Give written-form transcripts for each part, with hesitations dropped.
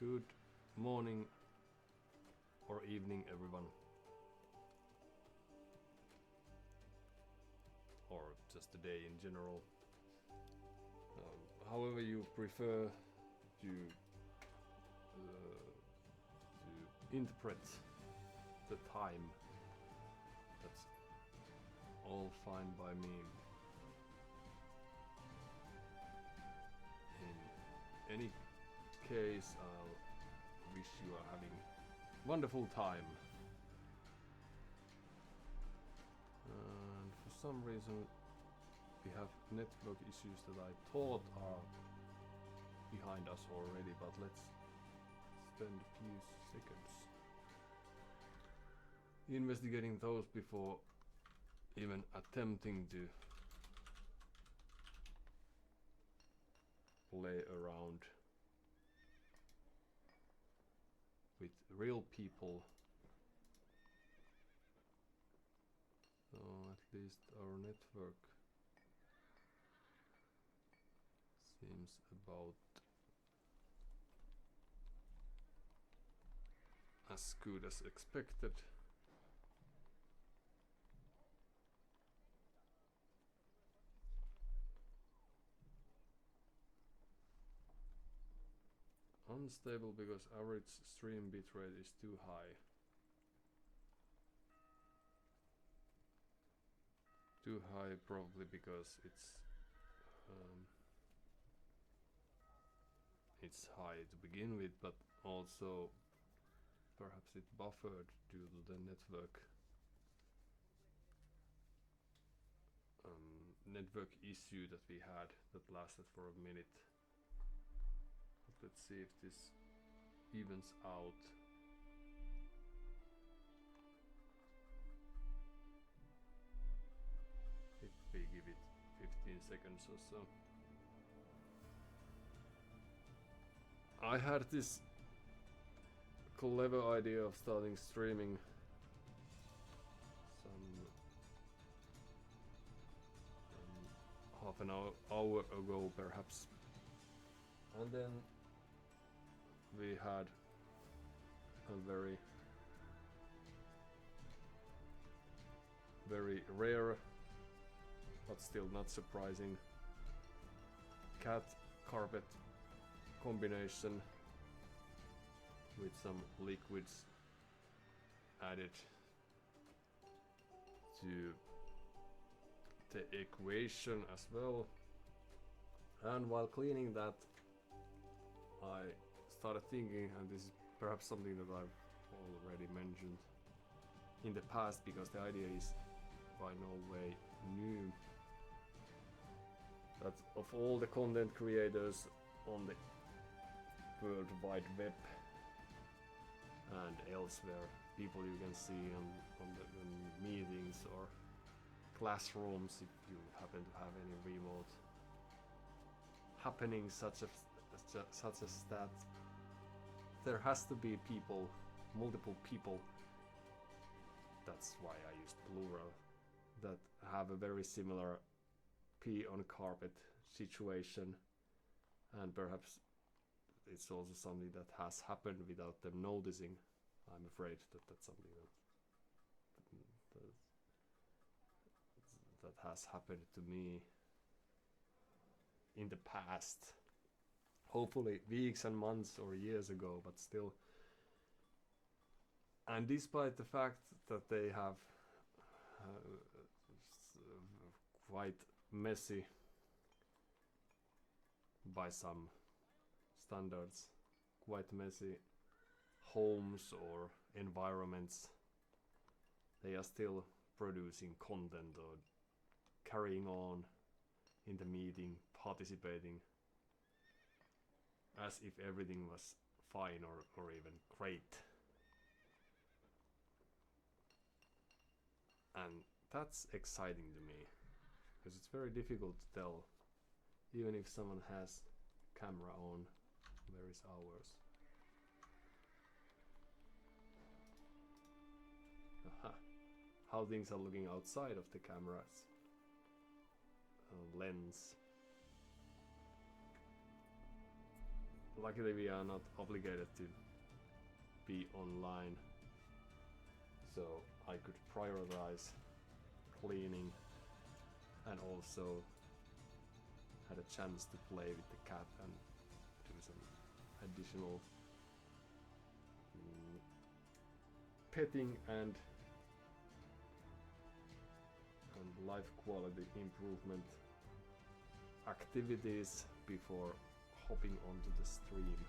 Good morning or evening, everyone. Or just a day in general. However you prefer to interpret the time, that's all fine by me. In any case, I'll wish you are having wonderful time. And for some reason we have network issues that I thought are behind us already, but let's spend a few seconds investigating those before even attempting to play around with real people. So at least our network seems about as good as expected. Unstable because average stream bitrate is too high. Too high probably because it's high to begin with, but also perhaps it buffered due to the network issue that we had that lasted for a minute. But let's see if this evens out. If we give it 15 seconds or so. I had this clever idea of starting streaming some half an hour ago perhaps, and then we had a very rare but still not surprising cat carpet combination with some liquids added to the equation as well. And while cleaning that, I started thinking, and this is perhaps something that I've already mentioned in the past because the idea is by no way new, that of all the content creators on the World Wide Web and elsewhere, people you can see on the meetings or classrooms, if you happen to have any remote happenings such as that, there has to be people, multiple people, that's why I used plural, that have a very similar pee on carpet situation, and perhaps it's also something that has happened without them noticing. I'm afraid that that's something that has happened to me in the past, hopefully weeks and months or years ago, but still. And despite the fact that they have quite messy by some standards, quite messy homes or environments, they are still producing content or carrying on in the meeting, participating as if everything was fine or even great. And that's exciting to me, because it's very difficult to tell, even if someone has camera on, where is ours? Aha. How things are looking outside of the camera's lens. luckily we are not obligated to be online, so I could prioritize cleaning and also had a chance to play with the cat and do some additional petting and life quality improvement activities before hopping onto the stream.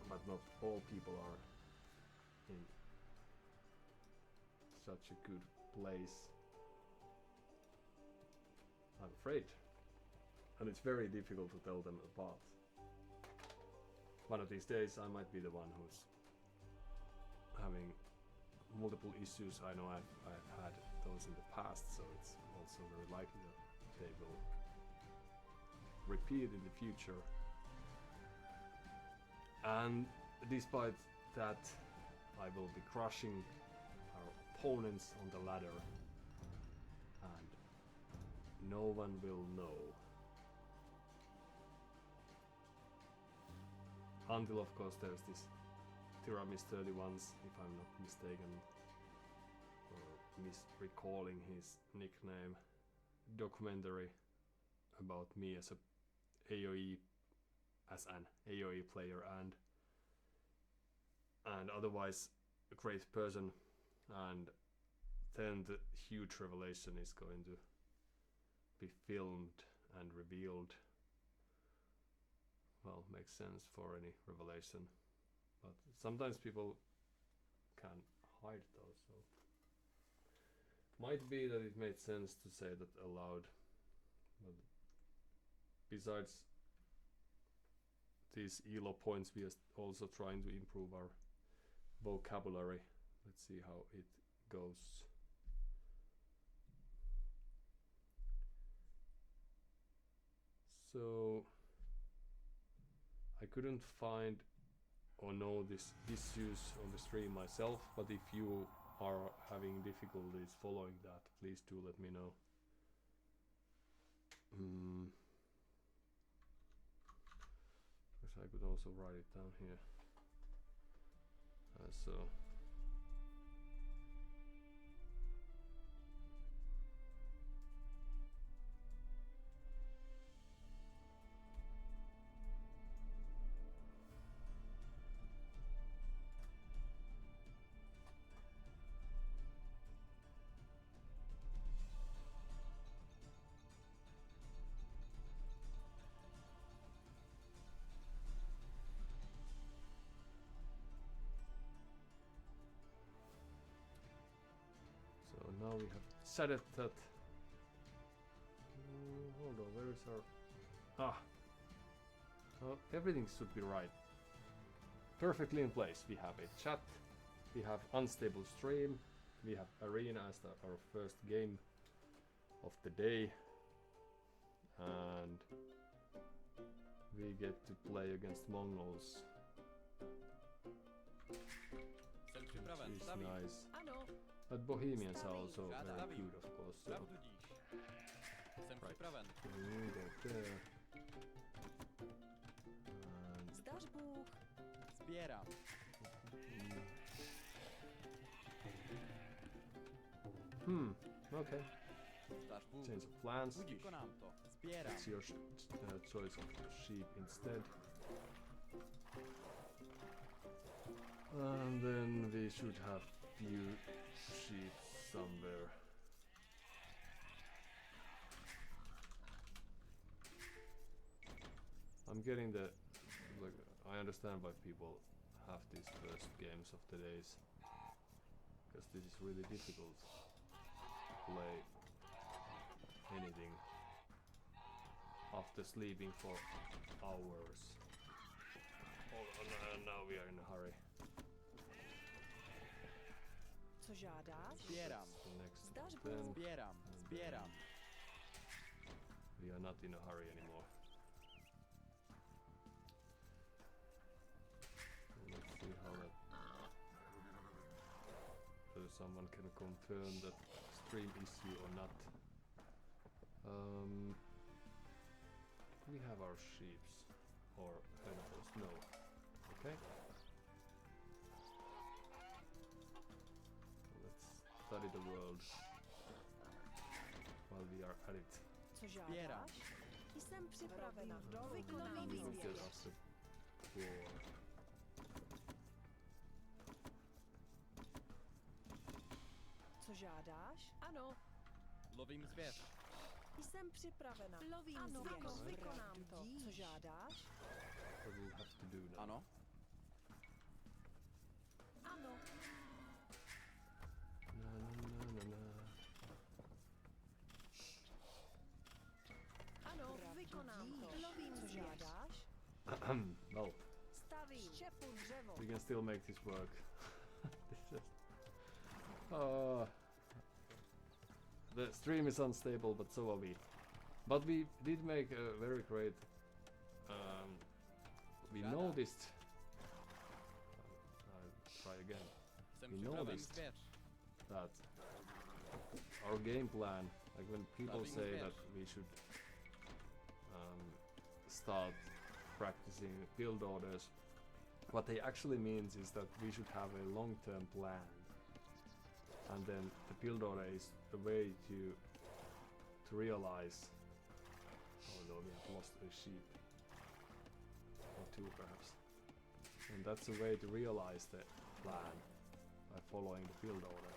But not all people are in such a good place, I'm afraid. And it's very difficult to tell them apart. One of these days I might be the one who's having multiple issues. I know I've had those in the past, so it's also very likely that they will repeat in the future. And despite that, I will be crushing our opponents on the ladder, and no one will know. Until, of course, there's this Tiramis 31s, if I'm not mistaken, or misrecalling his nickname, documentary about me as an AOE player and otherwise a great person, and then the huge revelation is going to be filmed and revealed. Well, makes sense for any revelation, but sometimes people can hide those, so might be that it made sense to say that aloud. But besides these ELO points, we are also trying to improve our vocabulary. Let's see how it goes. So I couldn't find or know these issues on the stream myself, but if you are having difficulties following that, please do let me know. Because I could also write it down here. So now we have set it that. Hold on, where is our. Well, everything should be right. Perfectly in place. We have a chat, we have unstable stream, we have arena as our first game of the day, and we get to play against Mongols. Which is nice. But Bohemians are also very good, of course. So. Right. We go there. Okay. Change of plans. It's your choice of sheep instead. And then we should have few sheep somewhere. I'm getting the I understand why people have these first games of the days, because this is really difficult to play anything after sleeping for hours. Hold on, now we are in a hurry. Co žádáš? Zbieram. Zbieram. We are not in a hurry anymore. Let's see how that. Whether someone can confirm that stream issue or not. we have our sheeps or animals? No. Okay. Let's study the world while we are at it. Co žádáš? Jsem připravena. Vykonám We will get zvěř. after war. Co žádáš? Ano, Lovím zvěř. jsem připravena. Lovím Ano, zvěř. ano, Vykonám to. Co žádáš? What we'll have to do now. Ano. Ano, Na, na, na, na, na. ano, vykonám to. Lovím co žádáš? Well, Stavím. Štěpu dřevo. we can still make this work. This is- the stream is unstable, but so are we. But we did make a very great. We Shut up. noticed. I'll try again. Jsem We připraven noticed. zvěř. That our game plan, like when people Loving say fish. that we should start practicing build orders, what they actually means is that we should have a long-term plan, and then the build order is the way to realize. Oh no, we have lost a sheep or two perhaps, and that's a way to realize the plan by following the build order.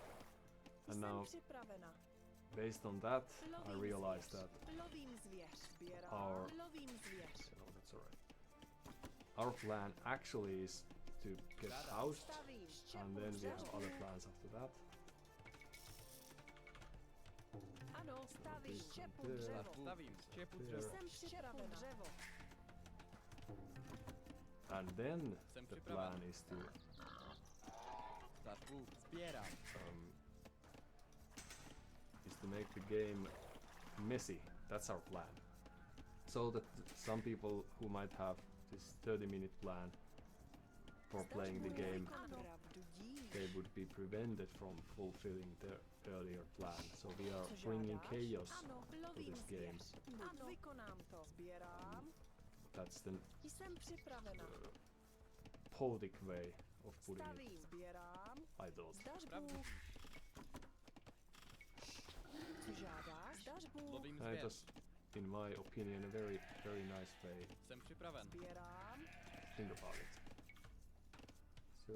And Jsem now, připravena. based on that, I Lovím realized zvěř. that Lovím zvěř. Sbírám. Our- Lovím zvěř. no, that's alright. Our plan actually is to get housed, Stavím. and Štěpu then we have dřevo. other plans after that. Ano, stavím. Some Štěpu there. dřevo. Stavím štěpu There. dřevo. Jsem připravena. Dřevo. And then Jsem the připraven. plan is to Stavbu sbírám. make the game messy. That's our plan. So that some people who might have this 30-minute plan for playing the game, they would be prevented from fulfilling their earlier plan. So we are bringing chaos to this game. Ano, vykonám to. Sbírám. That's the Jsem připravena. poetic way of putting it, Stavím. Sbírám. I thought. Zdař Pravdu. Bůh. Co žádáš? Zdař Bůh. Lovím It zvěř. was, in my opinion, a very, very nice way Jsem připraven. Sbírám. to think about it. So,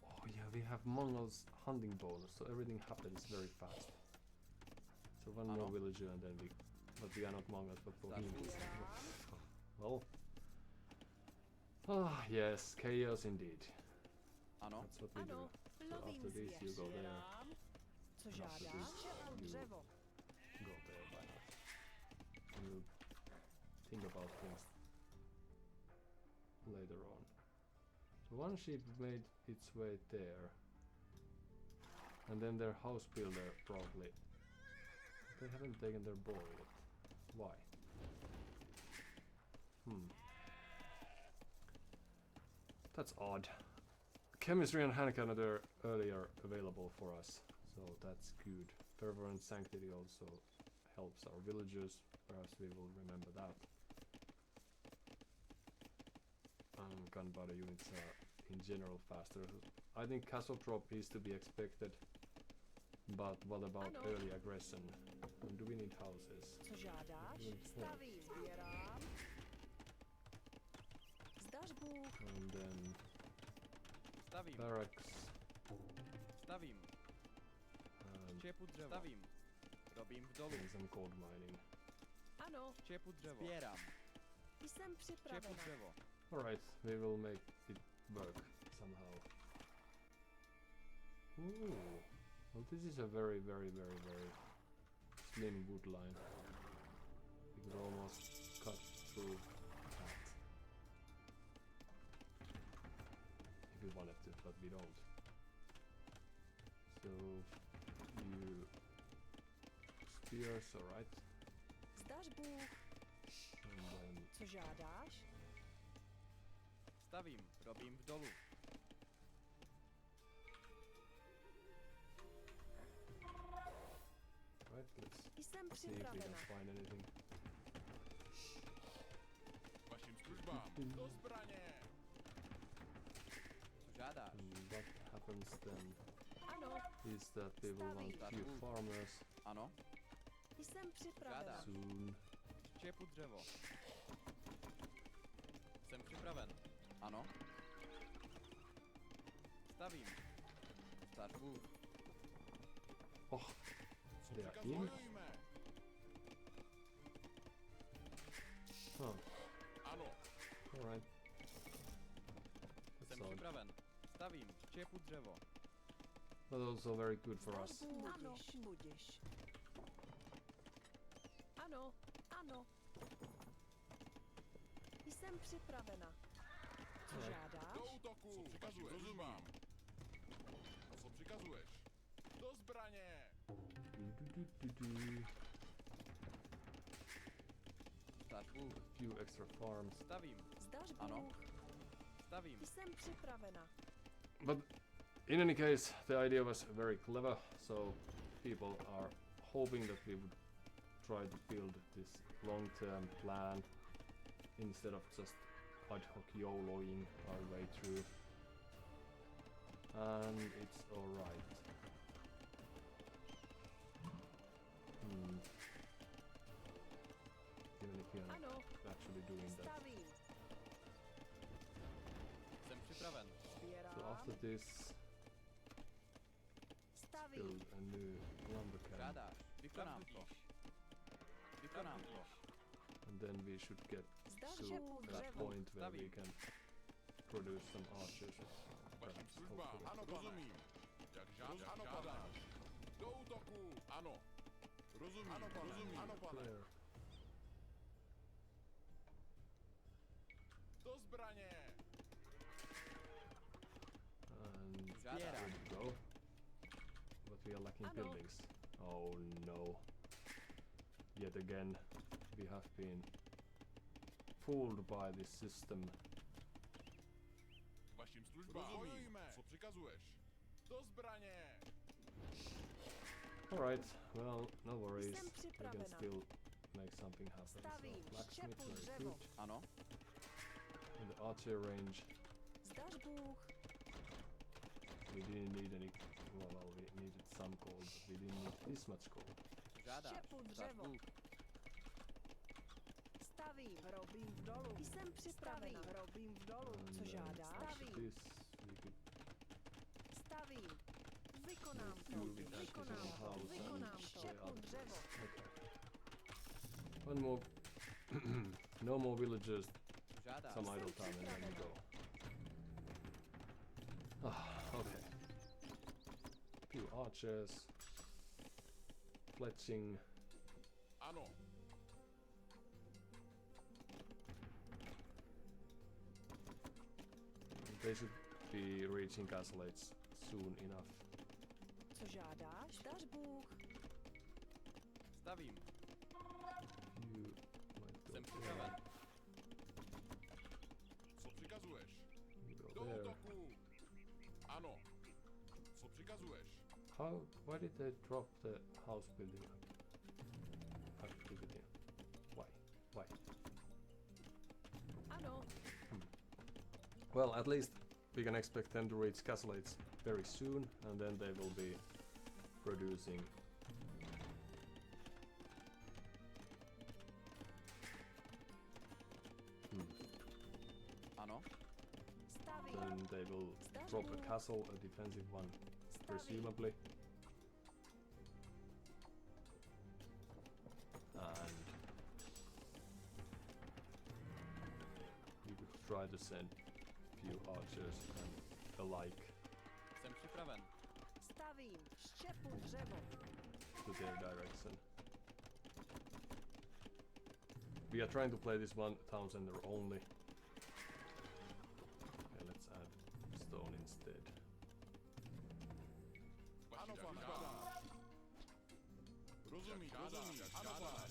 oh yeah, we have Mongols hunting bonus, so everything happens very fast. So one more Ano. villager and then but we are not Mongols, but Bohemians. Well, ah yes, chaos indeed. Ano. That's what we do. Ano, So lovím after this you zvěř. go there, Sbírám. Co After žádáš? this, Štěpu you- dřevo. go there, why not? And we'll think about things later on. So one sheep made its way there, and then their house builder probably. They haven't taken their bow yet. Why? That's odd. Chemistry and hand cannon are earlier available for us, so that's good. Fervor and sanctity also helps our villagers. Perhaps we will remember that. Gunpowder units are in general faster. I think castle drop is to be expected, but what about Ano. early aggression? And do we need houses? Co žádáš? Mm, Stavím. Sbírám. Zdař Bůh. And then Stavím. barracks Stavím. and Štěpu dřevo. Stavím. Robím v dolu. doing some gold mining. Ano, Štěpu dřevo. Sbírám. jsem Štěpu připravena. dřevo. Alright, we will make it work somehow. Ooh, well this is a very, very, very, very slim wood line. We could almost cut through that. If we wanted to, but we don't. So, you spears, alright. Zdař Bůh. And then Co žádáš? Stavím. Robím v dolu. right, let's Jsem see if we can připravena. find anything. službám. Do zbraně. Co žádáš? What happens then Ano, is that we will want few farmers Ano, jsem připravena. Žádá. soon. štěpu dřevo. Jsem připraven. Ano. Stavím. Stát Bůh. Oh, Co they are in? přikazujeme? Huh, Ano. alright. Jsem That's odd. připraven. Stavím. Štěpu dřevo. But also very good for us. Ano, budiš. Ano, ano. Jsem připravena. Co Tak. žádáš? Do útoku. Co přikazuješ? Rozumím. Co přikazuješ? Do zbraně. Do. Stát Bůh. A few extra farms. Stavím. Zdař Ano. Bůh. Stavím. Jsem připravena. But in any case, the idea was very clever, so people are hoping that we would try to build this long-term plan instead of just ad hoc YOLOing our way through. And it's alright. Even if we are Ano, actually doing that. stavím. Jsem připraven. So after Sbírám. this, Stavím. build a new lumber camp. Žádáš. Vykonám to. Vykonám to. And then we should get Zdař to žepu that dřevo. point where we Stavím. can produce some archers. Vašim Perhaps, službám. hopefully. Ano, rozumím. Jak žádáš? Do útoku. Ano. Rozumím. Ano, pane. Rozumím. Ano, pane. Clear. Do zbraně. And Žádám. there we go. But we are lacking Ano. buildings. Oh no. Yet again, we have been fooled by this system. Vašim službám. Rozumím. Co přikazuješ? Do zbraně. Alright, well, no worries. Jsem We can připravena. still make something happen. Stavím. So, blacksmith, Štěpu very dřevo. good. Ano. In the archer range, Zdař Bůh. we didn't need any. Well, we needed some gold, but we didn't need this much gold. Žádáš. Štěpu Stát dřevo. Bůh. Stavím. Robím v dolu. Jsem připravena. Robím v dolu. And Co žádáš? after Stavím. this, we could Stavím. Vykonám to. do with that Vykonám little to. house Vykonám and to. stay Štěpu out of dřevo. this. Okay. One more. No more villagers. Co žádáš? Some idle Jsem time and then we go. Okay. Few archers. Fletching. Ano. They should be reaching castles soon enough. Co žádáš? Zdař Bůh. Stavím. Few might go Jsem there. připraven. Co přikazuješ? You Do go there. útoku. Ano. Co přikazuješ? How? Why did they drop the house building activity? Why? Why? Ano. Well, at least we can expect them to reach castles very soon, and then they will be producing. Ano. Stavím. Then they will drop a castle, a defensive one, Stavím. presumably. And you could try to send few archers and alike Jsem připraven. Stavím. Štěpu dřevo. to their direction. We are trying to play this one town center only. Okay, let's add stone instead. Ano, pane. Rozumím. Rozumím. Ano, pane.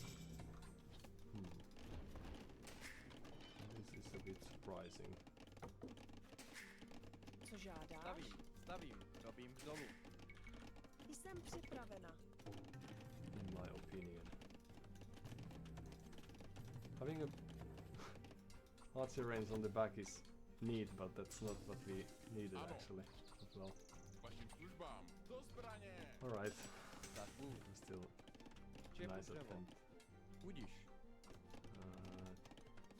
This is a bit surprising. Co žádáš? Stavím. Stavím. Robím v dolu. Jsem připravena. In my opinion. Having a archer range on the back is neat, but that's not what we needed actually as well. Vašim službám. Do zbraně. Alright, Start move. still Čepu nice dřevo. attempt. Budiš.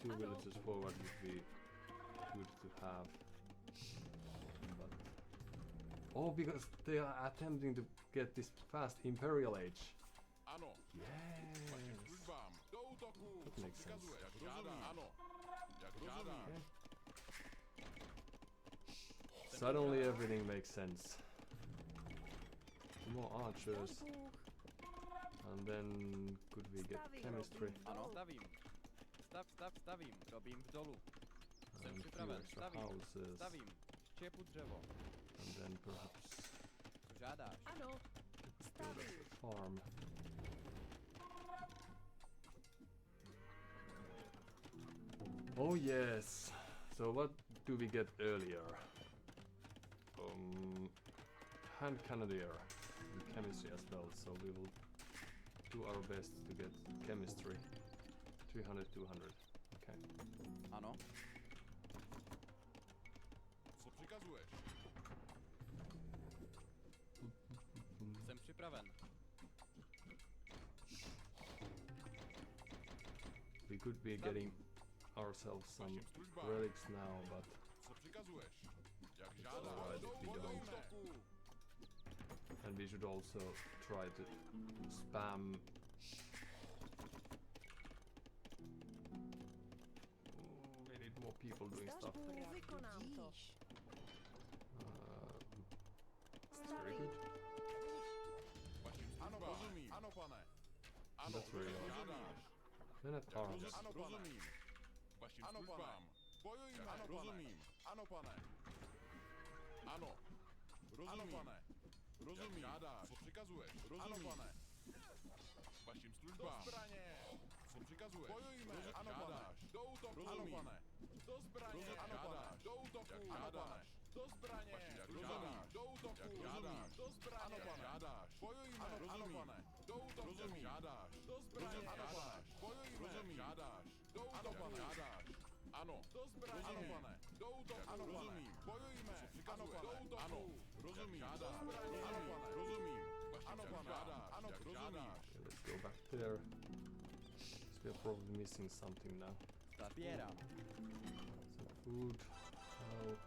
Two Ano. villages forward would be good to have. But oh, because they are attempting to get this fast Imperial Age. Ano. Vašim Yes. službám. Do útoku. That Co makes sense. přikazuješ? Jak žádám. Ano. Jak žádám. Okay. Suddenly everything makes sense. Two more archers, Stažbůh. and then could we get Stavím. chemistry Ano, stavím. Stavím. Robím v dolu. Jsem and few připraven. extra Stavím. houses, Stavím. Čepu dřevo. and then perhaps Co žádáš? Ano. build Stavím. up a farm. Oh yes. So what do we get earlier? Hand cannoneer and chemistry as well. So we will do our best to get chemistry. 300, 200. Okay. Ano. Co přikazuješ? Jsem připraven. We could be getting ourselves some Vašim službám. relics now, but Co přikazuješ? Jak alright žádám. if we Do don't. útoku. And we should also try to spam. We need more people doing stuff. Stažbůh. Vykonám to. That's very good. Vašim službám. Rozumím. Ano, pane. Ano. That's very jak good. žádáš. Then at arms. Ano, rozumím. Vašim službám. Bojujeme. Ano, rozumím. Ano, pane. Ano. Rozumím. Ano, pane. Rozumím. Jak žádáš. Co přikazuješ? Rozumím. Ano, pane. Vašim službám. Do zbraně. Co přikazuješ? Bojujeme. Ano, pane. Do útoku. Rozumím. Ano, pane. Do zbraně. Ano, pane. Do útoku. Ano, pane. Do zbraně. Jak žádáš. Do útoku. Jak žádáš. Do zbraně. Ano, pane. Žádáš. Bojujeme. Ano, pane. Do útoku. Rozumím. Žádáš. Do zbraně. Ano, pane. Bojujeme. Rozumím. Žádáš. Do útoku. Ano, pane. Žádáš. Ano. Do zbraně. Ano, pane. Do útoku. Ano, rozumím. Bojujeme. Ano, pane. Do útoku. Ano. Rozumím. Žádáš. Ano, pane. Rozumím. Ano, pane. Žádáš. Ano, rozumím. Okay, let's go back there. So we're probably missing something now. Sbírám. Some food. No.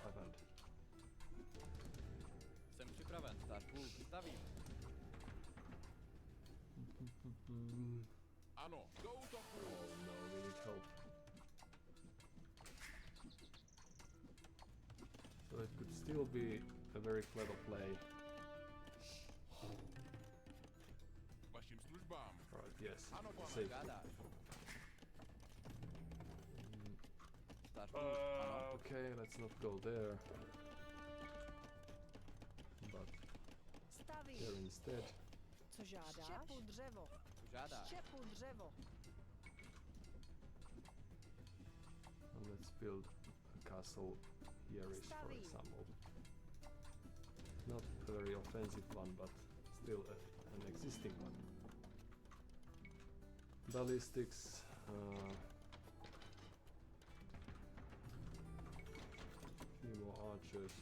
500. Jsem připraven. Start move. Stavím. Ano. Do útoku. Oh no, we need help. So it could still be a very clever play. Vašim službám. Alright, yes. Ano, pane. Safe. Žádáš. Start move. Ano. Okay, let's not go there. But Stavím. there instead. Co žádáš? Štěpu dřevo. Co žádáš? Štěpu dřevo. And let's build a castle here-ish, for Stavím. example. Not a very offensive one, but still an existing one. Ballistics. Few more archers.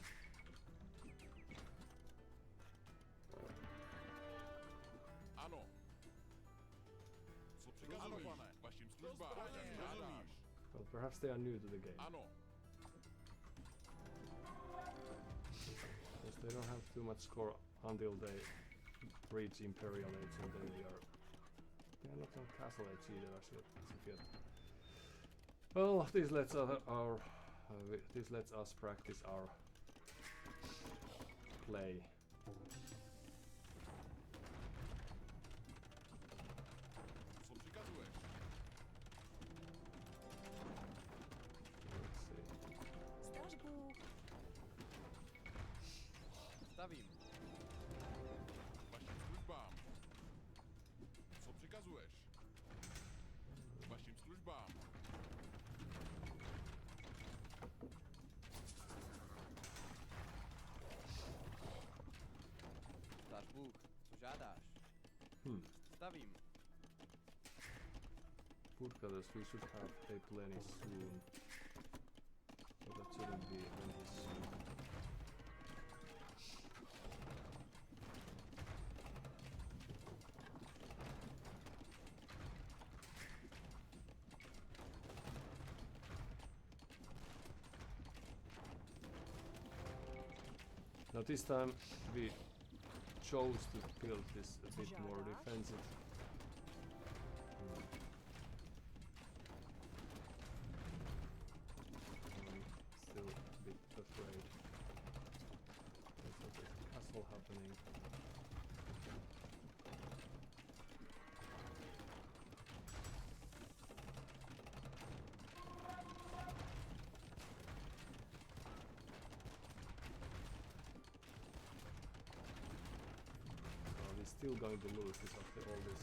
Ano. Co přikazují? Ano, pane. Vašim službám. Jak žádáš. Well, perhaps they are new to the game. Ano. Because they don't have too much score until they reach Imperial Age, and then they are not on Castle Age either, actually, as of yet. Well, this lets this lets us practice our play. Co přikazuješ? Let's see. Stažbůh. Stavím. Vašim službám. Co přikazuješ? Vašim službám. Start move. Co žádáš? stavím. Woodcutters, we should have a plenty soon. So that shouldn't be an issue. Now this time we chose to build this a bit more defensive. I'm still a bit afraid. There's a castle happening. Still going to lose this after all this.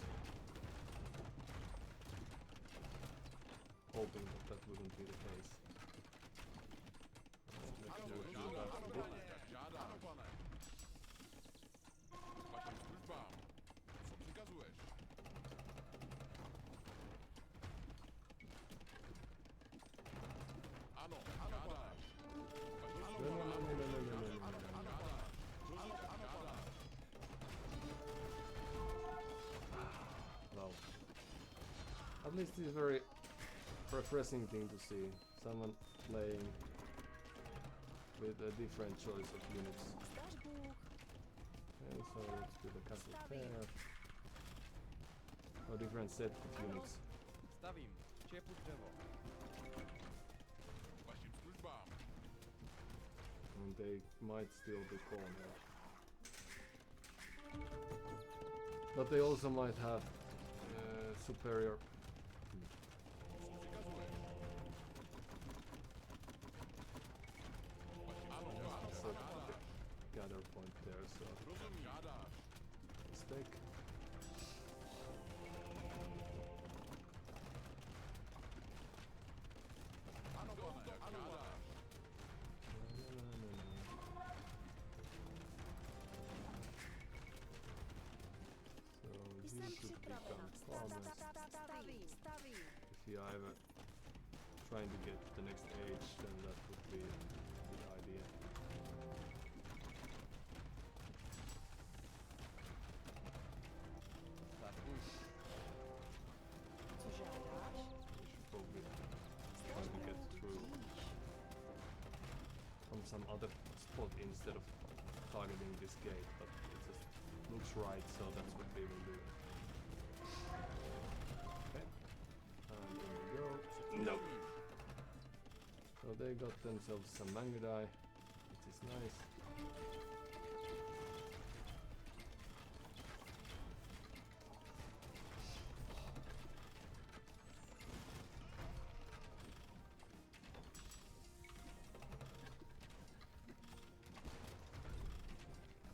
Hoping that that wouldn't be the case. Let's make sure to do that a bit. Žádám, pane. Vašim službám. Co přikazuješ? Ano, žádáš. Well, at least it's a very refreshing thing to see. Someone playing with a different choice of units. Okay, so let's do the castle there. A different set of units. Stavím. Čepu dřevo. Vašim službám. And they might still be cornered. But they also might have superior. That's a gather point there, so mistake. So you should become farmers. If you are ever trying to get the next age, then that would be a good idea. Tak už. We should probably try to get through from some other spot instead of targeting this gate, but it just looks right, so that's what we will do. Okay. And there we go. No. So they got themselves some Mangudai, which is nice.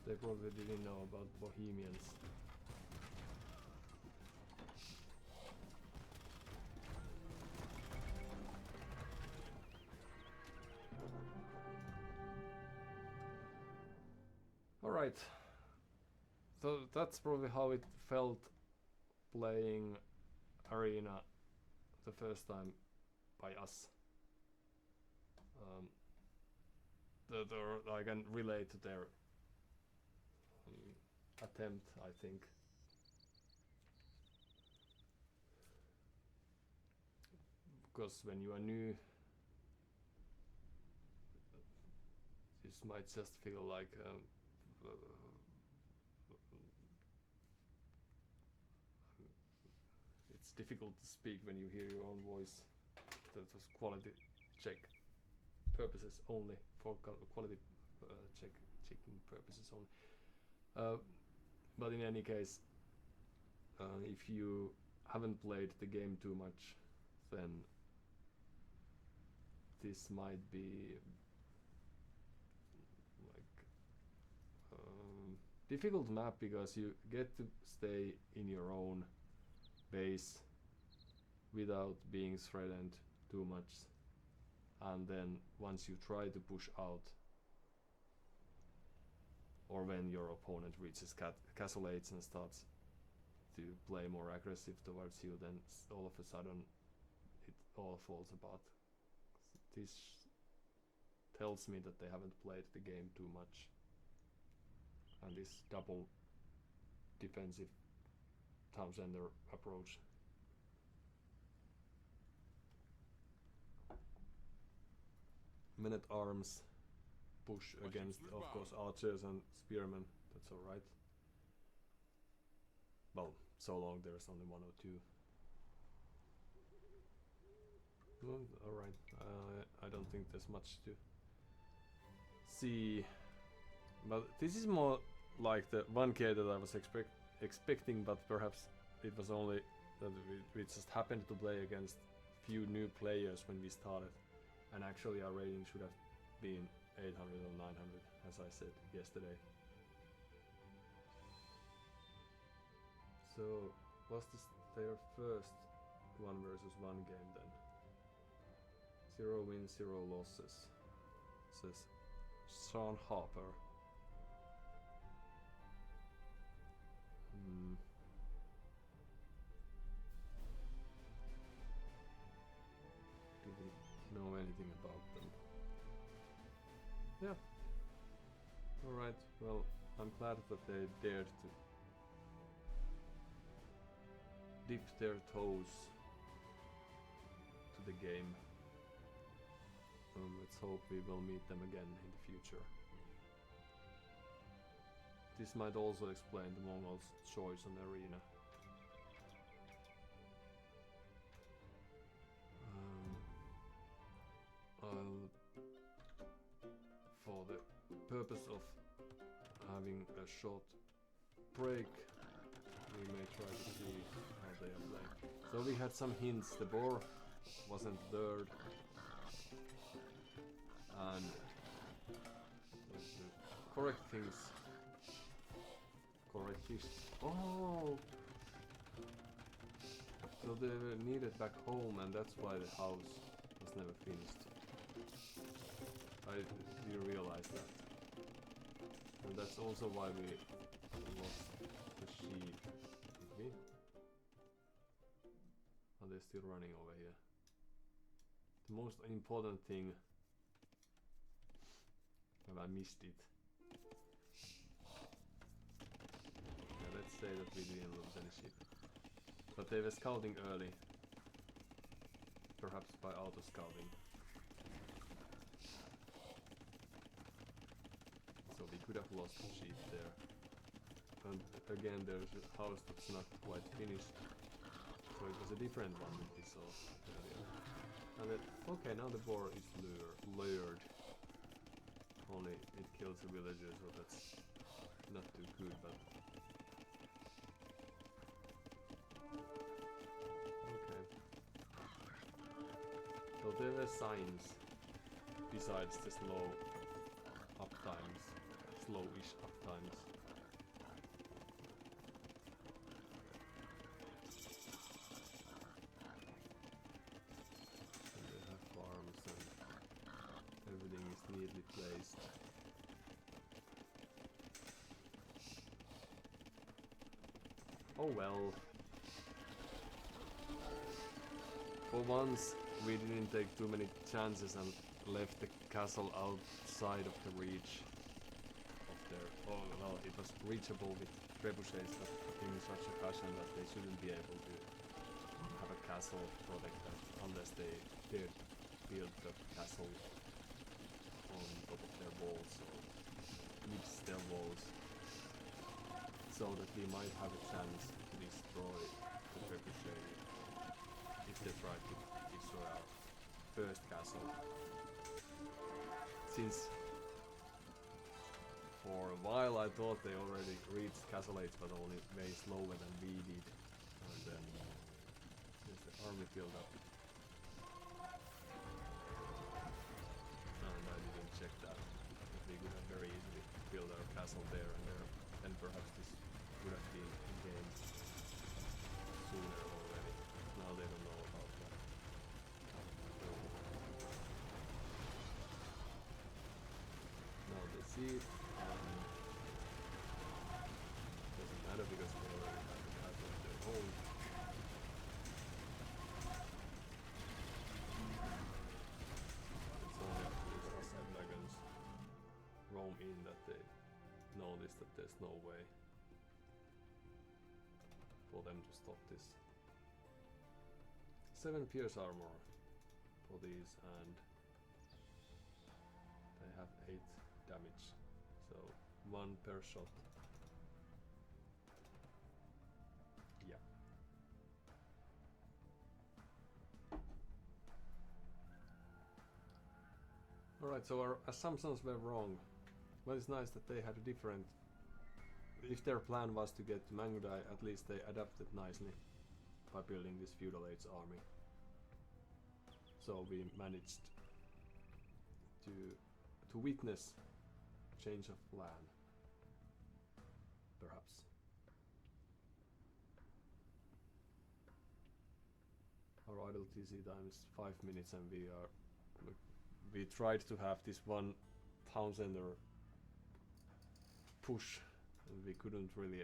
They probably didn't know about Bohemians. Alright, so that's probably how it felt playing Arena the first time by us. I can relate to their attempt, I think. Because when you are new, this might just feel like it's difficult to speak when you hear your own voice. That was quality check purposes only, for quality checking purposes only. But in any case, if you haven't played the game too much, then this might be like difficult map, because you get to stay in your own base without being threatened too much, and then once you try to push out, or when your opponent reaches castle age and starts to play more aggressive towards you, then all of a sudden it all falls apart. This tells me that they haven't played the game too much, and this double defensive town center approach. Men at arms push against, of course, archers and spearmen. That's alright. Well, so long there's only one or two. Well, alright. I don't think there's much to see. But this is more like the 1K that I was expecting, but perhaps it was only that we just happened to play against few new players when we started. And actually our rating should have been 800 or 900, as I said yesterday. So, was this their first 1 versus 1 game then? 0 wins, 0 losses, says Sean Harper. Do we know anything about them? Yeah. Alright, well, I'm glad that they dared to dip their toes to the game. Let's hope we will meet them again in the future. This might also explain the Mongols' choice on arena. For the purpose of having a short break, we may try to see how they are playing. So we had some hints. The boar wasn't third, and the correct things. Correct-ish. Oh! So they were needed back home, and that's why the house was never finished. I didn't realize that. And that's also why we lost the sheep. Did we? Are they still running over here? The most important thing. Have I missed it? Yeah, let's say that we didn't lose any sheep. But they were scouting early. Perhaps by auto scouting. So we could have lost the sheep there. And again, there's a house that's not quite finished. So it was a different one that we saw earlier. And then, okay, now the boar is lured. Only it kills the villagers, so that's not too good, but... Okay. So there were signs, besides the slowish uptimes. And they have farms and everything is neatly placed. Oh well. For once, we didn't take too many chances and left the castle outside of the reach of their... Oh well, it was reachable with trebuchets, but in such a fashion that they shouldn't be able to have a castle protect them unless they did build the castle on top of their walls or mix their walls, so that we might have a chance to destroy the trebuchet if they try to destroy our first castle. Since for a while I thought they already reached castle age, but only way slower than we did. And then there's the army filled up. And I didn't check that. We could have very easily built our castle there and there, and perhaps this would have been in game sooner already. Now they don't know about that. Now they see it, and doesn't matter because they already have the castle there. home in that they notice that there's no way for them to stop this. 7 pierce armor for these, and they have 8 damage, so 1 per shot. Yeah. Alright, so our assumptions were wrong. But it's nice that they had a different... If their plan was to get to Mangudai, at least they adapted nicely by building this feudal age army. So we managed to witness change of plan, perhaps. Our idle TC time is 5 minutes, and we tried to have this 1000er push, and we couldn't really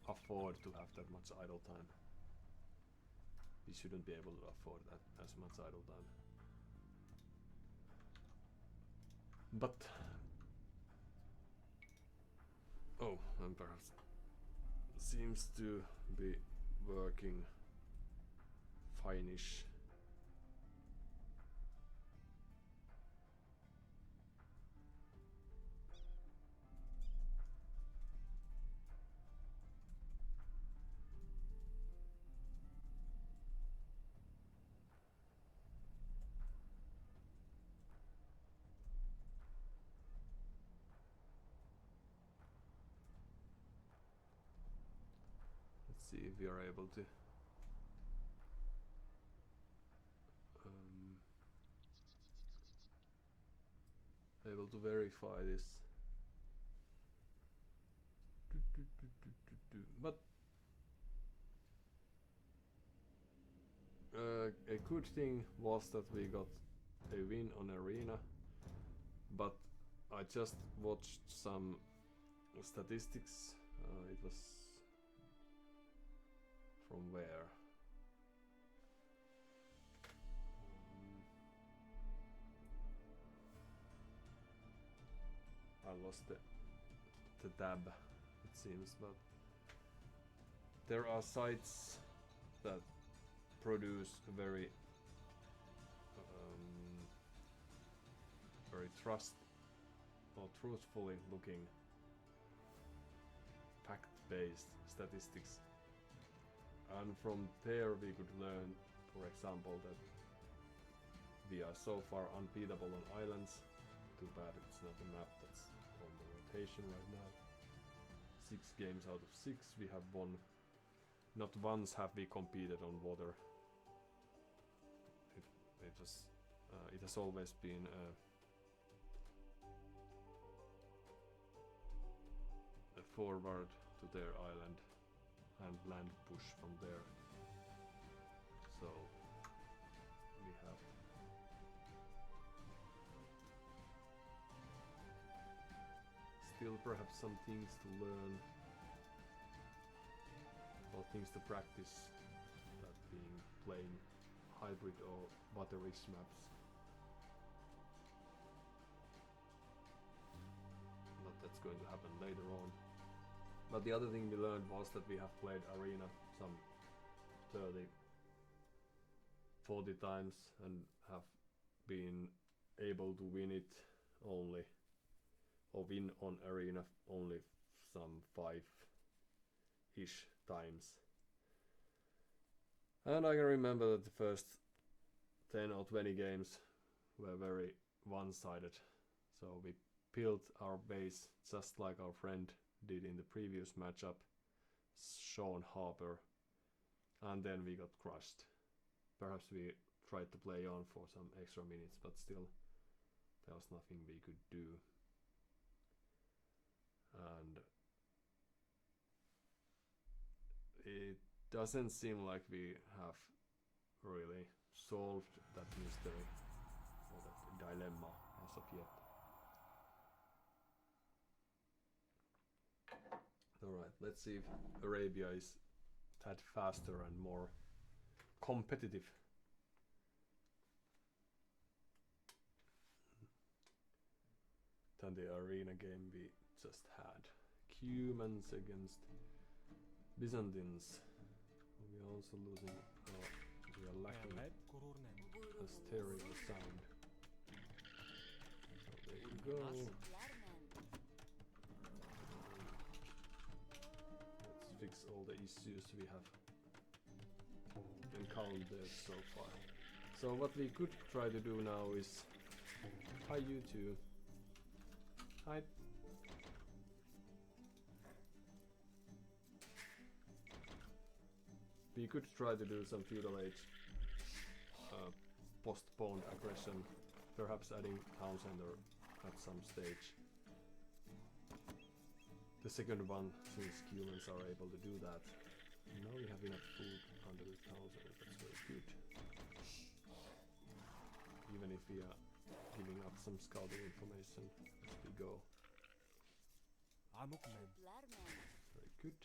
afford to have that much idle time. We shouldn't be able to afford that as much idle time. But oh, and perhaps seems to be working fine-ish. See if we are able to verify this. But a good thing was that we got a win on arena, but I just watched some statistics. It was from where? I lost the tab, it seems, but there are sites that produce very truthfully looking fact-based statistics. And from there we could learn, for example, that we are so far unbeatable on islands. Too bad it's not a map that's on the rotation right now. 6 games out of 6 we have won. Not once have we competed on water. It has always been a forward to their island and land push from there. So we have still perhaps some things to learn, or things to practice, that being playing hybrid or water-rich maps. But that's going to happen later on. But the other thing we learned was that we have played arena some 30, 40 times and have been able to win it only, or win on arena only some 5-ish times. And I can remember that the first 10 or 20 games were very one-sided. So we built our base just like our friend did in the previous matchup, Sean Harper, and then we got crushed. Perhaps we tried to play on for some extra minutes, but still there was nothing we could do. And it doesn't seem like we have really solved that mystery or that dilemma as of yet. Alright, let's see if Arabia is that faster and more competitive. than the arena game we just had. Cumans against Byzantines. We're also losing. We are lacking a stereo sound. So there you go. Let's fix all the issues we have encountered so far. So what we could try to do now is... Hi you two. Hi. We could try to do some feudal age postponed aggression, perhaps adding town center at some stage. The second one, since humans are able to do that. Now we have enough food under the town center, that's very good. Even if we are giving up some scouting information as we go. Very good.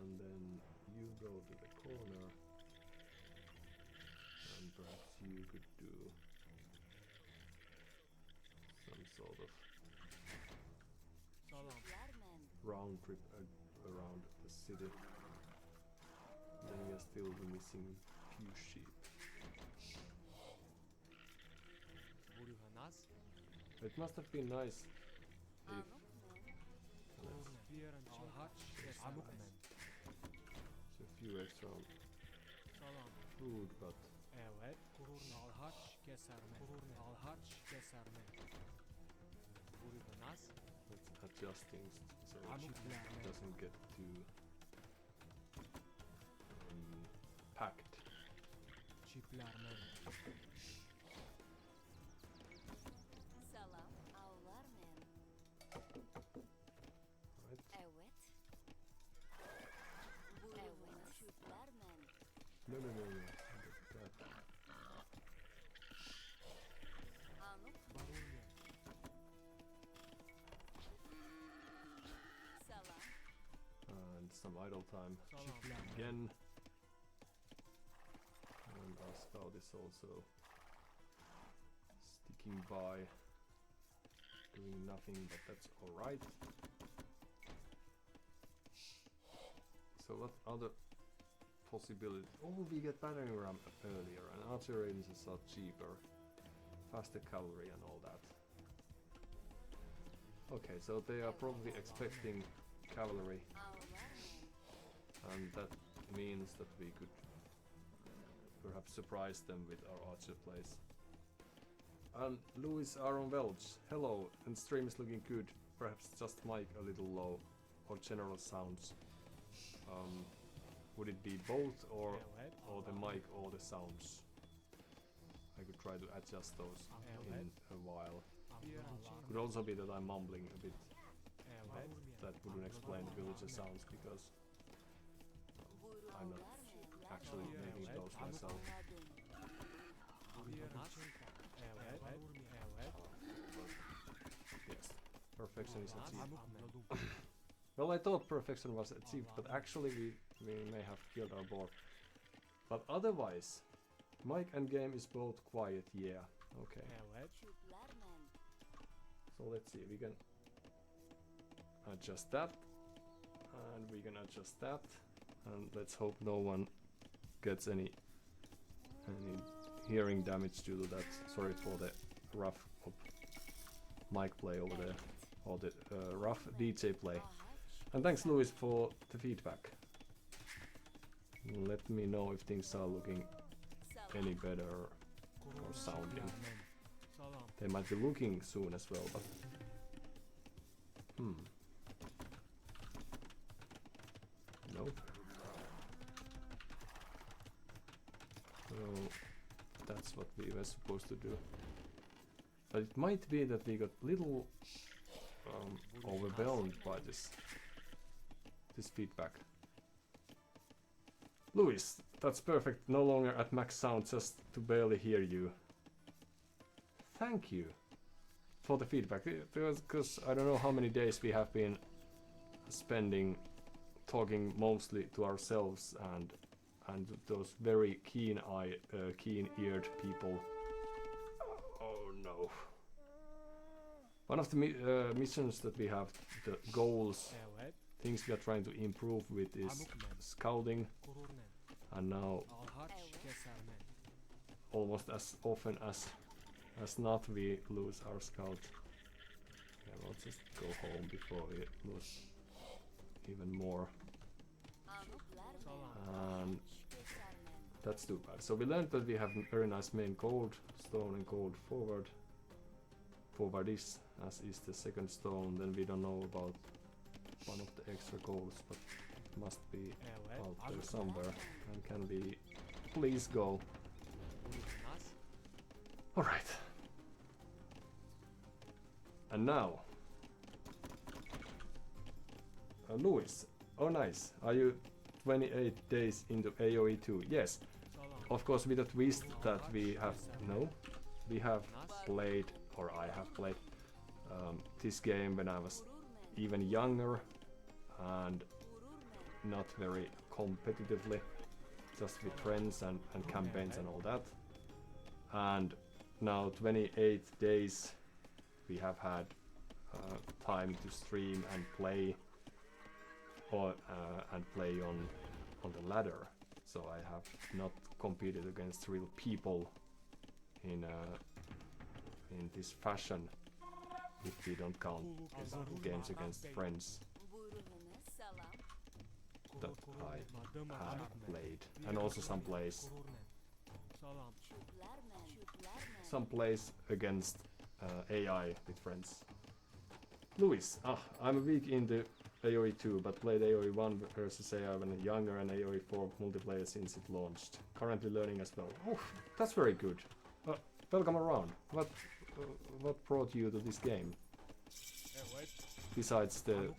And then you go to the corner. And perhaps you could do some sort of round trip around the city. Then we are still missing few sheep. It must have been nice if a few extra food, but let's adjust things so it doesn't get too packed. No. That. And some idle time again. And our scout is also sticking by, doing nothing, but that's alright. So what other possibility? Oh, we get battering ram earlier, and artillery engines are cheaper, faster cavalry and all that. Okay, so they are probably expecting cavalry, and that means that we could perhaps surprise them with our archer plays. And Louis Aaron Welch, hello, and stream is looking good. Perhaps just mic a little low, or general sounds. Would it be both, or the mic, or the sounds? I could try to adjust those in a while. Could also be that I'm mumbling a bit. That wouldn't explain the villager sounds because I'm not actually making those myself. Yes, perfection is achieved. Well, I thought perfection was achieved, but actually we may have killed our board. But otherwise, mic and game is both quiet, yeah. Okay. So let's see, we can adjust that, and we can adjust that, and let's hope no one gets any hearing damage due to that. Sorry for the rough mic play over there, or the rough DJ play. And thanks, Louis, for the feedback. Let me know if things are looking any better or sounding. They might be looking soon as well, but... No. So that's what we were supposed to do. But it might be that we got little overwhelmed by this feedback. Louis, that's perfect. No longer at max sound, just to barely hear you. Thank you for the feedback, because I don't know how many days we have been spending talking mostly to ourselves and those very keen-eared people. Oh no. One of the missions that we have, the goals, Evet. things we are trying to improve with is Amukmen. scouting, Kururnen. and now Alhaç kesermen. almost as often as not we lose our scout. Yeah, we'll just go home before we lose even more, Salam. and that's too bad. So we learned that we have very nice main gold stone and gold forward is, as is the second stone. Then we don't know about one of the extra golds, but it must be Evet. out there Amukmen. somewhere. And can we please go? Nas. Alright. And now, Louis. Oh nice. Are you 28 days into AOE2? Yes. Salam. Of course with a twist that we have... No. We have Nas. played, or I have played, this game when I was even younger and not very competitively, just with friends and campaigns and all that. And now 28 days we have had time to stream and play, or and play on the ladder. So I have not competed against real people in this fashion, if we don't count games against friends that I have played, and also some plays against AI with friends. Louis, I'm weak into AOE2, but played AOE1 versus AI when younger and AOE4 multiplayer since it launched. Currently learning as well. Oh, that's very good. Welcome around. What brought you to this game? Evet. Besides the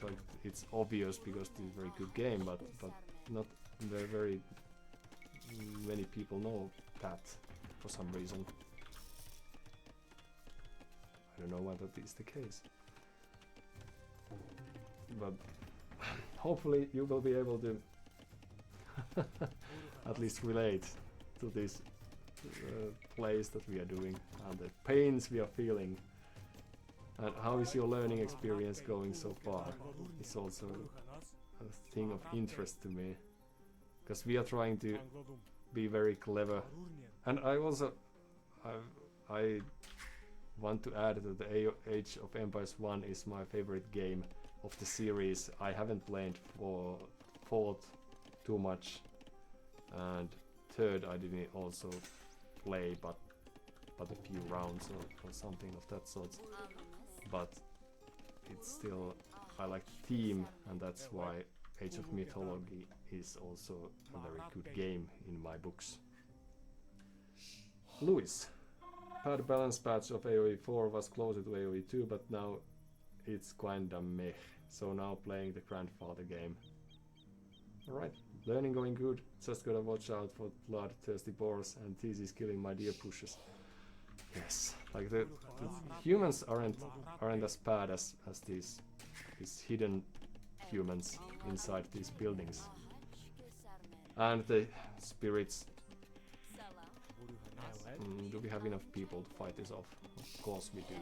it's obvious because it's a very good game, but not very many people know that for some reason. I don't know whether that is the case, but hopefully you will be able to at least relate to this plays that we are doing and the pains we are feeling. And how is your learning experience going so far? It's also a thing of interest to me, because we are trying to Anladım. be very clever. Kururnen. And I also I want to add that the Age of Empires 1 is my favorite game of the series. I haven't played for fourth too much, and third I didn't also play but a few rounds or something of that sort. But it's still, I like the theme, and that's why Age of Mythology is also a very good game in my books. Louis, bad balance patch of AOE4 was closer to AOE2, but now it's kinda meh. So now playing the grandfather game. Alright, learning going good. Just gotta watch out for bloodthirsty boars and TC's killing my deer pushes. Yes, like the humans aren't as bad as these hidden humans inside these buildings. And the spirits. Evet. Do we have enough people to fight this off? Of course we do.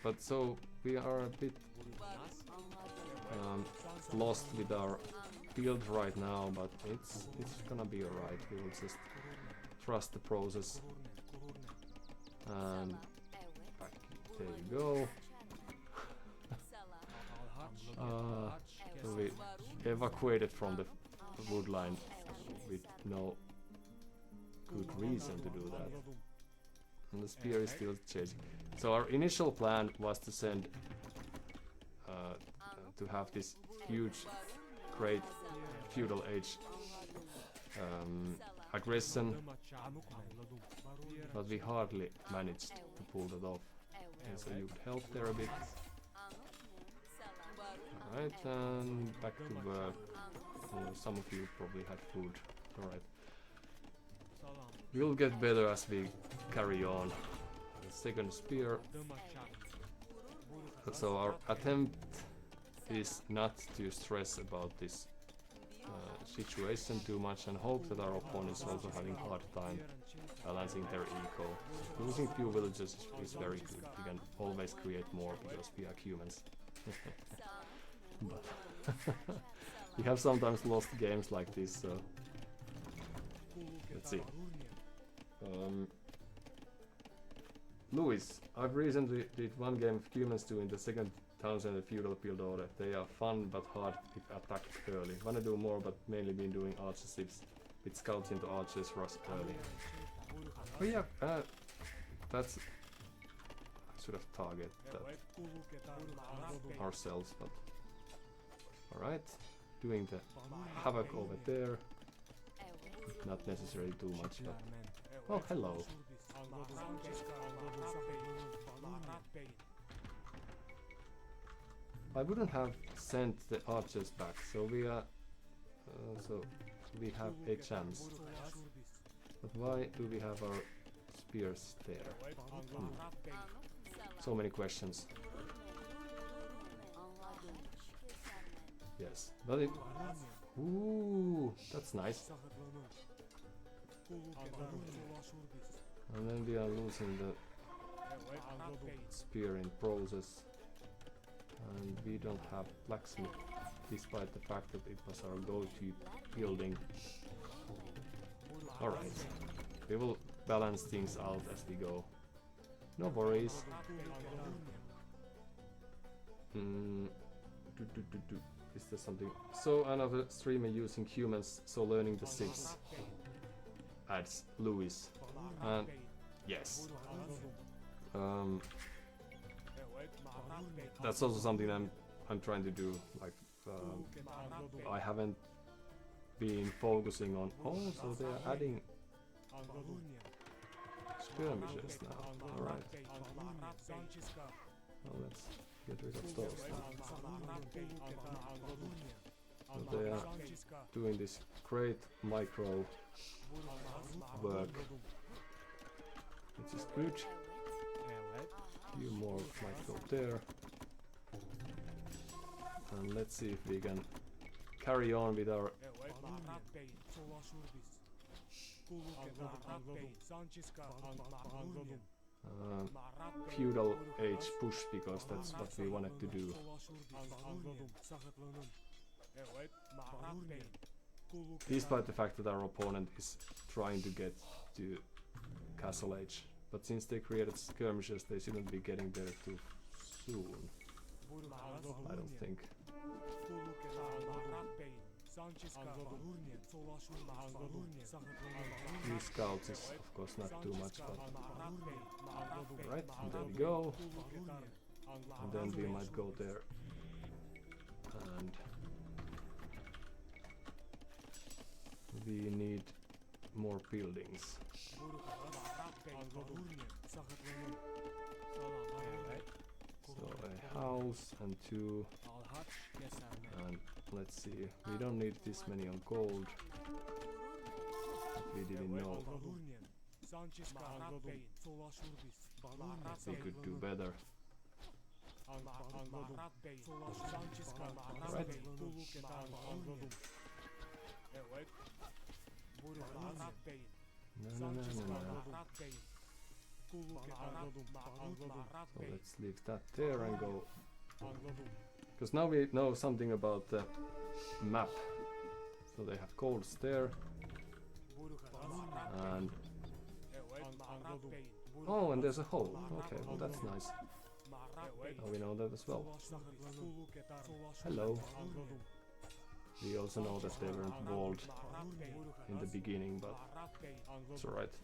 But so we are a bit lost with our build right now, but it's gonna be alright. We will just trust the process. And back, there you go. So we evacuated from the woodline with no good reason to do that. Anladım. And the spear is still chasing. So our initial plan was to send to have this huge, great feudal age aggression, Anladım. but we hardly managed to pull that off. Okay, so you would help there a bit. Alright, and back to work. Some of you probably had food. Alright. Salam. We'll get better as we carry on. The second spear. So our attempt is not to stress about this situation too much and hope that our opponent is also having a hard time balancing their eco. Losing few villages is very good. We can always create more because we are humans. But we have sometimes lost games like this, so let's see. Louis, I've recently did one game of humans doing the second townsend and feudal build order. They are fun but hard if attacked early. Wanna do more, but mainly been doing archer ships with scouts into archers rush early. Oh yeah, that's... I should have targeted that ourselves, but... Alright, doing the havoc over there. Not necessarily too much, but... Oh, hello. I wouldn't have sent the archers back, so we are... so we have a chance. But why do we have our spears there? So many questions. Yes, but it... Ooh, that's nice. And then we are losing the spear in process. And we don't have blacksmith, despite the fact that it was our go-to building. Alright, we will balance things out as we go. No worries. Is there something? So another streamer using humans, so learning the six. Adds Louis. And yes. That's also something I'm trying to do. Like I haven't been focusing on. Oh, so they are adding skirmishes now. All right. Well, let's get rid of those now. So they are doing this great micro work, which is good. Few more might go there. And let's see if we can carry on with our feudal age push, because that's what we wanted to do. Despite the fact that our opponent is trying to get to castle age. But since they created skirmishes, they shouldn't be getting there too soon. I don't think. These scouts is of course not too much, but... Right, and there we go. And then we might go there. And... we need more buildings. So a house and two, and let's see, we don't need this many on gold, but we didn't know we could do better. Right. No. So let's leave that there and go, because now we know something about the map. So they have golds there, and oh, and there's a hole. Okay, well that's nice. Now we know that as well. Hello. We also know that they weren't walled in the beginning, but it's alright.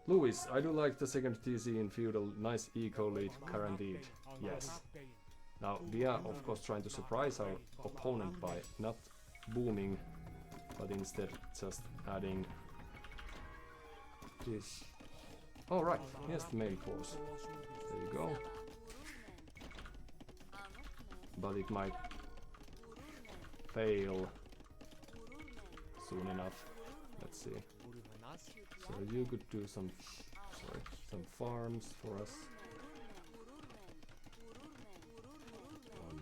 Louis, I do like the second TC in feudal. Nice eco lead guaranteed. Yes. Now we are of course trying to surprise our opponent by not booming, but instead just adding this. Oh right, here's the main force. There you go. But it might fail soon enough. Let's see. So you could do some farms for us. Oh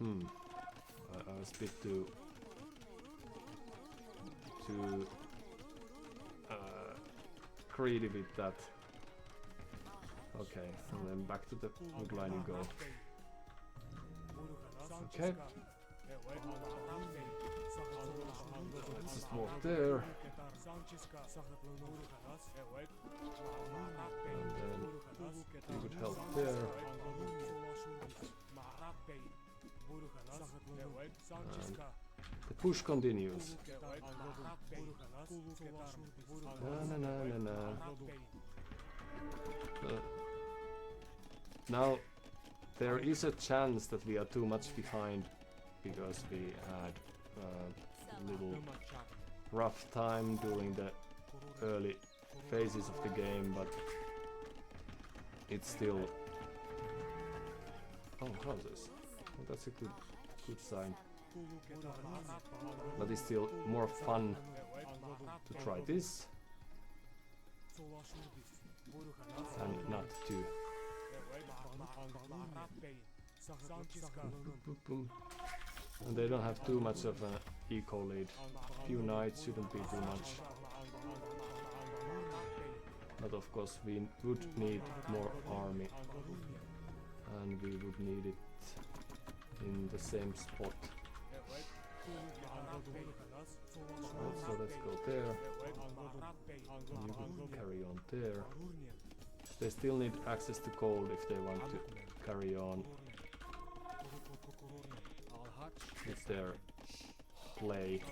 no. I was It's a bit too greedy with that. Okay, and then back to the wood line you go. Okay. Let's just walk there. And then you could help there. And the push continues. Na, na, na, na, na. Now there is a chance that we are too much behind because we had a little rough time during the early phases of the game, but it's still... Oh, houses. Well, that's a good sign. But it's still more fun to try this and not to. And they don't have too much of an eco lead. Few knights shouldn't be too much. But of course we would need more army, and we would need it in the same spot. Right, so let's go there. And you can carry on there. They still need access to gold if they want to carry on with their play.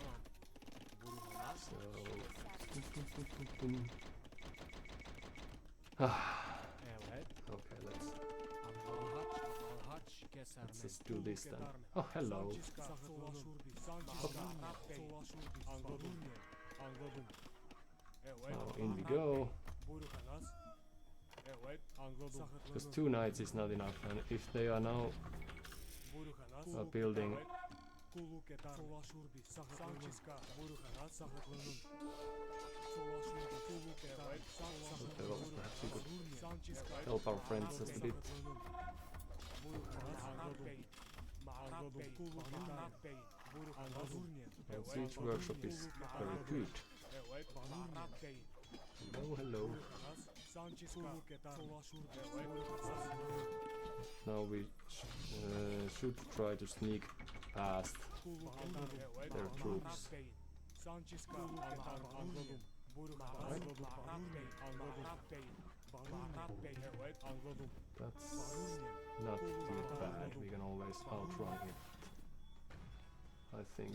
So okay, let's just do this then. Oh, hello. Now in we go. Because 2 knights is not enough, and if they are now building perhaps we could help our friends just a bit. And siege workshop is very good. Hello, hello. Now we should try to sneak past their troops. Right. That's not too bad, we can always outrun it, I think.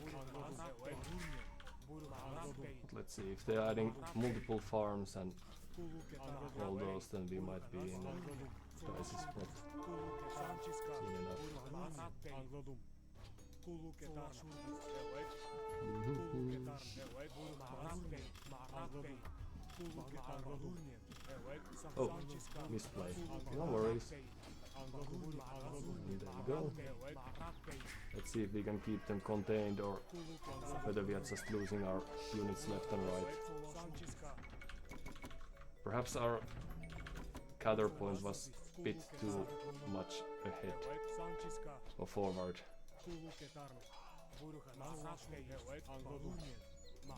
But let's see, if they're adding multiple farms and all those, then we might be in a dicey spot soon enough. Oh, misplay. No worries. And there we go. Let's see if we can keep them contained or whether we are just losing our units left and right. Perhaps our counterpoint was a bit too much ahead or forward.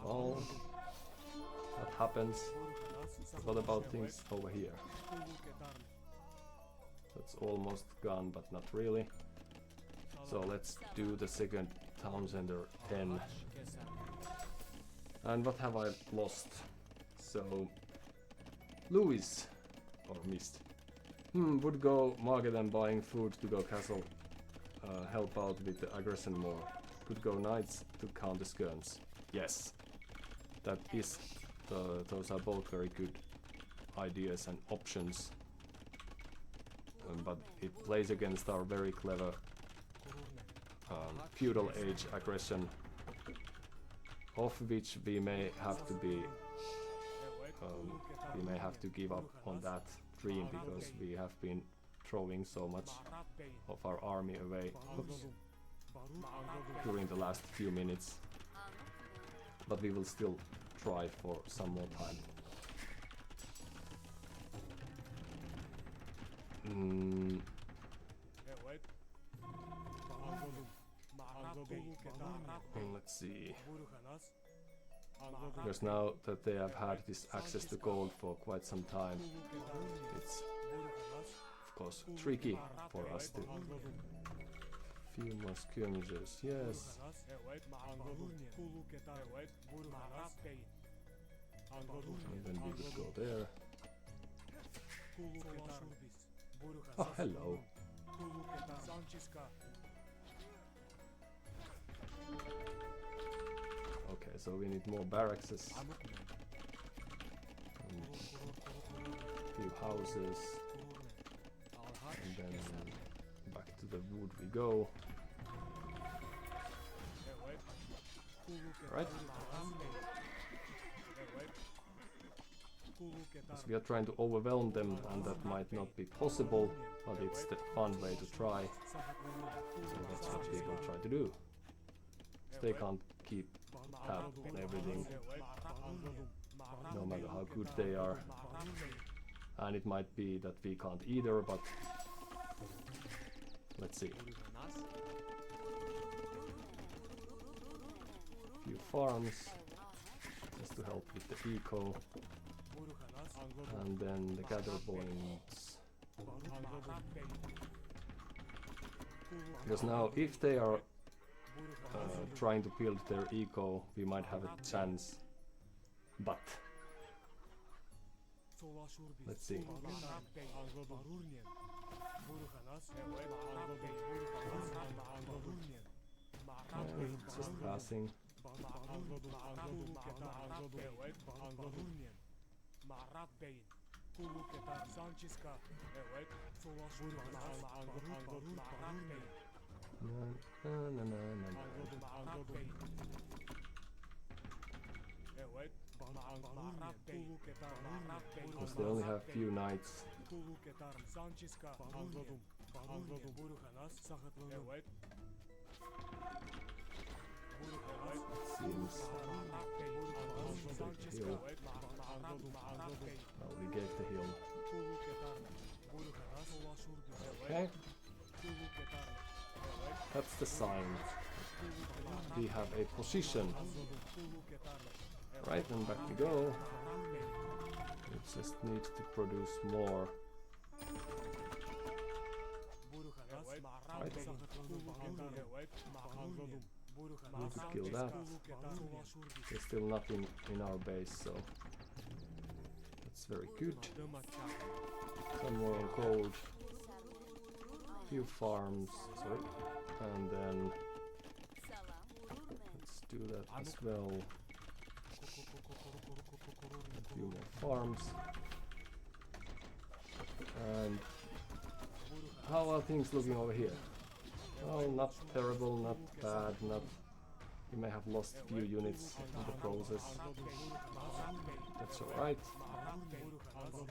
Well, that happens. What about things over here? That's almost gone, but not really. So let's do the second town center 10. And what have I lost? So Louis, or missed, would go market and buying food to go castle, help out with the aggression more. Could go knights to counter skirms. Yes, that is, those are both very good ideas and options. But it plays against our very clever feudal age aggression, of which we may have to be give up on that dream because we have been throwing so much of our army away during the last few minutes. But we will still try for some more time. Let's see. Because now that they have had this access to gold for quite some time, it's of course tricky for us to. Few more skirmishes, yes. And then we could go there. Oh, hello. Okay, so we need more barracks. Few houses. And then back to the wood we go. Right? Because we are trying to overwhelm them, and that might not be possible, but it's the fun way to try. So that's what we will try to do. They can't keep tab on everything, no matter how good they are. And it might be that we can't either, but let's see. Few farms, just to help with the eco. And then the gather points. Because now, if they are trying to build their eco, we might have a chance. But let's see. Just passing. Because they only have few knights. Seems take the hill. Oh, we gave the hill. Okay. That's the sign. We have a position. Right, and back we go. It just needs to produce more. Right. Need to kill that. There's still nothing in our base, so that's very good. Some more gold. Few farms, sorry. And then let's do that as well. A few more farms. And how are things looking over here? Well, not terrible, not bad, not. We may have lost few units in the process. That's alright. So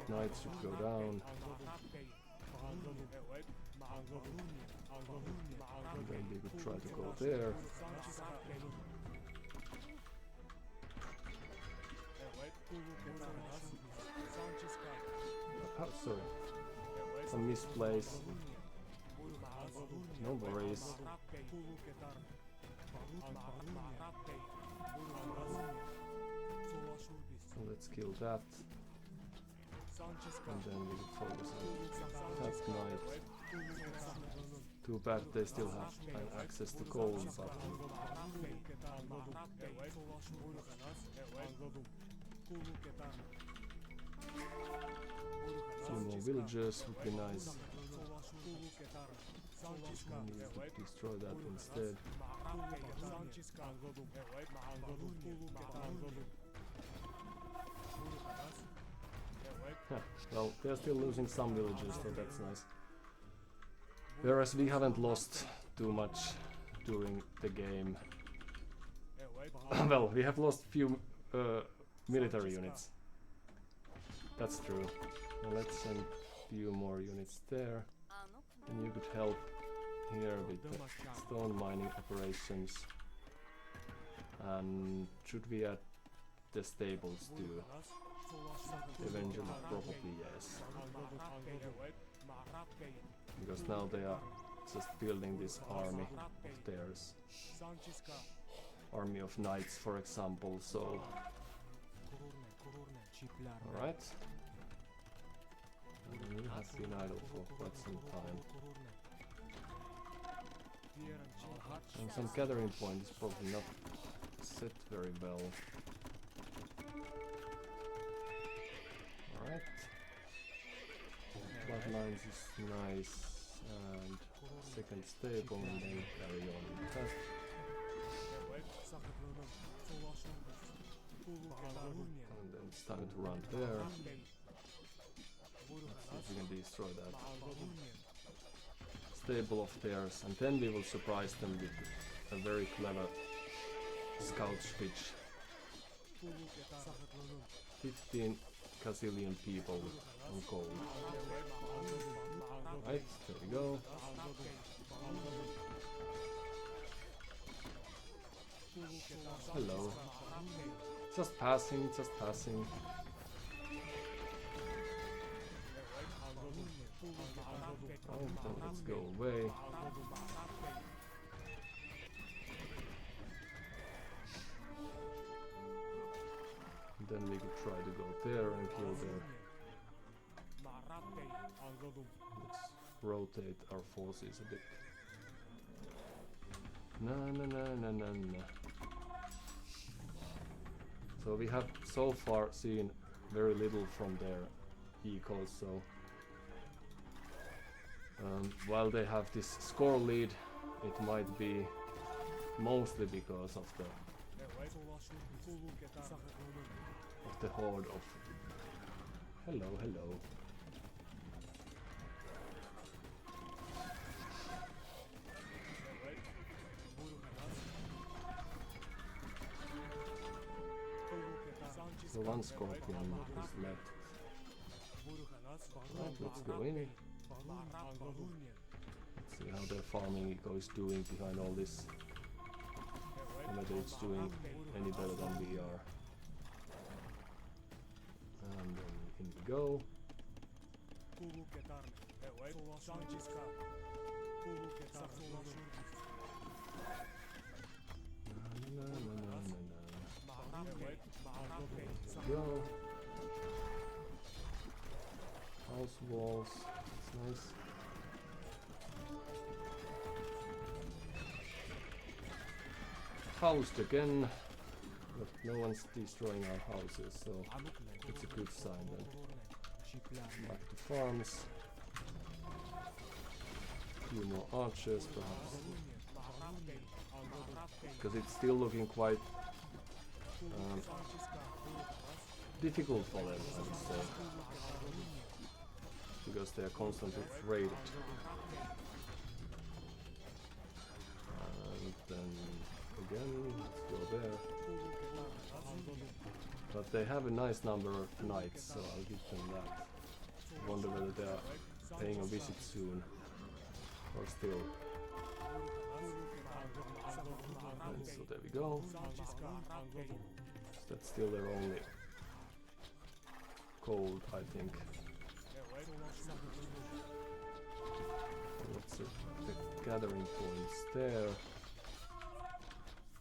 the knights should go down. And then we could try to go there. Oh, sorry. Some misplace. No worries. So let's kill that. And then we will focus on that knight. Too bad they still have access to gold, but few more villagers would be nice. We need to destroy that instead. Well, they're still losing some villagers, so that's nice. Whereas we haven't lost too much during the game. Well, we have lost few military units. That's true. Now let's send few more units there. And you could help here with the stone mining operations. And should we add the stables too? Eventually, probably yes. Because now they are just building this army of theirs. Army of knights, for example, so... Alright. And you have been idle for quite some time. And some gathering point is probably not set very well. Alright. Bloodlines is nice. And second stable and then carry on with that. And then it's time to run there. Let's see if we can destroy that stable of theirs, and then we will surprise them with a very clever scout switch. 15 gazillion people on gold. Right, there we go. Hello. Just passing, just passing. Oh, then let's go away. Then we could try to go there and kill there. Let's rotate our forces a bit. Na. So we have so far seen very little from their ecos, so while they have this score lead, it might be mostly because of the horde of... Hello. So one scorpion is left. Right, let's go in. Let's see how their farming eco is doing behind all this. And whether it's doing any better than we are. And then in we go. Go. House walls, it's nice. Housed again, but no one's destroying our houses, so it's a good sign then. Back to farms. Few more archers perhaps. Because it's still looking quite difficult for them, I would say. Because they are constantly raided. And then again, let's go there. But they have a nice number of knights, so I'll give them that. I wonder whether they are paying a visit soon, or still. And so there we go. So that's still their only gold, I think. What's the gathering points there?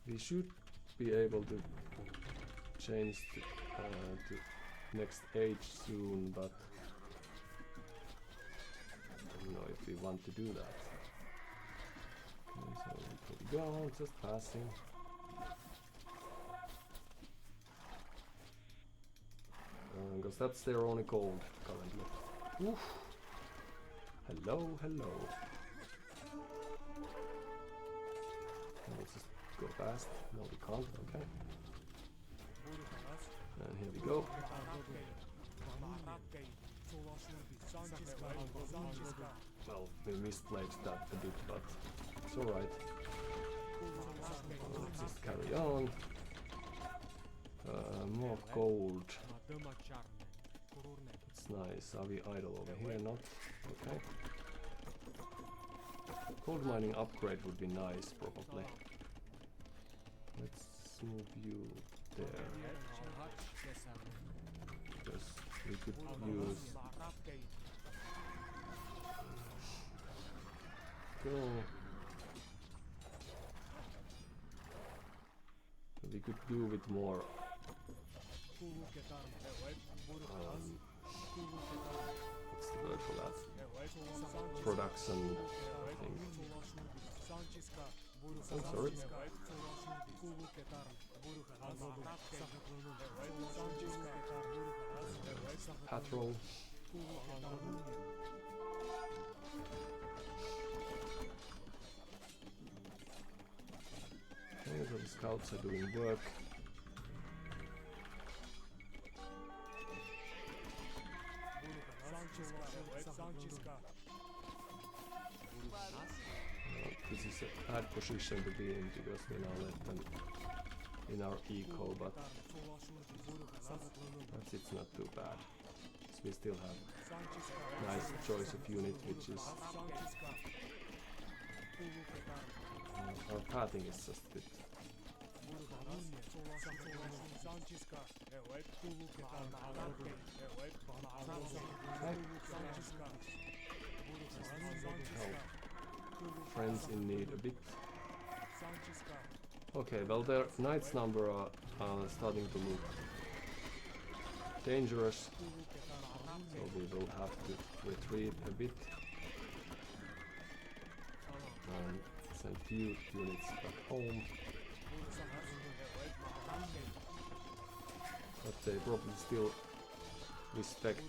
We should be able to change to next age soon, but I don't know if we want to do that. Okay, so there we go, just passing. Because that's their only gold currently. Oof. Hello. Let's just go fast. No, we can't. Okay. And here we go. Well, we misplaced that a bit, but it's alright. Let's just carry on. More gold. That's nice. Are we idle over here? Not? Okay. Gold mining upgrade would be nice, probably. Let's move you there. because we could use go. We could do with more what's the word for that? Production thing. Oh, sorry. Patrol. Okay, so the scouts are doing work. This is a bad position to be in because we now let them in our eco, but it's not too bad. So we still have nice choice of unit, which is our pathing is just a bit. Help friends in need a bit. Okay, well their knights number are starting to look dangerous, so we will have to retreat a bit and send few units back home. But they probably still respect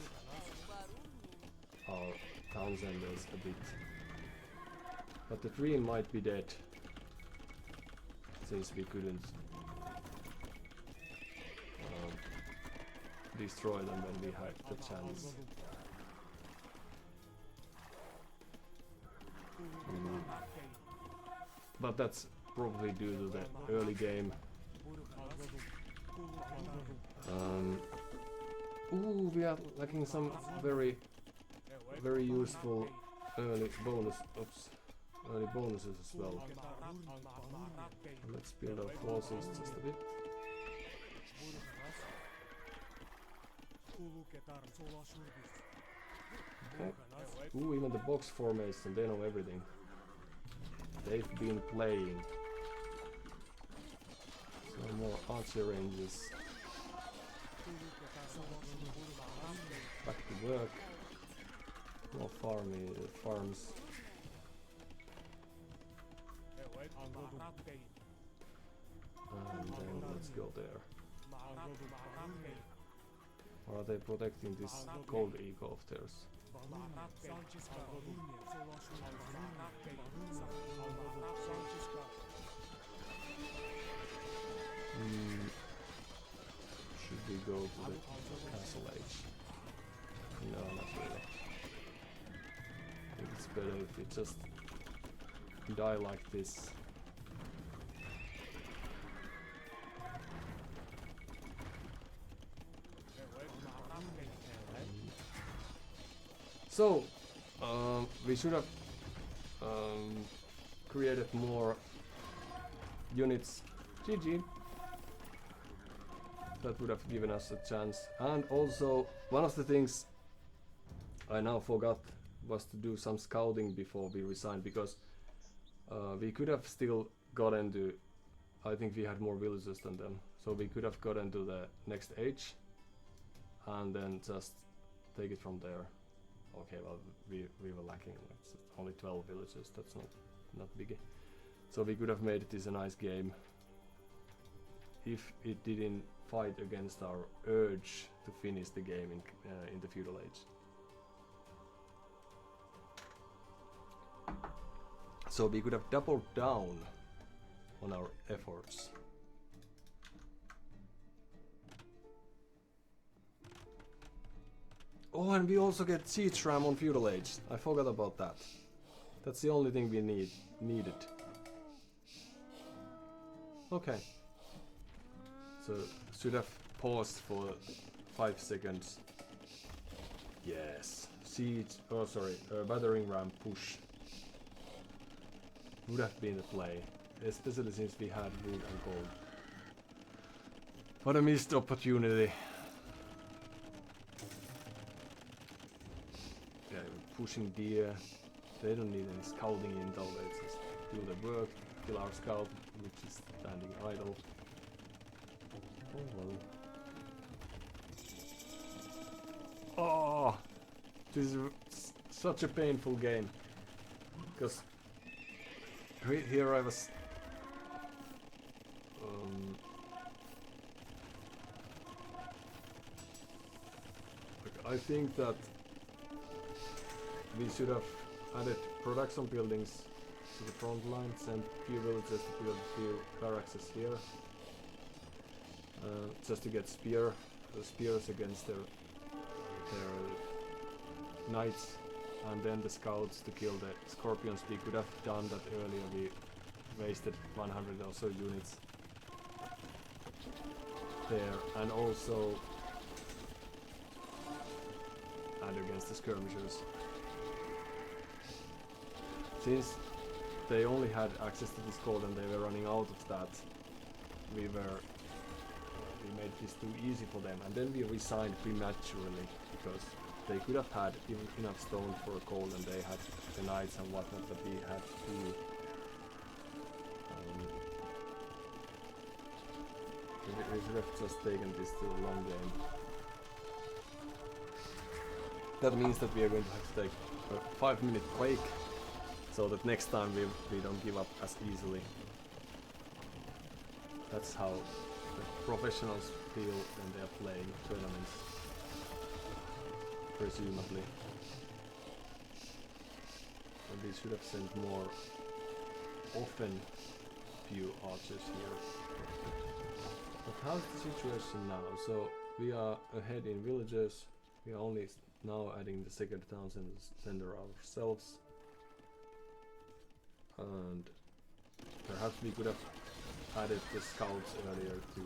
our Townsenders a bit. But the dream might be dead, since we couldn't destroy them when we had the chance. But that's probably due to the early game. Ooh, we are lacking some very useful early bonuses as well. Let's build our forces just a bit. Okay. Ooh, even the box formation, they know everything. They've been playing. Some more archer ranges. Back to work. More farms. And then let's go there. Or are they protecting this gold eco of theirs? Should we go to the castle age? No, not really. I think it's better if we just die like this. So, we should have created more units. GG. That would have given us a chance. And also, one of the things I now forgot was to do some scouting before we resigned, because we could have still gotten to, I think we had more villages than them, so we could have gotten to the next age and then just take it from there. Okay, well we were lacking like only 12 villages, that's not biggie. So we could have made this a nice game if it didn't fight against our urge to finish the game in the feudal age. So we could have doubled down on our efforts. Oh, and we also get siege ram on feudal age. I forgot about that. That's the only thing we needed. Okay. So should have paused for 5 seconds. Yes. Siege. Oh, sorry. Battering ram push would have been the play, especially since we had wood and gold. What a missed opportunity. pushing deer. They don't need any scouting intel, they just do the work, kill our scout, which is standing idle. Oh well. Oh! This is such a painful game. Because here I was... I think that we should have added production buildings to the front line, sent few villagers to build a few barracks here, just to get spears against their knights, and then the scouts to kill the scorpions. We could have done that earlier. We wasted 100 or so units there, and also and against the skirmishers. Since they only had access to this code and they were running out of that, we made this too easy for them, and then we resigned prematurely because they could have had enough stone for a code, and they had the knights and whatnot, but we had to we should have just taken this to a long game. That means that we are going to have to take a 5-minute break, so that next time we don't give up as easily. That's how the professionals feel when they are playing tournaments, presumably. And we should have sent more often few archers here. But how's the situation now? So we are ahead in villages. We are only now adding the second town center ourselves. And perhaps we could have added the scouts earlier to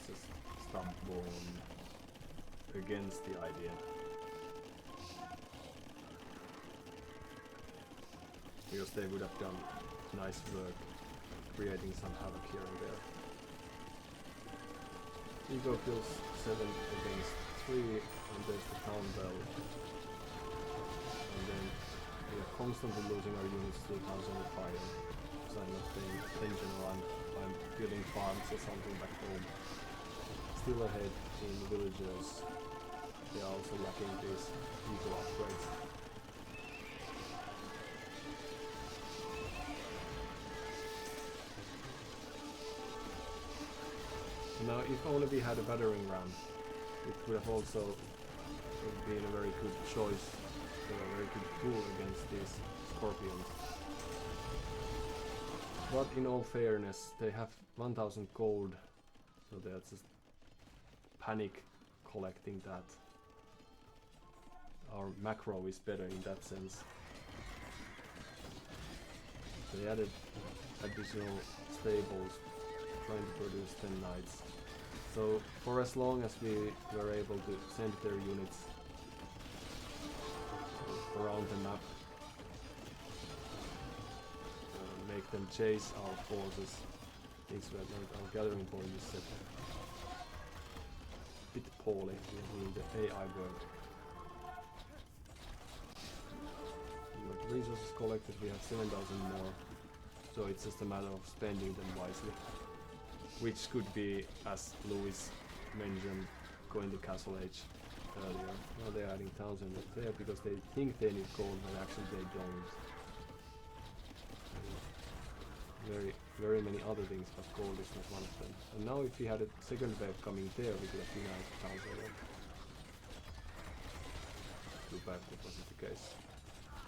just stop born against the idea. Because they would have done nice work creating some havoc here and there. Ego kills 7 against 3, and there's the town bell. And then we are constantly losing our units to towns on fire. So I'm not paying attention, or I'm building farms or something back home. Still ahead in villages. They are also lacking these eco upgrades. Now, if only we had a battering ram, it would have also been a very good choice, a very good tool against these scorpions. But in all fairness, they have 1000 gold, so they're just panic collecting that. Our macro is better in that sense. They added additional stables, trying to produce 10 knights. So for as long as we were able to send their units around the map, make them chase our forces, things were going, our gathering point is set a bit poorly. We need the AI work. Resources collected, we have 7,000 more, so it's just a matter of spending them wisely. Which could be, as Louis mentioned, going to Castle Age earlier. Now they're adding towns in there because they think they need gold, but actually they don't. Very many other things, but gold is not one of them. And now if we had a second wave coming there, we could have united towns already. Too bad that wasn't the case.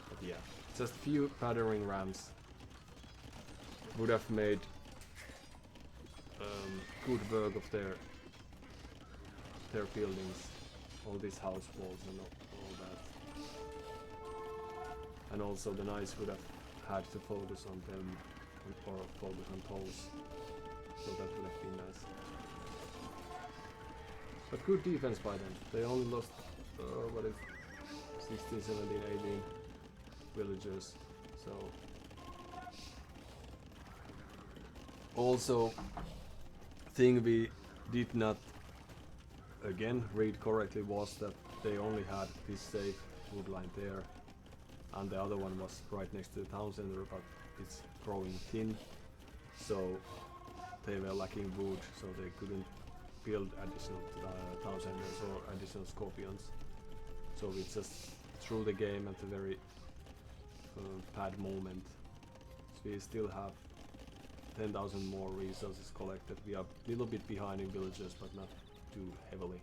But yeah, just few battering rams would have made good work of their buildings, all these house walls and all that. And also the knights would have had to focus on them or focus on tolls, so that would have been nice. But good defense by them. They only lost what is 16, 17, 18 villagers, so also thing we did not again read correctly was that they only had this safe wood line there, and the other one was right next to the town center, but it's growing thin, so they were lacking wood, so they couldn't build additional town centers or additional scorpions. So we just threw the game at a very bad moment. So we still have 10,000 more resources collected. We are a little bit behind in villagers, but not too heavily.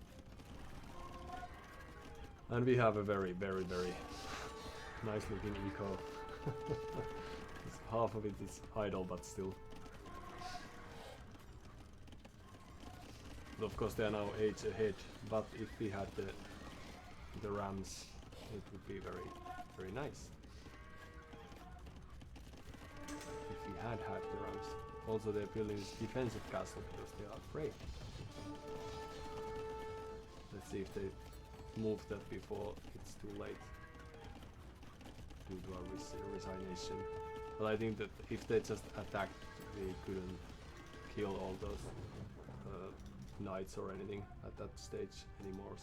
And we have a very, very, very nice looking eco. Half of it is idle, but still. But of course they are now age ahead, but if we had the rams, it would be very, very nice. If we had the rams. Also they're building this defensive castle because they are afraid. Let's see if they move that before it's too late due to our resignation. But I think that if they just attacked, we couldn't kill all those knights or anything at that stage anymore.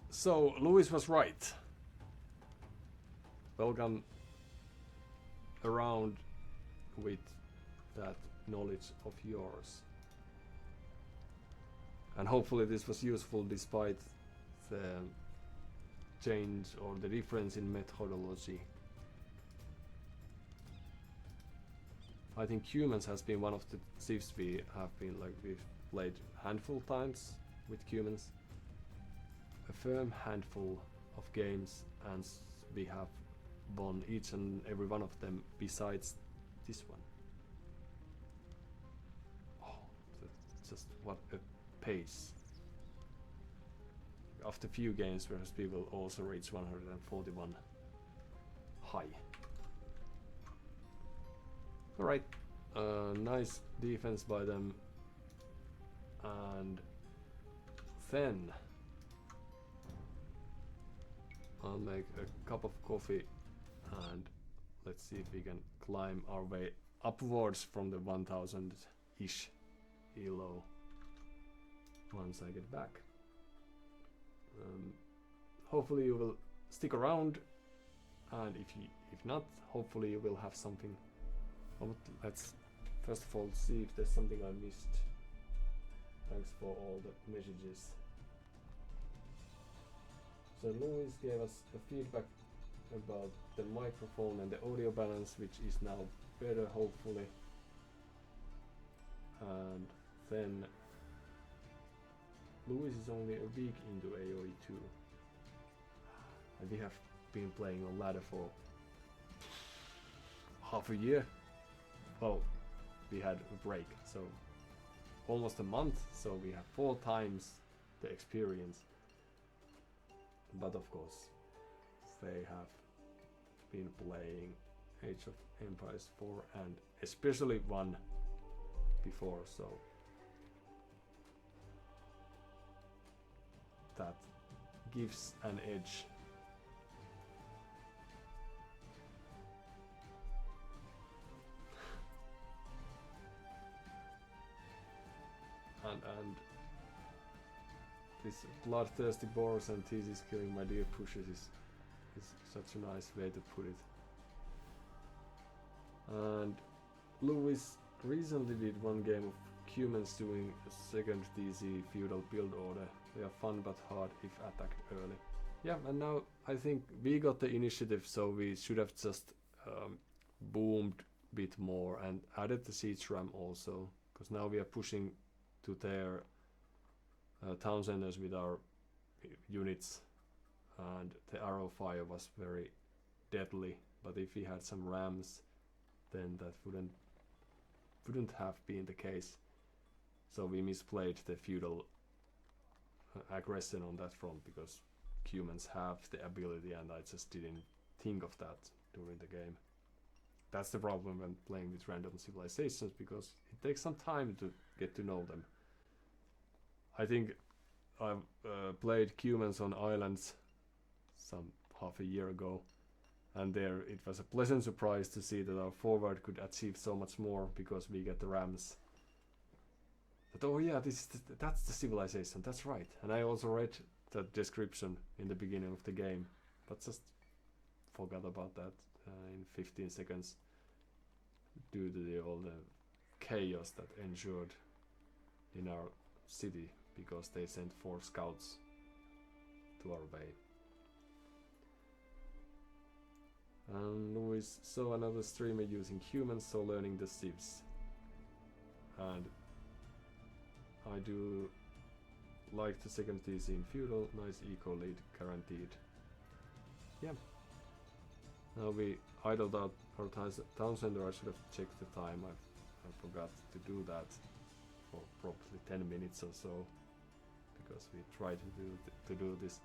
So Louis was right. Welcome around with that knowledge of yours. And hopefully this was useful despite the change or the difference in methodology. I think humans has been one of the civs we have been we've played handful times with humans. A firm handful of games, and we have won each and every one of them besides this one. Oh, just what a pace. After few games, whereas we will also reach 141 high. Alright, nice defense by them, and then I'll make a cup of coffee and let's see if we can climb our way upwards from the 1000-ish ELO once I get back. Hopefully you will stick around, and if not, hopefully you will have something. Let's first of all see if there's something I missed. Thanks for all the messages. So Louis gave us the feedback about the microphone and the audio balance, which is now better, hopefully. And then Louis is only a week into AOE2, and we have been playing on ladder for half a year. Well, we had a break, so almost a month, so we have 4 times the experience. But of course, they have been playing Age of Empires 4 and especially 1 before, so that gives an edge. and this bloodthirsty boars and thesis killing my dear pushes is such a nice way to put it. And Louis recently did one game of humans doing a second TC feudal build order. They are fun but hard if attacked early. Yeah, and now I think we got the initiative, so we should have just boomed a bit more and added the siege ram also, because now we are pushing to their town centers with our units, and the arrow fire was very deadly. But if we had some rams, then that wouldn't have been the case. So we misplayed the feudal aggression on that front, because humans have the ability and I just didn't think of that during the game. That's the problem when playing with random civilizations, because it takes some time to get to know them. I think I've played humans on islands some half a year ago, and there it was a pleasant surprise to see that our forward could achieve so much more because we get the rams. that, oh yeah, that's the civilization, that's right. And I also read the description in the beginning of the game, but just forgot about that in 15 seconds due to all the chaos that ensured in our city because they sent 4 scouts to our bay. And we saw another streamer using humans, so learning the civs. And I do like the second TC in feudal, nice eco lead guaranteed. Yeah. Now we idled out our town center. I should have checked the time. I forgot to do that for probably 10 minutes or so, because we tried to do this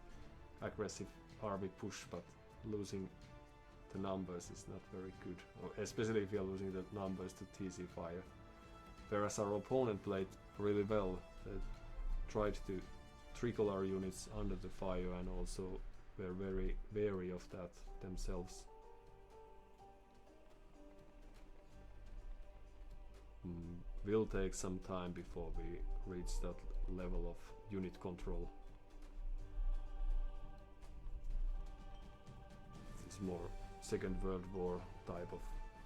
aggressive army push, but losing the numbers is not very good, or especially if you're losing the numbers to TC fire. Whereas our opponent played really well. They tried to trickle our units under the fire and also were very wary of that themselves. Will take some time before we reach that level of unit control. It's more Second World War type of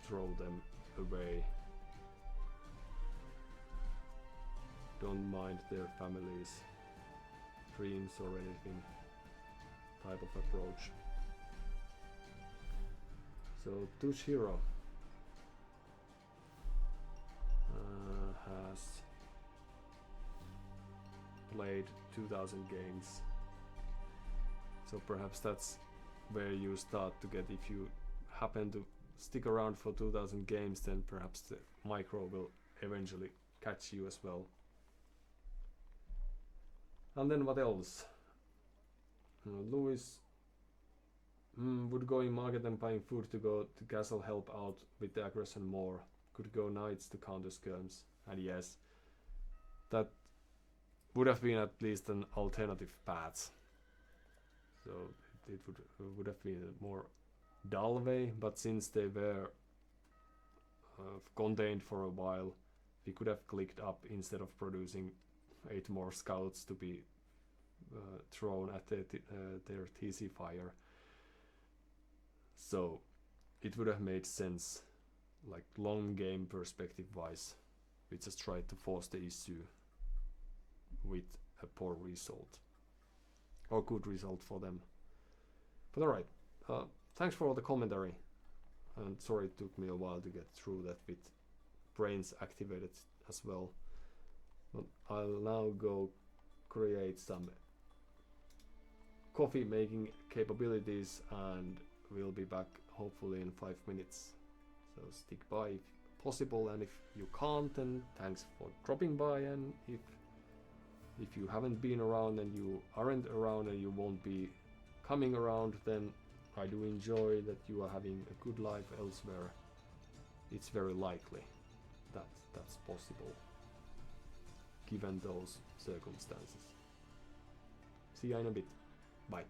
throw them away. Don't mind their families, dreams or anything type of approach. So Tushiro has played 2000 games, so perhaps that's where you start to get, if you happen to stick around for 2000 games, then perhaps the micro will eventually catch you as well. And then what else? Louis would go in market and buying food to go to castle, help out with the aggression more. Could go knights to counter skirms. And yes, that would have been at least an alternative path. So it would have been a more dull way, but since they were contained for a while, we could have clicked up instead of producing 8 more scouts to be thrown at their TC fire. So it would have made sense, like long game perspective wise. We just tried to force the issue with a poor result, or good result for them. But alright, thanks for all the commentary, and sorry it took me a while to get through that with brains activated as well. But I'll now go create some coffee making capabilities and we'll be back hopefully in 5 minutes. So stick by if possible, and if you can't, then thanks for dropping by, and if you haven't been around and you aren't around and you won't be coming around, then I do enjoy that you are having a good life elsewhere. It's very likely that that's possible given those circumstances. See you in a bit. Bye.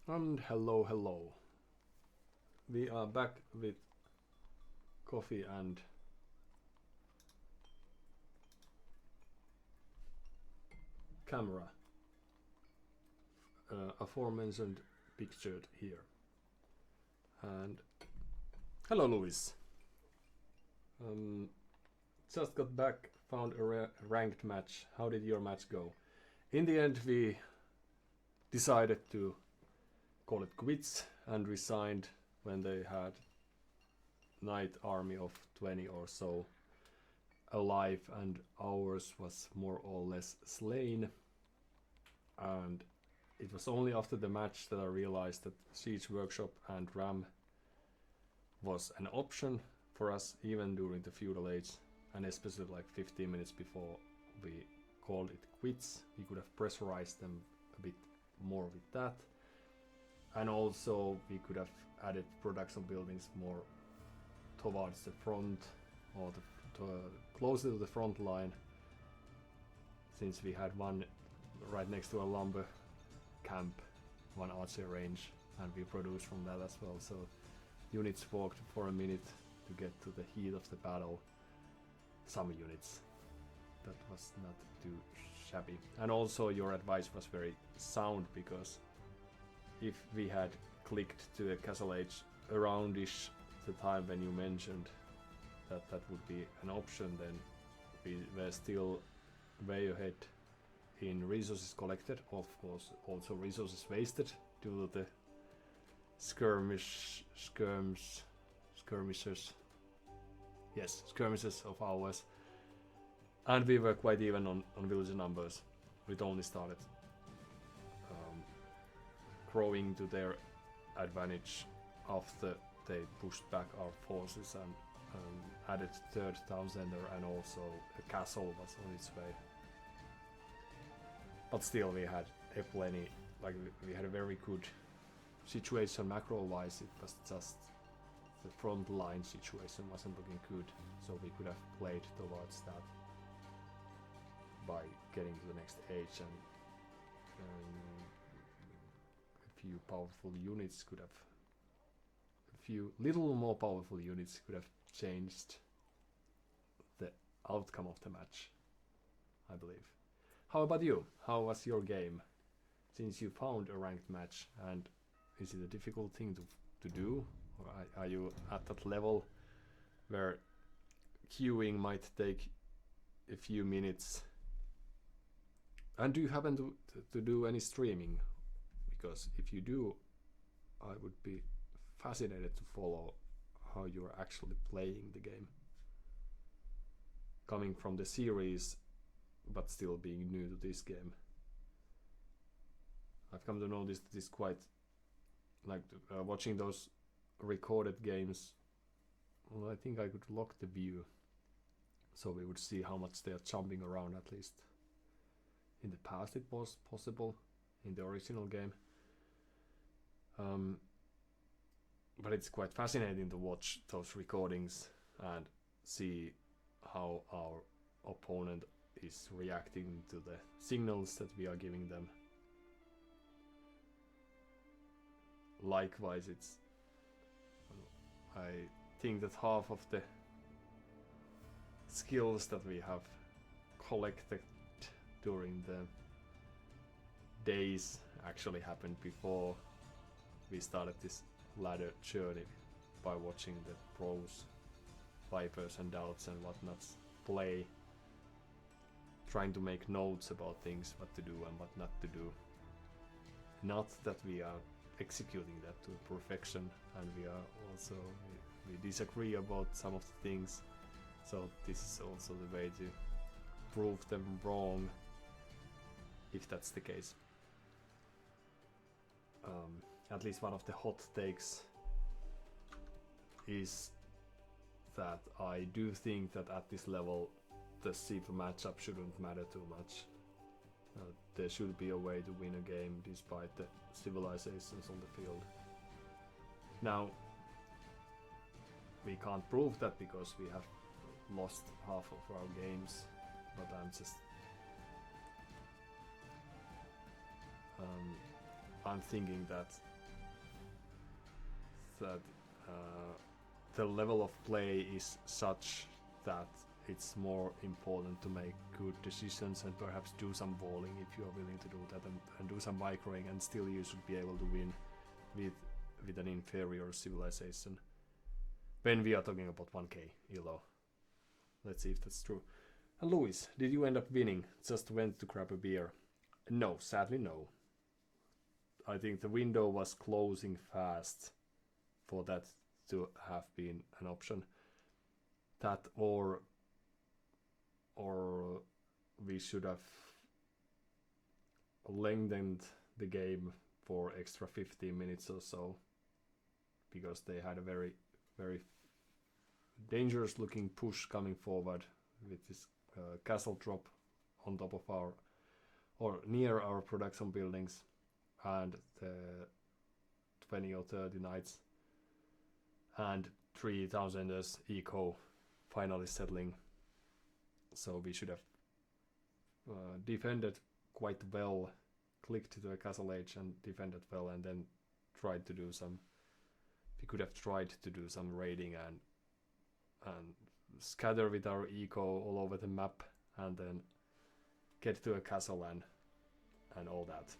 And hello, hello. We are back with coffee and camera. Aforementioned pictured here. And hello, Luis. Just got back, found a ranked match. How did your match go? In the end, we decided to call it quits and resigned when they had knight army of 20 or so alive, and ours was more or less slain. And it was only after the match that I realized that Siege Workshop and Ram was an option for us even during the feudal age, and especially like 15 minutes before we called it quits. We could have pressurized them a bit more with that, and also we could have added production buildings more towards the front or closer to the front line, since we had one right next to a lumber camp, one archer range, and we produced from that as well. So units walked for a minute to get to the heat of the battle. Some units. That was not too shabby. And also your advice was very sound, because if we had clicked to the Castle Age aroundish the time when you mentioned that that would be an option, then we were still way ahead in resources collected. Of course, also resources wasted due to the skirmishes. Yes, skirmishes of ours. And we were quite even on villager numbers. It only started growing to their advantage after they pushed back our forces and added third Townsender, and also a castle was on its way. But still we had a plenty, like we had a very good situation macro wise. It was just the front line situation wasn't looking good, so we could have played towards that by getting to the next age, and a few powerful units could have, a few little more powerful units could have changed the outcome of the match, I believe. How about you? How was your game? Since you found a ranked match, and is it a difficult thing to do? Or are you at that level where queuing might take a few minutes? And do you happen to do any streaming? Because if you do, I would be fascinated to follow how you're actually playing the game. Coming from the series, but still being new to this game. I've come to notice that it's quite like watching those recorded games. Well, I think I could lock the view so we would see how much they are jumping around. At least in the past it was possible in the original game, but it's quite fascinating to watch those recordings and see how our opponent is reacting to the signals that we are giving them. Likewise, I think that half of the skills that we have collected during the days actually happened before we started this ladder journey, by watching the pros, Vipers and Doubts and whatnots play, trying to make notes about things, what to do and what not to do. Not that we are executing that to perfection, and we are also we disagree about some of the things, so this is also the way to prove them wrong, if that's the case. At least one of the hot takes is that I do think that at this level the simple matchup shouldn't matter too much. There should be a way to win a game despite the civilizations on the field. Now, we can't prove that because we have lost half of our games, but I'm thinking that that the level of play is such that it's more important to make good decisions and perhaps do some walling if you are willing to do that, and do some microing, and still you should be able to win with an inferior civilization when we are talking about 1k ELO. Let's see if that's true. And Louis, did you end up winning? Just went to grab a beer? No, sadly no. I think the window was closing fast for that to have been an option. That or we should have lengthened the game for extra 15 minutes or so, because they had a very, very dangerous looking push coming forward with this castle drop on top of our, or near our production buildings, and the 20 or 30 knights and 3,000ers eco finally settling. So we should have defended quite well, clicked to the castle edge and defended well, and then tried to do some, we could have tried to do some raiding and scatter with our eco all over the map, and then get to a castle and all that.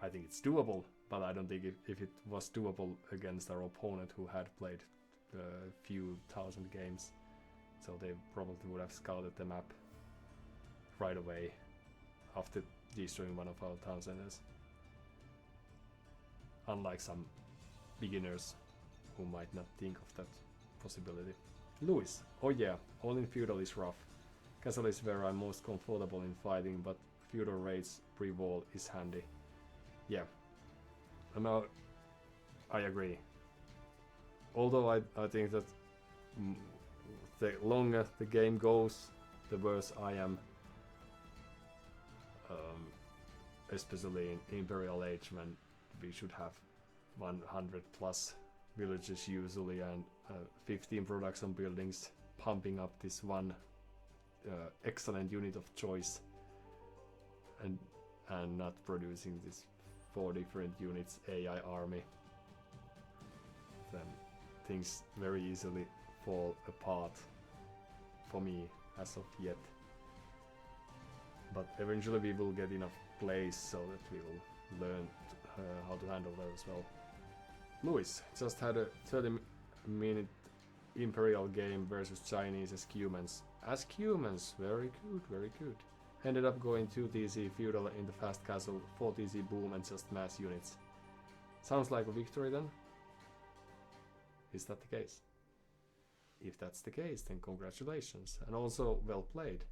I think it's doable, but I don't think if it was doable against our opponent who had played a few thousand games, so they probably would have scouted the map right away after destroying one of our town centers. Unlike some beginners who might not think of that possibility. Louis, oh yeah, all in feudal is rough. Castle is where I'm most comfortable in fighting, but feudal raids pre-wall is handy. Yeah, now I agree. Although I think that the longer the game goes, the worse I am. Especially in Imperial Age, when we should have 100 plus villages usually, and 15 production buildings pumping up this one excellent unit of choice, and not producing this 4 different units AI army, then things very easily fall apart for me as of yet. But eventually we will get enough plays so that we will learn how to handle that as well. Louis just had a 30-minute Imperial game versus Chinese as humans. As humans, very good, very good. Ended up going 2 TC feudal in the fast castle, 4 TC boom and just mass units. Sounds like a victory then? Is that the case? If that's the case, then congratulations, and also well played.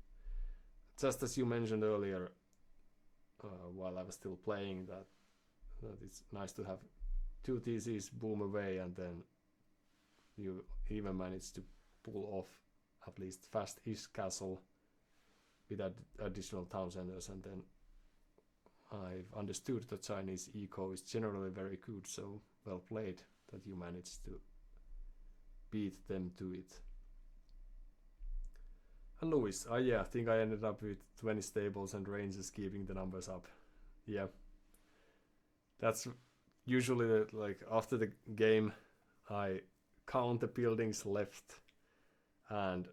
Just as you mentioned earlier, while I was still playing, that it's nice to have 2 TCs boom away, and then you even managed to pull off at least fast-ish castle with additional town centers, and then I've understood that Chinese eco is generally very good, so well played that you managed to beat them to it. And Louis, yeah, I think I ended up with 20 stables and rangers keeping the numbers up. Yeah, that's usually like after the game I count the buildings left, and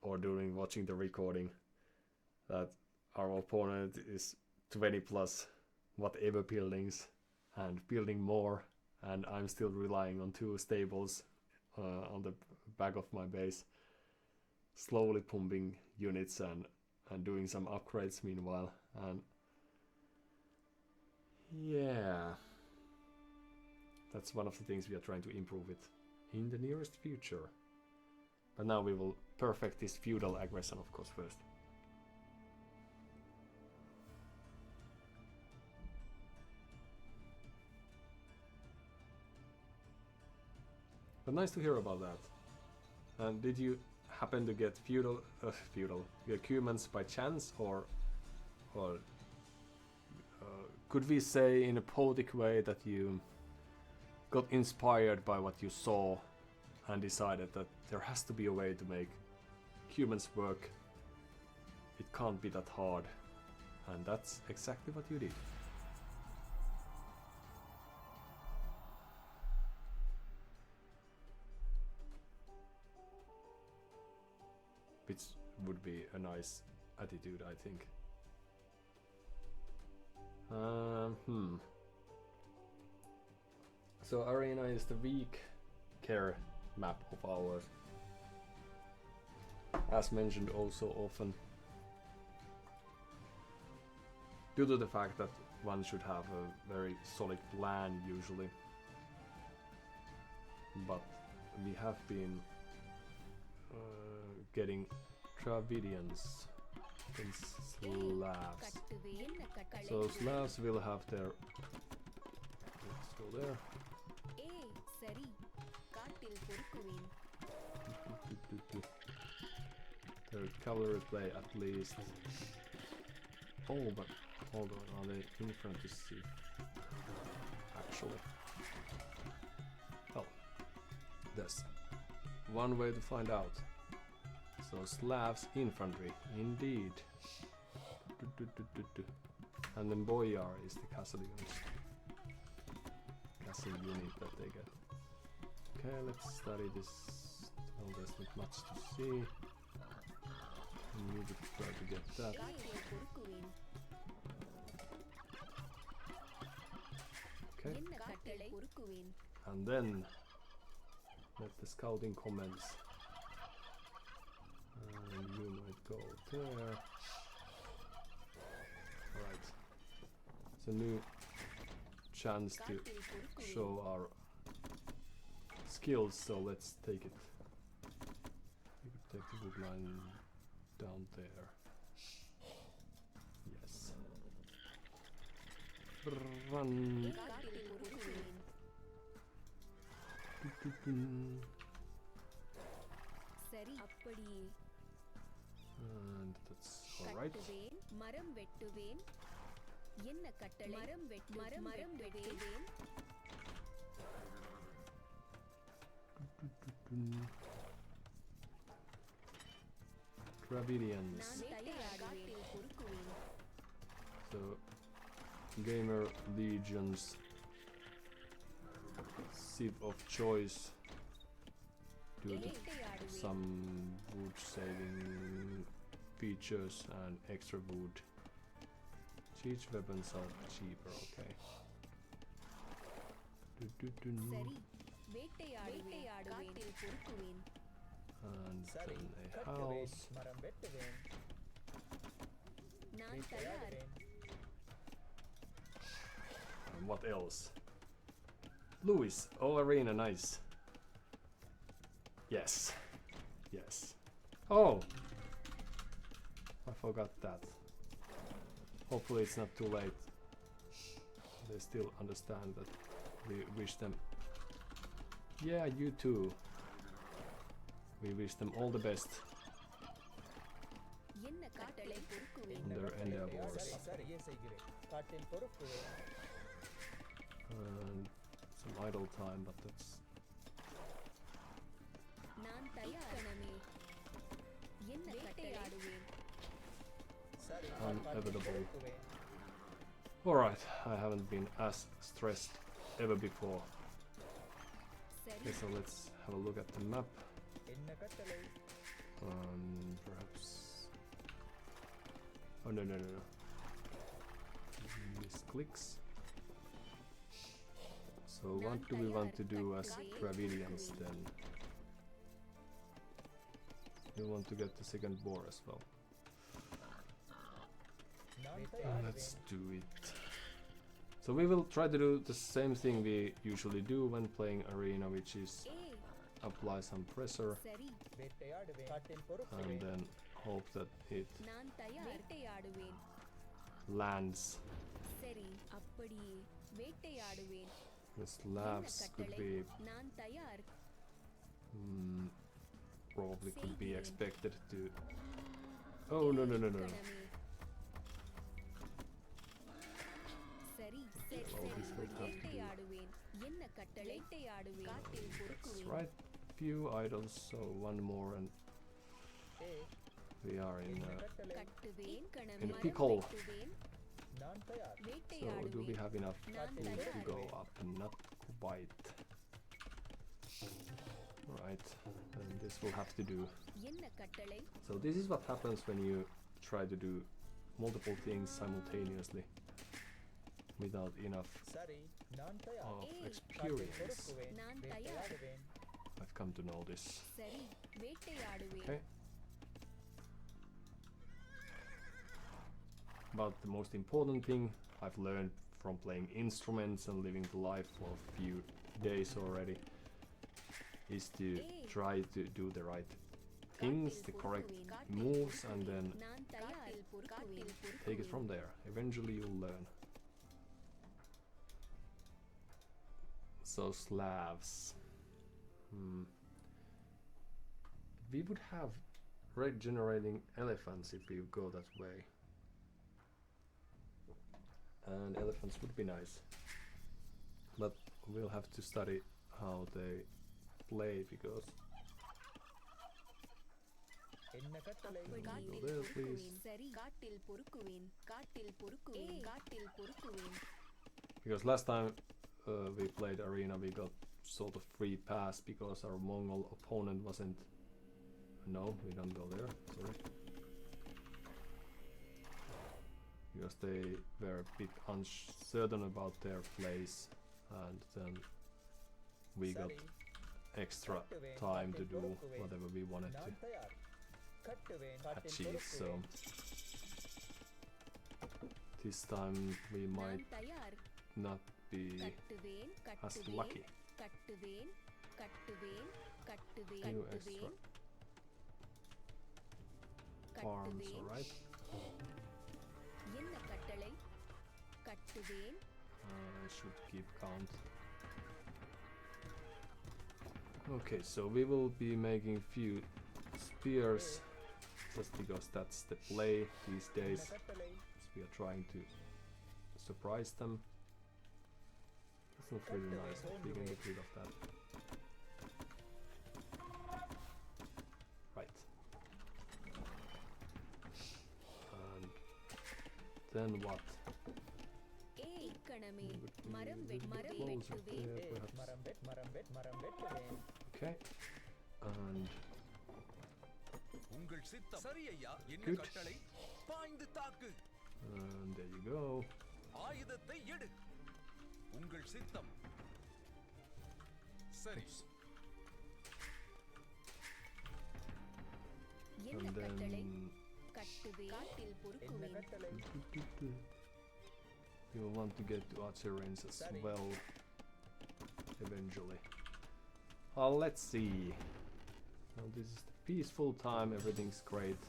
or during watching the recording, that our opponent is 20 plus whatever buildings and building more, and I'm still relying on 2 stables on the back of my base, slowly pumping units and doing some upgrades meanwhile. And yeah, that's one of the things we are trying to improve it in the nearest future. But now we will perfect this feudal aggression, of course, first. But nice to hear about that. And did you happen to get feudal humans by chance, or could we say in a poetic way that you got inspired by what you saw and decided that there has to be a way to make humans work? It can't be that hard, and that's exactly what you did. would be a nice attitude, I think. So Arena is the weak care map of ours. As mentioned also often. Due to the fact that one should have a very solid plan usually. But we have been getting Dravidians in Slavs. So Slavs will have their... Let's go there. Their cavalry play at least. Oh, but hold on, are they in front to see? Actually. Oh. There's one way to find out. So Slavs infantry, indeed. And then Boyar is the castle unit that they get. Okay, let's study this. Well, there's not much to see. We need to try to get that. Okay. And then let the scouting commence. And you might go there. Alright. It's a new chance to show our skills, so let's take it. We could take the wood line down there. Yes. Run. And that's alright. Dravidians. So, gamer legions, civ of choice, due to some wood saving features and extra wood. Siege weapons are cheaper, okay. And then a house. And what else? Louis, all arena, nice. Yes. Yes. Oh! I forgot that. Hopefully it's not too late. They still understand that we wish them... Yeah, you too. We wish them all the best in their endeavors. And some idle time, but that's inevitable. Alright, I haven't been as stressed ever before. Okay, so let's have a look at the map. Perhaps... Oh, no. Misclicks. So what do we want to do as Dravidians then? We want to get the second boar as well. Let's do it. So we will try to do the same thing we usually do when playing arena, which is apply some pressure and then hope that it lands. The Slavs could be probably could be expected to... Oh, no. Well, this will have to do. That's right, few idols, so one more and we are in a pickle. So do we have enough food to go up? Not quite. Alright, and this will have to do. என்ன கட்டளை? So this is what happens when you try to do multiple things simultaneously without enough சரி நான் தயார் of Hey, experience. பொறுக்குவேன் நான் தயார். வேட்டையாடுவேன் I've come to know this. சரி வேட்டையாடுவேன். Okay. But the most important thing I've learned from playing instruments and living the life for a few days already is to try to do the right things, the correct moves, and then நான் தயார். காட்டில் take it from there. Eventually you'll learn. So Slavs. We would have regenerating elephants if we go that way. And elephants would be nice. But we'll have to study how they play because என்ன கட்டளை காட்டில் there, பொறுக்குவேன். please. சரி காட்டில் பொறுக்குவேன். காட்டில் பொறுக்குவேன். காட்டில் பொறுக்குவேன். because last time we played arena we got sort of free pass because our Mongol opponent wasn't. No, we don't go there. Sorry. Because they were a bit uncertain about their place, and then we got சரி extra time to do whatever we wanted to நான் தயார் கட்டுவேன் காட்டில் achieve. So பொறுக்குவேன் this time we நான் might தயார். not be கட்டுவேன். as கட்டுவேன். lucky. கட்டுவேன். கட்டுவேன். கட்டுவேன். Few extra கட்டுவேன். farms, கட்டுவேன். alright. என்ன கட்டளை? கட்டுவேன். I should keep count. Okay, so we will be making few spears just because that's the play these days. என்ன கட்டளை So we are trying to surprise them. It's not really nice, but we can get rid of that. Right. And then what? ஏய் இக்கணமே We would be மரம் a little bit மரம் closer வெட்டுவேன். there, ஏய், perhaps. மரம் வெட்டுவேன் Okay. And உங்கள் சித்தம் சரி ஐயா என்ன Good. கட்டளை பாய்ந்து தாக்கு there you go. ஆயுதத்தை எடு உங்கள் சித்தம் சரி என்ன And கட்டளை? then கட்டுவேன். காட்டில் என்ன பொறுக்குவேன். கட்டளை you'll want to get to archer range as Sorry. well eventually. Let's see. Now this is the peaceful time, everything's great.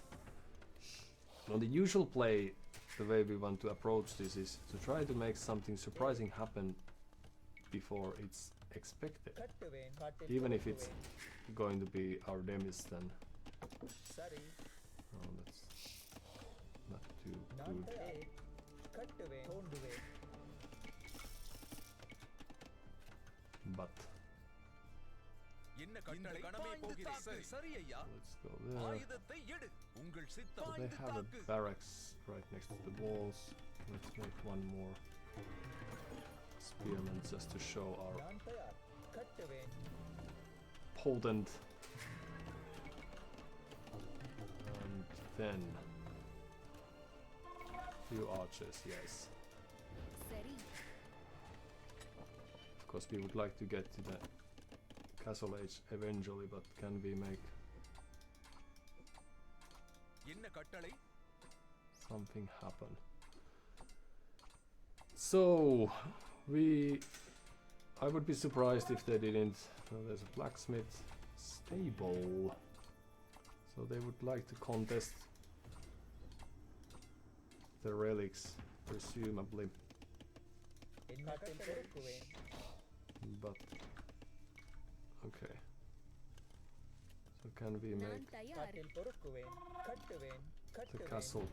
Now the usual play, the way we want to approach this is to try to make something surprising happen before it's expected. கட்டுவேன் காட்டில் Even if it's பொறுக்குவேன். going to be our demise then. சரி Oh, that's not too நான் good. தயார் கட்டுவேன் தோண்டுவேன் But என்ன கட்டளை கணமே போகிறேன் சரி சரி ஐயா let's go there. ஆயுதத்தை எடு உங்கள் சித்தம் So they பாய்ந்து have a தாக்கு barracks right next to the walls. Let's make one more spearman just to show our நான் தயார் கட்டுவேன் potent. And then few archers, yes. சரி Of course we would like to get to the castle age eventually, but can we make என்ன கட்டளை something happen? So I would be surprised if they didn't. There's a blacksmith stable, so they would like to contest the relics, presumably. என்ன காட்டில் பொறுக்குவேன் But okay. So can we நான் make தயார். காட்டில் பொறுக்குவேன் கட்டுவேன் the கட்டுவேன் castle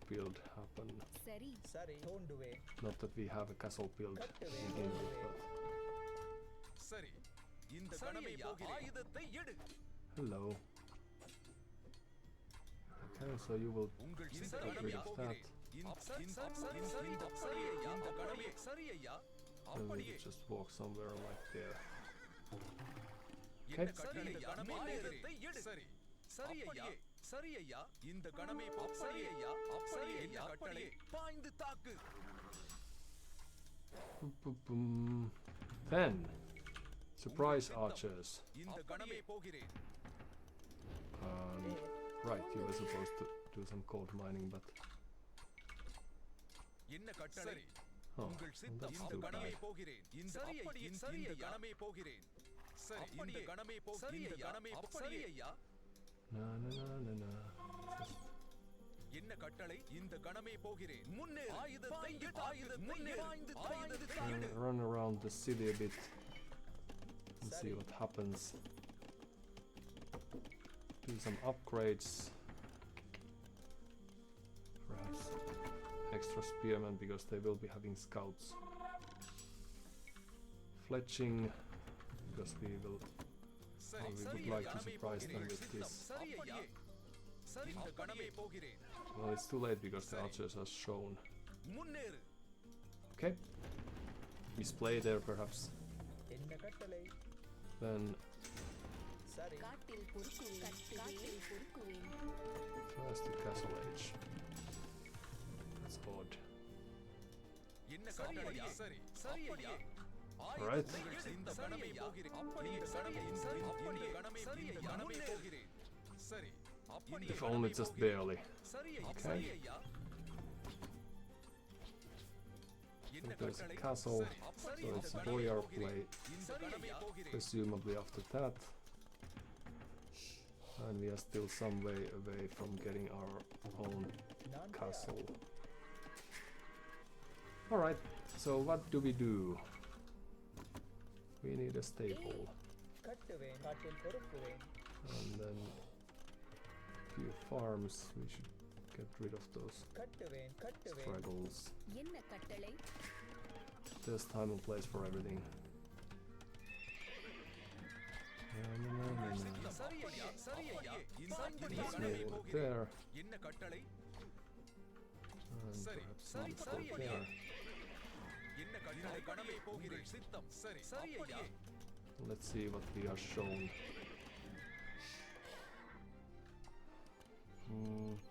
build happen? சரி சரி தோண்டுவேன் Not that we have a castle build to begin with, but சரி இந்த கணமே போகிறேன் ஆயுதத்தை எடு hello. Okay, so you will உங்கள் get சித்தம் rid of that. சரி சரி சரி ஐயா இந்த கணமே சரி ஐயா Then we அப்படியே will just walk somewhere like there. Okay. கட்டளை ஆயுதத்தை எடு. சரி சரி ஐயா சரி ஐயா இந்த கணமே சரி ஐயா அப்படியே ஐயா கட்டளை பாய்ந்து தாக்கு. Then, surprise archers. இந்த கணமே போகிறேன். Right, you were supposed to do some gold mining, but என்ன கட்டளை oh, உங்கள் சித்தம். that's இந்த too கணமே bad. போகிறேன். இந்த அப்படியே இந்த கணமே போகிறேன். சரி இந்த கணமே போகிறேன். இந்த கணமே சரி ஐயா. Na na na na na. என்ன கட்டளை இந்த கணமே போகிறேன். முன்னே ஆயுதத்தை எடு. ஆயுதத்தை ஆயுதத்தை எடு. Run around the city a bit and see what happens. Do some upgrades. Perhaps extra spearmen because they will be having scouts. Fletching because we would like to surprise them with this. சரி ஐயா. சரி இந்த கணமே போகிறேன். Well, it's too late because the archers are shown. முன்னேறு. Okay. Misplay there perhaps. என்ன கட்டளை Then சரி காட்டில் பொறுக்குவேன் காட்டில் பொறுக்குவேன் first the castle age. That's odd. என்ன கட்டளை சரி சரி ஐயா. Alright. இந்த கணமே போகிறேன். அப்படியே கணமே சரி அப்படியே கணமே சரி ஐயா. கணமே போகிறேன். சரி அப்படியே If only just barely. சரி ஐயா. Okay. சரி ஐயா. என்ன So there's a கட்டளை castle, சரி so இந்த it's கணமே boyar போகிறேன். play இந்த கணமே போகிறேன். presumably after that. And we are still some way away from getting our own நான் castle. Alright, so what do we do? We need a stable கட்டுவேன் காட்டில் பொறுக்குவேன் and then few farms. We should get rid of those கட்டுவேன் struggles. என்ன கட்டளை There's time and place for everything. சரி ஐயா. சரி ஐயா. இந்த Let's கணமே move over போகிறேன். there என்ன கட்டளை and சரி perhaps சரி not சரி over ஐயா. there. என்ன கட்டளை கணமே போகிறேன். சித்தம் சரி சரி ஐயா. Let's see what we are shown.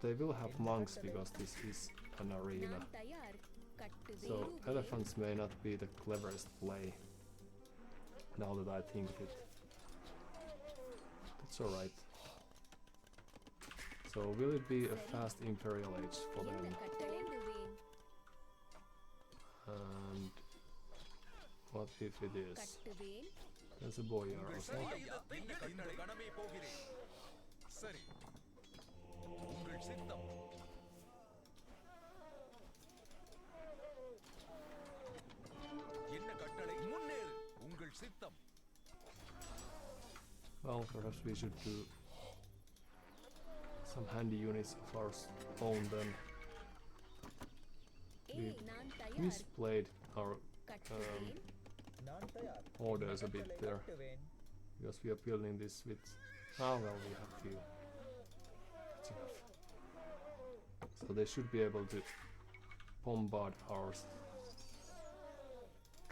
They will have monks because this is an arena. நான் தயார் கட்டுவேன் So elephants may not be the cleverest play. Now that I think of it. That's alright. So will it be a fast imperial age for என்ன them? கட்டளையிடுவேன் And what if it is? கட்டுவேன் There's a boyar also. சரி ஐயா. என்ன கட்டளை கணமே போகிறேன். சரி உங்கள் சித்தம். என்ன கட்டளை முன்னேறு. உங்கள் சித்தம். Well, perhaps we should do some handy units of our own then. ஏய் நான் தயார் Misplayed our கட்டுவேன் நான் தயார் orders a bit there கட்டுவேன் because we are building this with. Ah, well, we have few. That's enough. So they should be able to bombard our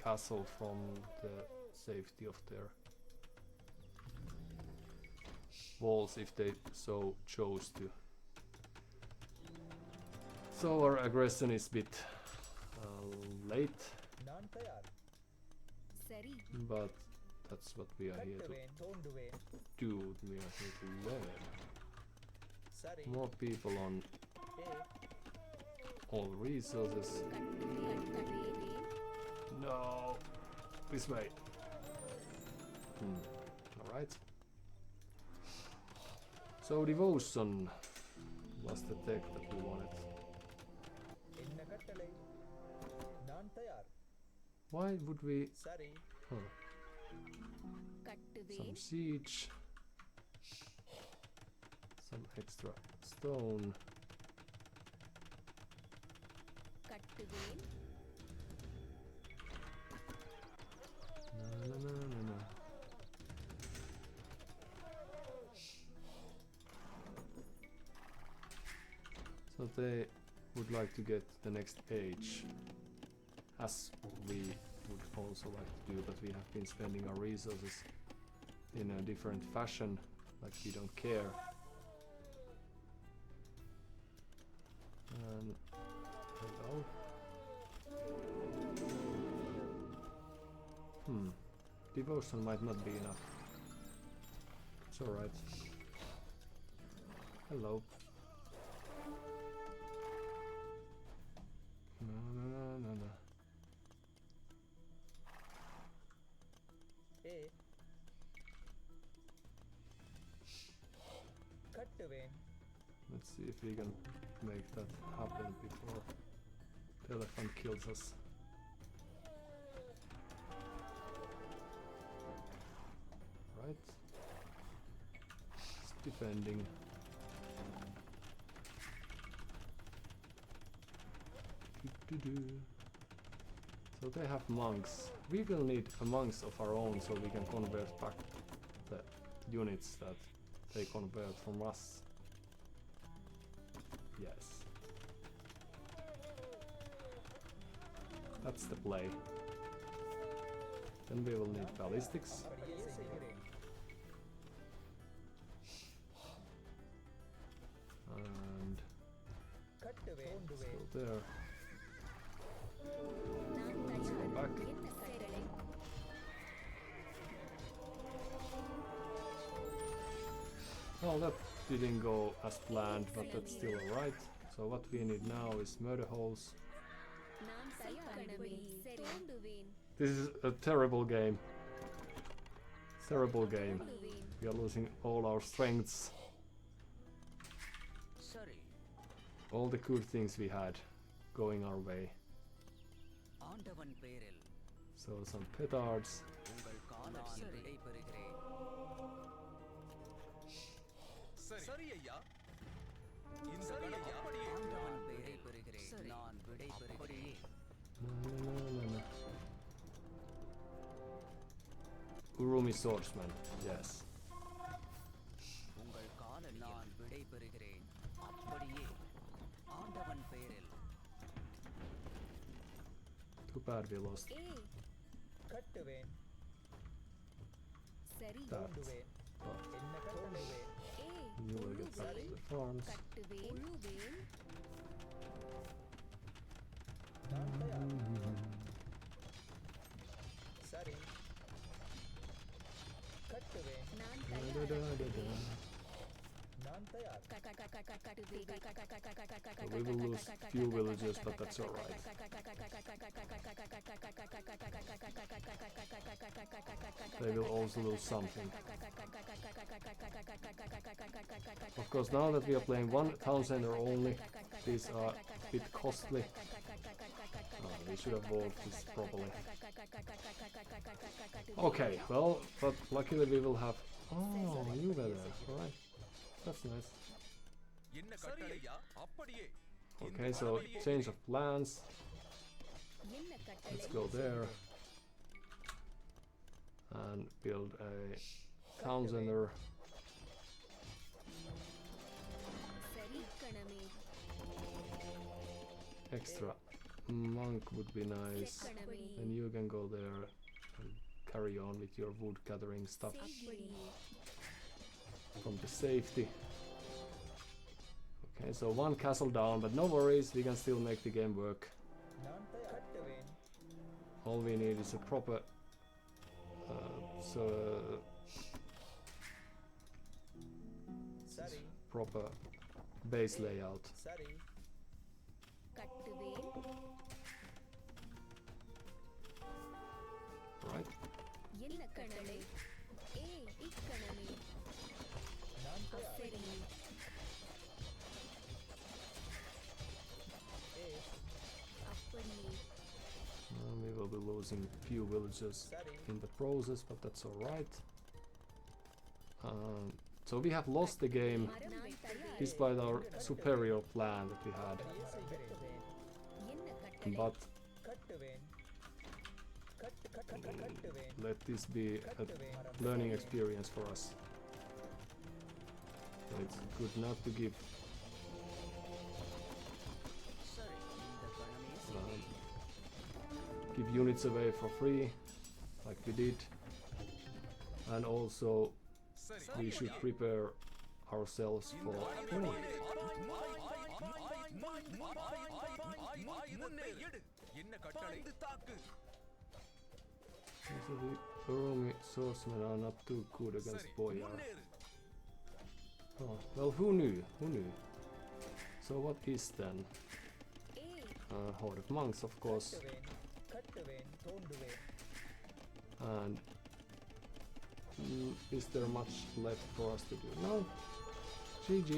castle from the safety of their walls if they so chose to. So our aggression is a bit late, நான் தயார் but that's what we are here to கட்டுவேன் தோண்டுவேன் do. We are here to learn. சரி More people on all resources. கட்டுவேன் No, this way. Alright. So devotion was the tech that we wanted. என்ன கட்டளை நான் தயார் Why would we? சரி Huh. கட்டுவேன் Some siege. Some extra stone. கட்டுவேன் No, no, no, no, no. So they would like to get the next age, as we would also like to do, but we have been spending our resources in a different fashion, like we don't care. And hello. Devotion might not be enough. It's alright. Hello. No. A. Cut the vein. Let's see if we can make that happen before the elephant kills us. Right. It's defending. So they have monks. We will need a monks of our own so we can convert back the units that they convert from us. Yes. That's the play. Then we will need ballistics. அப்படியே செய்கிறேன். And Cut the vein. let's go there. Let's go back. Well, that didn't go as planned, but that's still alright. So what we need now is murder holes. This is a terrible game. Terrible game. We are losing all our strengths. சரி All the good things we had going our way. ஆண்டவன் பேரில் So some petards. உங்கள் காலடியில் விடைபெறுகிறேன். சரி ஐயா இந்த கணம் அப்படியே ஆண்டவன் பேரை பெறுகிறேன். நான் விடைபெறுகிறேன். No. Urumi swordsman, yes. உங்கள் காலடியில் நான் விடைபெறுகிறேன். அப்படியே ஆண்டவன் பேரில் Too bad we lost Cut the vein. that. தூண்டுவேன். என்ன கட்டளைவேன். You will get back to the farms. நான் தயார். சரி. கட்டுவேன். நான் தயார். So we will lose few villages, but that's alright. They will also lose something. Of course, now that we are playing one town center only, these are a bit costly. We should have bought this properly. Okay, well, but luckily we will have... Oh, you were there, alright. That's nice. என்ன கட்டளை ஐயா அப்படியே Okay, so change of plans. Let's go there and build a town center. Extra monk would be nice. And you can go there and carry on with your wood gathering stuff from the safety. Okay, so one castle down, but no worries, we can still make the game work. நான் தயார். கட்டுவேன். All we need is a proper சரி. proper base layout. சரி. Right? நான் தயார். We will be losing few villages சரி. in the process, but that's alright. So we have lost the game despite our superior plan that we had. அப்படியே செய்கிறேன். But கட்டுவேன். கட்டுவேன். let this be a learning experience for us. So it's good not to give சரி இந்த கணமே give units away for free like we did. And also சரி we should prepare ourselves for முன்னே எடு என்ன கட்டளை தாக்கு so the Uromi swordsmen are not too good against சரி Boyar. முன்னேறு Oh, well, who knew? Who knew? So what is then? Horde of monks, of course, கட்டுவேன் தோண்டுவேன் and is there much left for us to do? No. GG.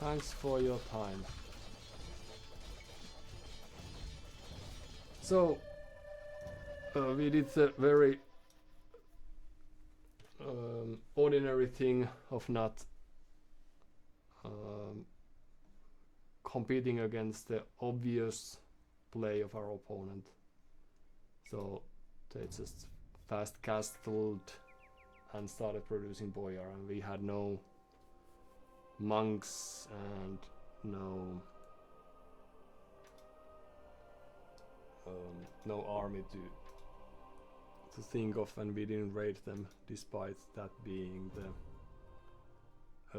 Thanks for your time. So we did the very ordinary thing of not competing against the obvious play of our opponent. So they just fast castled and started producing Boyar, and we had no monks and no army to think of, and we didn't raid them despite that being the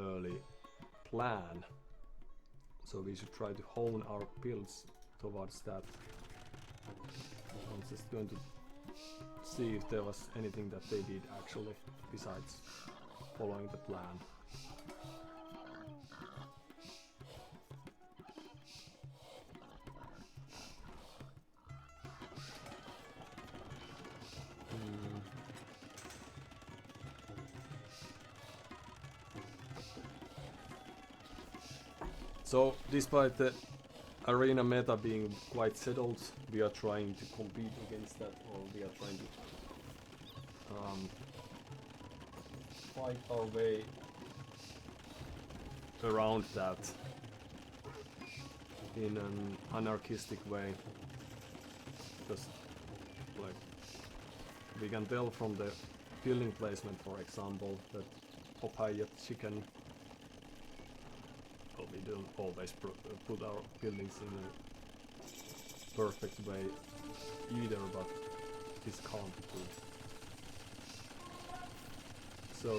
early plan. So we should try to hone our builds towards that. I'm just going to see if there was anything that they did actually besides following the plan. So, despite the arena meta being quite settled, we are trying to compete against that, or we are trying to fight our way around that in an anarchistic way. Because, like, we can tell from the building placement, for example, that papaya chicken. Well, we don't always put our buildings in a perfect way either, but this can't be good. So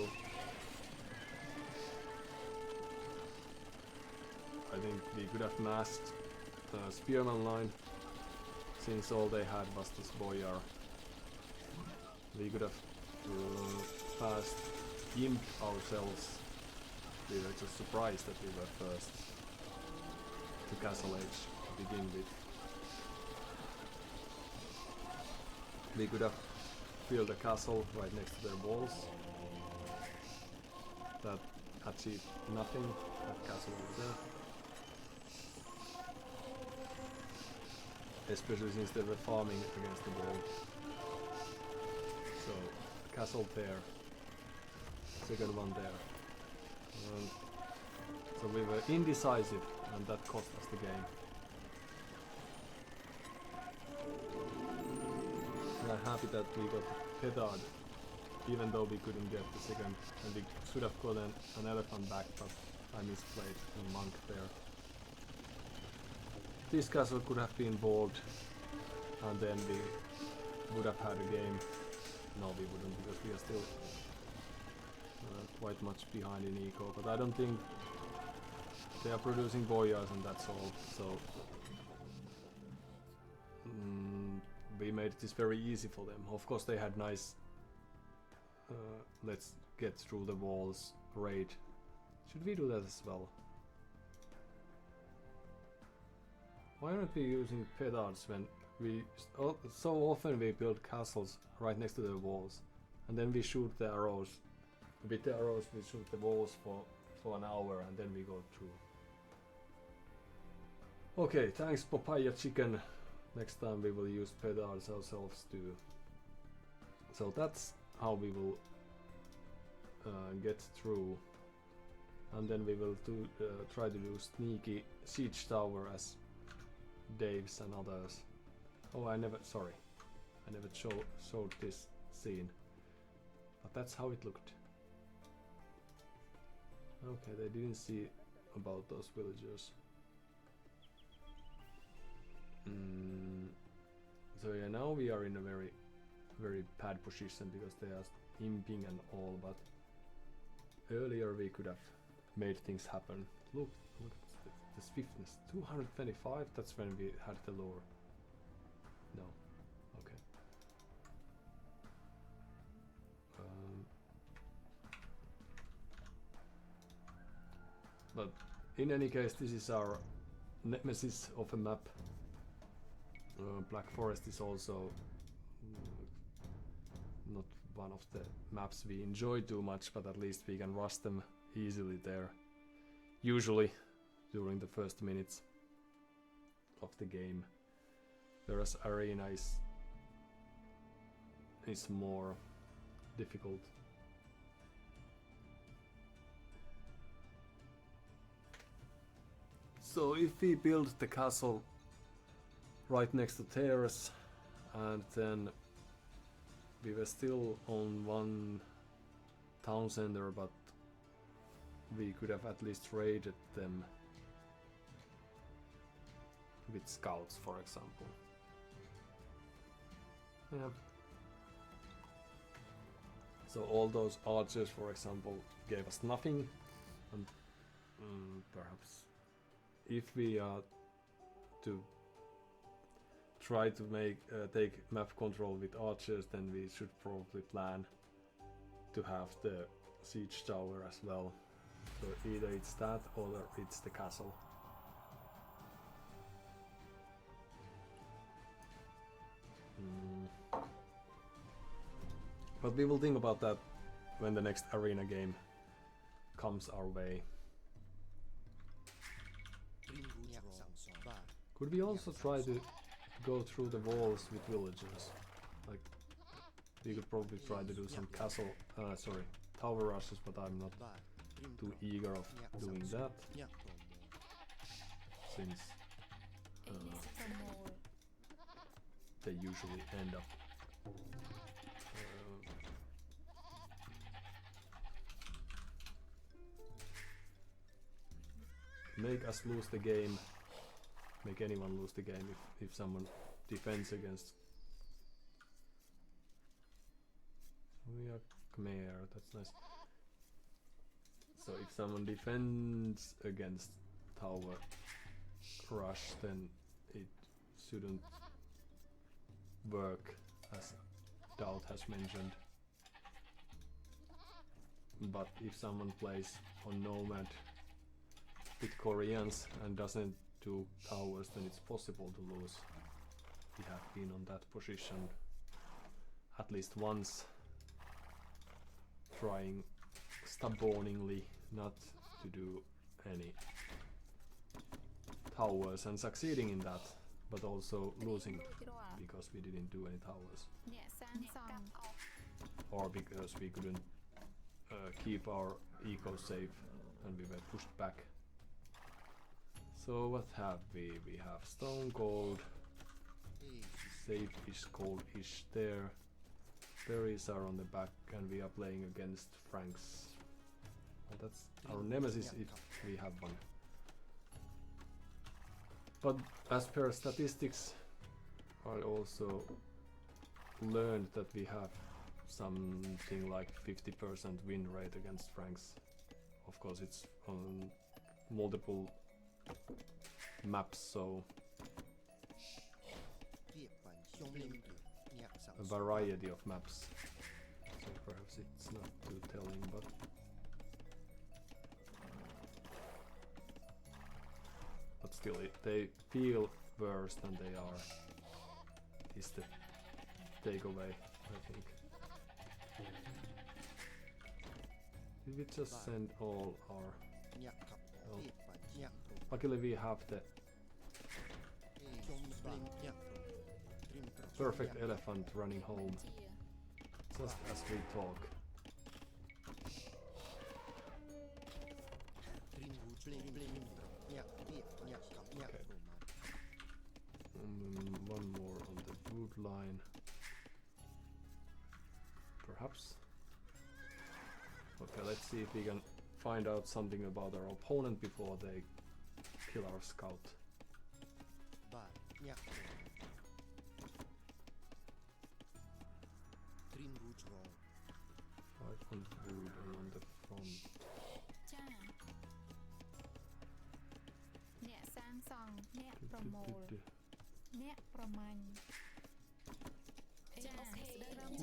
I think we could have masked Spearman line, since all they had was this Boyar. We could have fast gimped ourselves. We were just surprised that we were first to Castle Age to begin with. We could have built a castle right next to their walls. That achieved nothing, that castle over there. Especially since they were farming against the wall. So, castle there, second one there. So we were indecisive, and that cost us the game. And I'm happy that we got Petard, even though we couldn't get the second, and we should have gotten an elephant back, but I misplayed a monk there. This castle could have been walled, and then we would have had a game. No, we wouldn't, because we are still quite much behind in eco, but I don't think they are producing Boyars and that's all, so we made this very easy for them. Of course they had nice let's get through the walls raid. Should we do that as well? Why aren't we using petards when we so often we build castles right next to the walls, and then we shoot the arrows. With the arrows we shoot the walls for an hour, and then we go through. Okay, thanks papaya chicken. Next time we will use petards ourselves too. So that's how we will get through, and then we will try to do sneaky siege tower as Dave's and others. Oh, I never showed this scene, but that's how it looked. Okay, they didn't see about those villagers. So yeah, now we are in a very very bad position because they are imping and all, but earlier we could have made things happen. Look at the swiftness, 225, that's when we had the lure. No, okay. But in any case, this is our nemesis of a map. Black Forest is also not one of the maps we enjoy too much, but at least we can rush them easily there. Usually during the first minutes of the game. Whereas Arena is more difficult. So if we build the castle right next to terrace, and then we were still on one town center, but we could have at least raided them with scouts, for example. Yeah. So all those archers, for example, gave us nothing, and perhaps if we are to try to take map control with archers, then we should probably plan to have the siege tower as well. So either it's that or it's the castle. But we will think about that when the next arena game comes our way. Could we also try to go through the walls with villagers? Like, we could probably try to do some tower rushes, but I'm not too eager of doing that, since they usually end up make us lose the game, make anyone lose the game if someone defends against. We are Khmer, that's nice. So if someone defends against tower rush, then it shouldn't work, as Doubt has mentioned. But if someone plays on Nomad with Koreans and doesn't do towers, then it's possible to lose. We have been on that position at least once, trying stubbornly not to do any towers and succeeding in that, but also losing because we didn't do any towers, or because we couldn't keep our eco safe and we were pushed back. So what have we? We have stone cold, safe-ish, cold-ish there. Berries are on the back, and we are playing against Franks. Well, that's our nemesis if we have one. But as per statistics, I also learned that we have something like 50% win rate against Franks. Of course, it's on multiple maps, so a variety of maps. So perhaps it's not too telling, but still, they feel worse than they are. Is the takeaway, I think. Did we just send all our? Oh. Luckily, we have the perfect elephant running home, just as we talk. Okay. One more on the wood line, perhaps. Okay, let's see if we can find out something about our opponent before they kill our scout. on wood and on the front. จ้าเนี่ยสร้างซองเนี่ยโปรโมทเนี่ยประมาณจ้า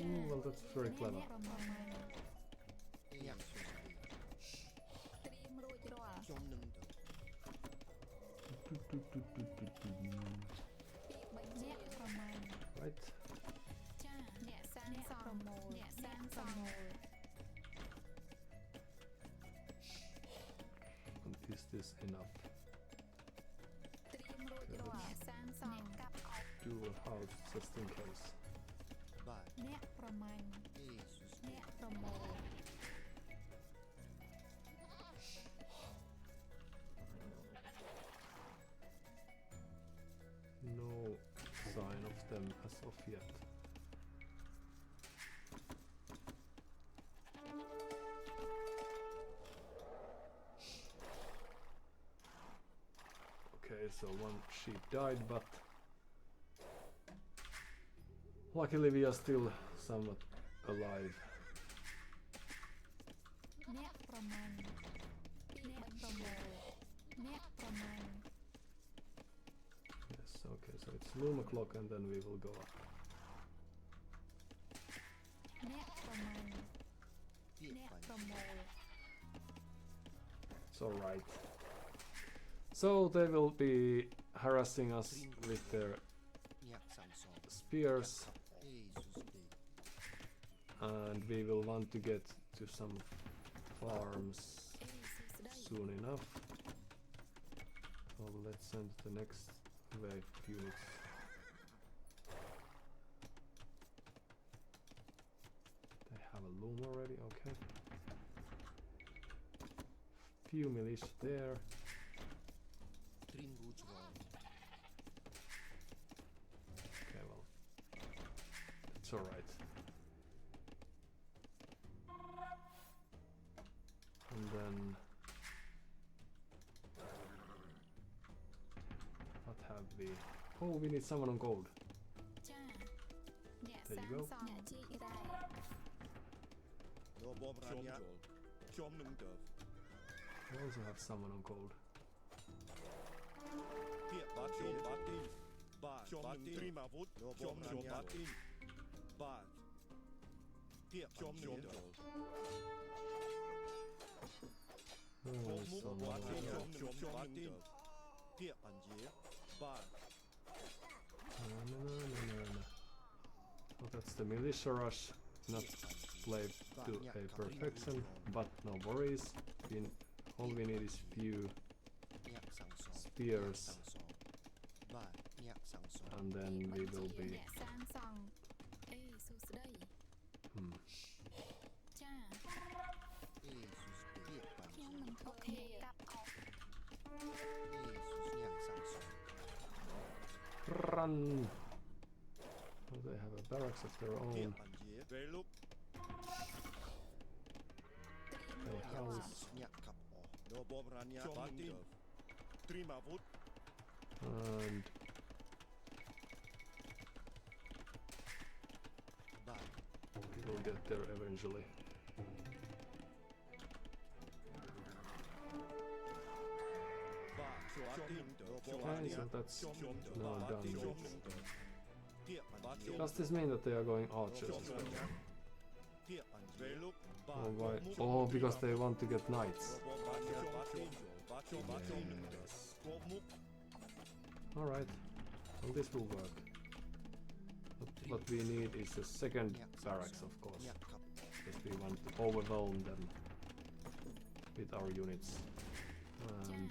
Ooh, well, that's very เนี่ย clever. เนี่ยประมาณ อยากสวย เตรียมរួចរាល់ จมหนึ่งเถอะ เนี่ยประมาณ Right. จ้าเนี่ยสร้างซองเนี่ยสร้างซอง And is this enough? เตรียมរួចរាល់สร้างซองกับออก Do a house just in case. บ้าน เนี่ยประมาณ เอซุส เนี่ยโปรโมท No sign of them as of yet. Okay, so one sheep died, but luckily we are still somewhat alive. เนี่ยประมาณเนี่ยโปรโมทเนี่ยประมาณ Yes, okay, so it's loom o'clock and then we will go up. เนี่ยประมาณ เทียบ เนี่ย ไป โปรโมท It's alright. So they will be harassing us with their อยากสั่งสอน spears, เอซุสเด and we will want to get to some farms เอซิสได้ soon enough. So let's send the next wave of units. They have a loom already, okay. Few militia there. ทรินรูจรอ Okay, well, it's alright. And then what have we? Oh, we need someone on gold. จ้าเนี่ย There ส you ร้าง go. ซองเนี่ยจีได้ โดบอมรันยะชมหนึ่งเถอะ We also have someone on gold. เทียบบาตินบาตินบาชมหนึ่งตรีมาวุธโดบอมรันยะบาตินบาเทียบชมหนึ่งเถอะ Oh, มุก so บาติน much. ชมบาตินเทียบปัญเยบา No. Oh, that's the militia rush. Not played to a perfection, but no worries. All we need is few อยากสั่งสอน spears, สั่งสอนบ้านอยากสั่งสอน and then we will be. เนี่ยสร้างซองเอซิสได้ Hmm. จ้า เอซุสเดเทียบไป เที่ยงมันโอเคกับออก เอซุสอยากสั่งสอน Run! Oh, they have a barracks of their เทียบ own. ปัญเยเวลุก A อยากสั่ง house, อยากขับออก โดบอมรันยะบาตินตรีมาวุธ and บ้าน we will get there eventually. บาชวตินโดบอมรั Okay, น so ยะ that's ชมหนึ่งเถอะ now บาติน done. ชมหนึ่งเถอะเทียบปัญเย Does this mean that they are going archers as well? เทียบปัญเยเวลุกบา Oh, why? Oh, because they want to get knights. โดบอมรันยะบาตินบาชวบาตินหนึ่งเถอะ Yes. โกมุก Alright, well this will work. But what we need is a second barracks, of course, อยากขับออก because we want to overwhelm them with our units. จ้า And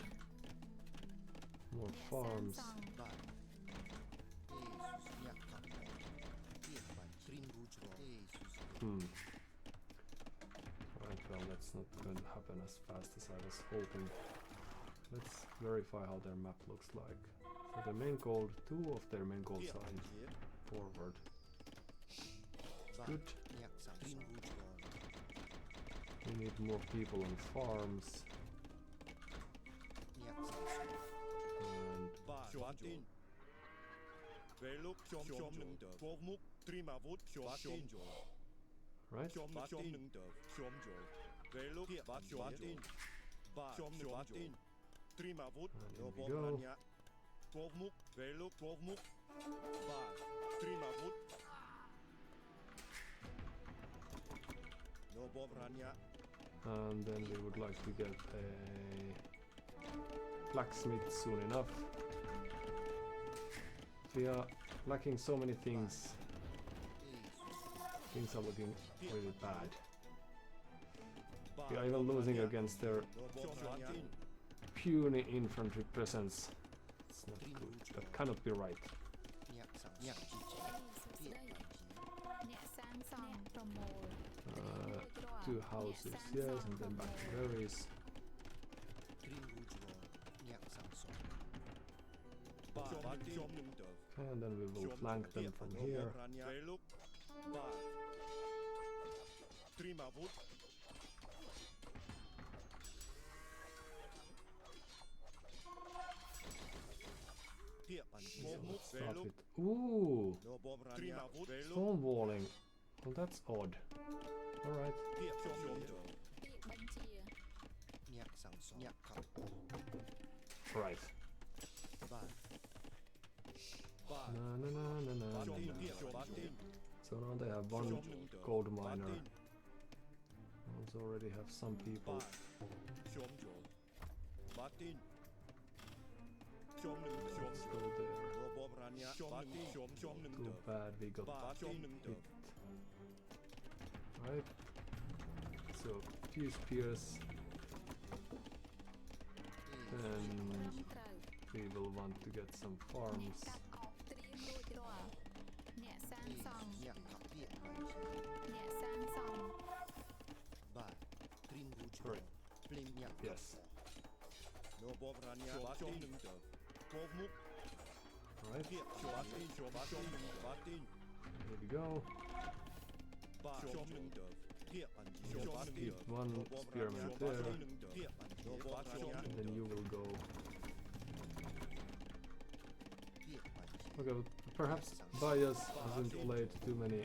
more เนี่ยสร้าง farms. ซอง บ้านเอซุสอยากขับออกเทียบไปทรินรูจรอเอซุสเด Right, well that's not going to happen as fast as I was hoping. Let's verify how their map looks like. So the main gold, two of their main เที golds ยบ are ปัญ in เย forward. บ้าน Good. อยากสั่งสอนรูจรอ We need more people on farms. อยากสั่งสอน And บาชวตินเวลุกชมหนึ่งเถอะโกมุกตรีมาวุธชวติน right? And then we would like to get a blacksmith soon enough. We are lacking so many things. Things are looking really bad. We are even losing against their puny infantry presence. It's not good. That cannot be right. អ្នកសាងសង់ប្រមូល Two houses, yes, and then back to berries. And then we will flank them from here. Start with ooh, stone walling. Well, that's odd. All right. ពាក្យបញ្ជា Right. Na na na na na. So now they have one gold miner. Also already have some people. Let's go there. Too bad we got hit. Right. So few spears. Then ត្រឹមត្រូវ we will want to get some អ្នក farms. កាប់អុកត្រៀមរួចរាល់អ្នកសាងសង់អ្នកសាងសង់ Right. Yes. Right. There we go. Let's keep one spearman there. And then you will go. Okay, but perhaps Bias hasn't played too many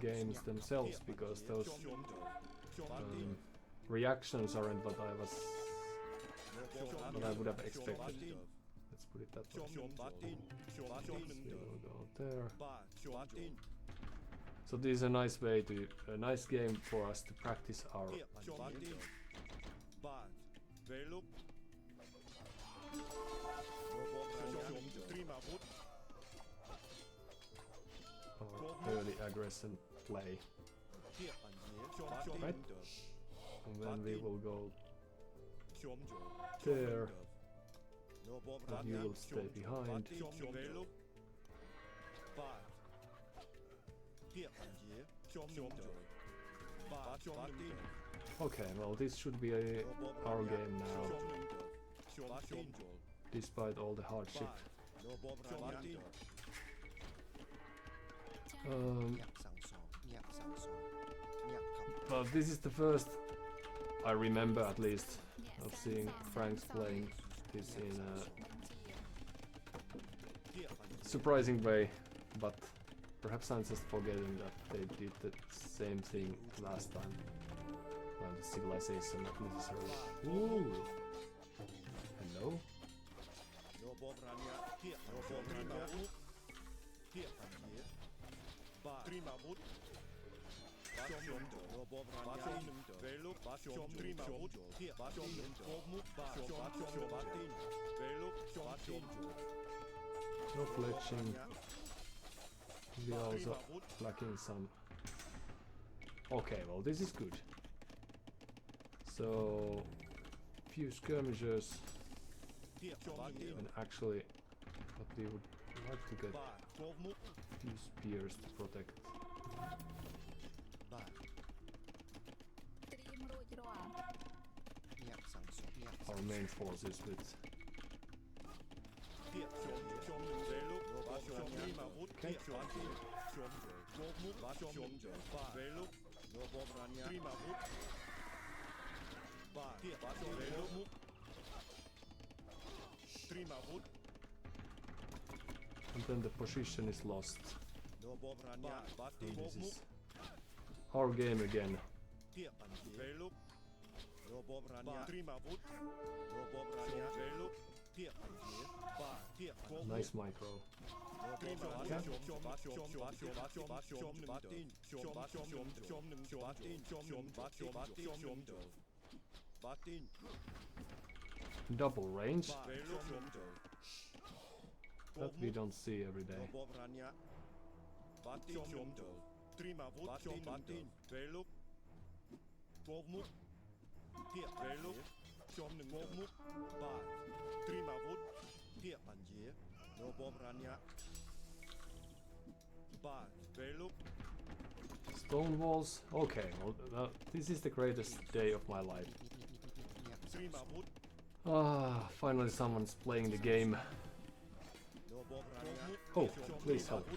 games themselves because those reactions aren't what I would have expected. Let's put it that way. We will go there. So this is a nice way to a nice game for us to practice our early aggression play. Right? And then we will go there. And you will stay behind. Okay, well this should be our game now. Despite all the hardship. Well, this is the first I remember at least of seeing Franks playing this in a surprising way, but perhaps I'm just forgetting that they did the same thing last time. Well, the civilization not necessarily. Ooh! Hello? No fletching. We are also lacking some. Okay, well this is good. So few skirmishers, and actually what we would like to get few spears to protect. ត្រៀមរួចរាល់ our main forces with. Okay. And then the position is lost. And this is our game again. Nice micro. Double range. That we don't see every day. Stone walls. Okay, well, this is the greatest day of my life. Ah, finally someone's playing the game. Oh, please help.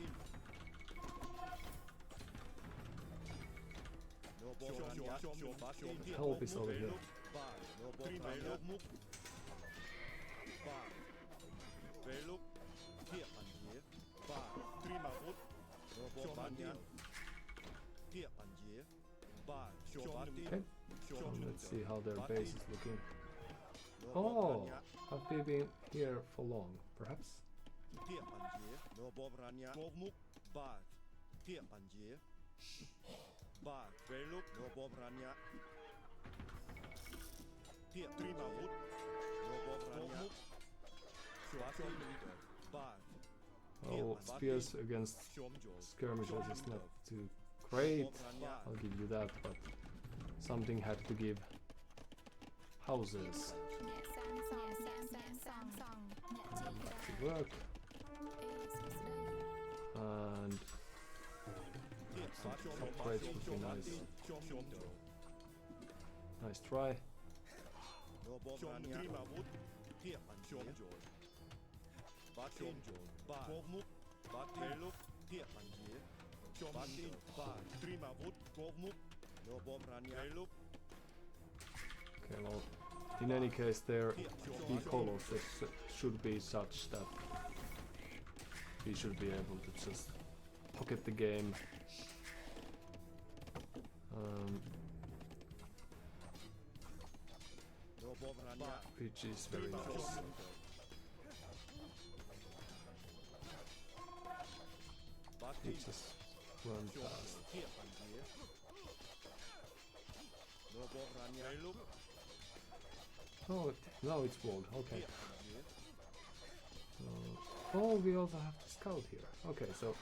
Help is over here. Okay, so let's see how their base is looking. Oh, have they been here for long, perhaps? Oh, spears against skirmishers is not too great, I'll give you that, but something had to give. Houses. To work. And some upgrades would be nice. Nice try. Okay, well, in any case, their e-colors should be such that we should be able to just pocket the game. Which is very nice. It just run past. Oh, now it's walled. Okay. Oh, we also have to scout here. Okay, so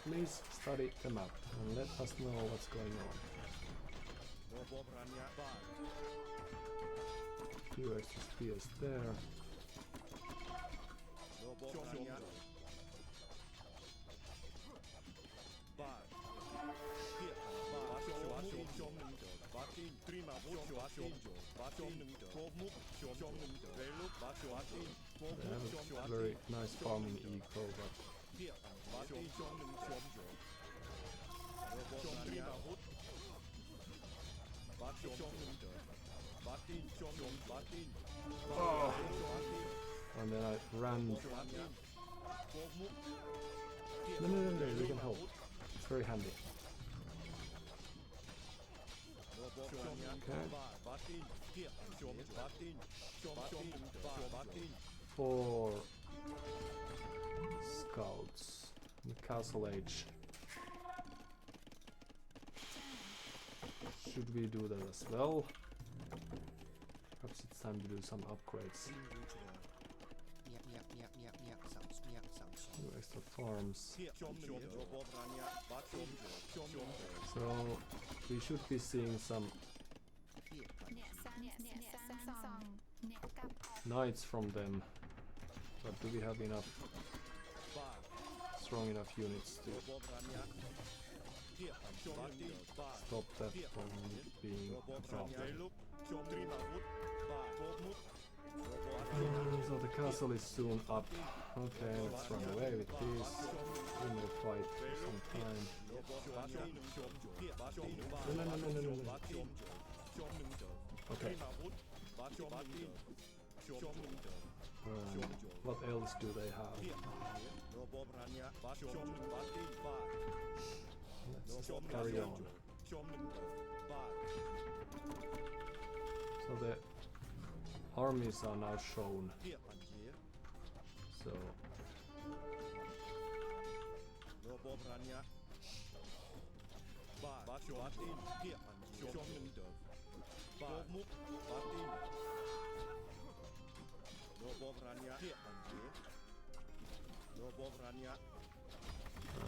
please study the map and let us know what's going on. Few extra spears there. They have a very nice farming eco, but oh. And then I ran. No, we can help. It's very handy. Okay. 4 scouts in the castle age. Should we do that as well? Perhaps it's time to do some upgrades. 2 extra farms. So we should be seeing some knights from them, but do we have enough strong enough units to stop that from being a problem? So the castle is soon up. Okay, let's run away with this. We may fight for some time. No. Okay. What else do they have? Let's carry on. So the armies are now shown. So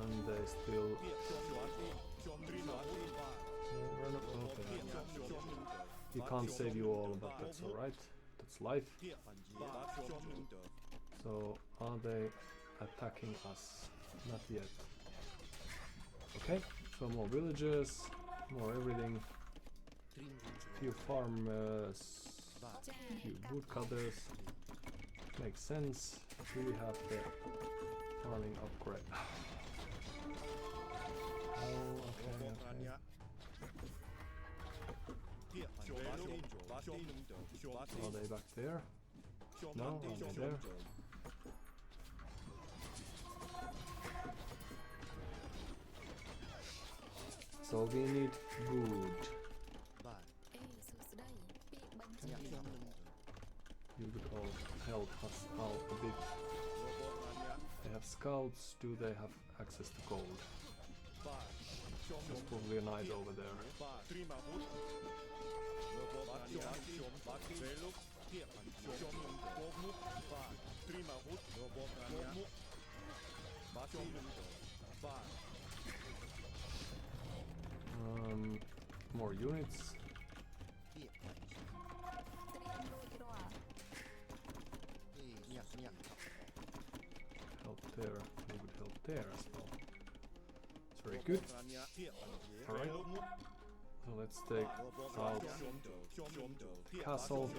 and they still he can't save you all, but that's alright. That's life. So are they attacking us? Not yet. Okay, so more villagers, more everything. Few farmers, few woodcutters. Makes sense. Do we have the farming upgrade? Oh, okay. Are they back there? No, are they there? So we need wood. You could all help us out a bit. They have scouts. Do they have access to gold? There's probably a knight over there. More units. Help there. We would help there as well. It's very good. Alright. So let's take out castle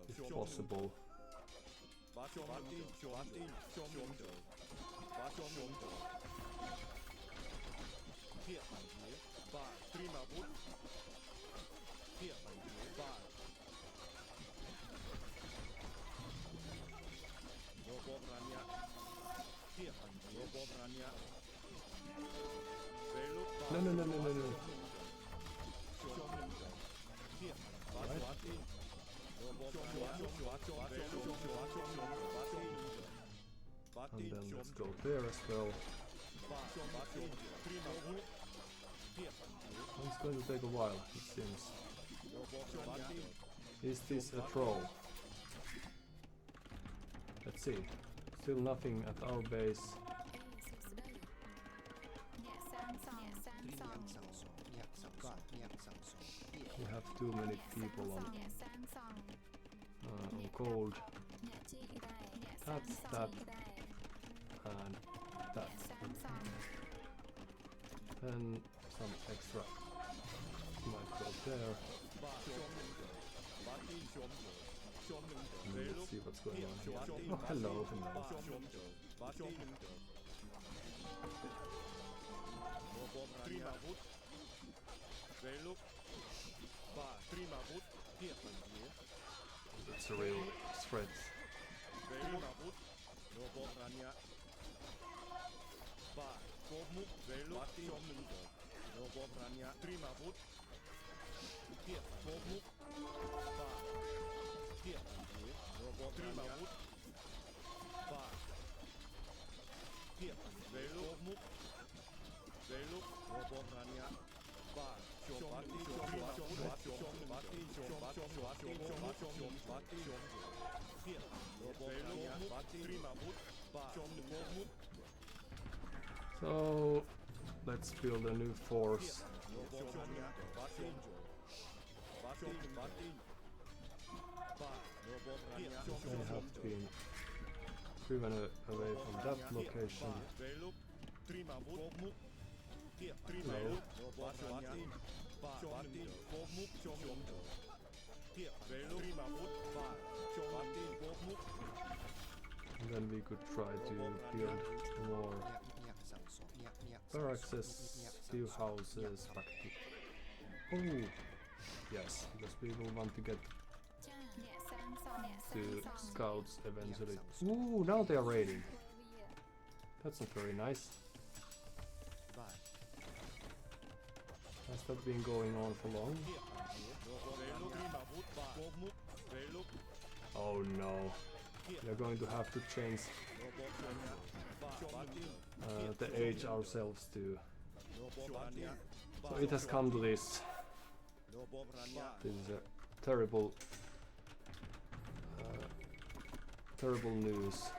if possible. No, no, no, no, no, no. Right. And then let's go there as well. It's going to take a while, it seems. Is this a troll? Let's see. Still nothing at our base. We have too many people on gold. That's that. And that. Then some extra might go there. And let's see what's going on here. Oh, hello, hello. It's a real threat. So let's build a new force. They have been driven away from that location. Hello. And then we could try to build more barracks, few houses, factory. Oh, yes, because we will want to get to scouts eventually. Ooh, now they are raiding. That's not very nice. Has that been going on for long? Oh no. We are going to have to change the age ourselves too. So it has come to this. This is a terrible, terrible news.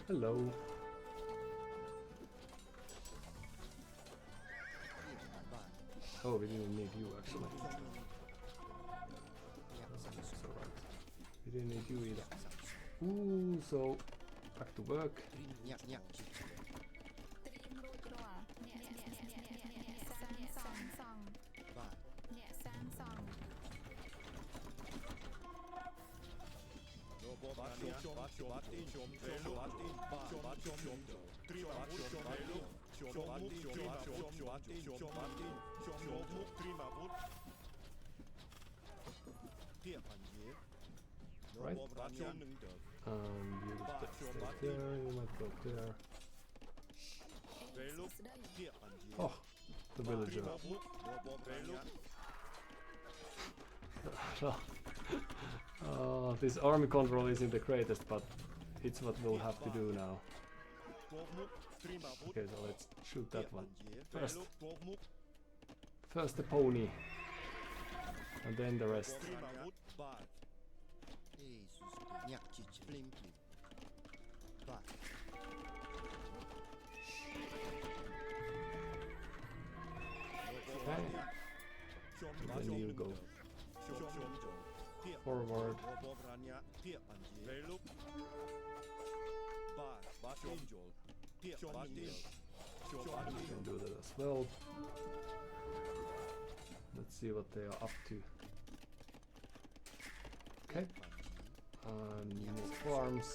Hello. Oh, we didn't need you actually. That's alright. We didn't need you either. Ooh, so back to work. ត្រៀមរួចរាល់អ្នកសាងសង់អ្នកសាងសង់ Right. You stay there, you might go there. Oh, the villager. This army control isn't the greatest, but it's what we'll have to do now. Okay, so let's shoot that one. First the pony, and then the rest. Okay. Then you go forward. You can do that as well. Let's see what they are up to. Okay. More farms.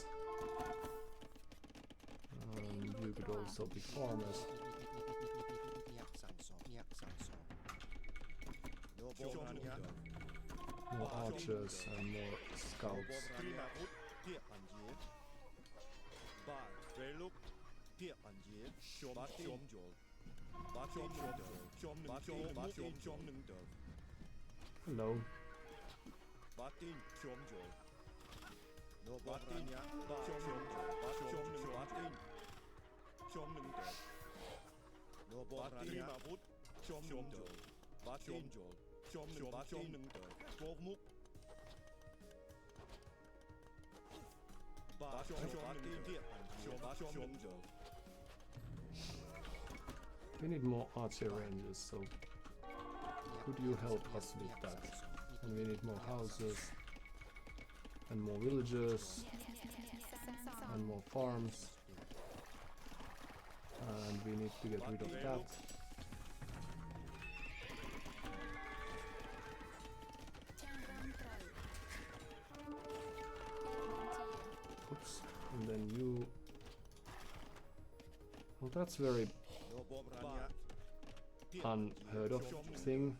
You could also be farmers. More archers and more scouts. Hello. We need more archer ranges, so could you help us with that? And we need more houses, and more villagers, and more farms, and we need to get rid of that. Oops, and then you... Well, that's very unheard of thing.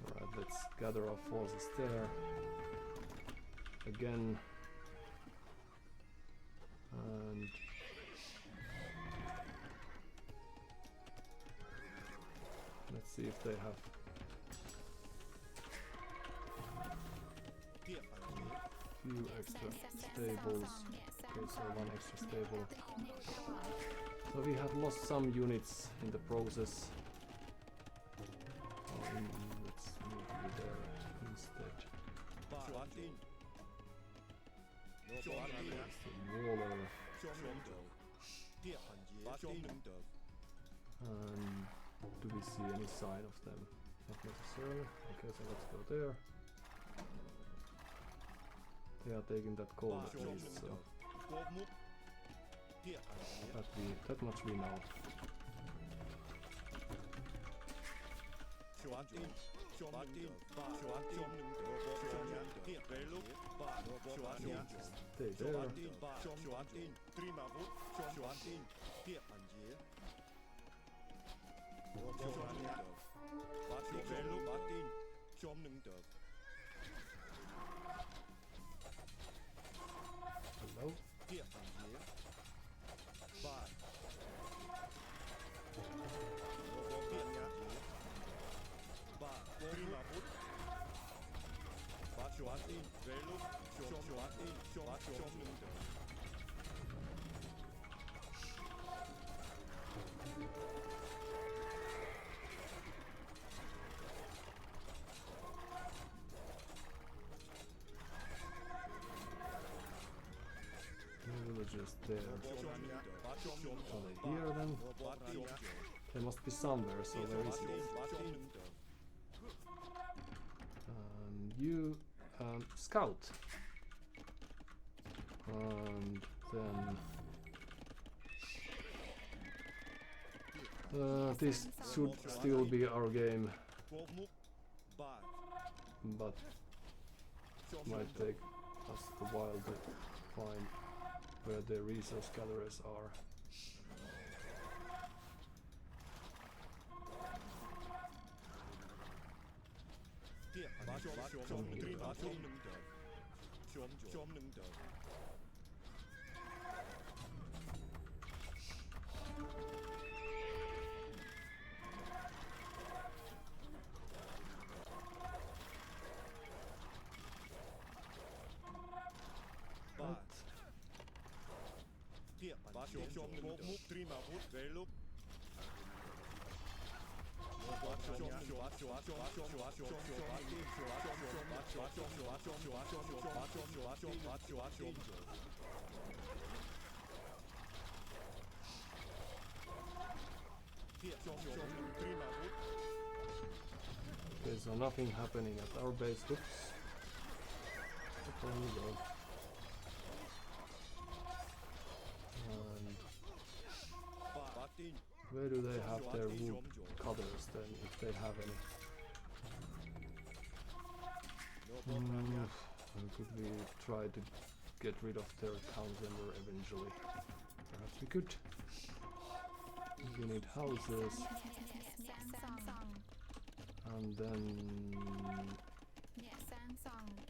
Alright, let's gather our forces there. Again. And... let's see if they have... few extra stables. Okay, so one extra stable. So we have lost some units in the process. Let's move you there instead. Waller. Do we see any sign of them? Not necessarily. Okay, so let's go there. They are taking that cold east, so... That much we know. Stay there. Hello? No villagers there. Are they here then? They must be somewhere, so where is it? You scout. And then this should still be our game, but might take us a while to find where the resource gatherers are. Okay, so nothing happening at our base. Oops. There we go. And where do they have their wood cutters then, if they have any? Could we try to get rid of their town center eventually? Perhaps we could. We need houses. And then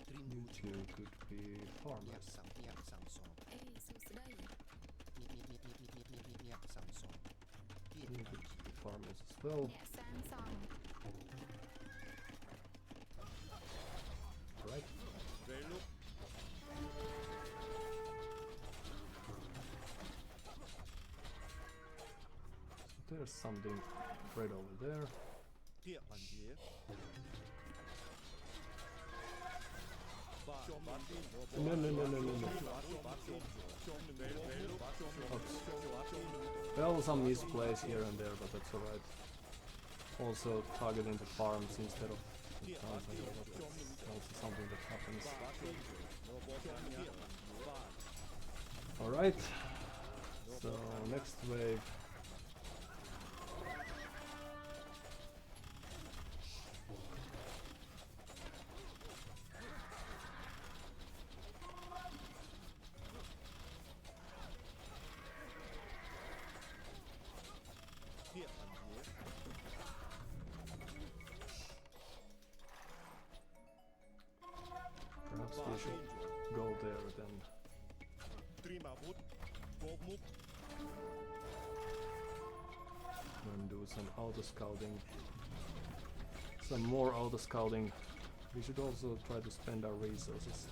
you two could be farmers. You could be farmers as well. Right. So there's something right over there. No. Oops. Well, some misplays here and there, but that's alright. Also targeting the farms instead of the towns, I know that's also something that happens. Alright, so next wave. Perhaps we should go there then. And do some auto scouting. Some more auto scouting. We should also try to spend our resources.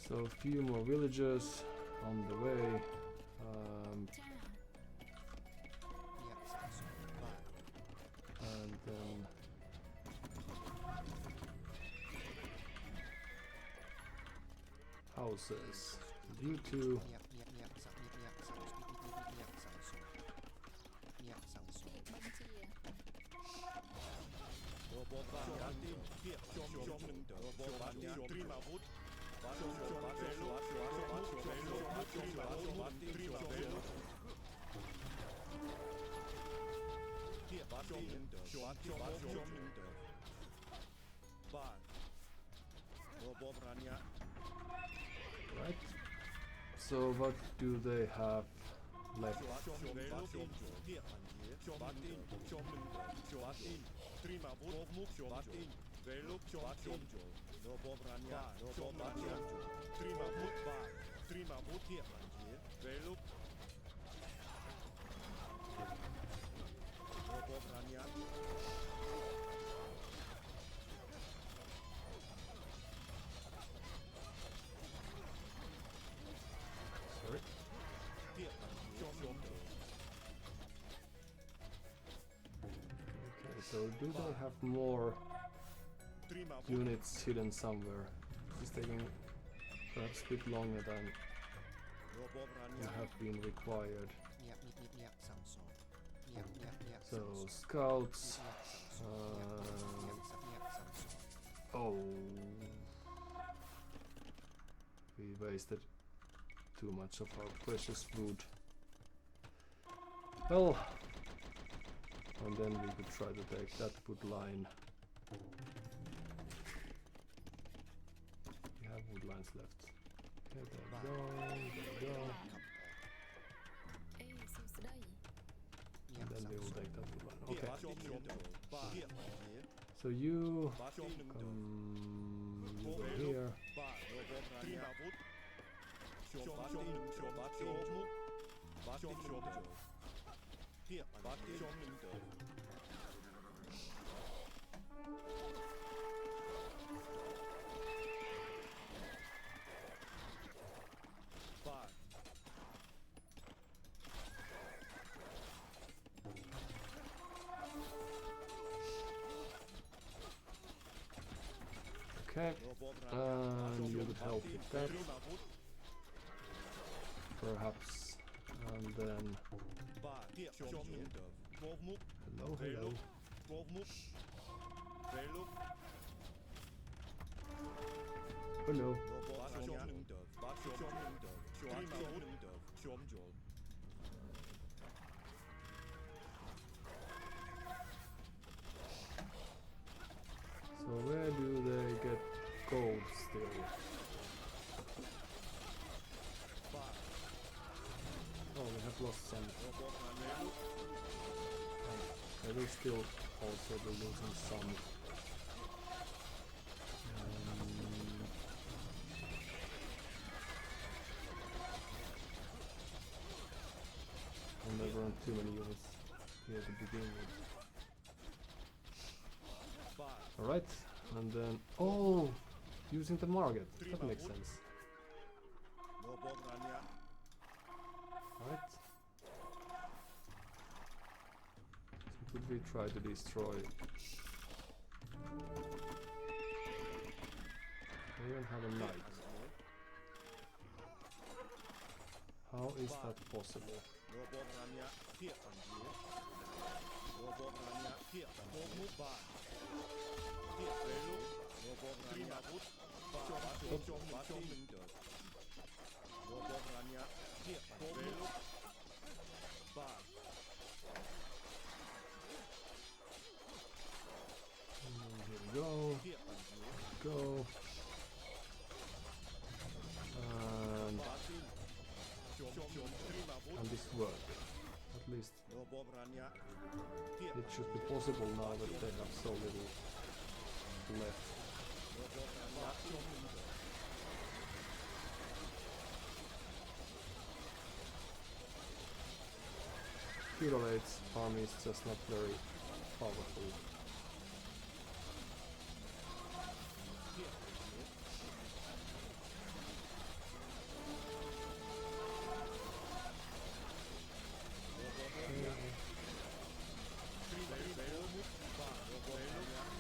So a few more villagers on the way. And then houses. You two. Right. So what do they have left? Sorry. Okay, so do they have more units hidden somewhere? It's taking perhaps a bit longer than would have been required. So scouts. Oh, we wasted too much of our precious wood. Well, and then we could try to take that wood line. We have wood lines left. Okay, there we go, there we go. And then we will take that wood line. Okay. So you come over here. Okay, and you would help with that, perhaps, and then hello, hello. Hello. So where do they get gold still? Oh, we have lost some. They will still also be losing some. And there weren't too many units here to begin with. Alright, and then... Oh! Using the market. That makes sense. Right. So could we try to destroy... I even have a knight. How is that possible? Here we go. Go. And this work. At least it should be possible now that they have so little left. Feudalate's army is just not very powerful.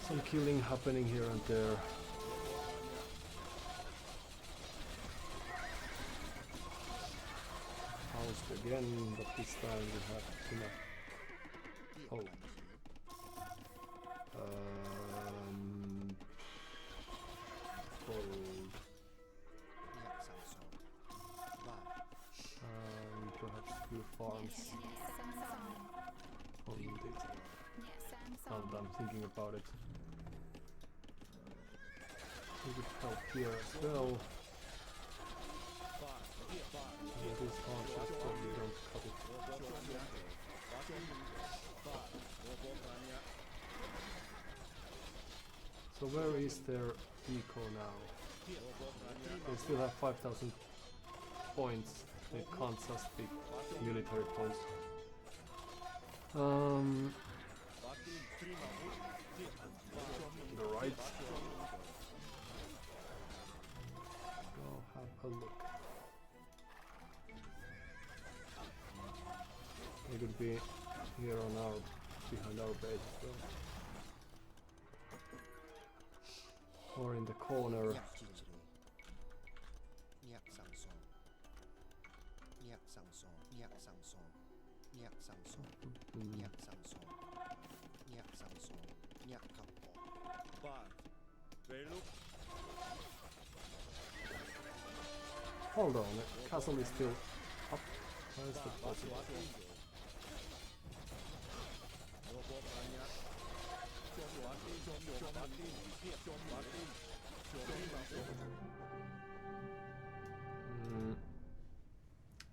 Some killing happening here and there. Housed again, but this time we have enough. Oh. Gold. points on the. Now that I'm thinking about it, we could help here as well. These archers probably don't cut it. So where is their eco now? They still have 5,000 points. It can't just be military points. The right. Go have a look. It could be here on our behind our base as well. Or in the corner. Hold on, the castle is still up. How is that possible?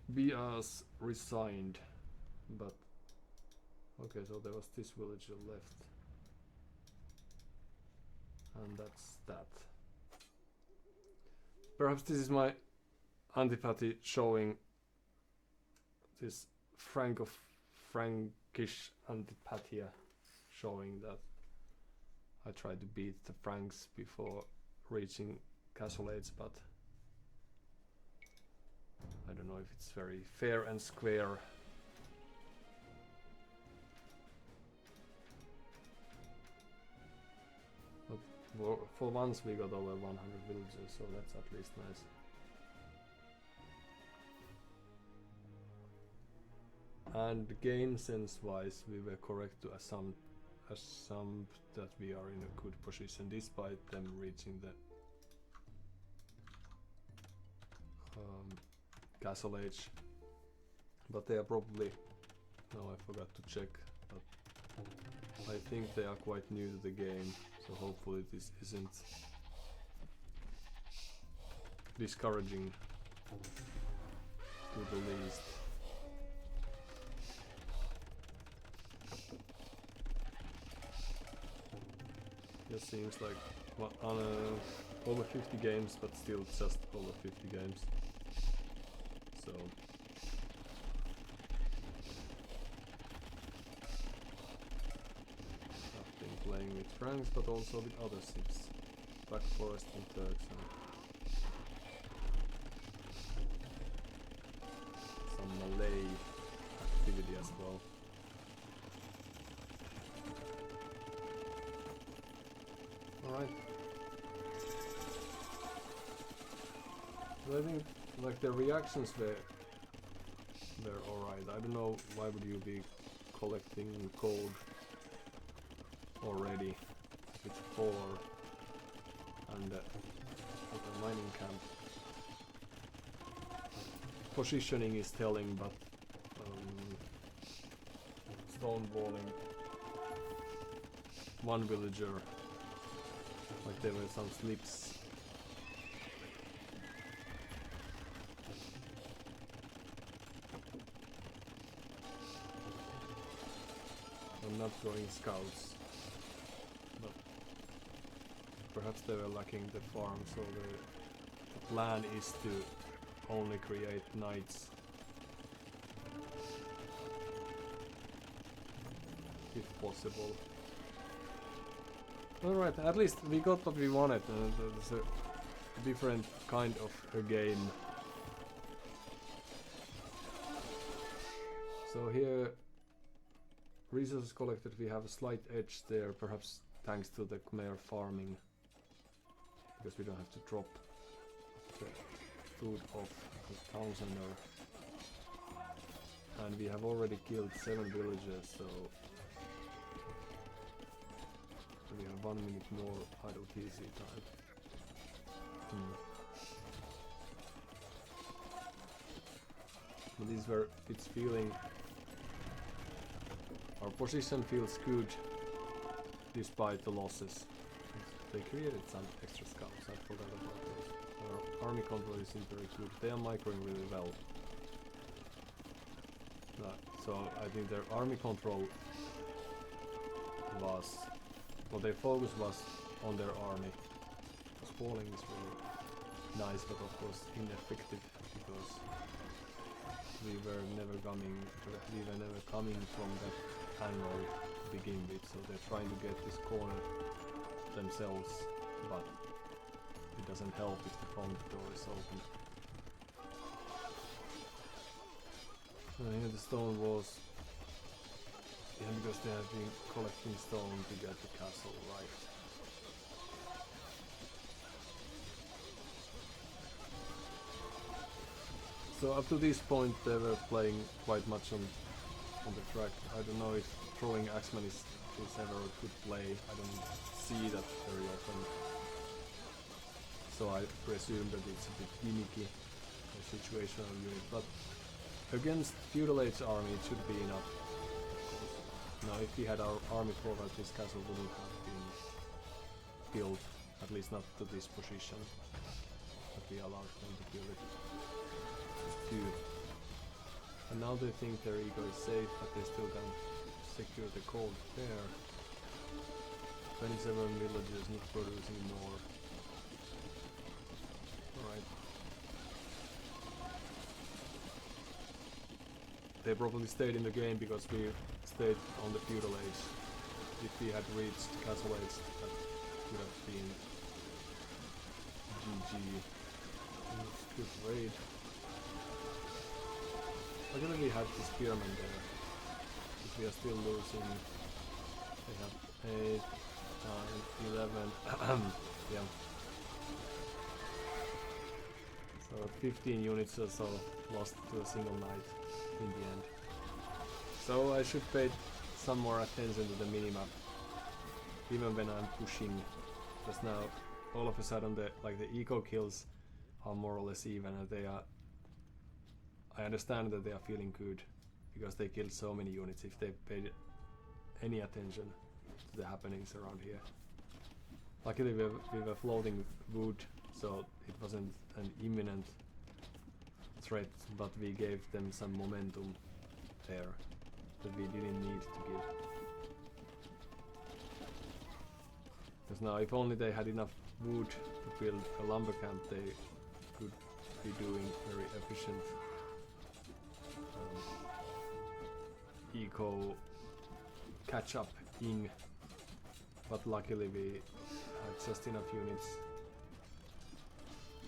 Bias resigned, but okay, so there was this villager left, and that's that. Perhaps this is my antipathy showing, this Frankish antipathia showing that I tried to beat the Franks before reaching Castle Age, but I don't know if it's very fair and square. But for once we got over 100 villagers, so that's at least nice. And game sense wise, we were correct to assume that we are in a good position despite them reaching the Castle Age. But they are probably, no, I forgot to check, but I think they are quite new to the game, so hopefully this isn't discouraging to the least. It seems like over 50 games, but still just over 50 games. So I've been playing with Franks, but also with other cities, Black Forest and Turks, and some Malay activity as well. Alright. So I think like the reactions were alright. I don't know why would you be collecting gold already with 4 and at a mining camp. Positioning is telling, but stonewalling one villager, like there were some slips. I'm not throwing scouts, but perhaps they were lacking the farm, so the plan is to only create knights if possible. Alright, at least we got what we wanted. It's a different kind of a game. So here, resources collected, we have a slight edge there, perhaps thanks to the Khmer farming, because we don't have to drop the food off the town center. And we have already killed 7 villagers, so we have 1 minute more idle TC time. But this is where it's feeling our position feels good despite the losses. They created some extra scouts, I forgot about those. Our army control isn't very good. They are microing really well. So I think their army control was, well, their focus was on their army. Spalling is really nice, but of course ineffective because we were never coming from that angle to begin with. So they're trying to get this corner themselves, but it doesn't help if the front door is open. Here the stone walls, yeah, because they have been collecting stone to get the castle right. So up to this point they were playing quite much on the track. I don't know if throwing axeman is ever a good play. I don't see that very often. So I presume that it's a bit gimmicky, a situational unit, but against feudal age army it should be enough. Now if we had our army forward, this castle wouldn't have been built, at least not to this position, but we allowed them to build it. Dude. And now they think their ego is safe, but they still can't secure the cold fair. 27 villages not producing more. Alright. They probably stayed in the game because we stayed on the feudal age. If we had reached castle age, that would have been GG. Good raid. Luckily we had the spearman there. If we are still losing, they have 8, 9, 11. Yeah. So 15 units or so lost to a single knight in the end. So I should pay some more attention to the minimap, even when I'm pushing, because now all of a sudden the eco kills are more or less even, and they are. I understand that they are feeling good because they killed so many units. If they paid any attention to the happenings around here. Luckily we were floating wood, so it wasn't an imminent threat, but we gave them some momentum there that we didn't need to give. Because now if only they had enough wood to build a lumber camp, they could be doing very efficient eco catch-up-ing, but luckily we had just enough units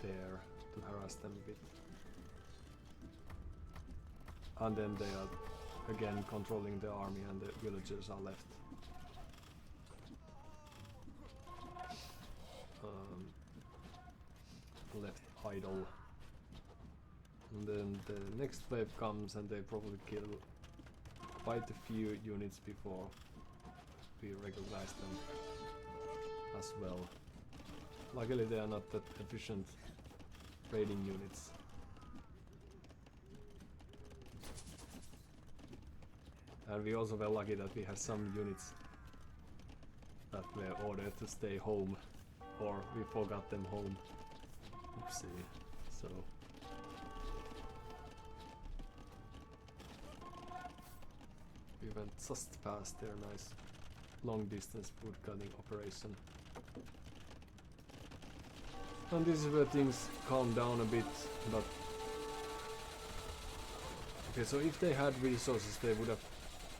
there to harass them a bit. And then they are again controlling the army and the villagers are left. Left idle. And then the next wave comes and they probably kill quite a few units before we recognize them as well. Luckily they are not that efficient raiding units. And we also were lucky that we had some units that were ordered to stay home, or we forgot them home. Oopsie. So we went just past their nice long distance wood cutting operation. And this is where things calm down a bit, but okay, so if they had resources they would have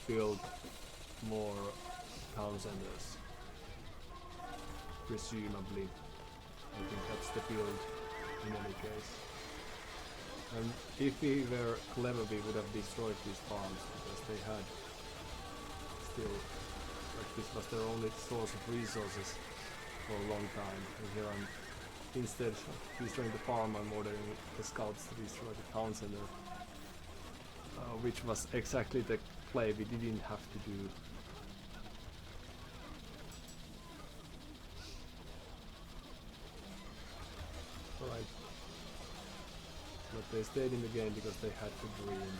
built more town centers, presumably. I think that's the build in any case. And if we were clever we would have destroyed these farms, because they had still, like, this was their only source of resources for a long time. And here I'm, instead of destroying the farm, I'm ordering the scouts to destroy the town center, which was exactly the play we didn't have to do. Alright. But they stayed in the game because they had to dream.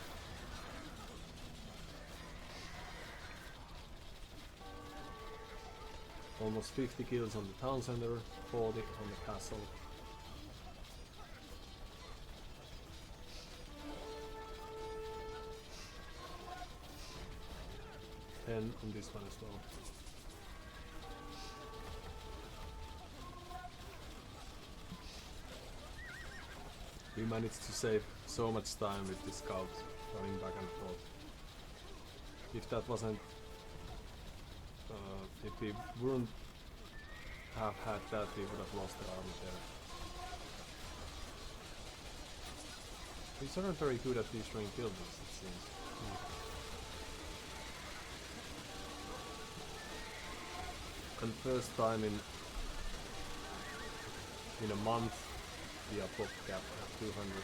Almost 50 kills on the town center, 40 on the castle. And on this one as well. We managed to save so much time with the scout running back and forth. If that wasn't, if we wouldn't have had that, we would have lost the army there. These aren't very good at destroying buildings, it seems. And first time in a month we are pop cap at 200.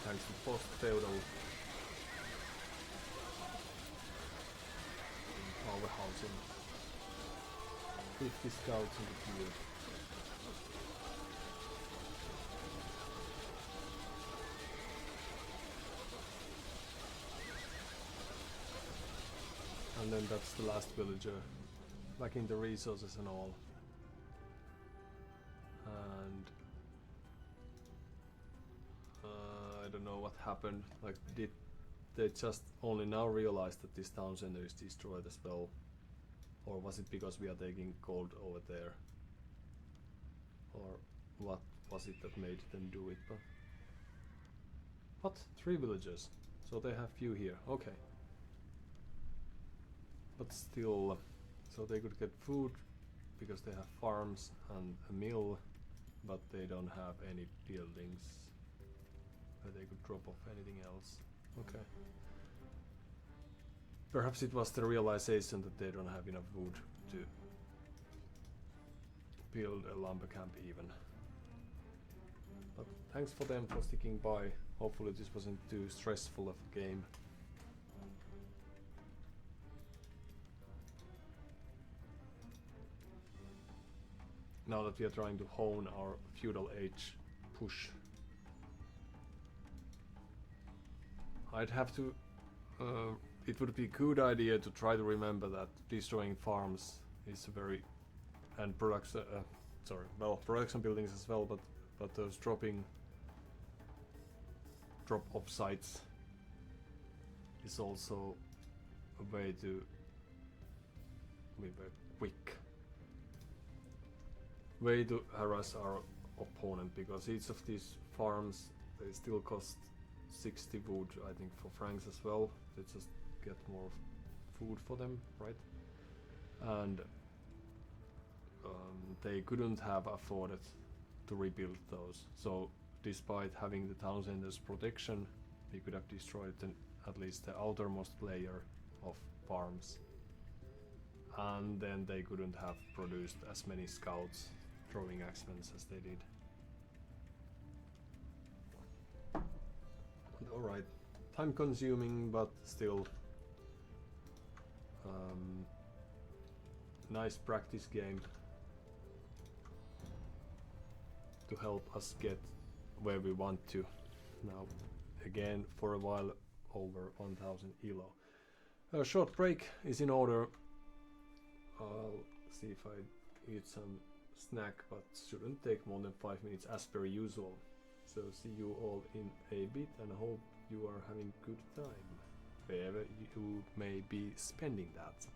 Thanks to post-feudal powerhousing. 50 scouts in the field. And then that's the last villager, lacking the resources and all. And I don't know what happened. Like, did they just only now realize that this town center is destroyed as well? Or was it because we are taking gold over there? Or what was it that made them do it? But what? 3 villagers. So they have few here. Okay. But still, so they could get food because they have farms and a mill, but they don't have any buildings where they could drop off anything else. Okay. Perhaps it was the realization that they don't have enough wood to build a lumber camp even. But thanks for them for sticking by. Hopefully this wasn't too stressful of a game. Now that we are trying to hone our feudal age push. I'd have to... it would be a good idea to try to remember that destroying farms is a very... and production... sorry, well, production buildings as well, but those drop-off sites is also a way to... be very quick way to harass our opponent, because each of these farms, they still cost 60 wood, I think, for francs as well. They just get more food for them, right? And they couldn't have afforded to rebuild those. So despite having the town center's protection, we could have destroyed at least the outermost layer of farms. And then they couldn't have produced as many scouts throwing axemen as they did. Alright, time consuming, but still nice practice game to help us get where we want to. Now again, for a while, over 1000 ELO. A short break is in order. I'll see if I eat some snack, but shouldn't take more than 5 minutes as per usual. So see you all in a bit, and hope you are having good time wherever you may be spending that.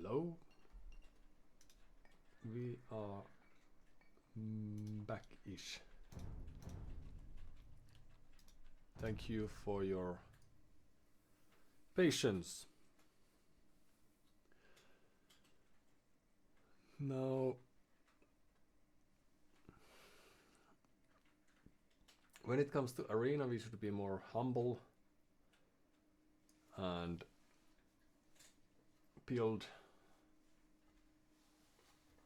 Hello. We are back-ish. Thank you for your patience. Now, when it comes to arena, we should be more humble and build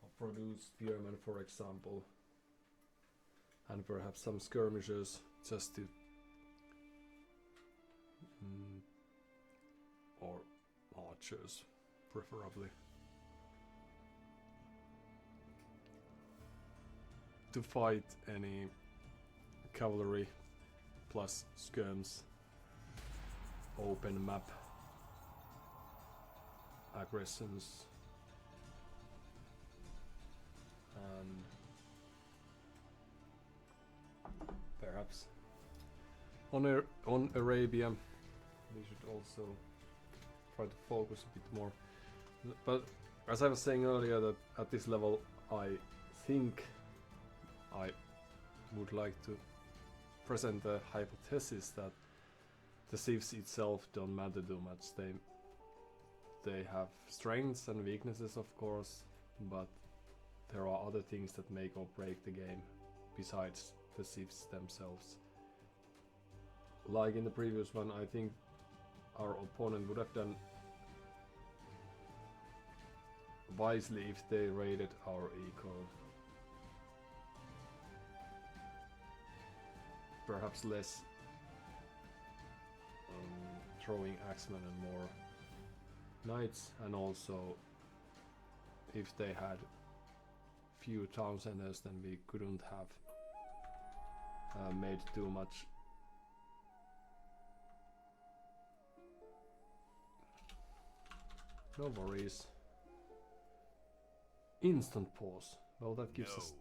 or produce spearmen, for example, and perhaps some skirmishers just to or archers, preferably, to fight any cavalry plus skirms, open map aggressions, and perhaps on Arabia we should also try to focus a bit more. But as I was saying earlier, that at this level I think I would like to present the hypothesis that the civs itself don't matter too much. They have strengths and weaknesses, of course, but there are other things that make or break the game besides the civs themselves. Like in the previous one, I think our opponent would have done wisely if they raided our eco. Perhaps less throwing axemen and more knights, and also if they had few town centers, then we couldn't have made too much no worries. Instant pause. Well, that gives us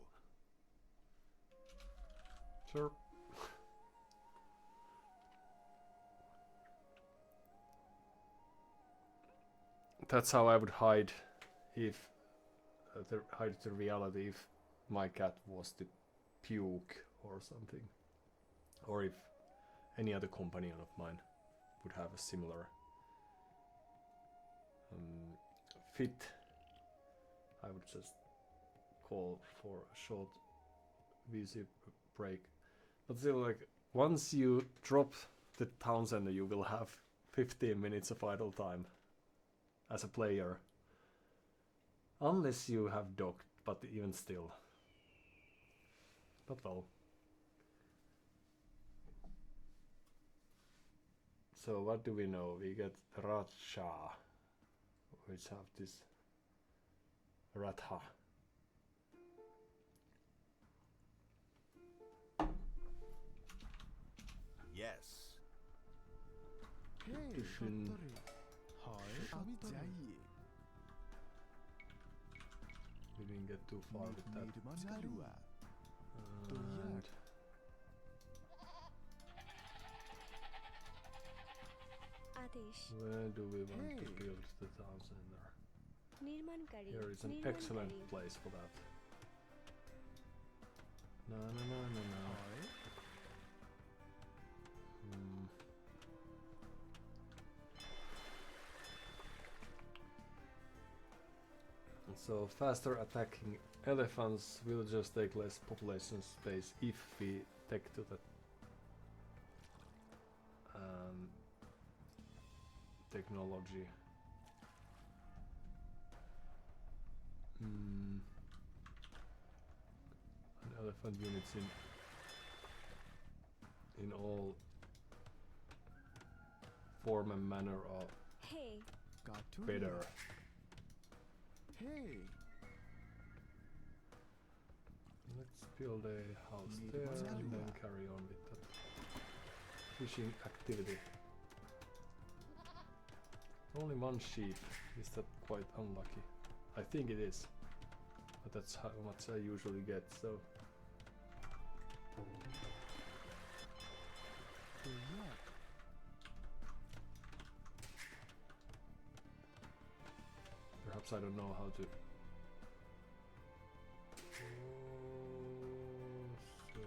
sure. That's how I would hide if hide the reality if my cat was to puke or something, or if any other companion of mine would have a similar fit. I would just call for a short VC break. But still, like, once you drop the town center, you will have 15 minutes of idle time as a player. Unless you have docked, but even still. But well. So what do we know? We get Raja, which have this Ratha. Yes. Different. We didn't get too far with that. And where do we want to build the town center? Here is an excellent place for that. No. So faster attacking elephants will just take less population space if we take to the technology. An elephant units in all form and manner are better. Let's build a house there and then carry on with that fishing activity. Only one sheep. Is that quite unlucky? I think it is, but that's how much I usually get, so. perhaps I don't know how to. So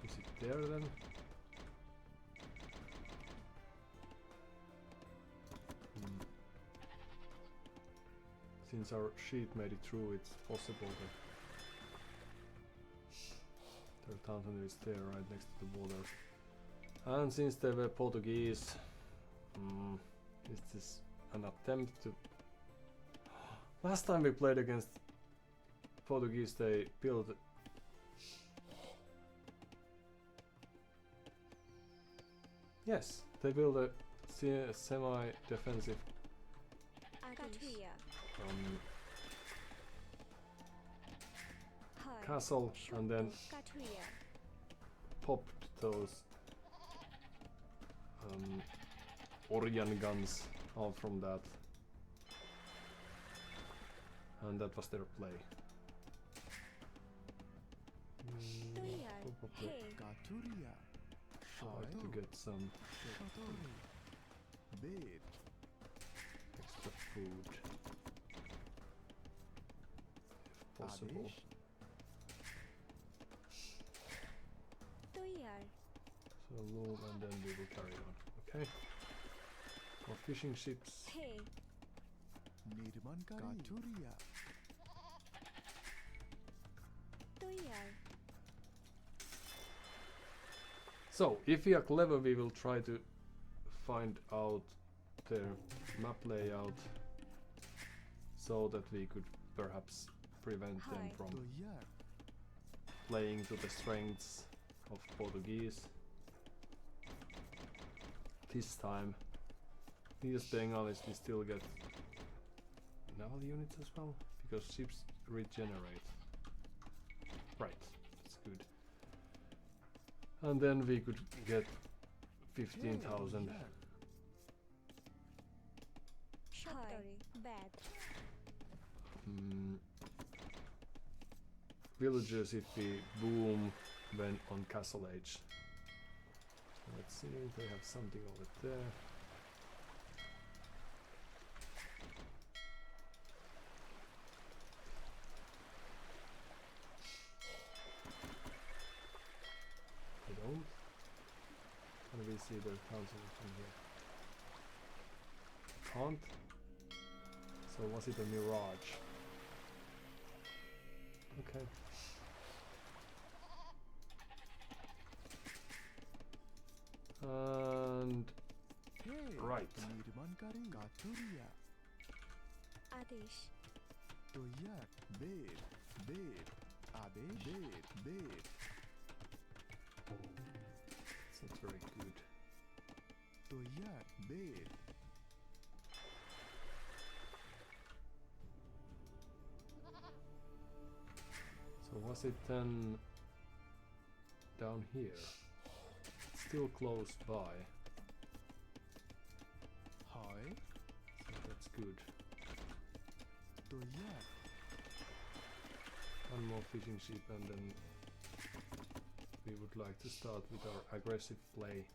is it there then? Since our sheet made it through, it's possible that their fountain is there right next to the water. And since they were Portuguese, is this an attempt to... Last time we played against Portuguese, they built... Yes, they built a semi-defensive castle and then popped those Orion guns out from that, and that was their play. Probably try to get some extra food if possible. So move and then we will carry on. Okay. More fishing ships. So, if we are clever, we will try to find out their map layout so that we could perhaps prevent them from playing to the strengths of Portuguese. This time, these being honest, we still get naval units as well, because ships regenerate. Right, that's good. And then we could get 15,000. Villagers if we boom when on Castle Age. Let's see if they have something over there. They don't. Can we see their council from here? Can't. So was it a mirage? Okay. And right. It's not very good. So was it then down here? Still close by. So that's good. One more fishing ship and then we would like to start with our aggressive play.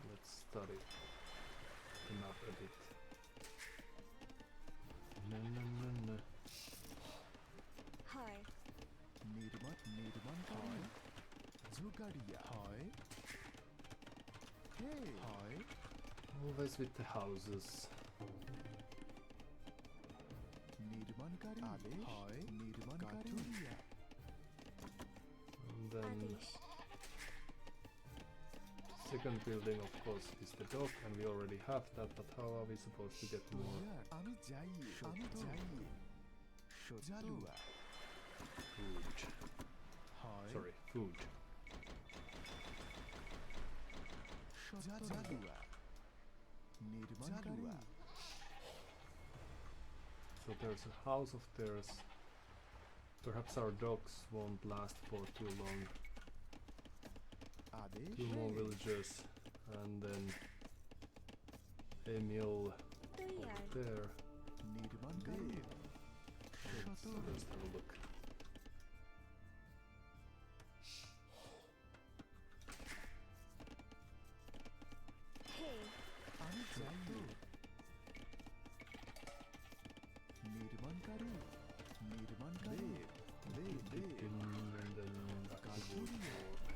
Let's study the map a bit. No. Always with the houses. And then second building of course is the dock, and we already have that, but how are we supposed to get more? Food. Sorry, food. So there's a house of theirs. Perhaps our docks won't last for too long. 2 more villagers and then a mill over there. Let's have a look.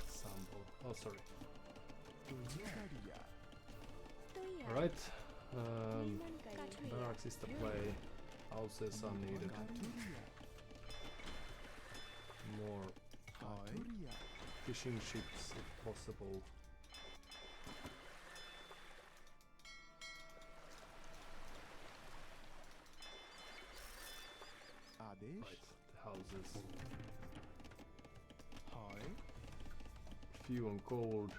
Sample. Oh, sorry. Alright. Barracks is the play. Houses are needed. More fishing ships if possible. Right, the houses. Few and cold.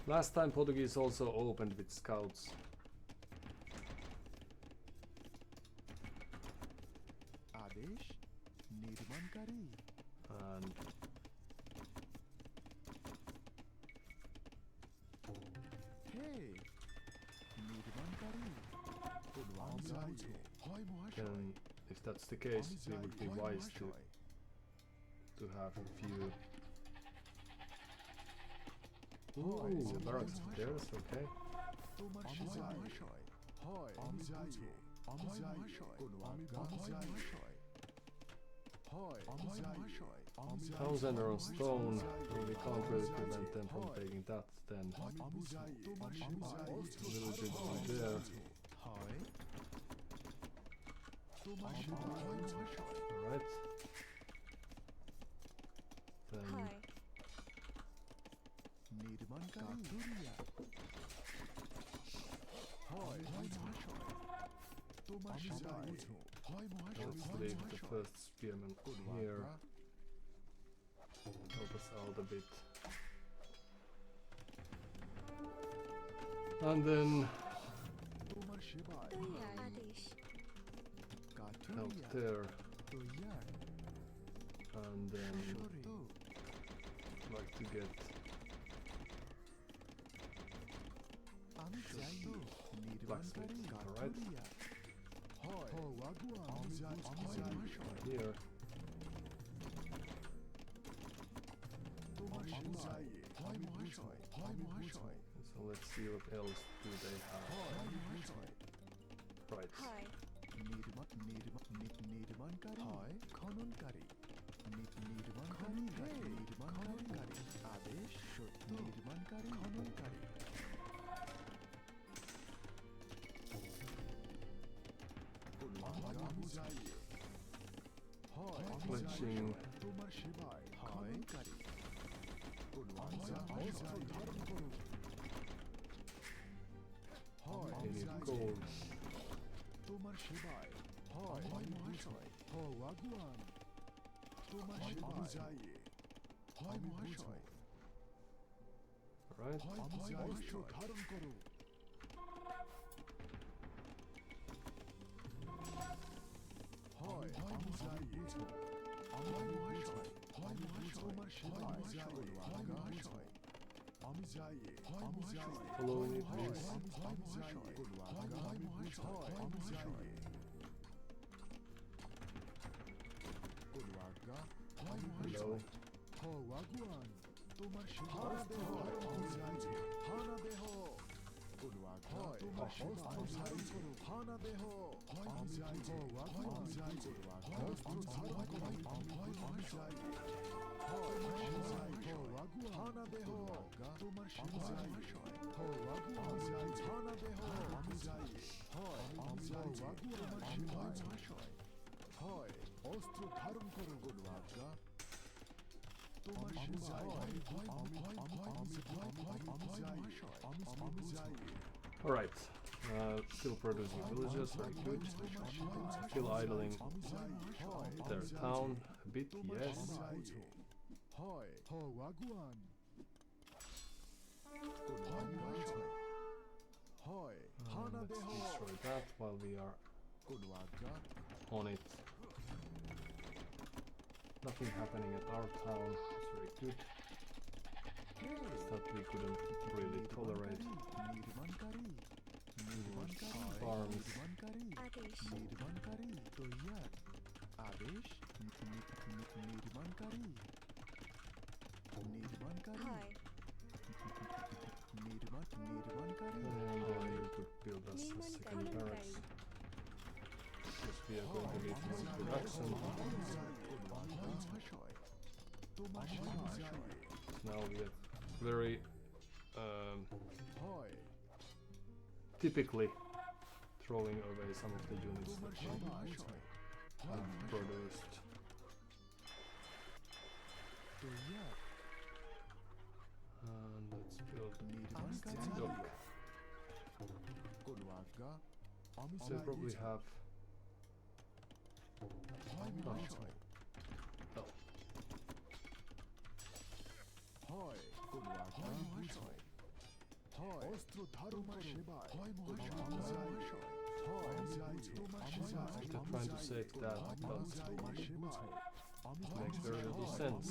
Last time Portuguese also opened with scouts. And then, if that's the case, it would be wise to have a few. Ooh, barracks of theirs, okay. Town center on stone, so we can't really prevent them from taking that then. Villages are there. Alright. Then let's leave the first spearman here. Help us out a bit. And then help there. And then like to get blacksmith, alright? Here. So let's see what else do they have. Right. Fletching. Any gold. Right. Following it, please. Hello. Alright, still producing villagers, very good. Still idling their town a bit, yes. Let's destroy that while we are on it. Nothing happening at our town, it's very good. That we couldn't really tolerate. Farms. And then you could build us a second barracks. Because we are going to need more production. Now we are very typically throwing away some of the units that we have produced. And let's build dock. They probably have they're trying to save that, but makes very little sense.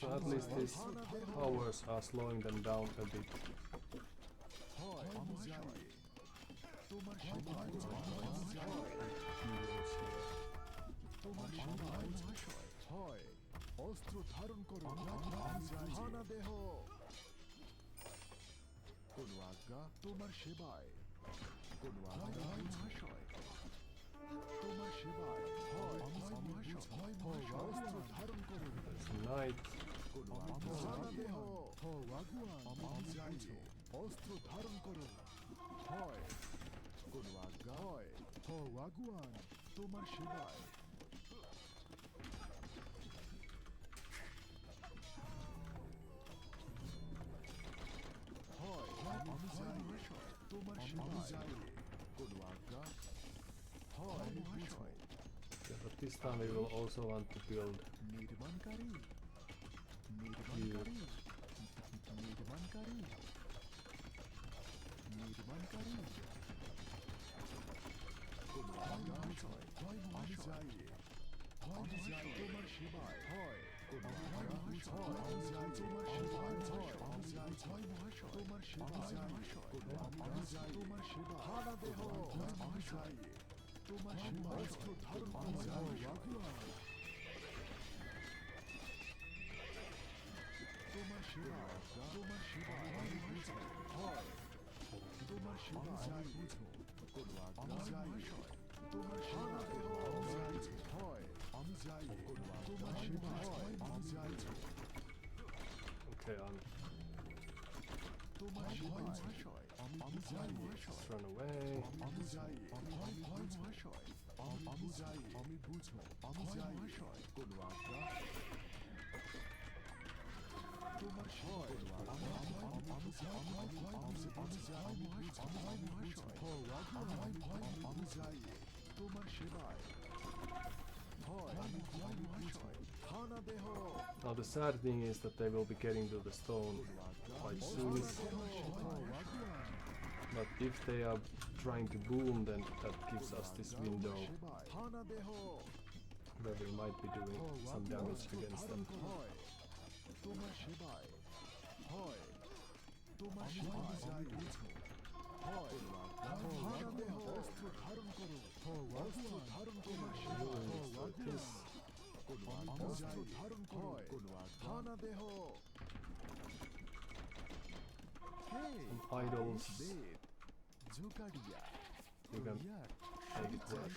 So at least these towers are slowing them down a bit. There's a knight. Yeah, but this time we will also want to build you. Okay, just run away. Now the sad thing is that they will be getting to the stone quite soon. But if they are trying to boom, then that gives us this window where we might be doing some damage against them. Some idols. You can take it work.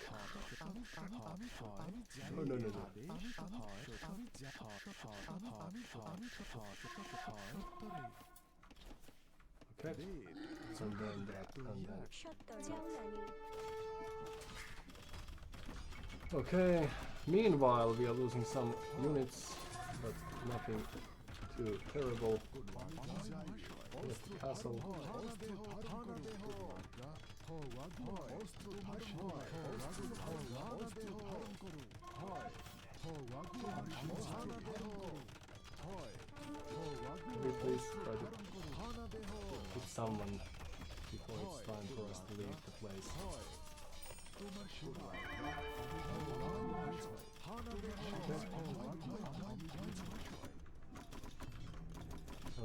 No. Okay. And then that and that. Okay. Meanwhile, we are losing some units, but nothing too terrible. Here's the castle. Can we please try to hit someone before it's time for us to leave the place?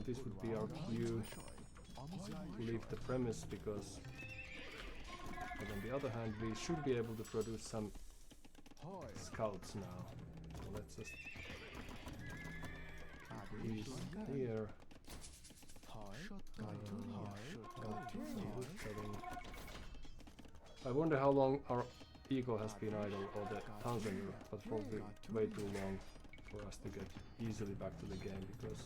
Now this would be our cue to leave the premise, because but on the other hand we should be able to produce some scouts now. So let's just use here. I wonder how long our eco has been idle, or the Tanzania, but probably way too long for us to get easily back to the game, because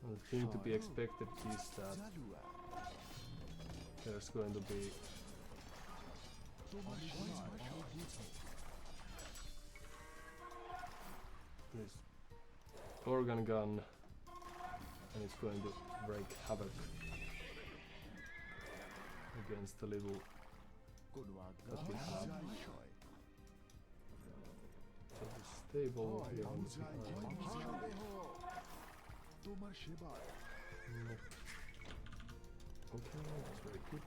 the thing to be expected is that there's going to be this organ gun, and it's going to wreak havoc against the little that we have. So the stable here on the side. Okay, that's very good.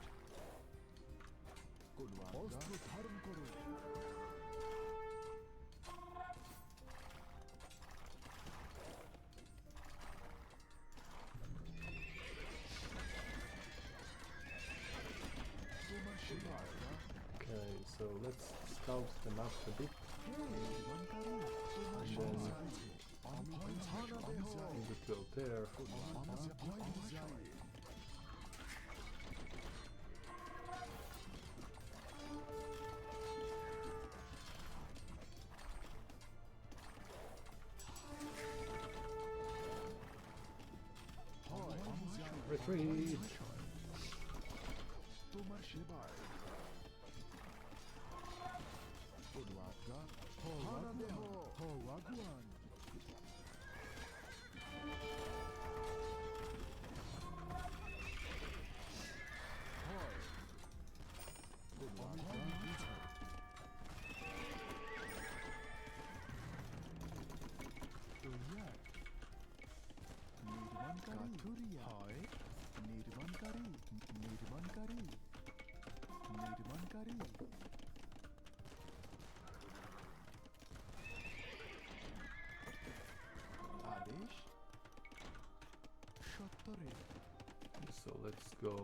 Okay, so let's scout the map a bit, and then we would go there. Retreat! So let's go.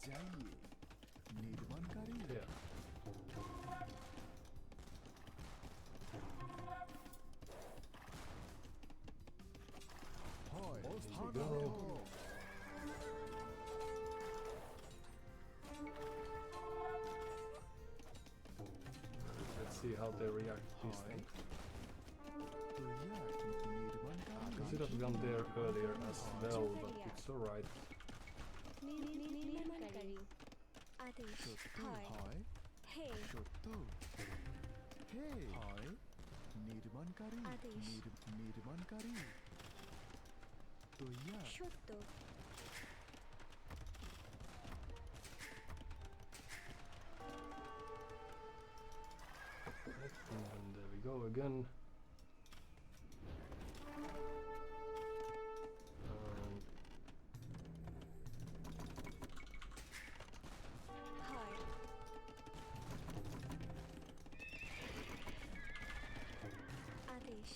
Yeah. Here we go. Let's see how they react to this thing. I should have gone there earlier as well, but it's alright. And there we go again.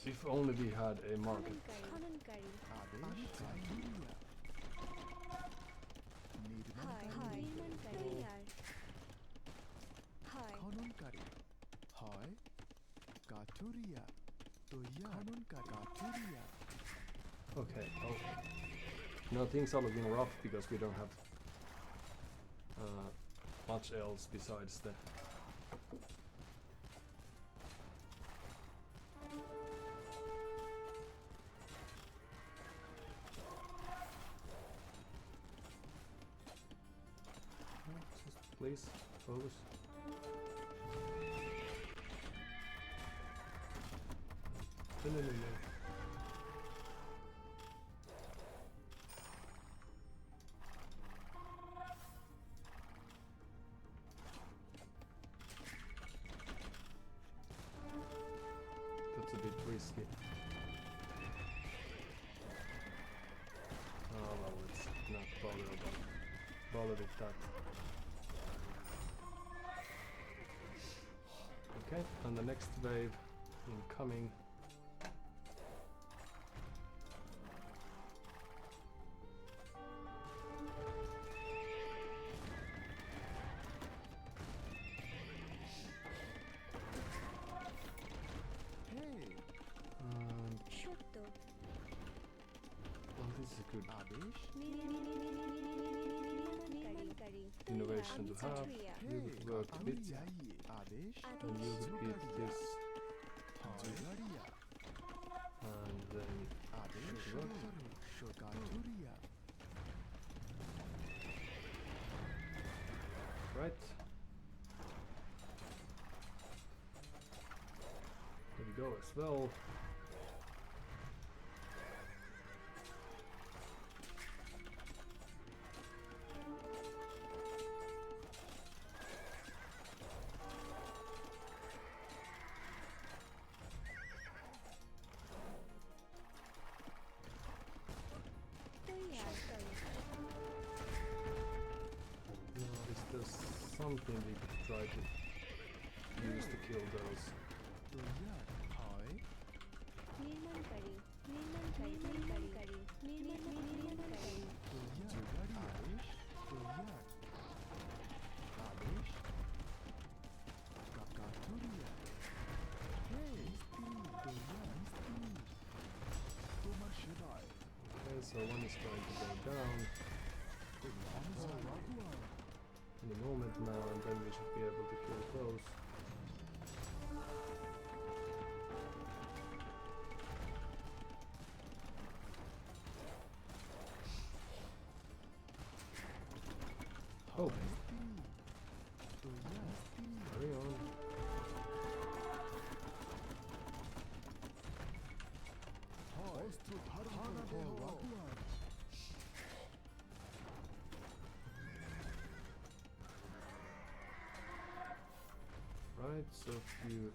If only we had a market. Okay, oh. No, things are looking rough because we don't have much else besides the please, focus. No. That's a bit risky. bother with that. Okay, and the next wave incoming. And সত্য well, this is a good নির্মাণকারী innovation to have. কাঠুরিয়া You would work with, and you would eat this, and then should work. Right. There we go as well. Now, is there something we could try to use to kill those? নির্মাণকারী Okay, so one is trying to go down any moment now, and then we should be able to kill those. Oh! Carry on. Right, so few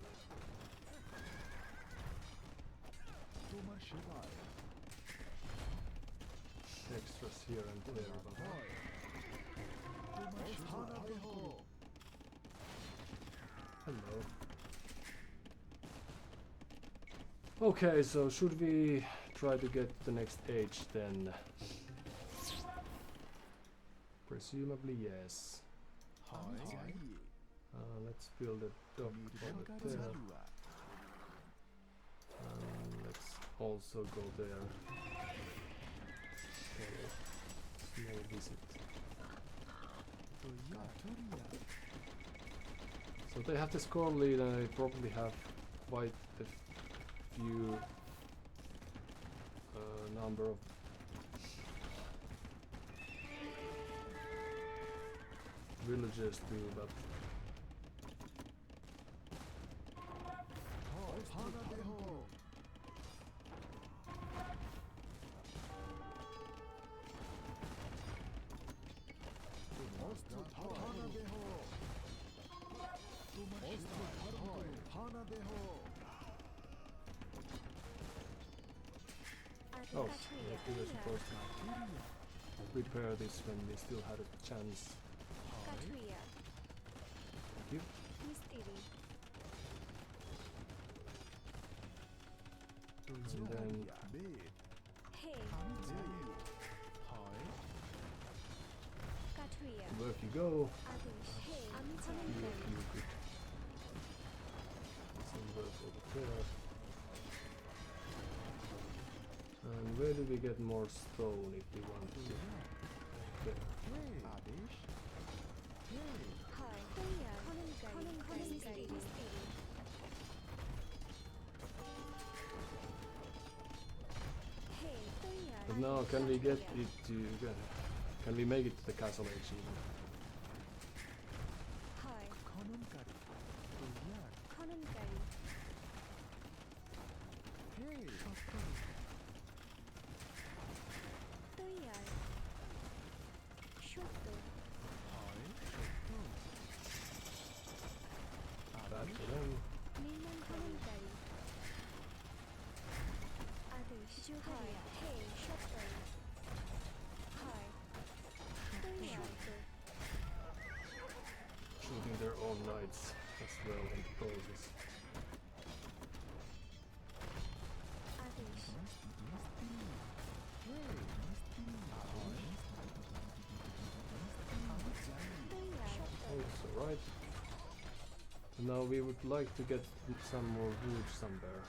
extras here and there, but hello. Okay, so should we try to get the next age then? Presumably yes. Let's build a dock over there. And let's also go there. Okay, small visit. So they have the score lead, and they probably have quite a few number of villagers too, but oh, yeah, we were supposed to prepare this when we still had a chance. কাঠুরিয়া Thank you. মিস্ত্রি And then হে কাঠুরিয়া work you go. আদেশ হে আমি You, খননকারী you could do some work over there. And where do we get more stone if we want to? There. হয় তৈয়ার খননকারী মিস্ত্রি হে তৈয়ার But now, can we get it to? Can we make it to the castle age even? হয় খননকারী তৈয়ার সত্য Bad for them. নির্মাণ খননকারী আদেশ হয় হে সত্য হয় তৈয়ার knights as well in the process. Also right. Now we would like to get some more wood somewhere.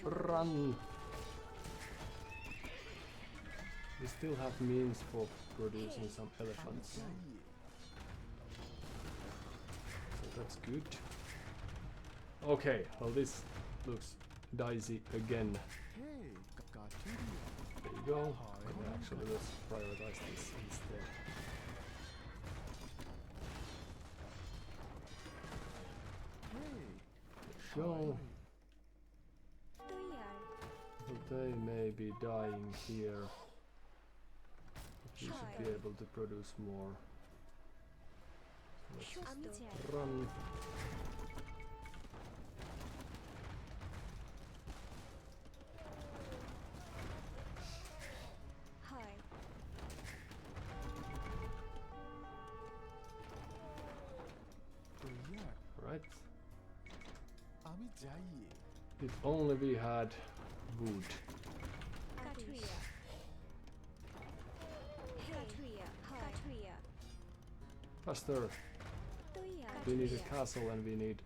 Run! We still have means for producing some elephants. So that's good. Okay, well this looks dicey again. There you go. Okay, actually let's prioritize this instead. Go. So they may be dying here. But we should be able to produce more. So let's just run. Right. If only we had wood. Faster! We need a castle and we need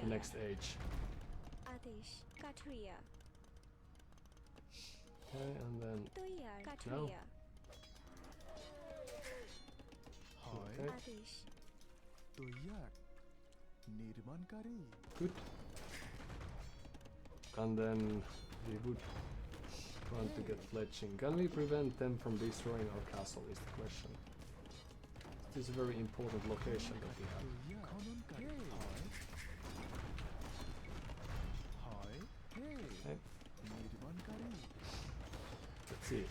the next age. Okay, and then now. Okay. Good. And then we would want to get fletching. Can we prevent them from destroying our castle is the question. This is a very important location that we have. Okay. Let's see.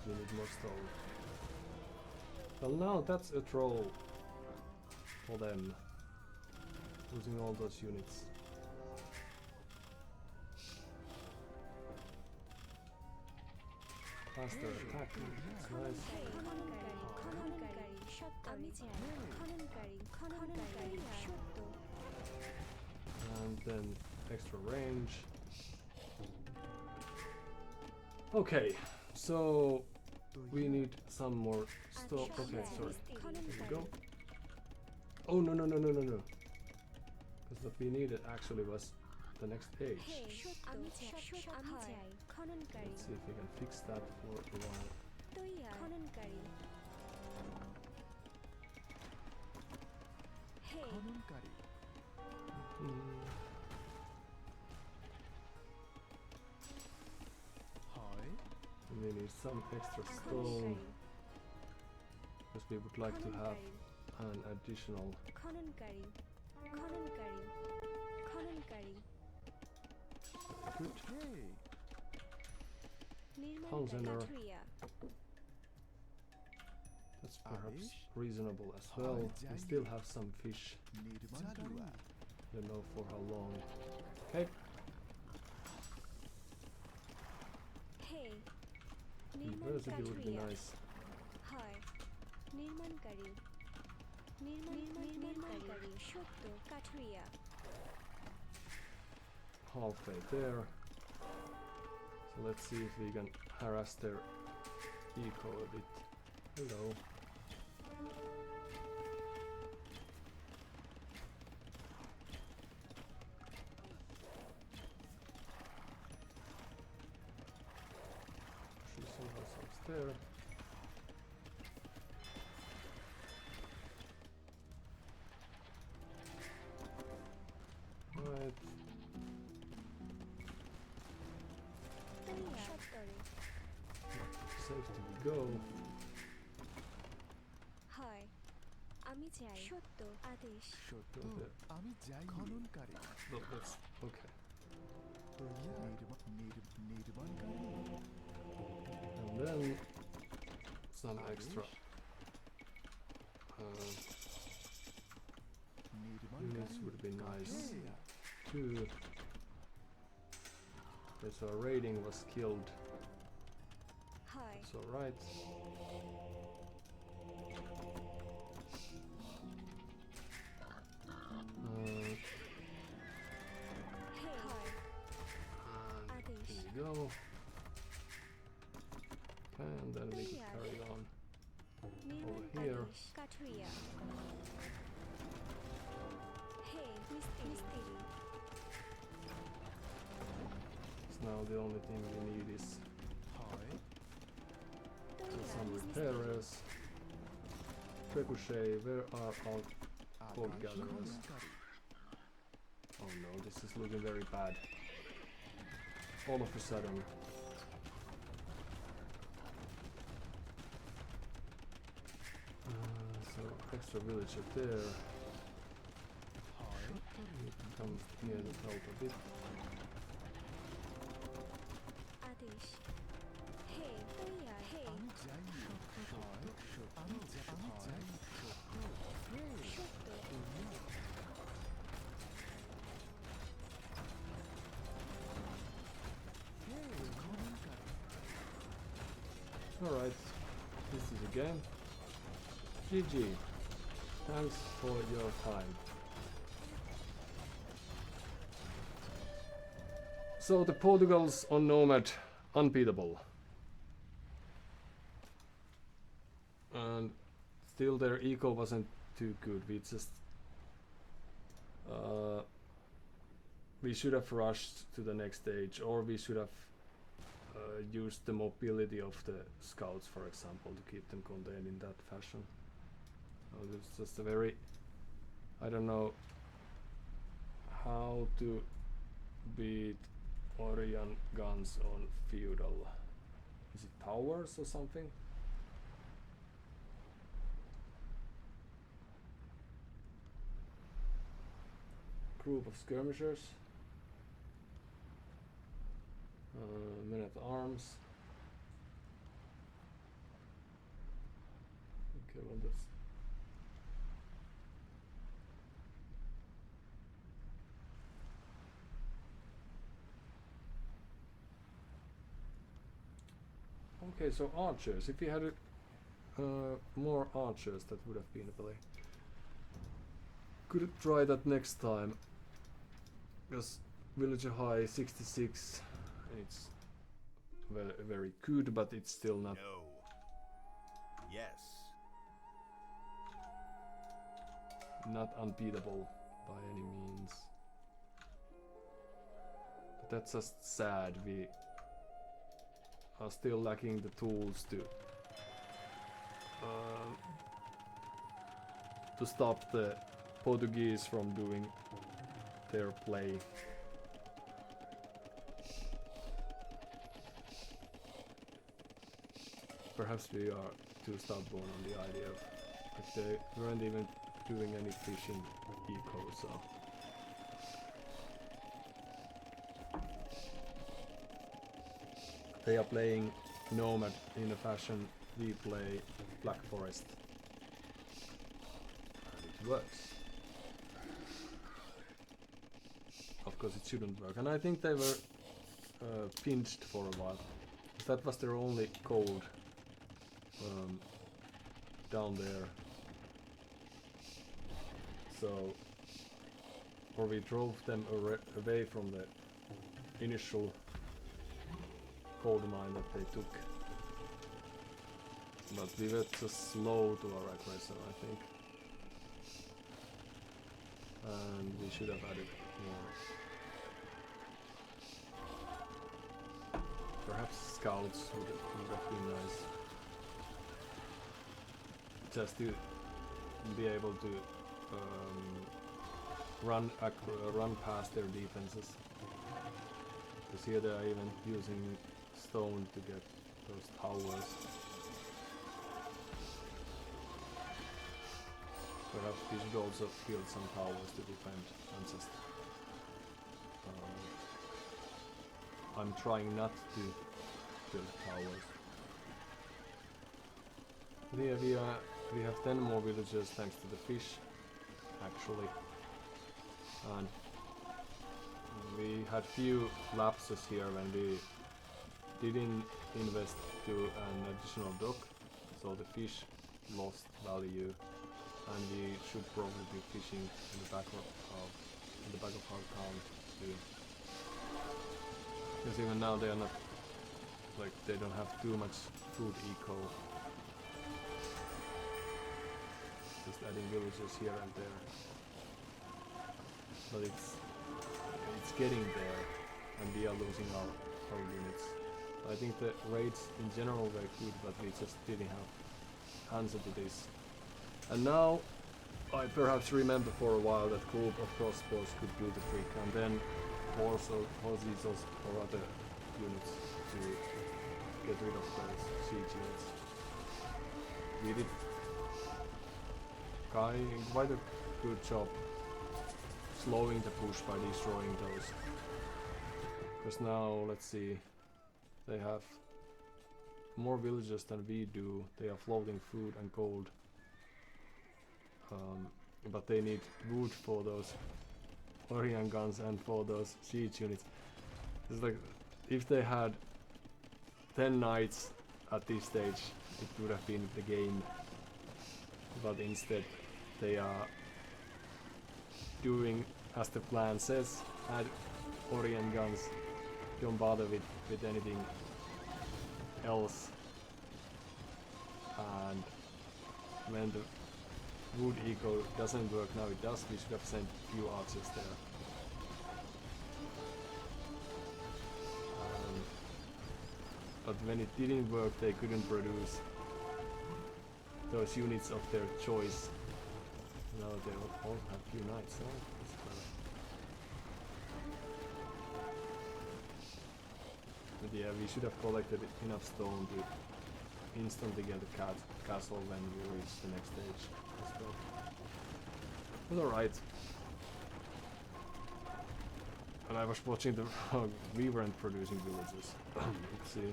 We need more stone. Well, now that's a troll for them. Losing all those units. Faster attack. That's nice. And then extra range. Okay, so we need some more stuff. Okay, sorry. There we go. Oh no. Because what we needed actually was the next age. Let's see if we can fix that for a while. We need some extra stone because we would like to have an additional good town center. That's perhaps reasonable as well. We still have some fish. Don't know for how long. Okay. University would be nice. Halfway there. So let's see if we can harass their eco a bit. Hello. She's somewhere upstairs. Right. Safe to go. হয় আমি চাই সত্য আদেশ সত্য Okay. আমি যাই খননকারী Look, that's okay. নির্মাণকারী And then some extra units would be nice too. Okay, so a raiding was killed. হয় That's alright. হয় And আদেশ here we go. Okay, and then we can carry on. নির্মাণ here. আদেশ কাঠুরিয়া হে মিস্ত্রি So now the only thing we need is হয় some repairers. Ricochet, where are our cold Akash gatherers? খননকারী Oh no, this is looking very bad. All of a sudden. So extra villager there. হয় You can come here to help a bit. আদেশ হে তৈয়ার হে আমি যাই হয় আমি যাই সত্য Alright, this is a game. GG. Thanks for your time. So the Portugals on Nomad, unbeatable. And still their eco wasn't too good. We should have rushed to the next stage, or we should have used the mobility of the scouts, for example, to keep them contained in that fashion. It's just a very, I don't know how to beat Orion guns on feudal. Is it towers or something? Group of skirmishers. Men at arms. Okay, well that's okay. So archers. If we had more archers, that would have been a play. Could try that next time. Because villager high 66. It's very good, but it's still not. No. Yes. Not unbeatable by any means. But that's just sad. We are still lacking the tools to stop the Portuguese from doing their play. Perhaps we are too stubborn on the idea of, like, they weren't even doing any fishing eco, so they are playing Nomad in a fashion we play Black Forest, and it works. Of course it shouldn't work, and I think they were pinched for a while. That was their only code down there. So, or we drove them away from the initial gold mine that they took. But we were just slow to our aggression, I think. And we should have added more. Perhaps scouts would have been nice. Just to be able to run past their defenses. Because here they are even using stone to get those towers. Perhaps we should also build some towers to defend and just I'm trying not to build towers. But yeah, we have 10 more villagers thanks to the fish, actually. And we had few lapses here when we didn't invest to an additional dock, so the fish lost value, and we should probably be fishing in the back of our town too. Because even now they are not, like, they don't have too much food eco. Just adding villages here and there. But it's getting there, and we are losing our units. I think the raids in general were good, but we just didn't have answer to this. And now I perhaps remember for a while that group of crossbows could do the trick, and then also horses or other units to get rid of those siege units. We did quite a good job slowing the push by destroying those. Because now, let's see, they have more villagers than we do. They are floating food and gold. But they need wood for those Orion guns and for those siege units. It's like, if they had 10 knights at this stage, it would have been the game. But instead, they are doing as the plan says, add Orion guns, don't bother with anything else. And when the wood eco doesn't work, now it does, we should have sent few archers there. But when it didn't work, they couldn't produce those units of their choice. Now they all have few knights. Oh, that's clever. But yeah, we should have collected enough stone to instantly get the castle when we reach the next stage as well. But alright. And I was watching the we weren't producing villages. Let's see.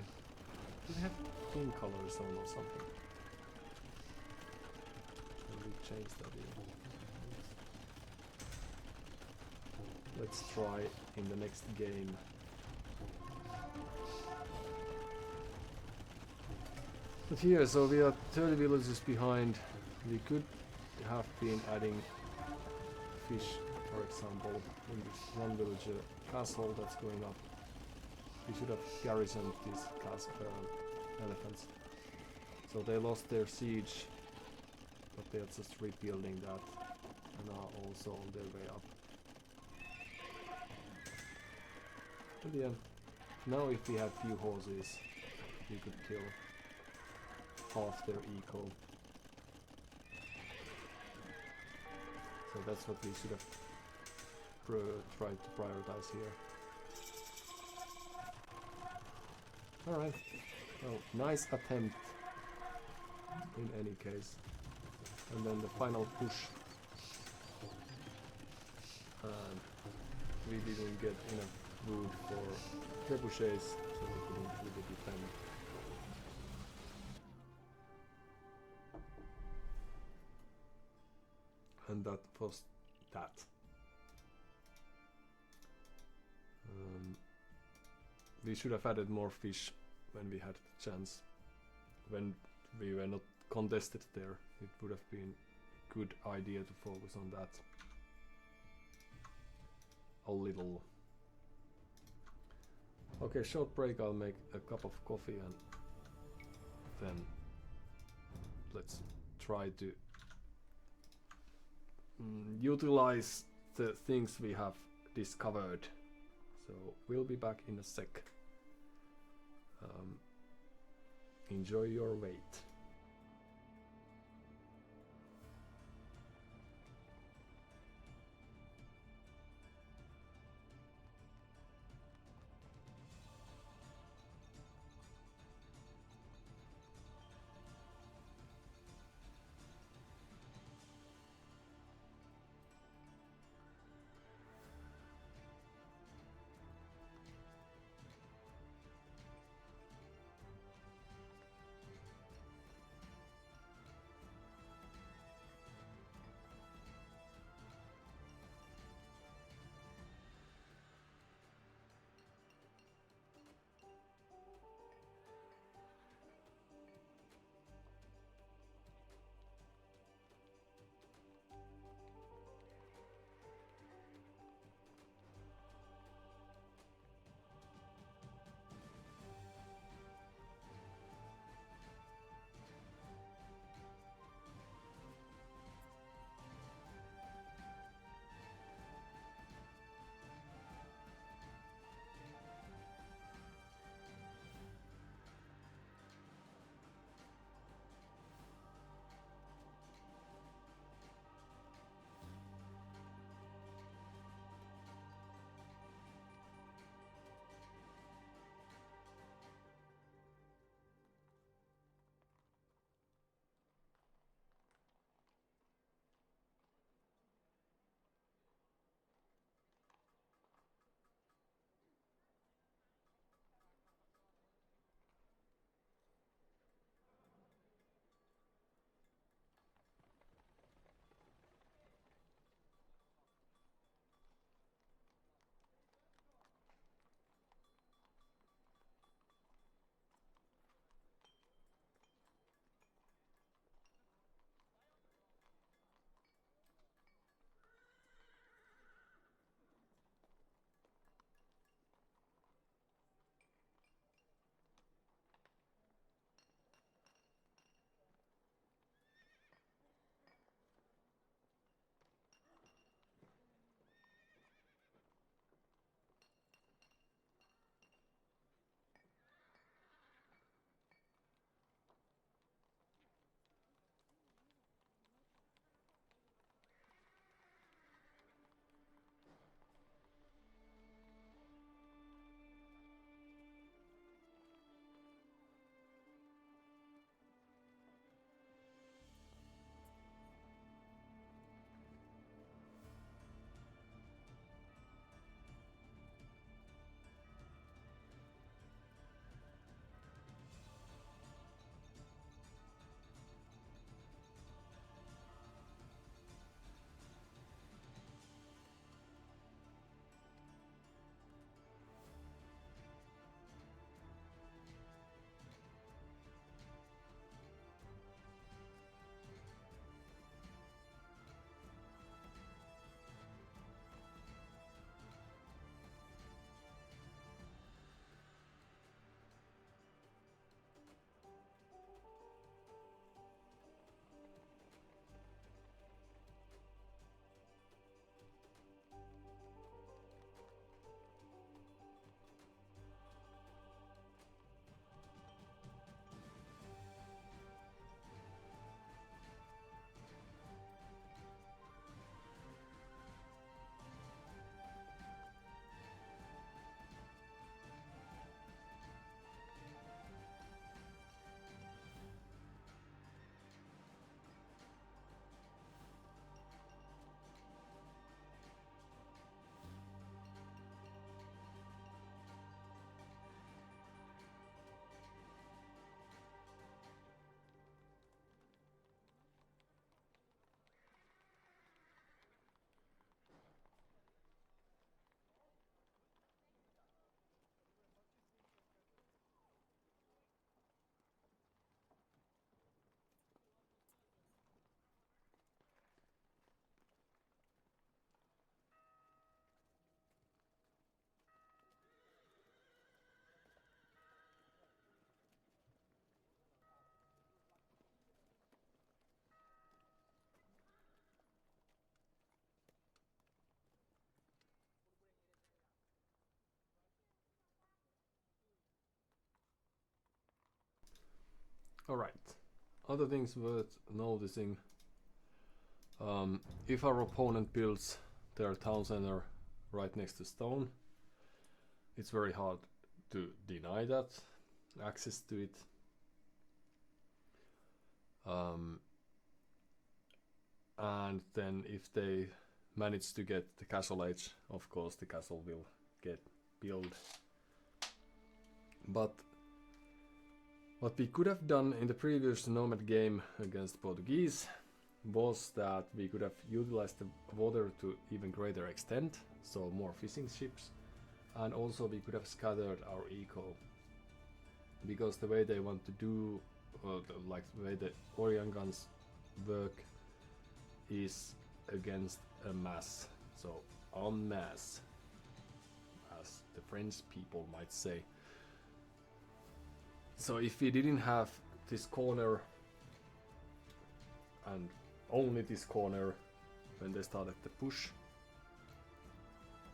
Do we have king colors on or something? Can we change that even? Let's try in the next game. But here, so we are 30 villages behind. We could have been adding fish, for example, in this one villager castle that's going up. We should have garrisoned these elephants. So they lost their siege, but they are just rebuilding that and are also on their way up. But yeah, now if we had few horses, we could kill half their eco. So that's what we should have tried to prioritize here. Alright, well, nice attempt in any case. And then the final push. And we didn't get enough wood for trebuchets, so we couldn't really defend. And that was that. We should have added more fish when we had the chance. When we were not contested there, it would have been a good idea to focus on that a little. Okay, short break, I'll make a cup of coffee and then let's try to utilize the things we have discovered. So we'll be back in a sec. Enjoy your wait. Alright. Other things worth noticing. If our opponent builds their town center right next to stone, it's very hard to deny that access to it. And then if they manage to get the castle age, of course the castle will get built. But what we could have done in the previous Nomad game against Portuguese was that we could have utilized the water to even greater extent, so more fishing ships, and also we could have scattered our eco, because the way they want to do, like the way the Orion guns work, is against a mass, so en masse, as the French people might say. So if we didn't have this corner and only this corner when they started the push,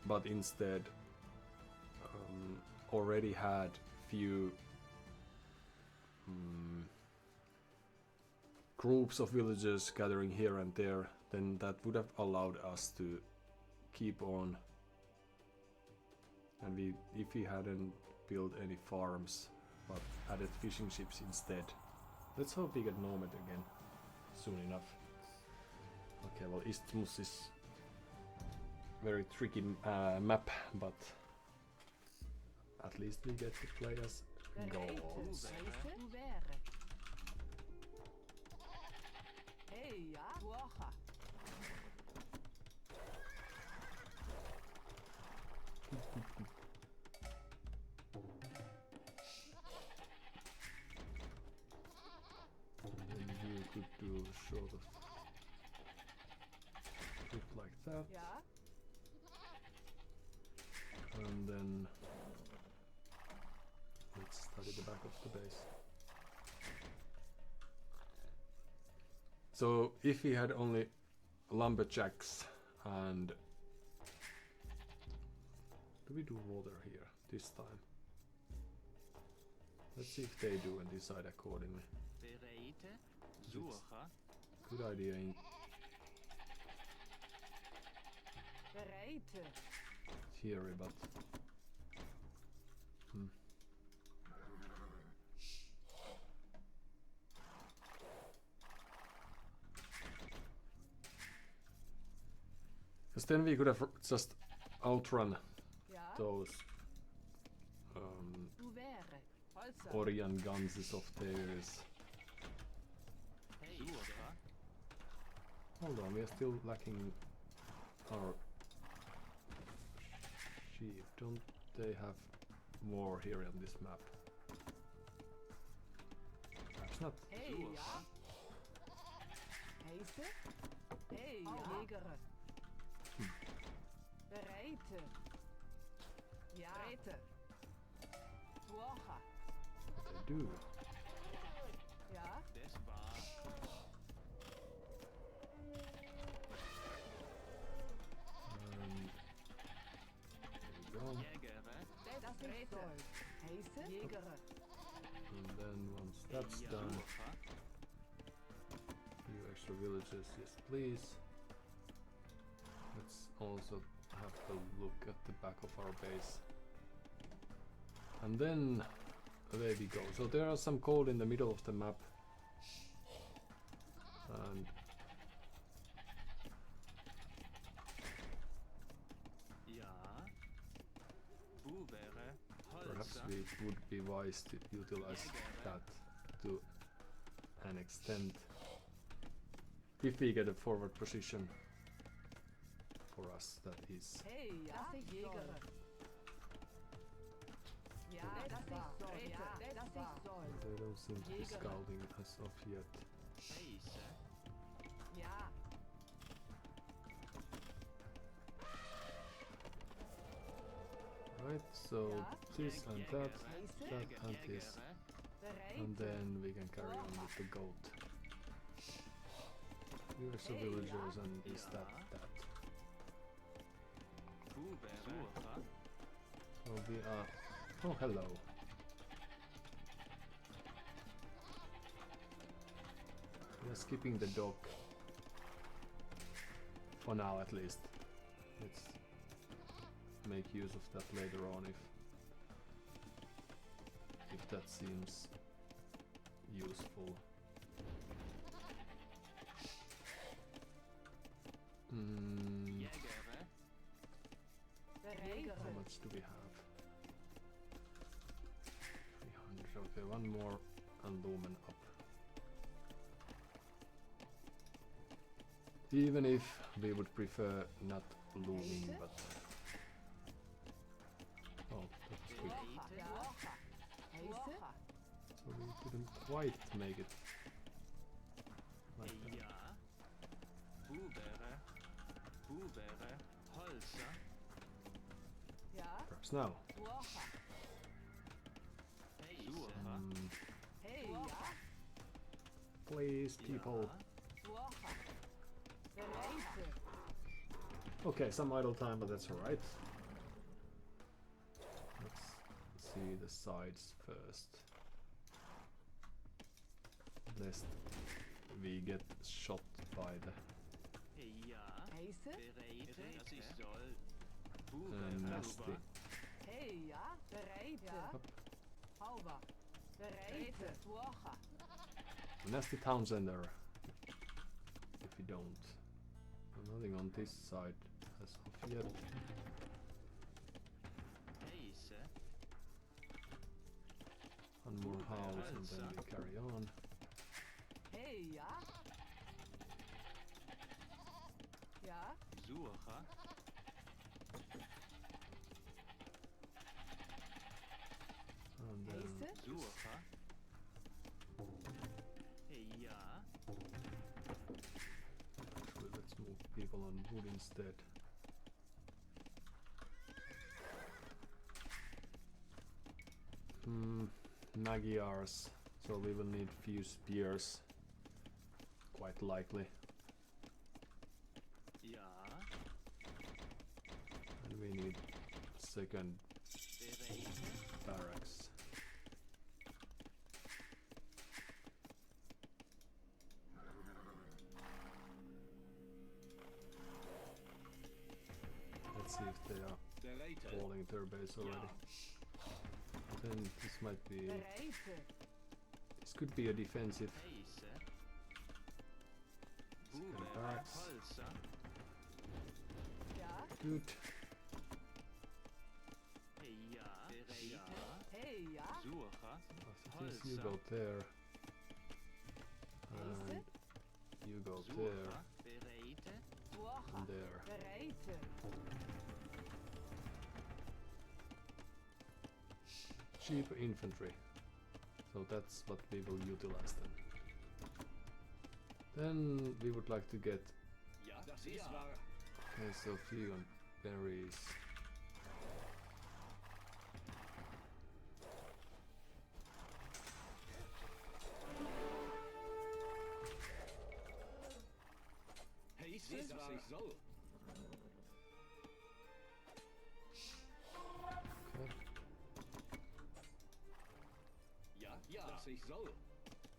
but instead already had few groups of villagers gathering here and there, then that would have allowed us to keep on. And if we hadn't built any farms but added fishing ships instead. Let's hope we get Nomad again soon enough. Okay, well, Isthmus is very tricky map, but at least we get to play as goals. And you could do sort of trip like that. And then let's study the back of the base. So if we had only lumberjacks and do we do water here this time? Let's see if they do and decide accordingly. Good idea in theory, but because then we could have just outrun those Orion guns of theirs. Hold on, we are still lacking our sheep. Don't they have more here on this map? Perhaps not. They do. And then once that's done, few extra villages, yes please. Let's also have a look at the back of our base. And then there we go. So there are some coal in the middle of the map. And perhaps it would be wise to utilize that to an extent if we get a forward position for us that is. They don't seem to be scouting as of yet. Right, so this and that and this, and then we can carry on with the goat. Few extra villagers and this, that. So we are. Oh, hello. We are skipping the dock. For now at least. Let's make use of that later on if that seems useful. How much do we have? 300. Okay, one more and lumen up. Even if we would prefer not looming, but oh, that was quick. So we couldn't quite make it like that. Perhaps now. Please, people. Okay, some idle time, but that's alright. Let's see the sides first. Lest we get shot by the nasty. Nasty town center. If we don't. Nothing on this side as of yet. One more house and then we carry on. And then actually, let's move people on wood instead. Magyars, so we will need few spears, quite likely. And we need second barracks. Let's see if they are walling their base already. Then this might be... This could be a defensive second barracks. Good. I think you go there. And you go there. And there. Cheap infantry. So that's what we will utilize then. Then we would like to get so few on berries.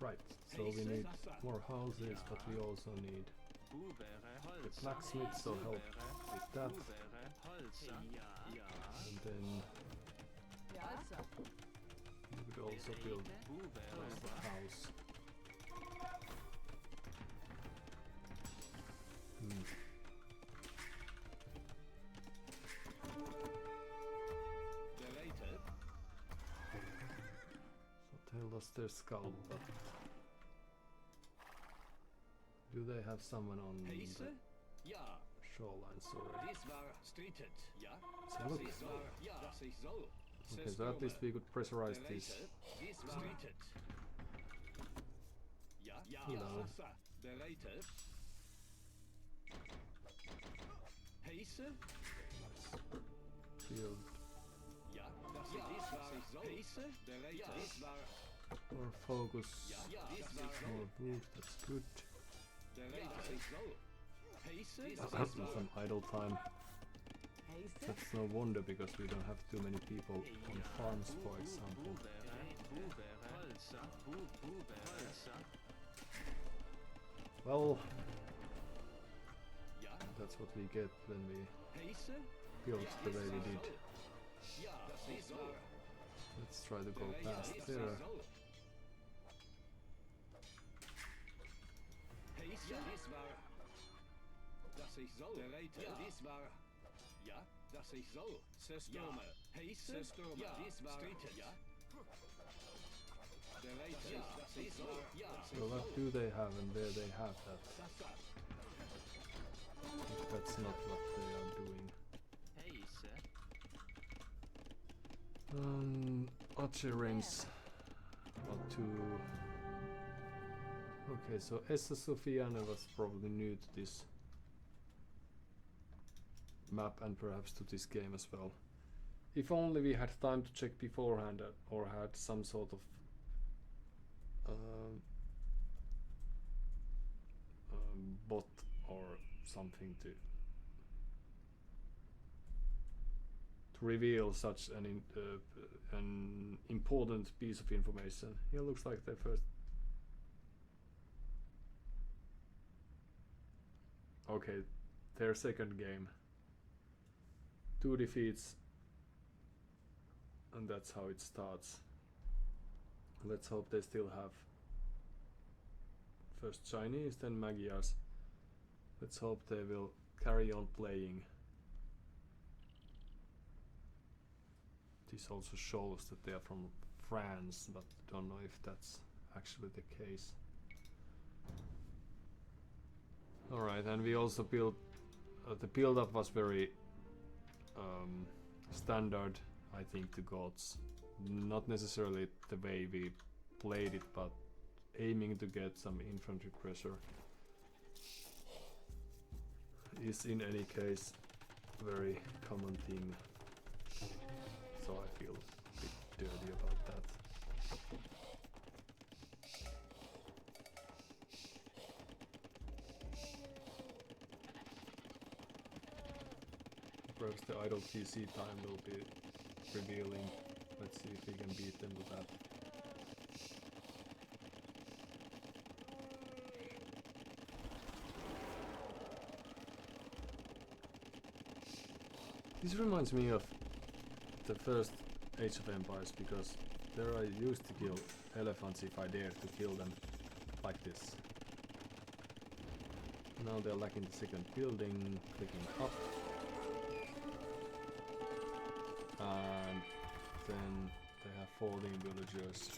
Right, so we need more houses, but we also need the blacksmith, so help with that. And then we could also build a house. Tell us their skull, but do they have someone on the shorelines already? So look. Okay, so at least we could pressurize this. Hello. Field. More focus, more wood, that's good. Some idle time. That's no wonder because we don't have too many people on farms, for example. Well, that's what we get when we build the way we did. Let's try to go past there. So what do they have and where they have that? If that's not what they are doing. Archer range. What to... Okay, so Essa Sofiane was probably new to this map and perhaps to this game as well. If only we had time to check beforehand or had some sort of bot or something to reveal such an important piece of information. It looks like they first... Okay, their second game. 2 defeats, and that's how it starts. Let's hope they still have first Chinese, then Magyars. Let's hope they will carry on playing. This also shows that they are from France, but don't know if that's actually the case. Alright, and we also built... the build-up was very standard, I think, to gods. Not necessarily the way we played it, but aiming to get some infantry pressure is in any case very common thing. So I feel a bit dirty about that. Perhaps the idle PC time will be revealing. Let's see if we can beat them with that. This reminds me of the first Age of Empires, because there I used to kill elephants if I dared to kill them like this. Now they're lacking the second building, clicking up. And then they have 14 villagers.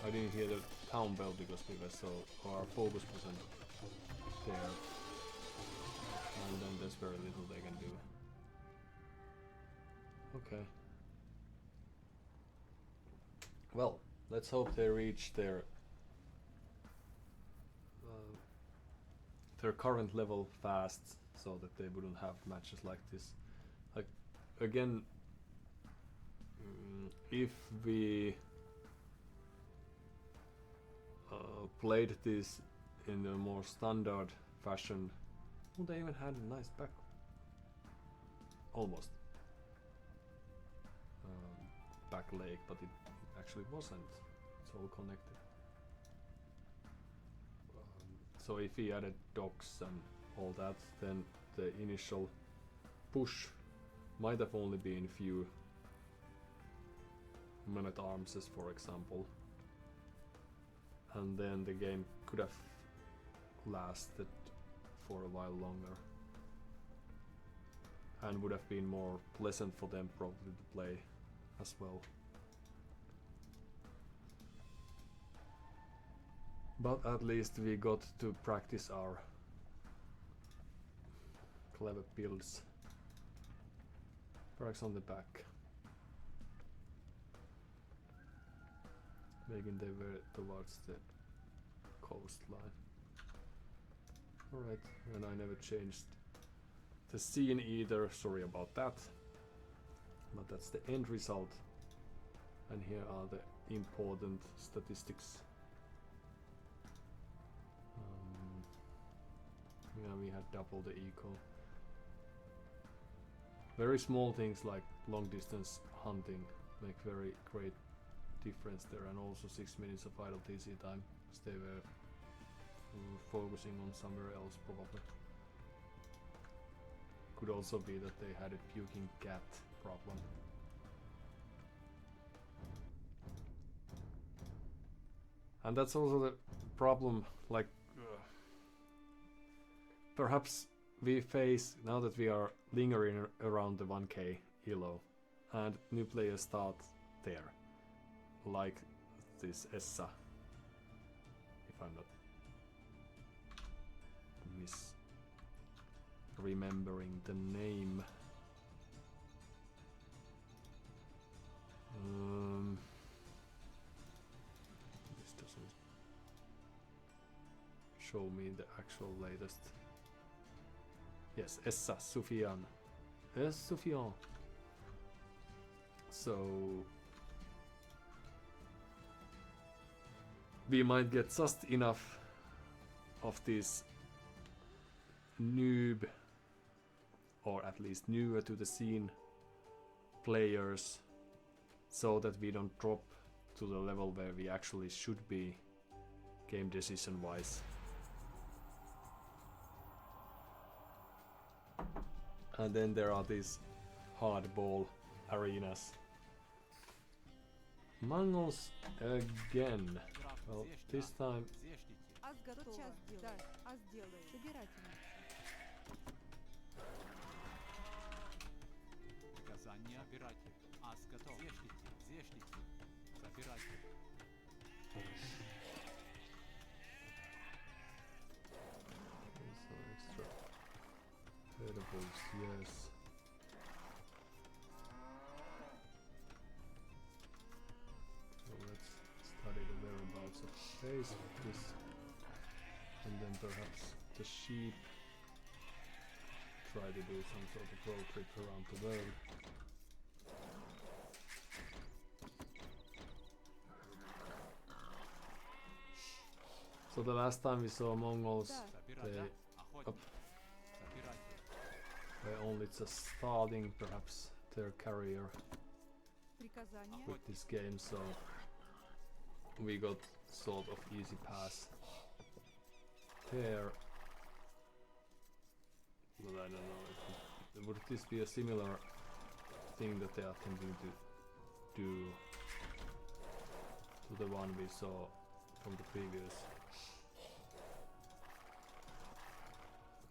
I didn't hear the town bell because we were so... our focus wasn't there. And then there's very little they can do. Okay. Well, let's hope they reach their current level fast, so that they wouldn't have matches like this. Like, again, if we played this in a more standard fashion... Well, they even had a nice back... almost back lake, but it actually wasn't. It's all connected. So if we added docks and all that, then the initial push might have only been few men-at-arms, for example, and then the game could have lasted for a while longer and would have been more pleasant for them probably to play as well. But at least we got to practice our clever builds. Perhaps on the back, making their way towards the coastline. Alright, and I never changed the scene either, sorry about that. But that's the end result. And here are the important statistics. Yeah, we had double the eco. Very small things like long distance hunting make very great difference there, and also 6 minutes of idle TC time, as they were focusing on somewhere else probably. Could also be that they had a puking cat problem. And that's also the problem, like perhaps we face, now that we are lingering around the 1k ELO, and new players start there, like this Essa, if I'm not misremembering the name. This doesn't show me the actual latest. Yes, Essa Sufyan. Sufyan. So we might get just enough of these noob, or at least newer to the scene players, so that we don't drop to the level where we actually should be game decision wise. And then there are these hardball arenas. Mongols again. Well, this time Аз готова. Тотчас сделаю. Да, аз сделаю. Собирательница. Приказание оператив. Ас готов. Зешлите. Собиратель. so extra edibles, yes. So let's study the whereabouts of space with this, and then perhaps the sheep. Try to do some sort of road trip around the world. So the last time we saw Mongols, they were only just starting perhaps their career Приказание. with this game, so we got sort of easy pass there. But I don't know, would this be a similar thing that they are attempting to do to the one we saw from the previous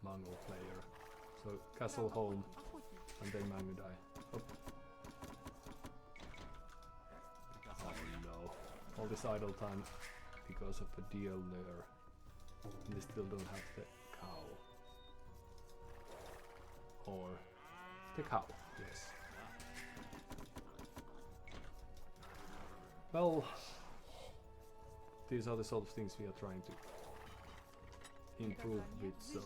Mongol player? So castle home, Охотник. and then Mangudai. Oh no, all this idle time because of a deer lure. And they still don't have the cow. Or the cow, yes. Well, these are the sort of things we are trying to improve with, so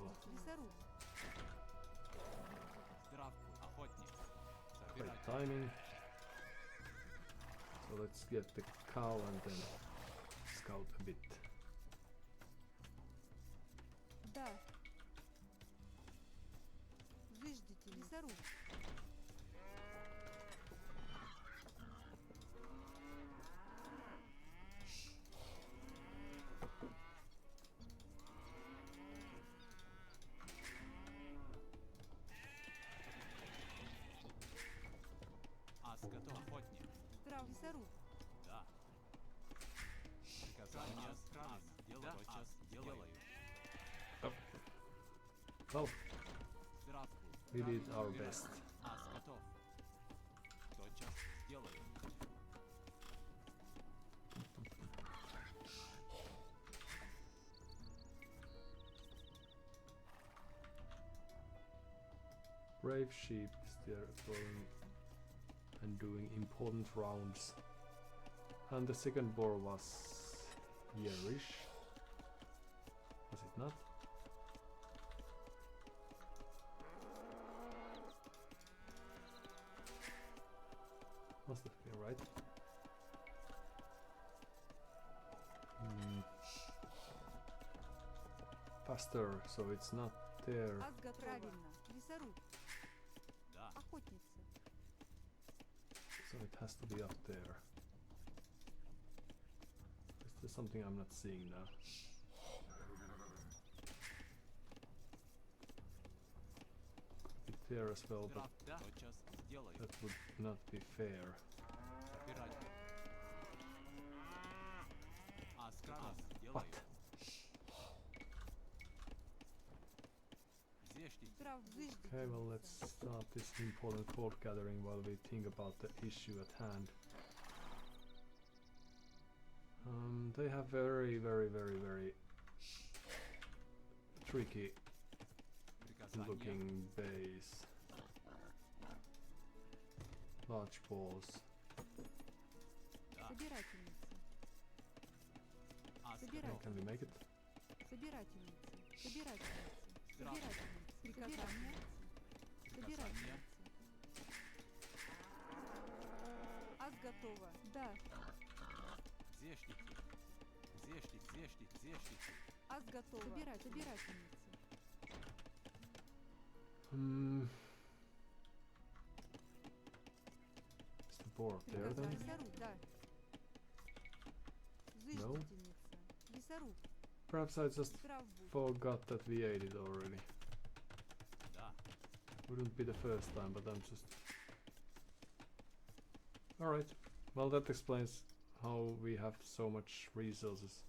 great timing. So let's get the cow and then scout a bit. Да. Зыждите. Лесоруб. Ас готов. Охотник. Трав. Лесоруб. Да. Приказание отправлено. Тотчас сделаю. Well, Здравствуй. we did our best. Ас готов. Тотчас сделаю. Brave sheep is there going and doing important rounds. And the second boar was Yerish. Was it not? Must have been right. Faster, so it's not there. Аз готова. Правильно. Лесоруб. Да. Охотница. So it has to be up there. Is there something I'm not seeing now? there as well, but Штраф, да? Тотчас сделаю. that would not be fair. Убирать. Аскарас сделаю. What? Зешьте. Okay, well, let's start this important court gathering while we think about the issue at hand. They have very tricky Приказание. looking base. Large balls. Да. Собирательница. Аскарас. Can we make it? Собирательница. Собирательница. Штраф. Собирательница. Приказание. Приказание. Ас готова. Да. Зешьте. Зешьте. Ас готова. Собирательница. Is the board there then? Лесоруб, да. Зыждительница. Лесоруб. Perhaps I just Травбуд. forgot that we ate it already. Да. Wouldn't be the first time, but I'm just... Alright, well that explains how we have so much resources.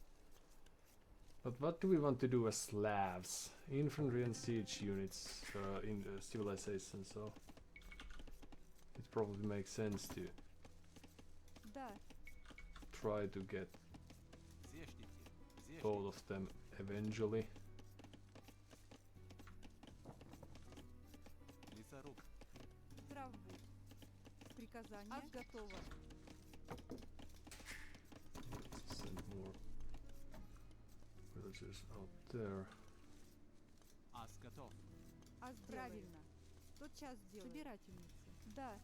But what do we want to do as Slavs? Infantry and siege units in civilization, so... It probably makes sense to Да. try to get Зешьте. both of them eventually. Лесоруб. Травбуд. Приказание. Ас готова. Let's send more villagers out there. Ас готов. Ас правильно. Тотчас сделай. Собирательница. Да.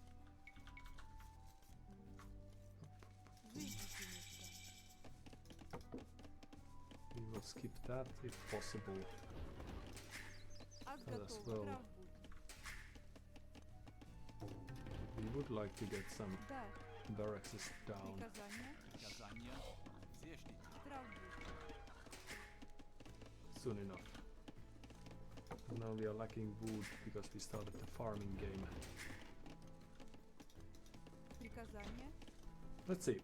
Зыждительница. We will skip that if possible. Ас That as готова. well. Травбуд. We would like to get some Да. barracks down. Приказание. Приказание. Зешьте. Травбуд. Soon enough. And now we are lacking wood because we started the farming game. Приказание. Let's see.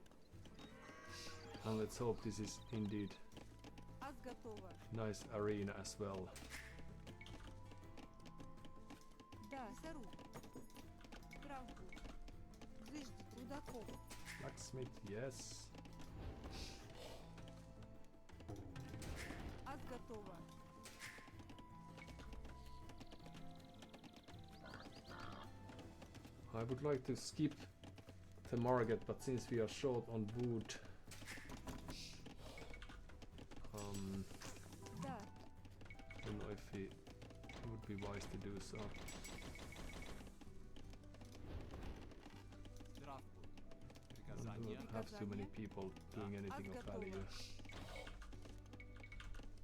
And let's hope this is indeed Ас готова. nice arena as well. Да. Лесоруб. Травбуд. Зыждитель. Рудокоп. Blacksmith, yes. Ас готова. I would like to skip the market, but since we are short on wood, Да. I don't know if it would be wise to do so. Штрафбуд. I Приказание. don't have too many people doing anything of value.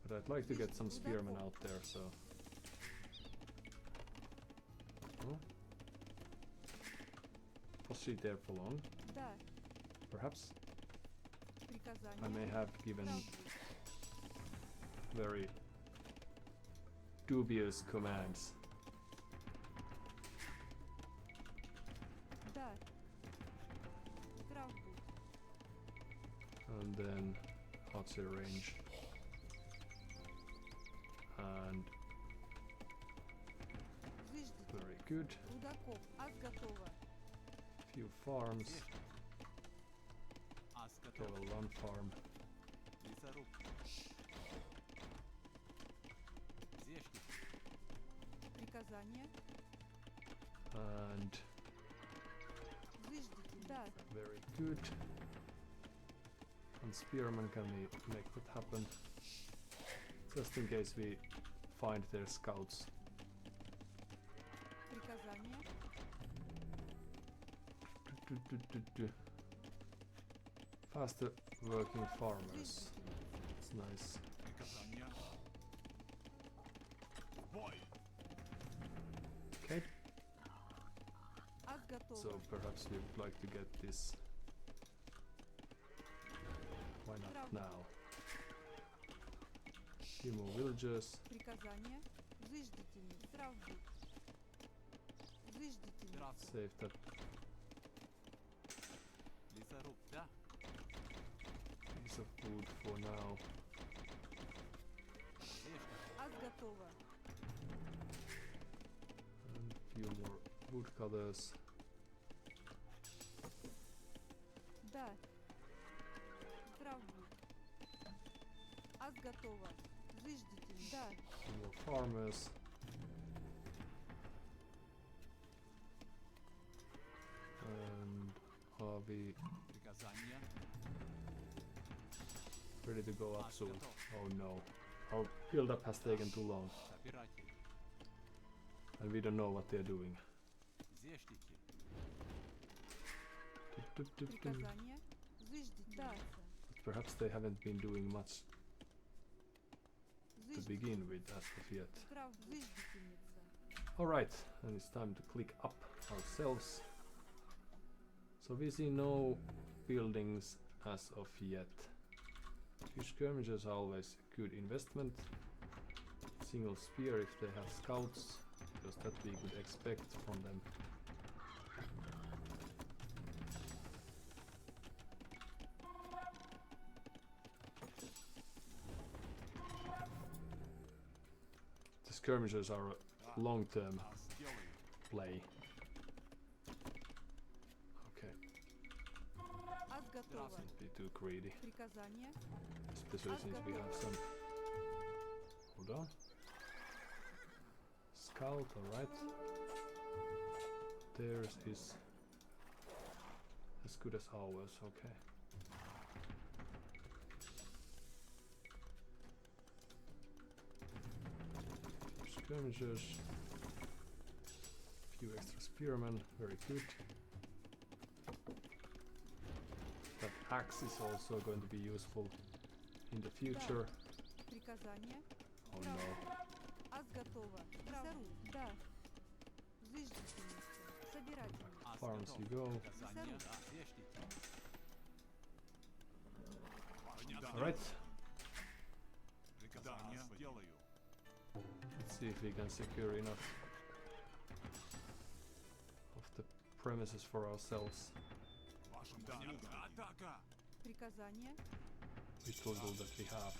But I'd like to get some spearmen out there, so... Oh. Was she there for long? Да. Perhaps? Приказание. I may have given Травбуд. very dubious commands. Да. Травбуд. And then archer range. And Зыждитель. very good. Рудокоп. Ас готова. Few farms. Ас Okay, готов. well, one farm. Лесоруб. Зешьте. Приказание. And Зыждитель. Да. very good. And spearmen, can we make that happen? Just in case we find their scouts. Приказание. Faster working farmers. It's nice. Приказание. Бой! Okay, Ас готова. so perhaps we would like to get this. Why not now? Few more villagers. Приказание. Зыждительница. Травбуд. Зиждительница. Save that. Лесоруб, да. Piece of wood for now. Аз готова. And a few more woodcutters. Да. Здрав будь. Аз готова. Зиждительница. Да. Few more farmers. And are we Приказания. ready to go up soon? Oh no. Our build-up has taken too long. Собиратель. And we don't know what they're doing. Зештики. Приказание. Зиждительница. Да. Perhaps they haven't been doing much to begin with as of yet. Здрав зиждительница. Alright, and it's time to click up ourselves. So we see no buildings as of yet. Few skirmishers are always a good investment. Single spear if they have scouts, because that we could expect from them. The skirmishers are a long-term play. Okay, Аз готова. don't be too greedy, Приказание. especially since we have some. Hold on. Scout, alright. Theirs is as good as ours, okay. Skirmishers. Few extra spearmen, very good. That axe is also going to be useful in the future. Приказание. Oh no. Аз готова. Лесоруб. Да. Зиждительница. Собирательница. Farms you go. Приказания. Да. Зештики. Alright, Приказание сделаю. let's see if we can secure enough of the premises for ourselves. Вашим понятно. Атака. Приказание. Which will do that we have.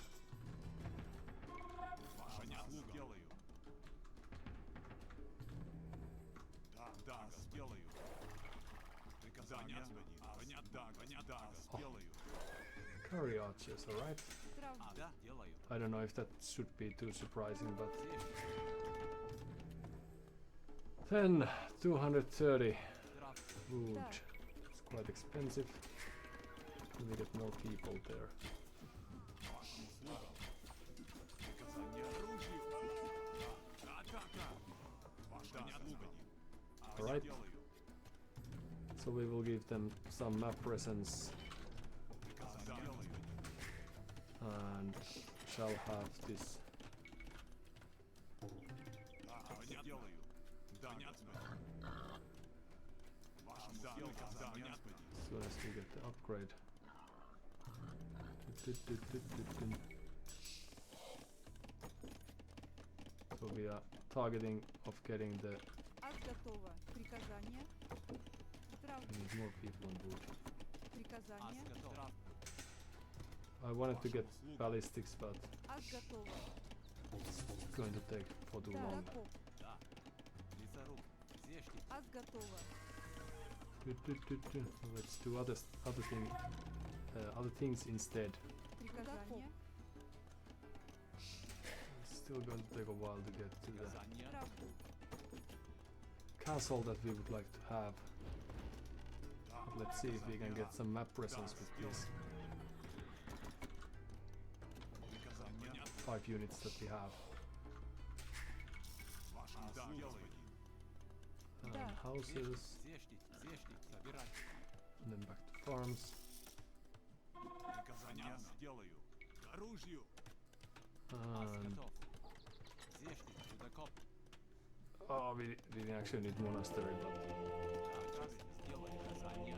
Ваша услуга. Сделаю. Да, сделаю. Приказание. Понятно. Да, сделаю. Carry archers, alright. Здрав А, будь. да, делаю. I don't know if that should be too surprising, but Зештики. 10, 230 Здравствуй. wood. Да. It's quite expensive. Can we get more people there? Вашим услугам. Приказание оружию. Да, атака. Ваша услуга. Alright. Сделаю. So we will give them some map presence Приказание делаю. and shall have this. Да, делаю. Да, понятно. Вашим приказание. As soon as we get the upgrade. So we are targeting of getting the. Аз готова. Приказание. Здрав We need more people on board. Аз Приказание. готов. I wanted to get ballistics, but Аз готова. it's going to take for too Да. long. Закоп. Да. Лесоруб. Зештики. Аз готова. Let's do other things instead. Приказание. It's still going to take a while to get to the Приказания. Здрав будь. castle that we would like to have. But let's see if we can get some map presence with these Приказание. 5 units that we have. Вашим услугам. Да. Houses, Зештики. Зештики. Собиратель. and then back to farms. Приказание сделаю. К оружию. Аз And готов. Зештики. Чудакоп. oh, we didn't actually need monastery, but Сделай приказания.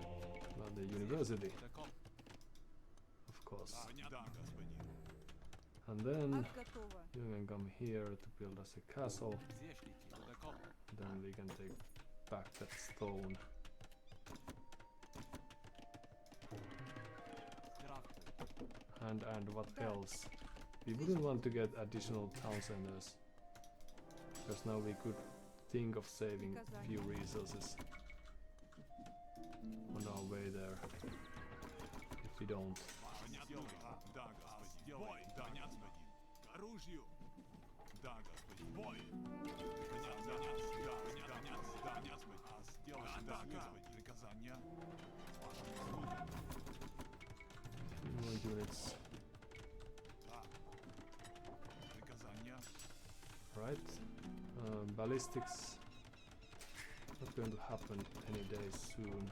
the university, Чудакоп. of course. Да, господин. And then Аз готова. you can come here to build us a castle. Зештики. Чудакоп. Then we can take back that stone. And what else? We wouldn't want to get additional town centers, because now we could think of saving few resources on our way there. If we don't. More units. Right. Ballistics not going to happen any day soon.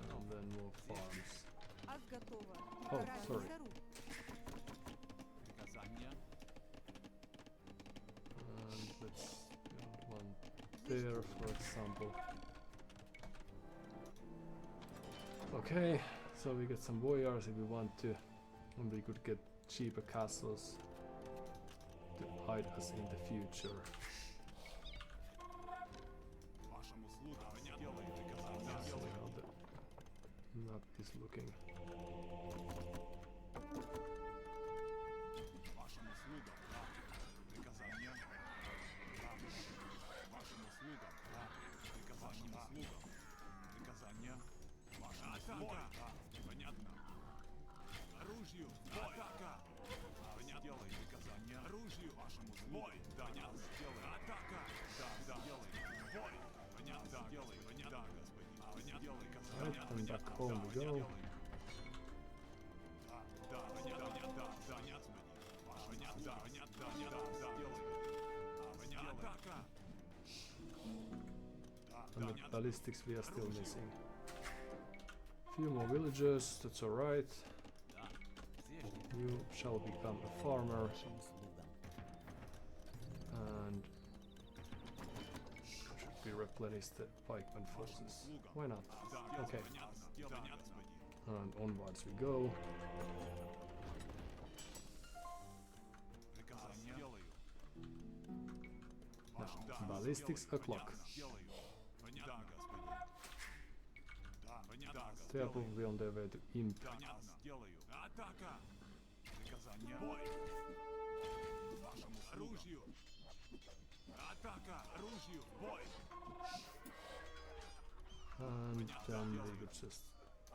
And then more farms. Oh, sorry. And let's build one there, for example. Okay, so we get some warriors if we want to, and we could get cheaper castles to hide us in the future. See how the map is looking. Right, and back home we go. And the ballistics we are still missing. Few more villagers, that's alright. You shall become a farmer. And should be replenish the pikeman forces. Why not? Okay. And onwards we go. Now, ballistics o'clock. They are probably on their way to Imp. And then we could just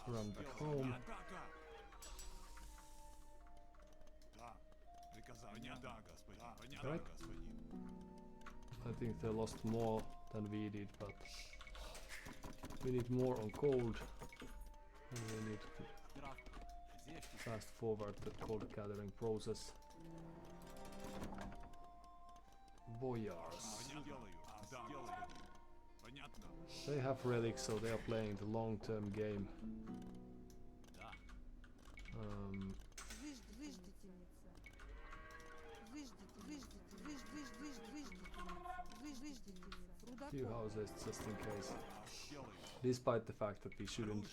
run back home. Right? I think they lost more than we did, but we need more on gold. And we need to fast forward the gold gathering process. Boyars. They have relics, so they are playing the long-term game. Few houses just in case. Despite the fact that we shouldn't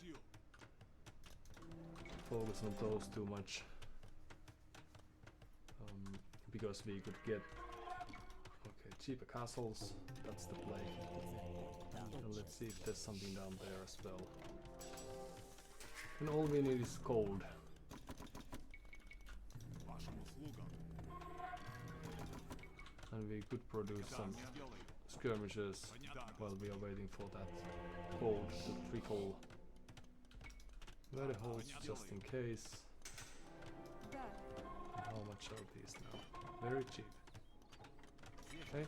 focus on those too much. Because we could get cheaper castles, that's the play. And let's see if there's something down there as well. And all we need is gold. And we could produce some skirmishes while we are waiting for that gold to trickle. Very holes just in case. And how much are these now? Very cheap. Okay.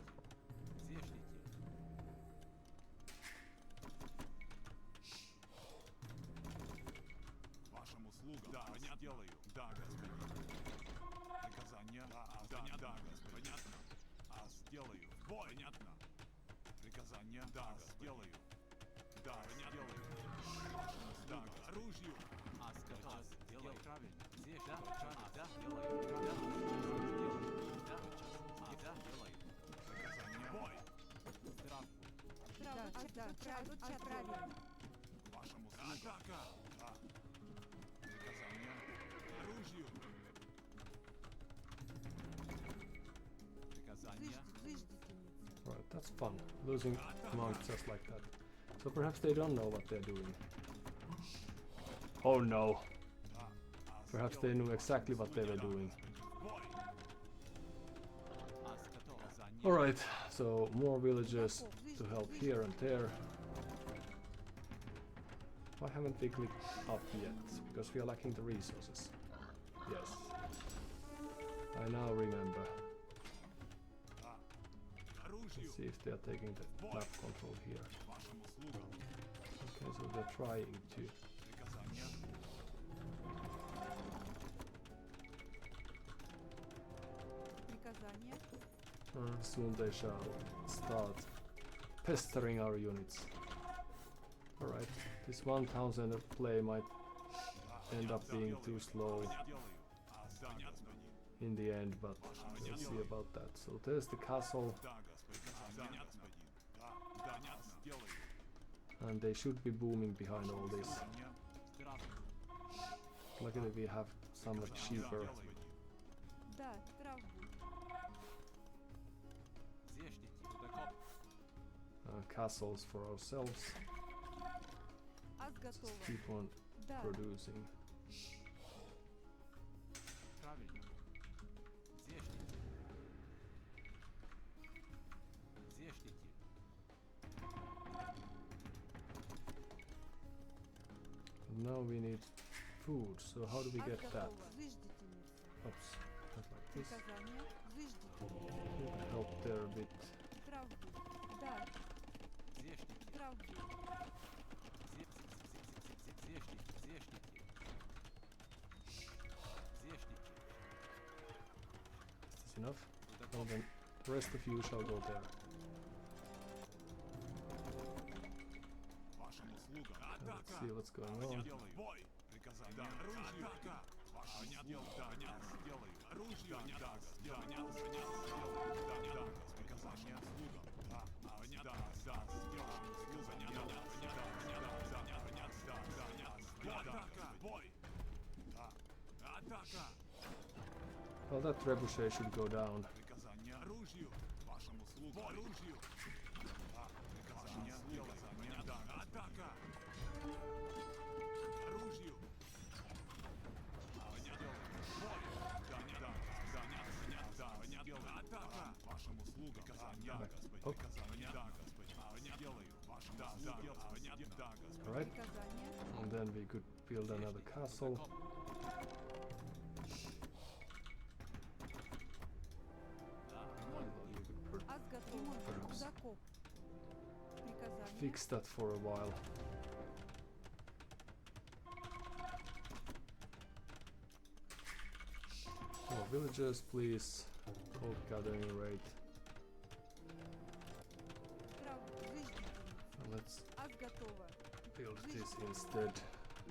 Right, that's fun. Losing monk just like that. So perhaps they don't know what they're doing. Oh no! Perhaps they knew exactly what they were doing. Alright, so more villagers to help here and there. Why haven't we clicked up yet? Because we are lacking the resources. Yes. I now remember. Let's see if they are taking the map control here. Okay, so they're trying to. Soon they shall start pestering our units. Alright, this 1000 play might end up being too slow in the end, but we'll see about that. So there's the castle. And they should be booming behind all this. Luckily we have somewhat cheaper castles for ourselves. Just keep on producing. Now we need food, so how do we get that? Oops, not like this. It'll help there a bit. Is this enough? Well then, the rest of you shall go there. Let's see what's going on. Well, that trebuchet should go down. Alright, and then we could build another castle. Perhaps fix that for a while. More villagers, please. Gold gathering rate. And let's build this instead.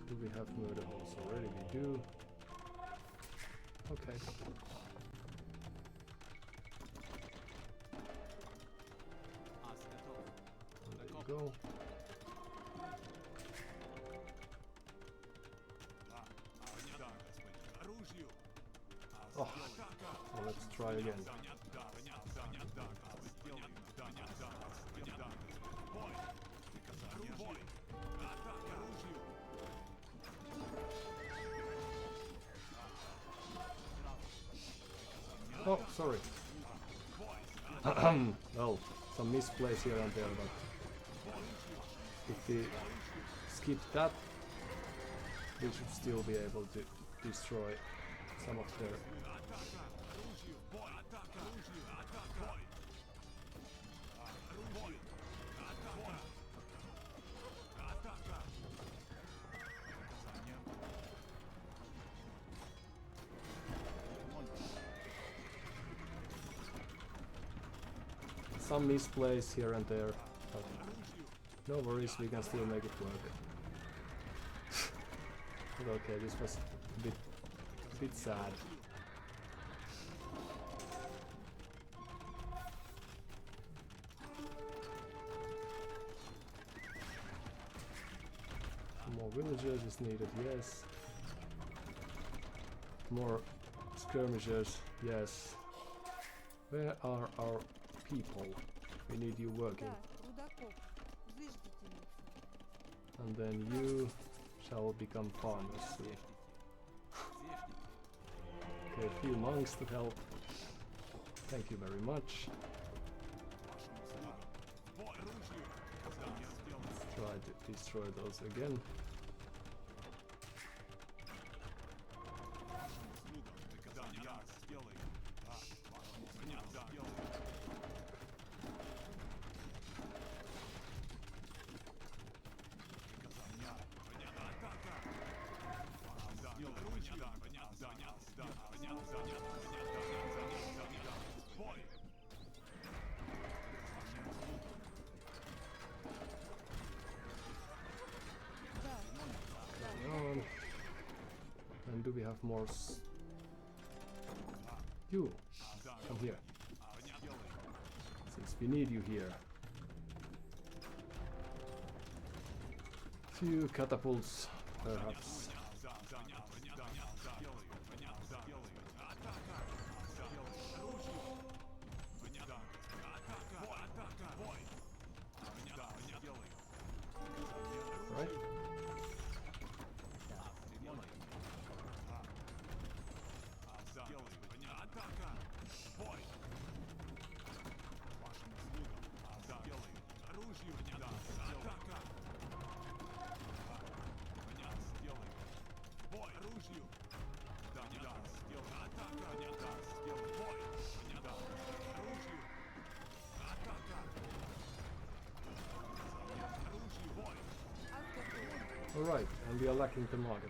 Do we have murder halls already? We do. Okay. And there you go. Oh, well, let's try again. Oh, sorry. Well, some misplays here and there, but if we skip that, we should still be able to destroy some of their. Some misplays here and there, but no worries, we can still make it work. But okay, this was a bit sad. More villagers is needed, yes. More skirmishers, yes. Where are our people? We need you working. Да, рудокоп. Зыждительница. And then you shall become farmers soon. Okay, a few monks to help. Thank you very much. Try to destroy those again. On. And do we have more? You come here. Since we need you here. Few catapults, perhaps. Right? Alright, and we are lacking the market.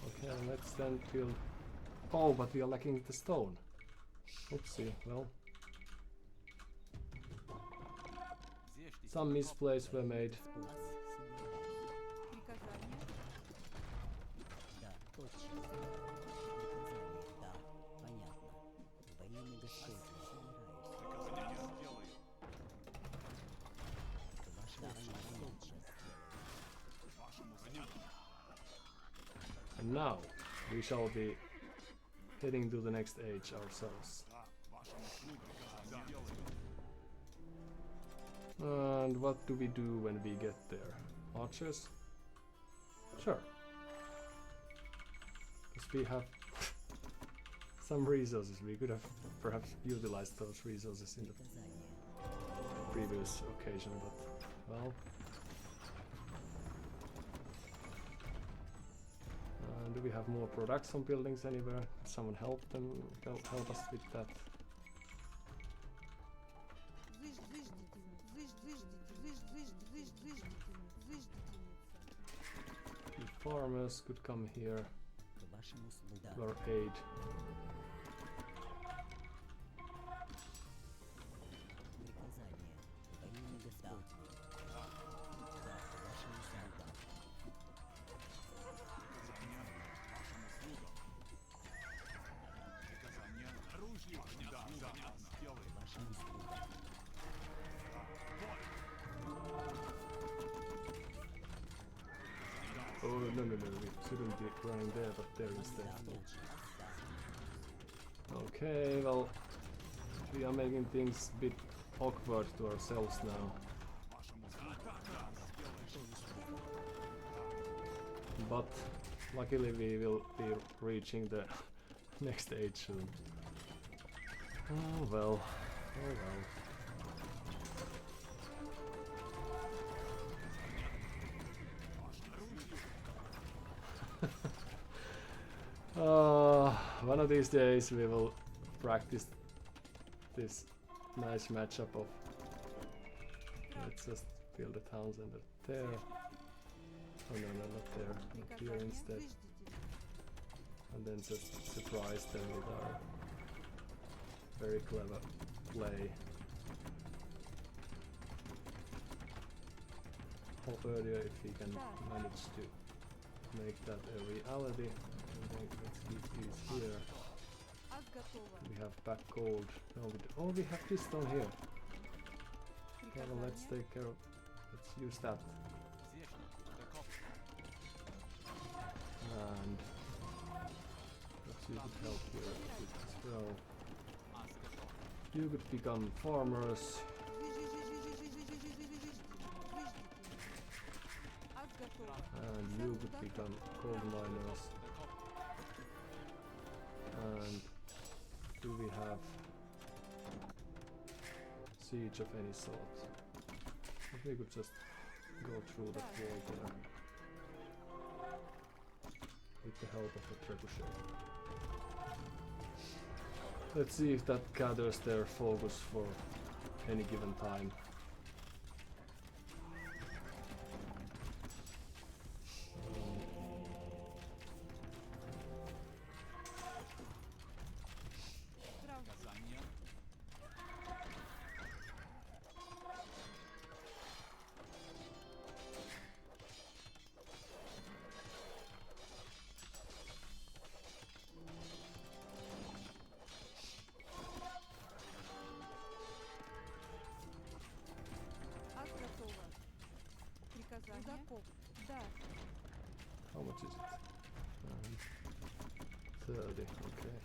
Okay, let's then build... Oh, but we are lacking the stone. Oopsie, well. Some misplays were made. Приказание. Да, точно. Приказание, да, понятно. Во имя Господне собираюсь. Ваше возвращение сейчас. And now we shall be heading to the next age ourselves. And what do we do when we get there? Archers? Sure. Because we have some resources. We could have perhaps utilized those resources in the previous occasion, but well. Do we have more production buildings anywhere? Can someone help them? Help us with that. The farmers could come here to our aid. Oh, no, we shouldn't be running there, but there instead. Okay, well, we are making things a bit awkward to ourselves now. But luckily we will be reaching the next age soon. Oh well, oh well. One of these days we will practice this nice matchup of... Let's just build a town center there. Oh no, not there, not here instead. And then just surprise them with our very clever play. Or earlier if we can manage to make that a reality. Let's keep these here. We have back gold. No, oh, we have this stone here. Okay, well, let's take care of... Let's use that. And... Let's use the help here as well. You could become farmers. Ад готова. And you could become coal miners. And do we have siege of any sort? If we could just go through that wall there with the help of a trebuchet. Let's see if that gathers their focus for any given time. Ад готова. Приказание. Рудокоп. Да. How much is it? 30, okay.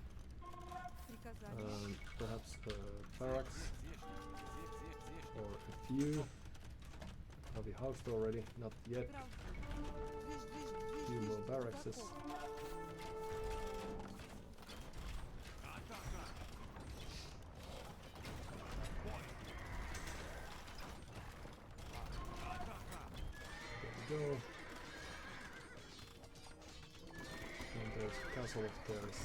Приказание. Perhaps barracks or a few. Are we housed already? Not yet. Few more barracks. There we go. And there's a castle of theirs.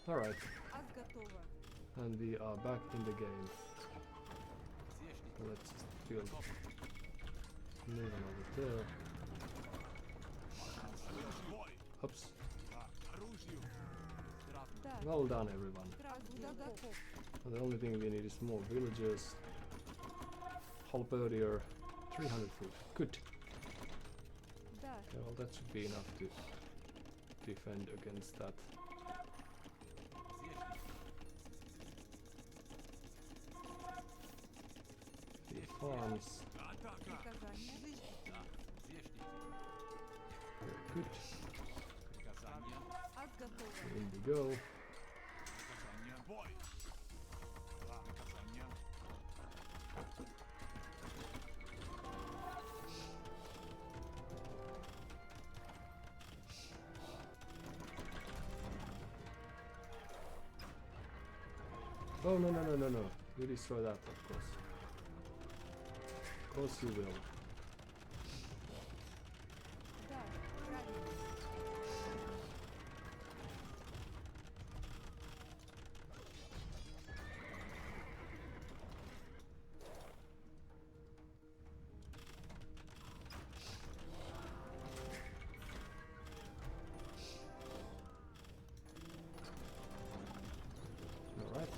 Alright, Ад готова. and we are back in the game. Let's just build move over there. Oops. Да. Well done, everyone. Рудокоп. And the only thing we need is more villagers. Halberdier, 300 food. Good. Да. Okay, well that should be enough to defend against that. The farms. Приказание. Very good. Ад готова. In we go. Oh no no no no no! You destroy that, of course. Of course you will. Да. Правильно. Alright.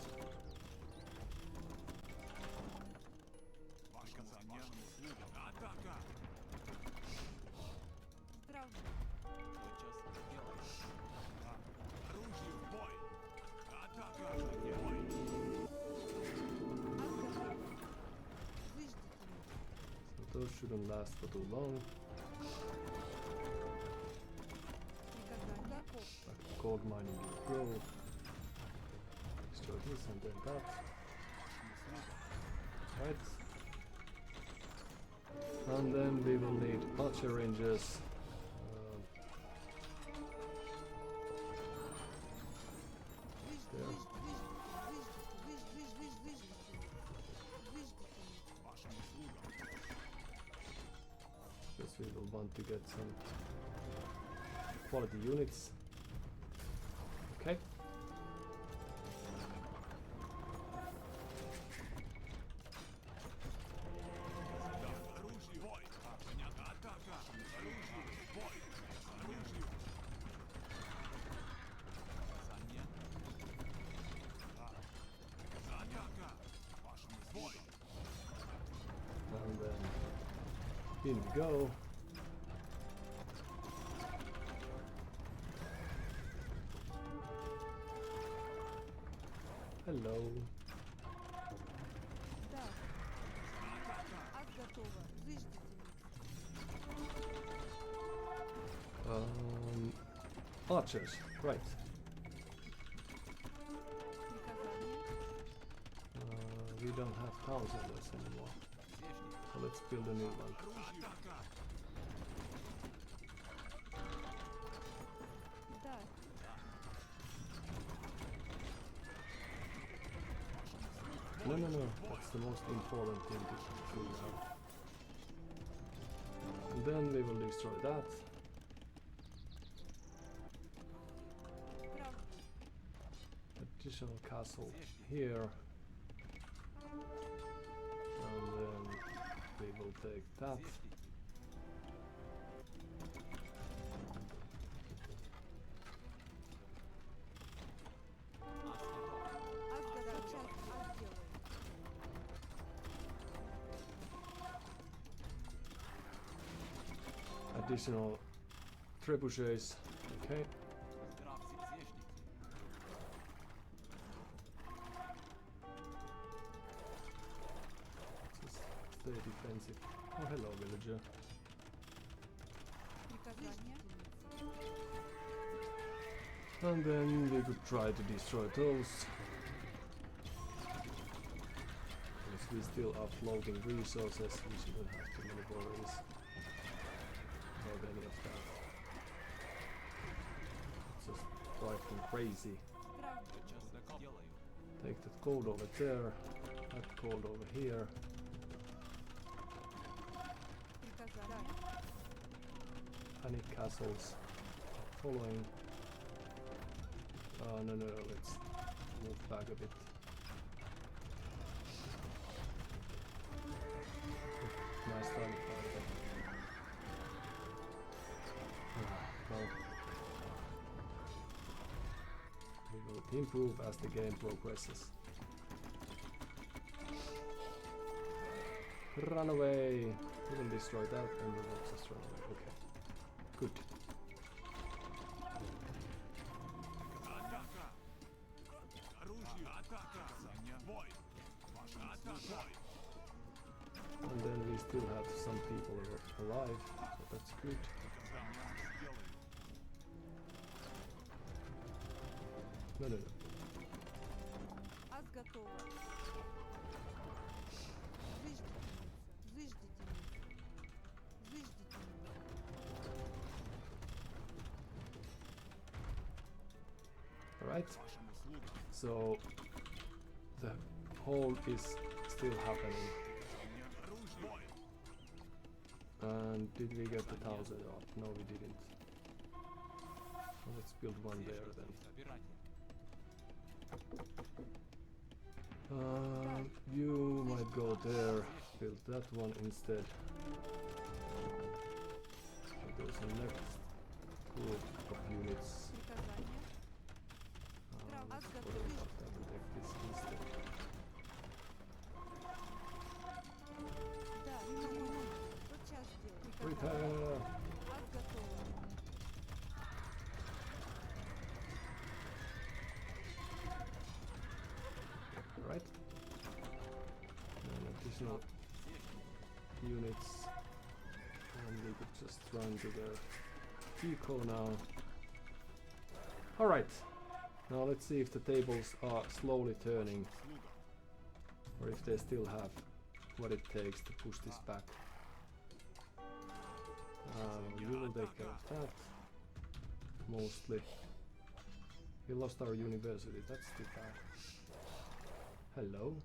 Правда. Ад готова. Выждите меня. So those shouldn't last for too long. Приказание. Рудокоп. Back to gold mining we go. Destroy this and then that. Right. And then we will need butcher rangers. There. Because we will want to get some quality units. Okay. And then in we go. Hello. Да. Ад готова. Выждите меня. Archers, right. Приказание. We don't have towns on this anymore. So let's build a new one. Да. No, no, no. That's the most important thing to figure out. And then we will destroy that. Прав. Additional castle here. And then we will take that. Асгад сейчас сделаю. Additional trebuchets. Okay. Just stay defensive. Oh, hello, villager. Приказание. And then we could try to destroy those. If we still are floating resources, we shouldn't have too many worries about any of that. It's just drive them crazy. Прав. Take that gold over there, that gold over here. Приказание. Any castles following? No, no, no, let's move back a bit. Nice time. Well, we will improve as the game progresses. Run away! We will destroy that and we will just run away. Okay. Good. And then we still have some people alive, so that's good. No, no, no. Ас готово. Зыждите. Зыждите. Alright. So the hole is still happening. And did we get the 1000 up? No, we didn't. Well, let's build one there then. You might go there, build that one instead. So there's a next group of units. Приказание. Let's forget about that and take this instead. Да. Вот сейчас сделаю. Приказание. Prepare! Ас готово. Right? And additional units. And we could just run to the eco now. Alright. Now let's see if the tables are slowly turning. Or if they still have what it takes to push this back. We will take care of that. Mostly. We lost our university, that's too bad. Hello.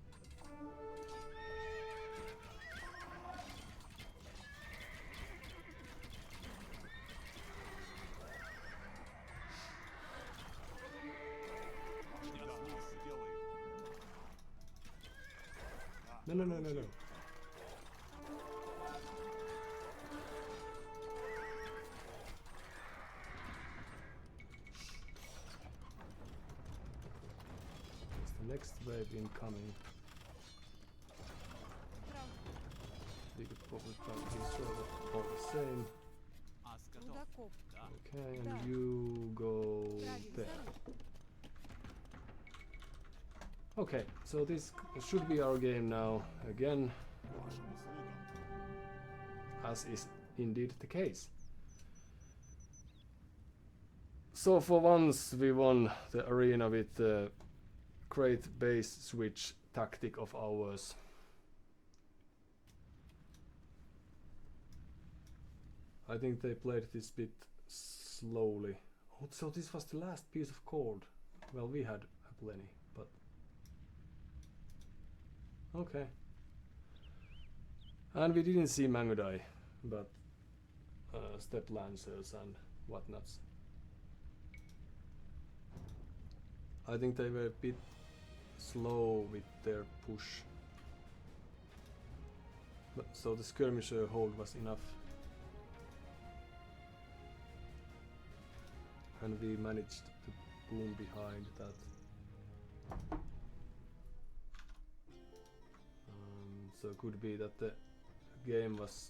No, no, no, no, no. It's the next wave incoming. Прав. We could probably try to destroy that all the same. Рудокоп. Okay, and Да. you go there. Правильно. Okay, so this should be our game now again, as is indeed the case. So for once we won the arena with the great base switch tactic of ours. I think they played this bit slowly. Oh, so this was the last piece of code. Well, we had plenty, but okay. And we didn't see Mangodai, but step lancers and whatnots. I think they were a bit slow with their push. But, so the skirmisher hold was enough. And we managed to boom behind that. So it could be that the game was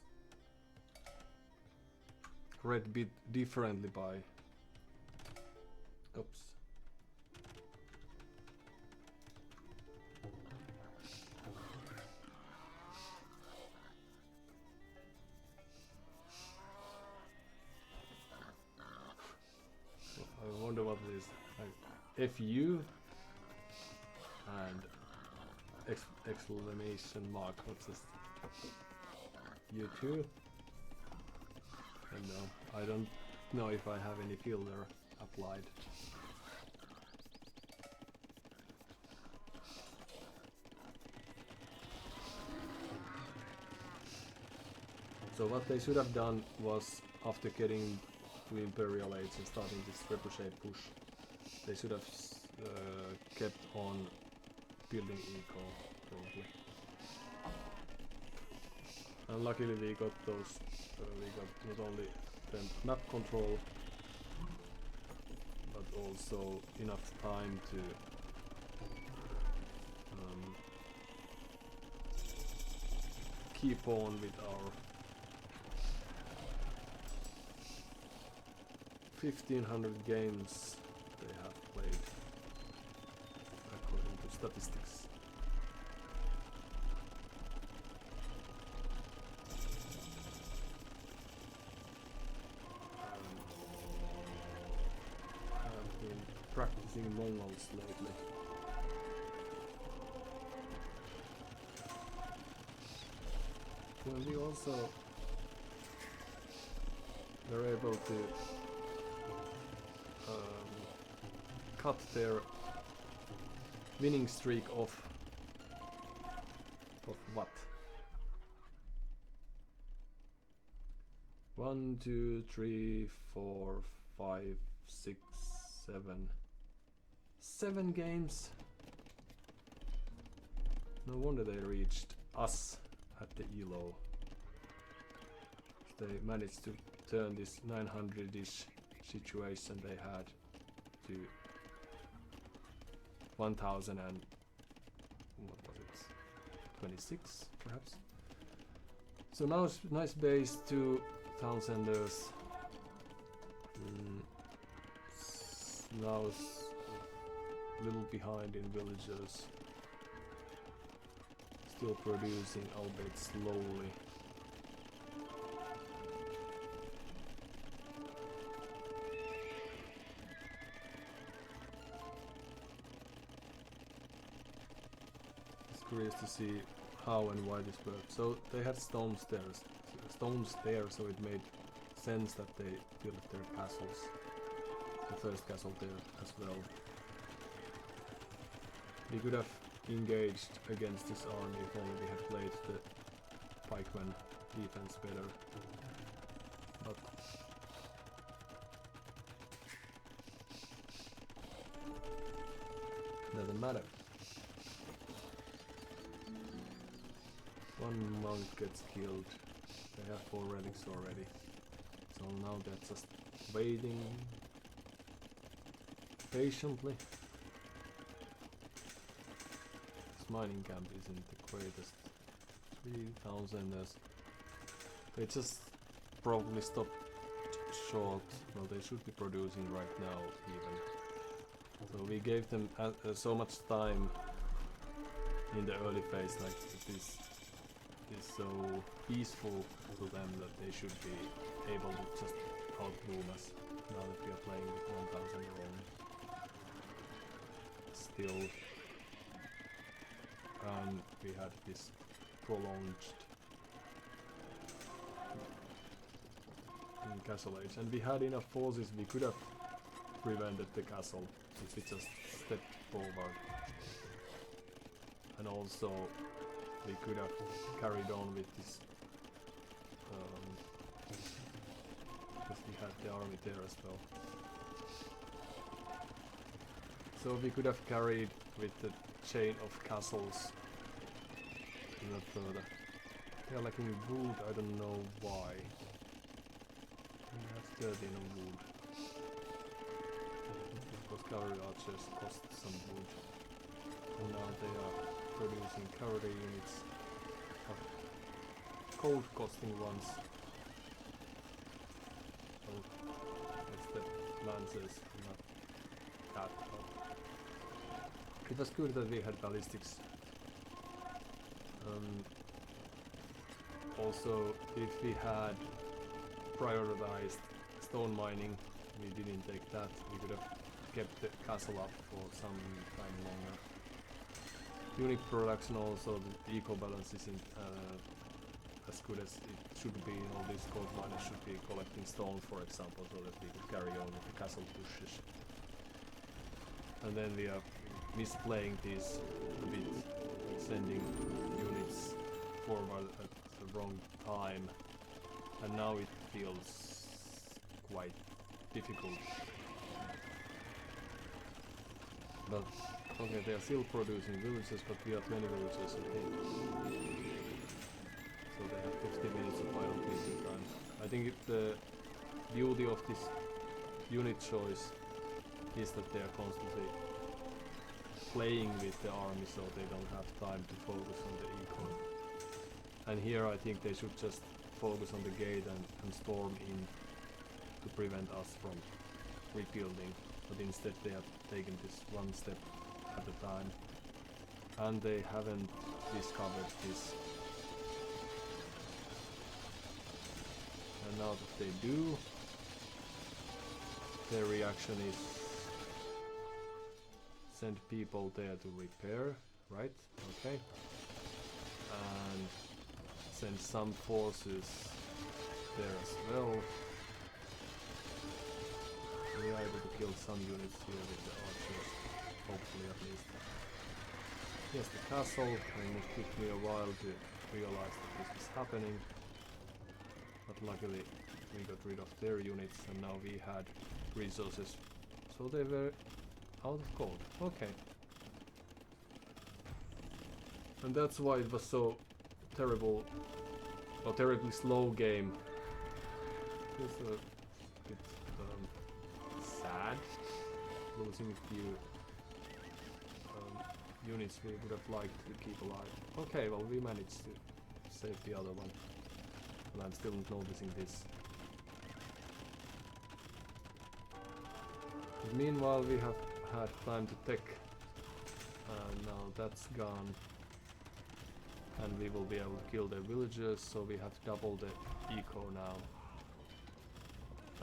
read a bit differently by... Oops. I wonder what it is. Like FU and exclamation mark. What's this? U2? No, I don't know if I have any filter applied. So what they should have done was, after getting to Imperial Age and starting this trebuchet push, they should have kept on building eco, probably. And luckily we got those, we got not only the map control, but also enough time to keep on with our 1500 games they have played, according to statistics. I've been practicing Mongols lately. Well, we also were able to cut their winning streak off. Of what? 1, 2, 3, 4, 5, 6, 7. 7 games. No wonder they reached us at the ELO. They managed to turn this 900-ish situation they had to 1000 and what was it? 26 perhaps. So now it's nice base, 2000ers. Now it's a little behind in villagers. Still producing, albeit slowly. Curious to see how and why this worked. So they had stones there, so it made sense that they built their castles. The first castle there as well. We could have engaged against this army if only we had played the pikeman defense better. But doesn't matter. One monk gets killed. They have 4 relics already. So now they're just waiting patiently. This mining camp isn't the greatest. 3000ers. They just probably stopped short. Well, they should be producing right now even. So we gave them so much time in the early phase, like this is so peaceful to them that they should be able to just outbloom us now that we are playing with 1000. still, and we had this prolonged castle age, and we had enough forces. We could have prevented the castle if we just stepped forward, and also we could have carried on with this because we had the army there as well. So we could have carried with the chain of castles even further. They are lacking wood, I don't know why. We have 13 on wood. Because cavalry archers cost some wood. And now they are producing cavalry units of gold costing ones. Well, it's the lancers, not that, but it was good that we had ballistics. Also, if we had prioritized stone mining, we didn't take that, we could have kept the castle up for some time longer. Unit production also, the eco balance isn't as good as it should be. All these gold miners should be collecting stone, for example, so that we could carry on with the castle pushes. And then we are misplaying these a bit, sending units forward at the wrong time, and now it feels quite difficult. But okay, they are still producing villages, but we are 20 villages ahead. So they have 50 minutes of idle peacing time. I think the beauty of this unit choice is that they are constantly playing with the army, so they don't have time to focus on the eco. And here I think they should just focus on the gate and storm in to prevent us from rebuilding. But instead they have taken this one step at a time. And they haven't discovered this. And now that they do, their reaction is send people there to repair, right? Okay. And send some forces there as well. We are able to kill some units here with the archers, hopefully at least. Here's the castle, and it took me a while to realize that this was happening. But luckily we got rid of their units, and now we had resources. So they were out of gold. Okay. And that's why it was so terrible, or terribly slow game. It's a bit sad, losing a few units we would have liked to keep alive. Okay, well we managed to save the other one, and I'm still noticing this. But meanwhile we have had time to tech, and now that's gone. And we will be able to kill their villagers, so we have double the eco now.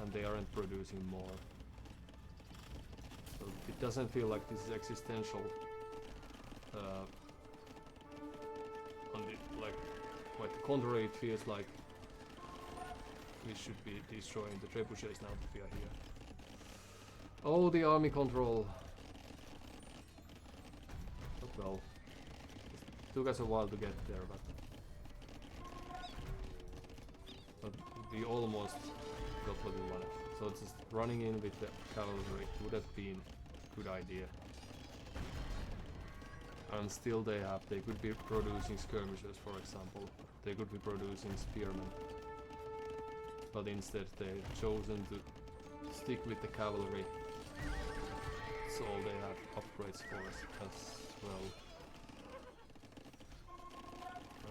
And they aren't producing more. So it doesn't feel like this is existential. On the, like, quite the contrary, it feels like we should be destroying the trebuchets now that we are here. Oh, the army control. But well. Took us a while to get there, but we almost got what we wanted. So just running in with the cavalry would have been a good idea. And still they could be producing skirmishers, for example. They could be producing spearmen. But instead they've chosen to stick with the cavalry. So they have upgrades for us as well.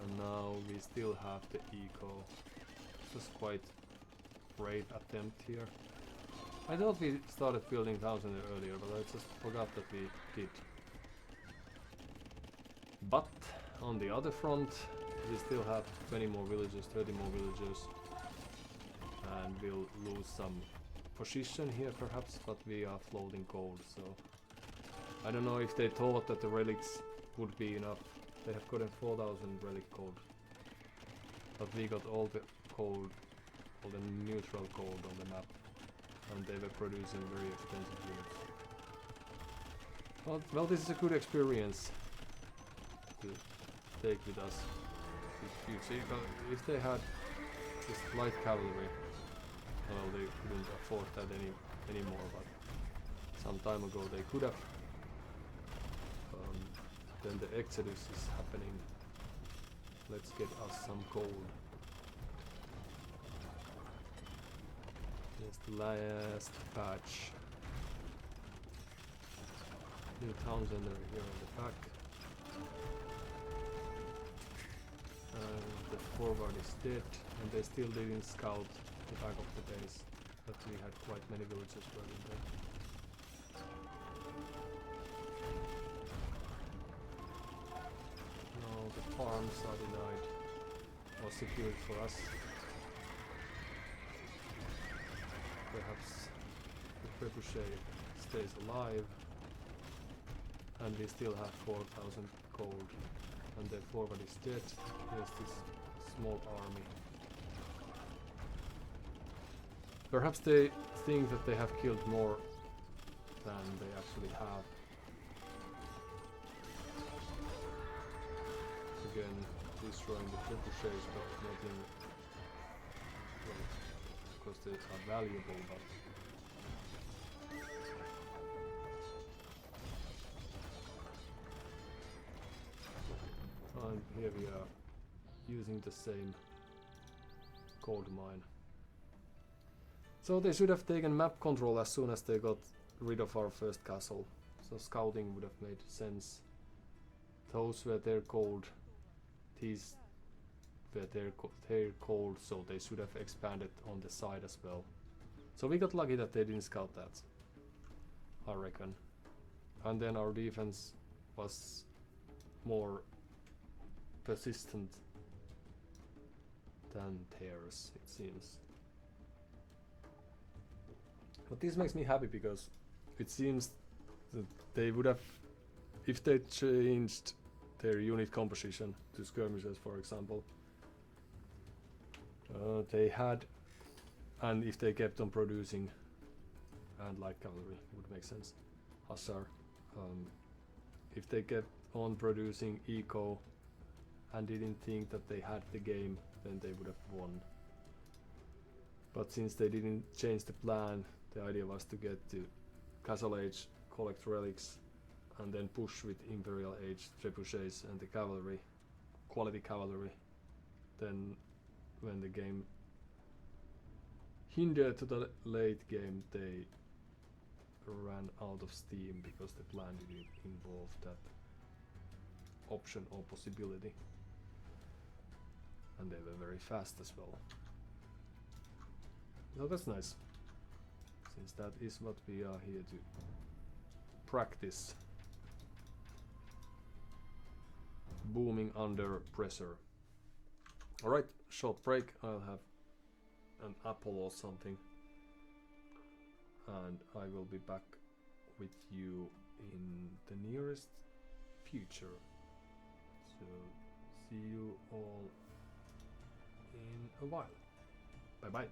And now we still have the eco. This was quite brave attempt here. I thought we started building 1000 earlier, but I just forgot that we did. But on the other front, we still have 20 more villagers, 30 more villagers, and we'll lose some position here perhaps, but we are floating gold, so I don't know if they thought that the relics would be enough. They have gotten 4,000 relic gold. But we got all the gold, all the neutral gold on the map. And they were producing very expensive units. Well, this is a good experience to take with us. You see, if they had this light cavalry, well, they couldn't afford that anymore, but some time ago they could have. Then the exodus is happening. Let's get us some gold. Here's the last patch. New town center here on the back. The forward is dead, and they still didn't scout the back of the base, but we had quite many villagers running there. Now the farms are denied or secured for us. Perhaps the trebuchet stays alive, and we still have 4,000 gold, and their forward is dead. Here's this small army. Perhaps they think that they have killed more than they actually have. Again, destroying the trebuchets, but nothing. Well, of course they are valuable, but and here we are using the same gold mine. So they should have taken map control as soon as they got rid of our first castle. So scouting would have made sense. Those were their gold. These were their gold, so they should have expanded on the side as well. So we got lucky that they didn't scout that, I reckon. And then our defense was more persistent than theirs, it seems. But this makes me happy because it seems that they would have, if they changed their unit composition to skirmishers, for example, they had, and if they kept on producing, and light cavalry would make sense, hussar, if they kept on producing eco and didn't think that they had the game, then they would have won. But since they didn't change the plan, the idea was to get to Castle Age, collect relics, and then push with Imperial Age trebuchets and the cavalry, quality cavalry. Then when the game hindered to the late game, they ran out of steam because the plan didn't involve that option or possibility. And they were very fast as well. So that's nice, since that is what we are here to practice. Booming under pressure. Alright, short break. I'll have an apple or something, and I will be back with you in the nearest future. So see you all in a while. Bye bye.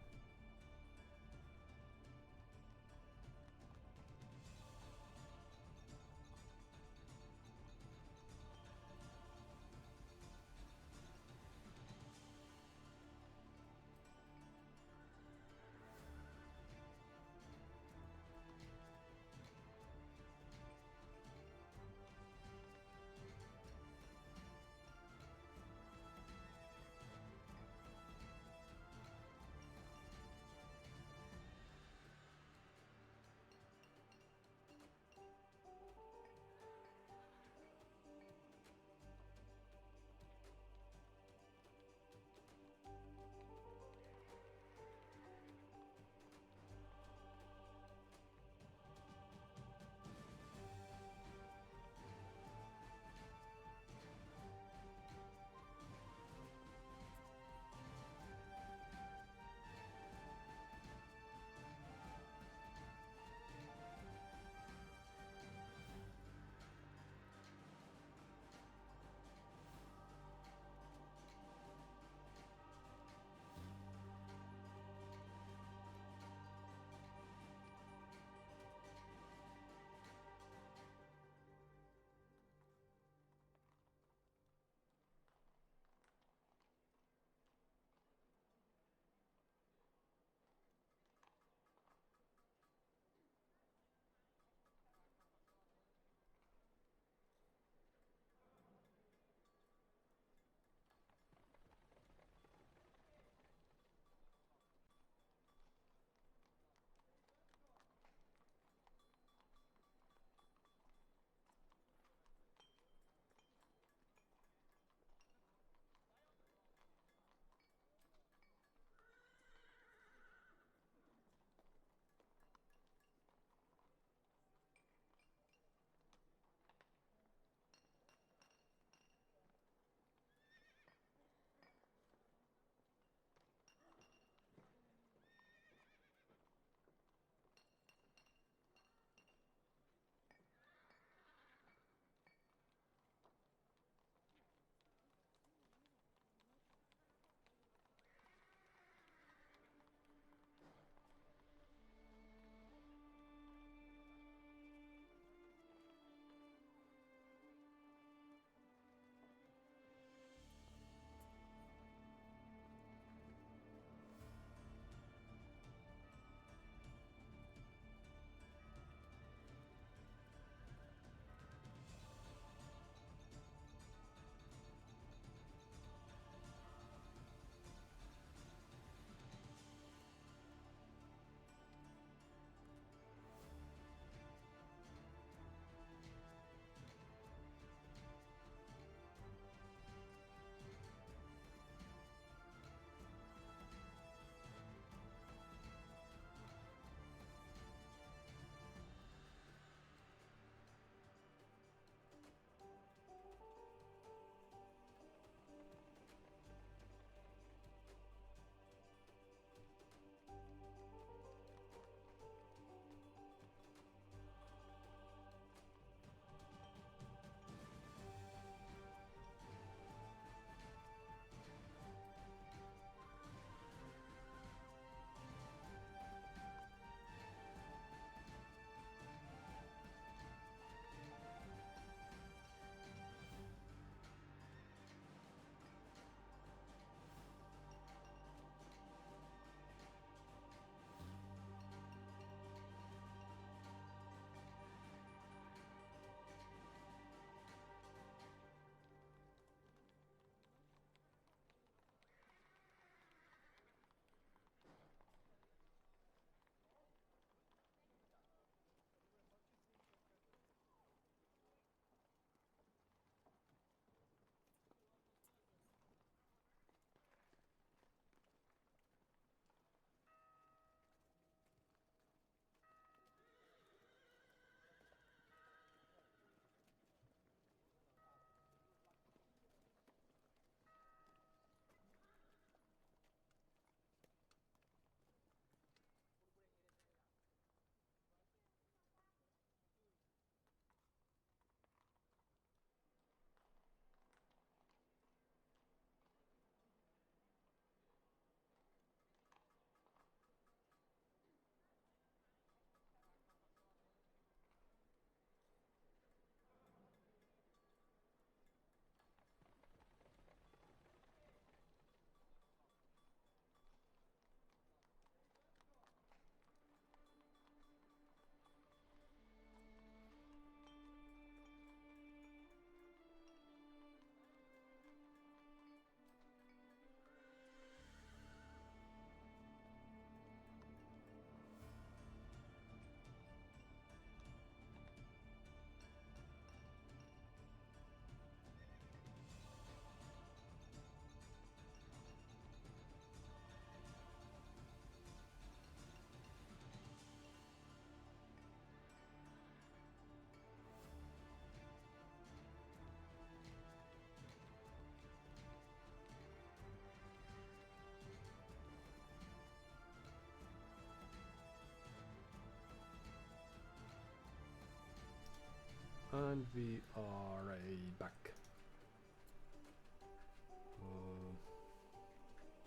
and we are back.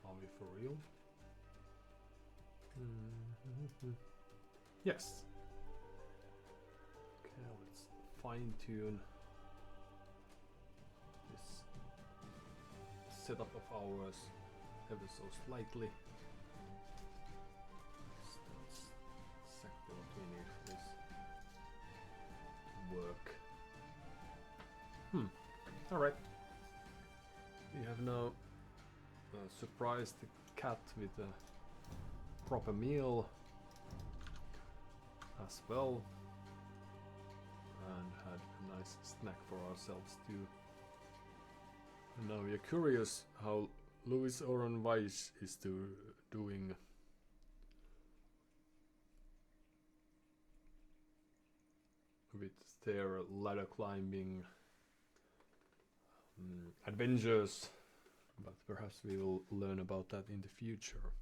Are we for real? Yes. Okay, let's fine tune this setup of ours ever so slightly. That's exactly what we need for this work. Alright. We have now surprised the cat with a proper meal as well, and had a nice snack for ourselves too. And now we are curious how Louis Oron Weiss is doing. With their ladder climbing adventures, but perhaps we will learn about that in the future.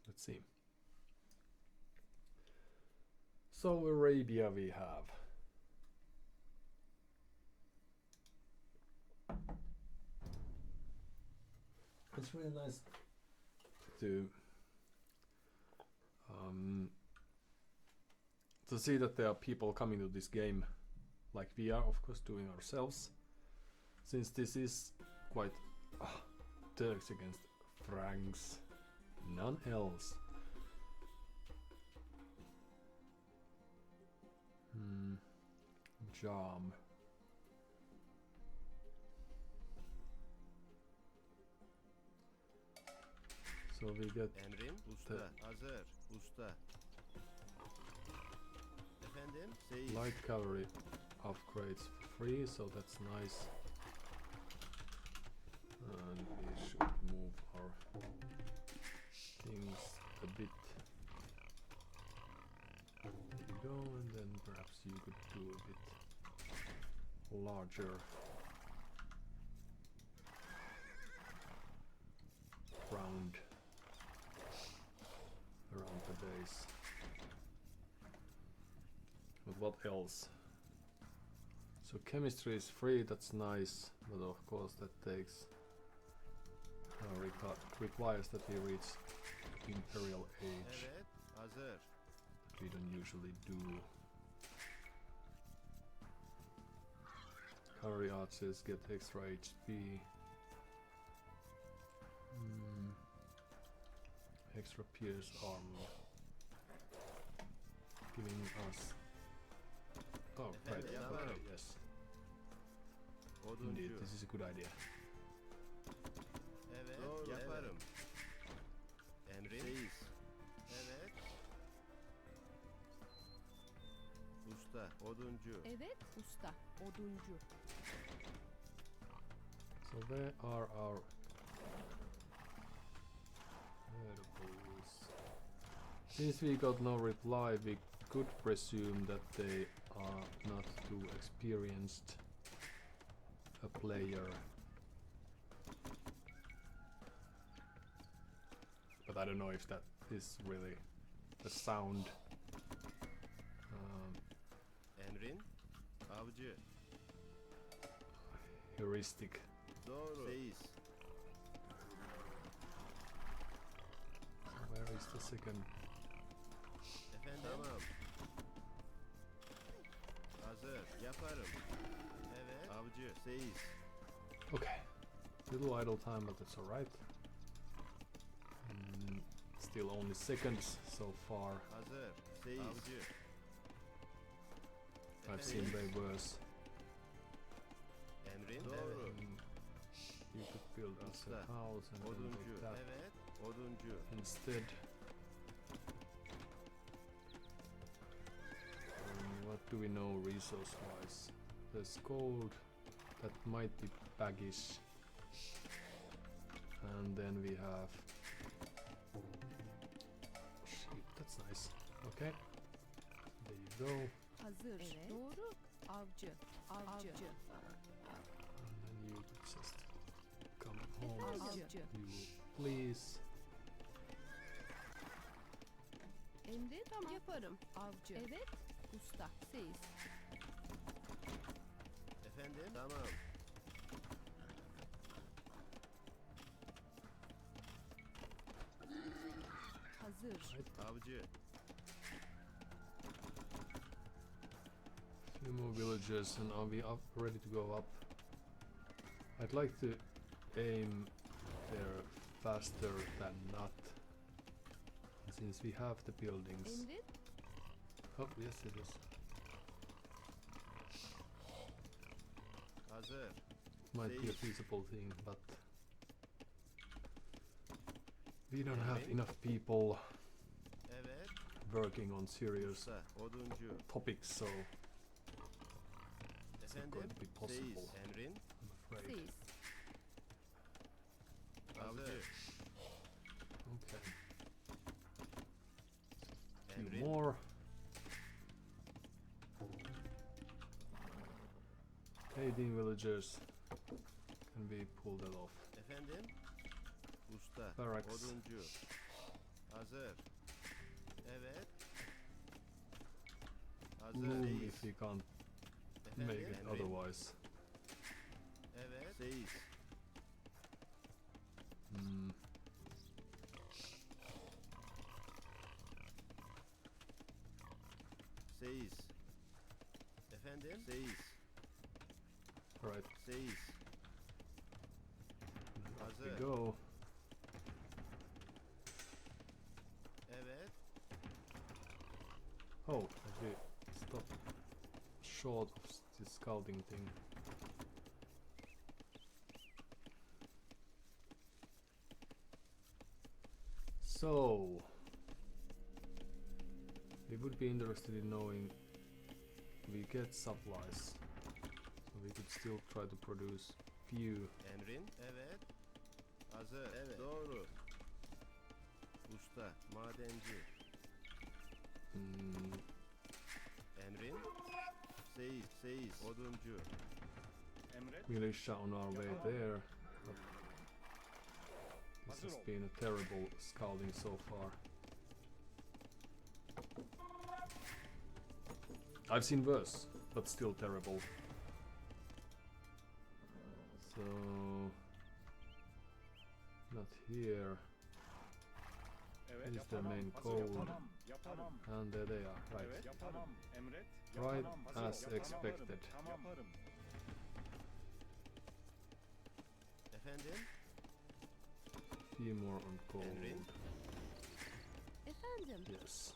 Let's see. So Arabia we have. It's really nice to see that there are people coming to this game like we are, of course, doing ourselves, since this is quite Turks against Franks, none else. Jam. So we get Emrin, usta, hazır, usta. Efendim, seyir. light cavalry upgrades for free, so that's nice. And we should move our things a bit. There you go, and then perhaps you could do a bit larger round around the base. But what else? So chemistry is free, that's nice, but of course that takes requires that we reach Imperial Age. Evet, hazır. That we don't usually do. Cavalry archers get extra HP. Extra pierce armor, giving us. Oh, right. Okay, yes. Indeed, this is a good idea. Evet, yaparım. Emrin, seyir. Evet. Usta, oduncu. Evet usta, oduncu. So where are our variables? Since we got no reply, we could presume that they are not too experienced a player. But I don't know if that is really the sound. Emrin, avcı. Heuristic. Doğru. Seyir. Where is the second? Efendim? Tamam. Hazır, yaparım. Evet. Avcı, seyir. Okay. Little idle time, but it's alright. Still only seconds so far. Hazır, seyir. Avcı. I've seen way worse. Emrin, doğru. You could build us a house and then Oduncu, take that evet. Oduncu. instead. What do we know resource-wise? There's gold, that might be baggish. And then we have sheep. That's nice. Okay. There you go. Hazır. Doğru. Avcı. Avcı. And then you just come home. Avcı. You will please. Emret tamam. Yaparım. Avcı. Evet. Usta. Siz. Efendim? Tamam. Hazır. Avcı. Few more villagers and are we up ready to go up? I'd like to aim there faster than not. Since we have the buildings. Emret. Oh yes it is. Hazır. Might be a feasible thing, but we don't have enough people Evet. working on serious Usta. Oduncu. topics, so it's not going Efendim? to be possible, Seyiz. Emrin. I'm afraid. Siz. Avcı. Okay, few Emrin. more. Eighteen villagers. Can we pull that off? Efendim? Usta. Barracks. Oduncu. Hazır. Evet. Hazır. Loom Seyiz. if we can't Efendim? make it Emrin. otherwise. Evet. Seyiz. Hmm. Seyiz. Efendim? Seyiz. Right, Seyiz. up we Hazır. go. Evet. Oh, actually, stop short of the scouting thing. So, we would be interested in knowing we get supplies, so we could still try to produce few. Emrin. Evet. Hazır. Evet. Doğru. Usta. Madenci. Mm, Emrin. Seyiz. Seyiz. Oduncu. militia on our way there. But this has been a terrible scouting so far. I've seen worse, but still terrible. So, not here. Is the main code, and there they are. Right, right as expected. Efendim? Few more on code. Emrin. Efendim. Yes.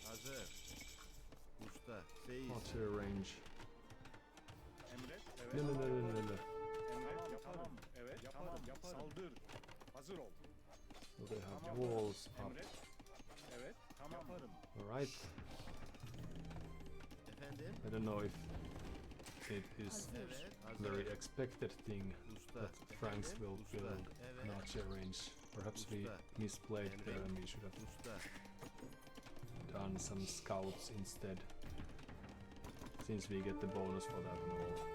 Hazır. Usta. Seyiz. Archer range. No, no, no, no, no, no. So they have walls up. Alright. Efendim? I don't know if it is Hazır. Evet. Hazır. very expected thing Usta. that Franks Efendim? will Usta. build Evet. an archer range. Perhaps we Usta. misplayed there Emrin. and we should have Usta. done some scouts instead. Since we get the bonus for that and all.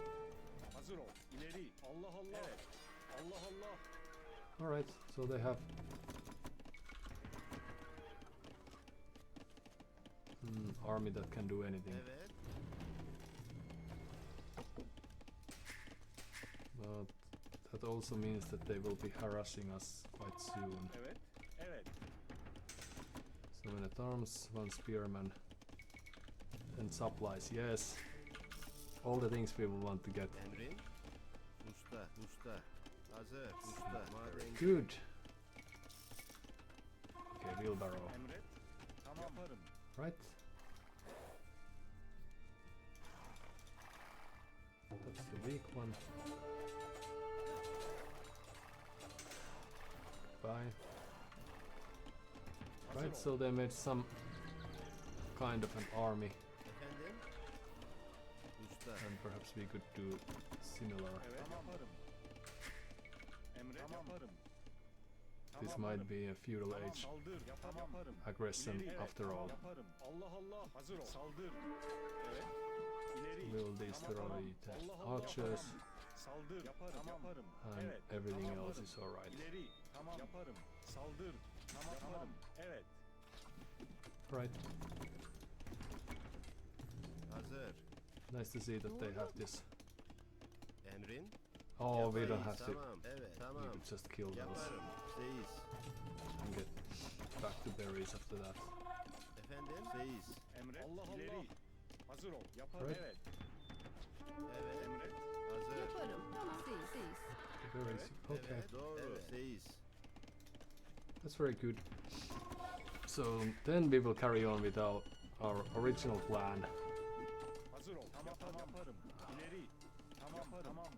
Alright, so they have army that can do anything. Evet. But that also means that they will be harassing us quite soon. So men at arms, one spearman, and supplies, yes. All the things we will want to get. Emrin. Usta. Usta. Hazır. Usta. Madenci. Good. Okay, wheelbarrow. Right. That's the weak one. Bye. Right, so they made some kind of an army. Efendim? and perhaps we could do similar. Evet yaparım. Emret yaparım. This might be a feudal age Saldır yaparım. aggression İleri, after all. Yaparım. Allah Allah. Hazır ol. Saldır. Evet. İleri. Will these thoroughly test archers Saldır. Yaparım. Yaparım. and Evet. everything else is alright. İleri. Tamam. Yaparım. Saldır. Tamam. Yaparım. Evet. Right. Hazır. Nice to see that they have this. Emrin. Oh, we don't Yaparız. have to. Tamam. Evet. We Tamam. could just kill those Yaparım. Seyiz. and get back to berries after that. Efendim? Seyiz. Emret. Allah İleri. Allah. Hazır ol. Yaparım. Right. Evet. Evet. Emret. Hazır. Yaparım. Tamam. Seis. Berries. Okay. Evet. Doğru. Evet. Seyiz. That's very good. So then we will carry on with our original plan. Hazır ol. Tamam. Yaparım. İleri. Tamam. Yaparım. Tamam.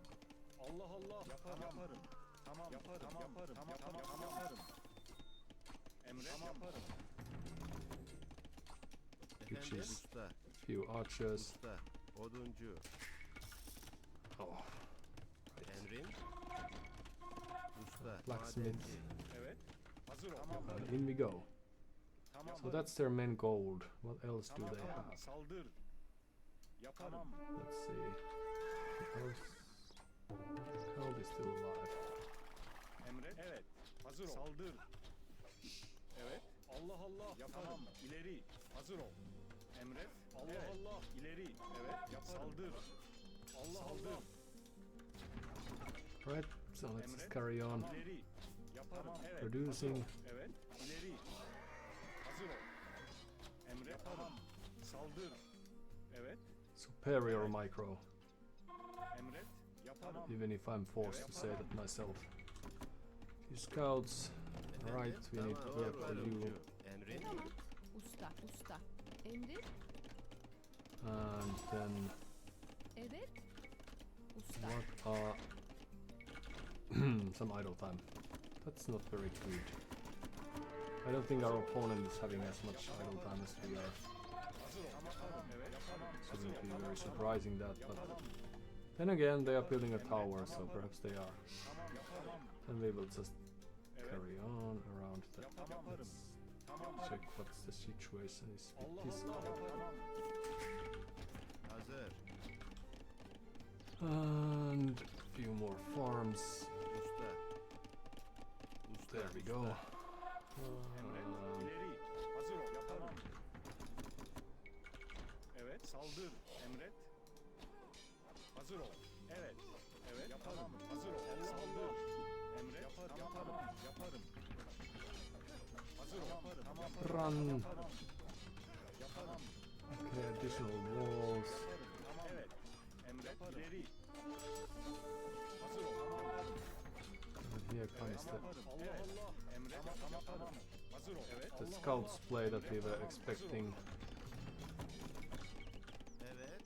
Allah Allah. Yaparım. Yaparım. Tamam. Yaparım. Yaparım. Tamam. Yaparım. Emret. Yaparım. Which Efendim? is Usta. few archers. Usta. Oduncu. Oh, right. Emrin. Usta. Blacksmith. Madenci. Evet. Hazır ol. Tamam. And in we go. Tamam. So that's their main gold. What else do they have? Saldır. Yaparım. Let's see. Cold is still alive. Emret. Evet. Hazır ol. Saldır. Evet. Allah Allah. Yaparım. İleri. Hazır ol. Emret. Allah Allah. İleri. Evet. Yaparım. Saldır. Allah Allah. Right. So let's just Emret. carry on. İleri. Yaparım. Evet. Producing. Hazır ol. Evet. İleri. Hazır ol. Emret. Yaparım. Saldır. Evet. Superior micro. Emret. Yaparım. Even if I'm forced to say that myself. Few scouts. Right. We need to Tamam, wait doğru, for you. oduncu. Emrin. Tamam. Usta. Emir. And then Evet. Usta. what are some idle time? That's not very good. I don't think our opponent is having as much idle time as we are. Hazır ol. Yaparım. Evet. Yaparım. Shouldn't be very surprising that, but then again they are building a tower, so perhaps they are. Tamam. Yaparım. And we will just Evet. carry on around that. Yaparım. Tamam. Check what's the situation is with Allah this Allah. guy. Yaparım. Hazır. And a few more farms. Usta. Usta. There we go. Emret. İleri. Hazır ol. Yaparım. Evet. Saldır. Emret. Hazır ol. Evet. Evet. Yaparım. Hazır ol. Saldır. Emret. Yaparım. Yaparım. Hazır ol. Yaparım. Tamam. Run. Yaparım. Yaparım. Okay, additional walls. Tamam. Evet. Emret. İleri. Hazır ol. Tamam. And here comes the, Allah Allah. Emret. Tamam. Hazır ol. Evet. the scout display that we were expecting. Evet.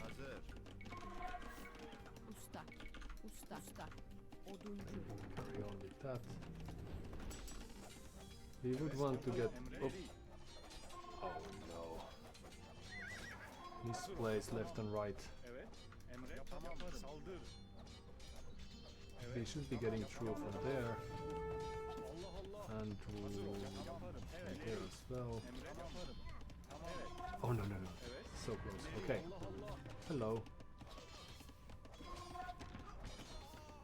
Hazır. Usta. Oduncu. Carry on with that. We would want to get up. Oh no. Misplaced left and right. Evet. Emret. Tamam. Saldır. We should be getting through from there Allah Allah. and to Yaparım. Evet. here as well. Emret. Yaparım. Tamam. Evet. Oh no. Evet. So close. Okay. Allah Allah. Hello.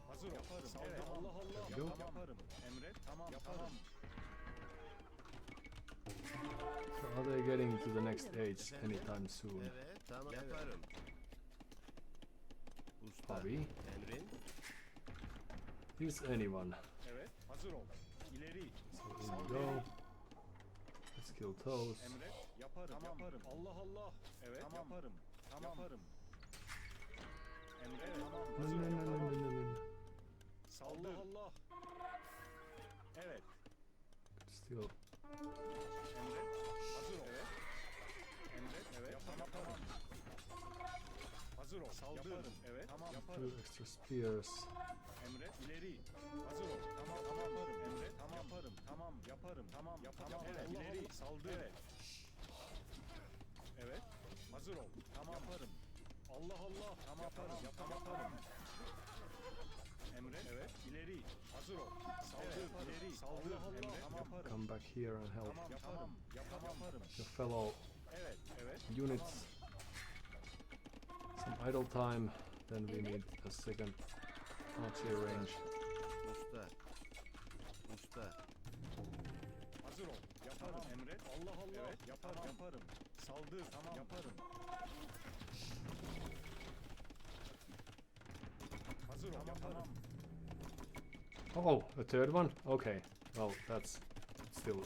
Hazır ol. Yaparım. Evet. Allah Allah. There we go. Yaparım. Emret. Tamam. Yaparım. So are they getting to the next age anytime soon? Evet. Tamam. Yaparım. Usta. Bobby? Emrin. Is anyone? Evet. Hazır ol. İleri. So in we go. Let's kill those. Emret. Yaparım. Yaparım. Allah Allah. Evet. Yaparım. Tamam. Yaparım. Emret. Tamam. No, Hazır no, ol. no, no, no, no, no. Saldır. Allah Allah. Evet. Still. Emret. Hazır ol. Evet. Emret. Evet. Tamam. Hazır ol. Saldır. Yaparım. Evet. Tamam. Yaparım. Two extra spears. Emret. İleri. Hazır ol. Tamam. Yaparım. Emret. Tamam. Yaparım. Tamam. Yaparım. Tamam. Yaparım. Evet. İleri. Saldır. Evet. Evet. Hazır ol. Tamam. Yaparım. Allah Allah. Tamam yaparım. Yaparım. Emret. Evet. İleri. Hazır ol. Saldır. İleri. Saldır. Emret. Yaparım. Come back here and help Yaparım. Yaparım. your fellow Evet. Evet. units. Some idle time, then we need a second archery range. Usta. Usta. Hazır ol. Yaparım. Emret. Allah Allah. Evet. Yaparım. Yaparım. Saldır. Tamam. Yaparım. Hazır ol. Yaparım. Oh, a third one? Okay. Well, that's still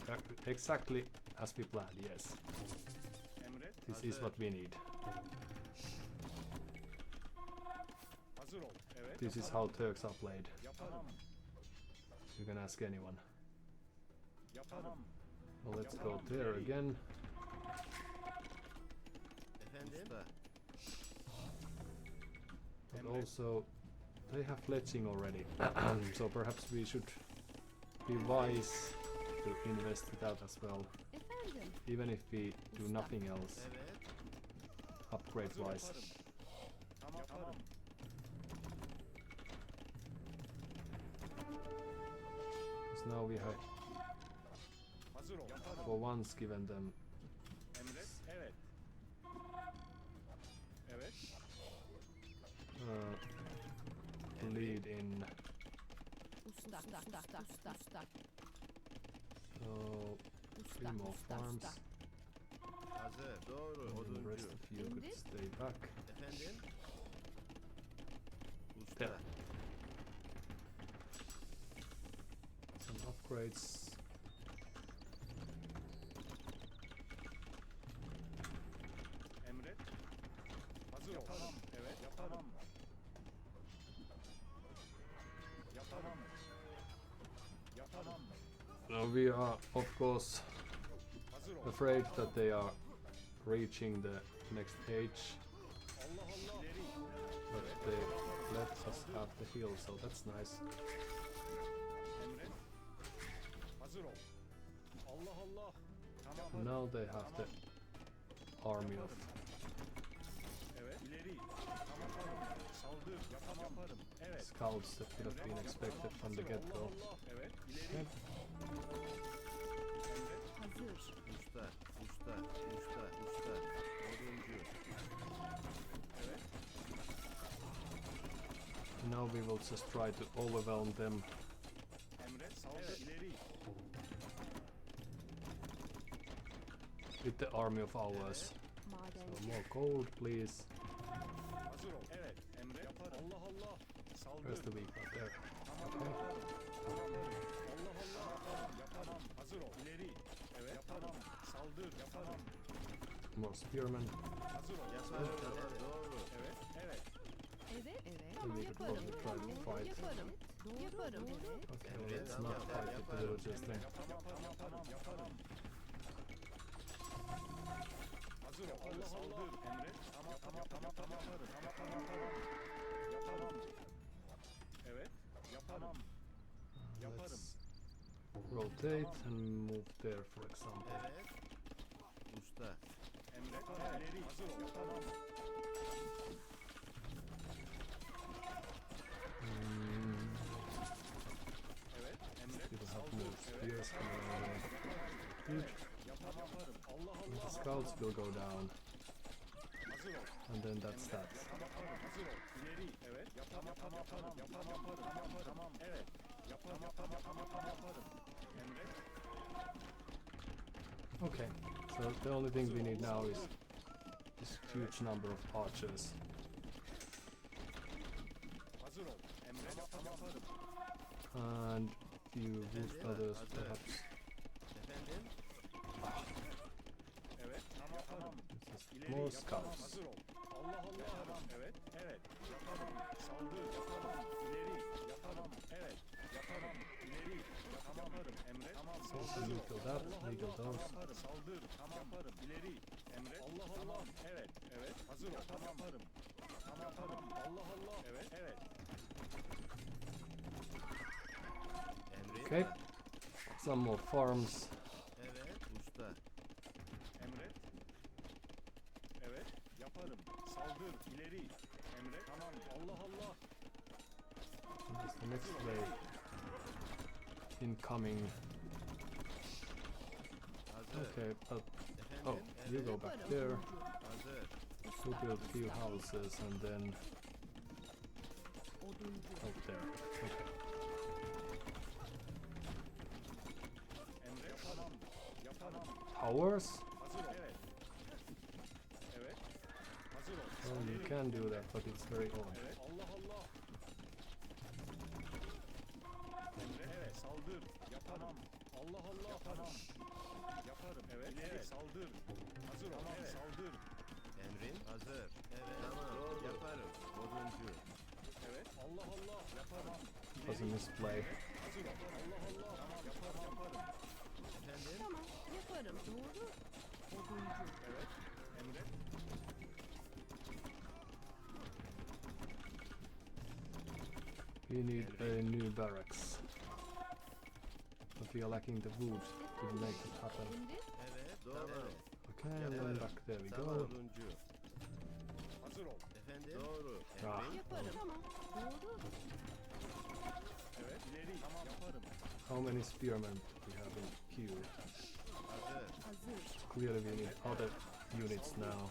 exactly as we planned, yes. Emret. This is what we need. Hazır ol. Evet. This is how Turks are played. Yaparım. You can ask anyone. Yaparım. Well, let's go there again. Efendim? Usta. But also, they have fletching already. So perhaps we should be wise to invest it out as well. Efendim. Even if we do nothing else, Evet. upgrade-wise. Tamam. Yaparım. Because now we have, Hazır ol. Yaparım. for once, given them Emret. Evet. Evet. lead in. Usta. So, three more farms. Hazır. Doğru. And the rest Oduncu. of you could İndir. stay back. Efendim? Usta. There. Some upgrades. Emret. Hazır ol. Yaparım. Evet. Yaparım. Yaparım. Yaparım. We are, of course, Hazır ol. afraid that they are reaching the next age, Allah Allah. İleri. but they let us have the hill, so that's nice. Emret. Hazır ol. Allah Allah. Tamam. Now they have the army of Evet. İleri. Tamam. Saldır. Yaparım. Evet. scouts that could have been expected from the get-go. Allah. Evet. İleri. Yep. Emret. Hazır. Usta. Usta. Usta. Usta. Oduncu. Evet. Now we will just try to overwhelm them. Emret. Saldır. Evet. İleri. With the army of ours. So Madenci. more gold, please. Hazır ol. Evet. Emret. Yaparım. Allah Allah. Saldır. Where's the weak one? There. Tamam. Yaparım. Allah Allah. Yaparım. Hazır ol. İleri. Evet. Yaparım. Saldır. Yaparım. More spearmen. Hazır ol. Yaparım. Evet. Doğru. Evet. Evet. Evet. Then we could Yaparım. probably try to fight. Yaparım. Yaparım. Okay, well, Evet, let's tamam, not fight with the villagers then. Yaparım. Hazır ol. Allah Allah. Emret. Tamam. Yaparım. Yaparım. Evet. Yaparım. Yaparım. Let's rotate and move there, for example. Evet. Usta. Emret. İleri. Hazır ol. Yaparım. Evet. Emret. Still have Saldır. more spears coming our way. Good. Yaparım. Allah And Allah. the scouts will go down, Hazır ol. and then that's that. Yaparım. Hazır ol. İleri. Evet. Yaparım. Tamam. Evet. Yaparım. Emret. Okay, so the only thing we need now is this huge number of archers. Hazır ol. Emret. Yaparım. And few wood feathers, perhaps. Efendim? Evet. Tamam. Just İleri. more Yaparım. scouts. Hazır ol. Allah Allah. Evet. Evet. Yaparım. Saldır. Yaparım. İleri. Yaparım. Evet. Yaparım. İleri. Yaparım. Emret. Tamam. Also legal that, legal those. Yaparım. Saldır. Tamam. Yaparım. İleri. Emret. Allah Allah. Evet. Evet. Hazır ol. Yaparım. Tamam. Allah Allah. Evet. Evet. Emrin. Okay, some more farms. Evet. Usta. Emret. Evet. Yaparım. Saldır. Saldır. İleri. Emre. Tamam. Allah Allah. It's the next wave. Incoming. Hazır. Okay, but Efendim? oh, you Evet. go back there. Hazır. We'll build few houses and then Oduncu. out there. Okay. Emre. Tamam. Yapamam. Towers? Hazır ol. Evet. Evet. Hazır ol. Well, you can do that, but it's very odd. Evet. Allah Allah. Emre. Evet. Saldır. Yapamam. Allah Allah. Yapamam. Yaparım. Evet. İleri. Saldır. Hazır ol. Evet. Saldır. Emrin hazır. Evet. Tamam. Yaparım. Oduncu. Evet. Allah Allah. Yapamam. Was a misplay. Hazır ol. Allah Allah. Tamam. Yaparım. Efendim? Tamam yaparım. Doğru. Oduncu. Evet. Emre. We need a new barracks. But we are lacking the wood to make it happen. Şimdi Evet. Doğru. Evet. Okay, and then back there we Tamam go. oduncu. Hazır ol. Efendim? Doğru. Ah. Emrin? yaparım. Tamam. Doğru. Evet. İleri. Tamam. Yaparım. How many spearmen do we have in queue? Hazır. Hazır. Clearly we need other units now.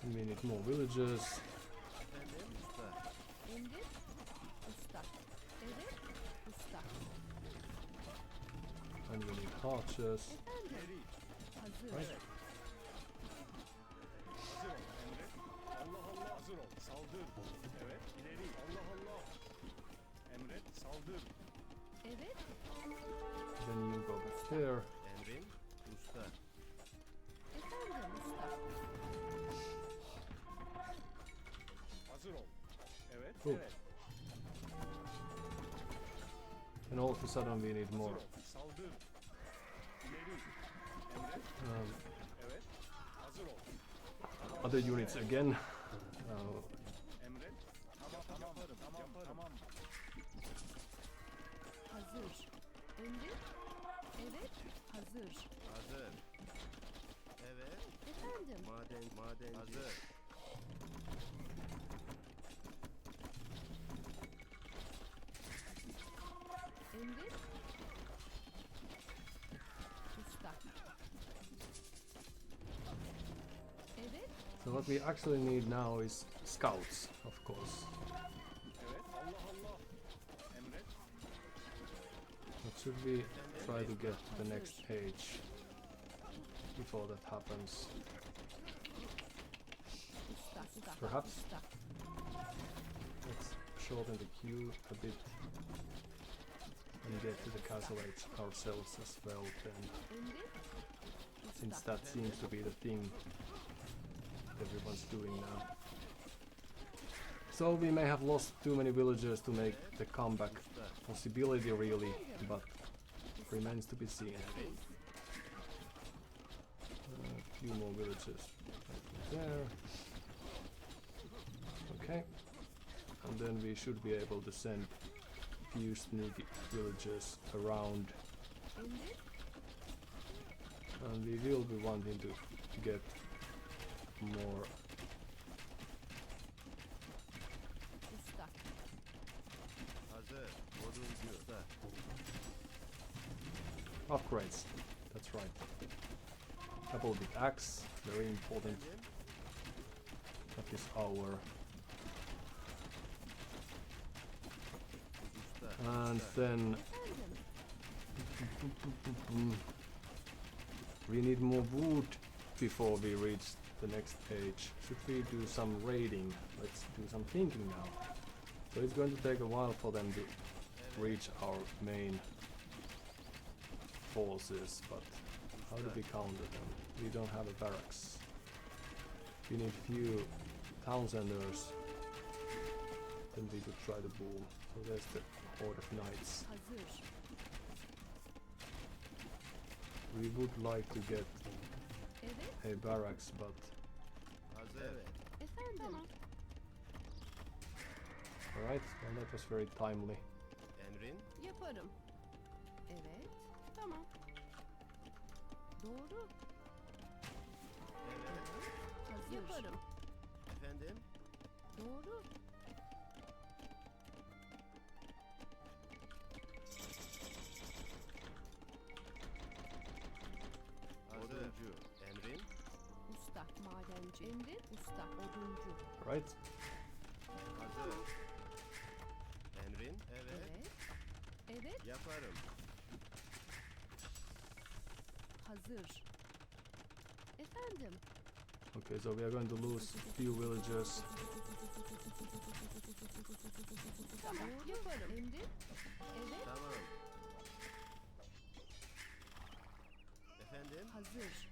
And we need more villagers. Efendim? Usta. Emret. Usta. Evet. Usta. And we need archers. Efendim. İleri. Hazır. Right. Hazır ol. Emre. Allah Allah. Hazır ol. Saldır. Evet. İleri. Allah Allah. Emre. Saldır. Evet. Then you go back there. Emrin? Usta. Efendim usta. Hazır ol. Evet. Oh. Evet. And all of a sudden we need Hazır more ol. Saldır. İleri. Emre. Evet. Hazır ol. other units again. Emre. Tamam. Yaparım. Tamam. Tamam. Hazır. Emret. Evet. Hazır. Hazır. Evet. Efendim. Madenci. Hazır. Emret. Usta. Evet. So what we actually need now is scouts, of course. Evet. Allah Allah. Emre. But should we try to get the next age before that happens? Usta. Usta. Perhaps. Usta. Let's shorten the queue a bit and get to the castle age ourselves as well then, Emret. since Usta. that seems to be the thing everyone's doing now. So we may have lost too many villagers to make the comeback possibility really, but remains to be seen. A few more villagers right there. Okay, and then we should be able to send few sneaky villagers around, Emret. and we will be wanting to get more Usta. Hazır. Oduncu. Usta. upgrades. That's right. Double big axe, very important. Efendim? That is our. Usta. And Usta. then Efendim. we need more wood before we reach the next page. Should we do some raiding? Let's do some thinking now. So it's going to take a while for them to reach our main forces, but how do we counter them? We don't have a barracks. We need few town centers. Then we could try the boom. So there's the Horde of Knights. Hazır. We would like to get Evet. a barracks, but Hazır. Evet. Efendim. alright, well that was very timely. Emrin? Yaparım. Evet. Tamam. Doğru. Evet. Hazır. Yaparım. Efendim? Doğru. Hazır. Oduncu. Emrin? Usta. Madenci. Emrin. Usta. Oduncu. Right? Hazır. Emrin? Evet. Evet. Evet. Yaparım. Hazır. Efendim. Okay, so we are going to lose few villagers. Tamam. Yaparım. Emrin. Evet. Tamam. Efendim? Hazır.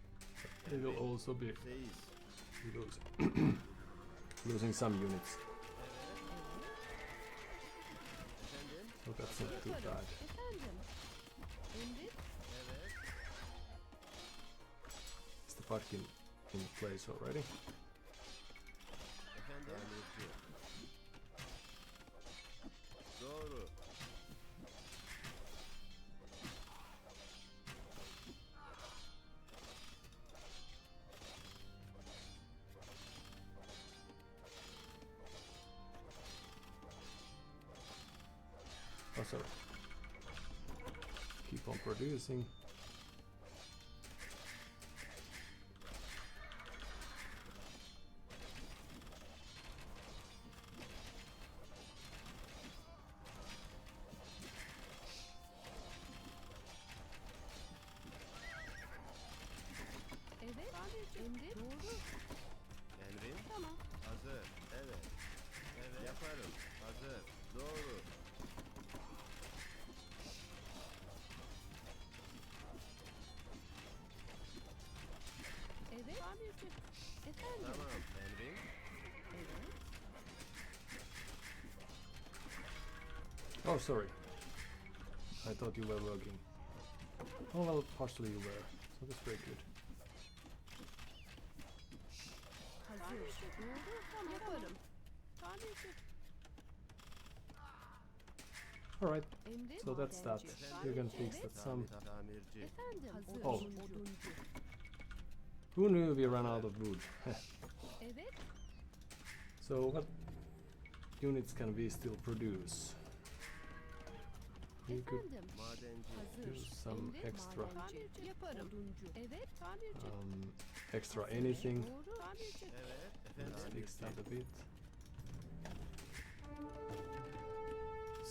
We will also be Seyiz. losing some units, Efendim? so that's not too Yaparım. bad. Efendim. Emrin. Evet. Is the park in place already? Efendim? Tamirci. Doğru. Oh, sorry. Keep on producing. Evet. Emrin. Doğru. Emrin? Tamam. Hazır. Evet. Evet. Yaparım. Hazır. Doğru. Evet. Tamirci. Efendim. Tamam. Emrin? Evet. Oh, sorry. I thought you were working. Oh well, partially you were, so that's very good. Hazır. Doğru. Tamam. Yaparım. Tamirci. Alright, Emrin. so that's that. Madenci. You can fix Evet. that some. Tamirci. Efendim. Hazır. Oh. Oduncu. Who knew we ran out of wood? Evet. So what units can we still produce? We could Efendim. Madenci. Hazır. use some Emrin. extra Madenci. Yaparım. Oduncu. Evet. Tamirci. extra anything. Doğru. Tamirci. Evet. Let's Efendim? fix that a bit.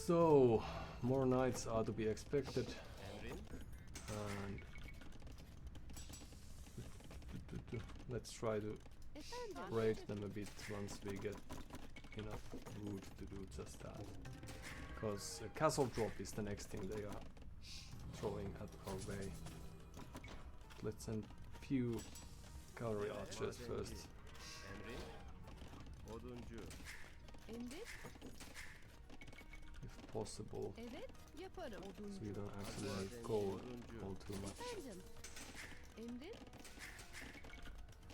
So more knights are to be expected, Emrin? and let's try to Efendim. raid them a bit once we get enough wood to do just that. Because a castle drop is the next thing they are throwing at our way. Let's send few cavalry archers first. Emrin? Oduncu. Emrin. If possible, Evet. Yaparım. so Oduncu. you don't actually Madenci. need gold Oduncu. all too much. Efendim. Emrin.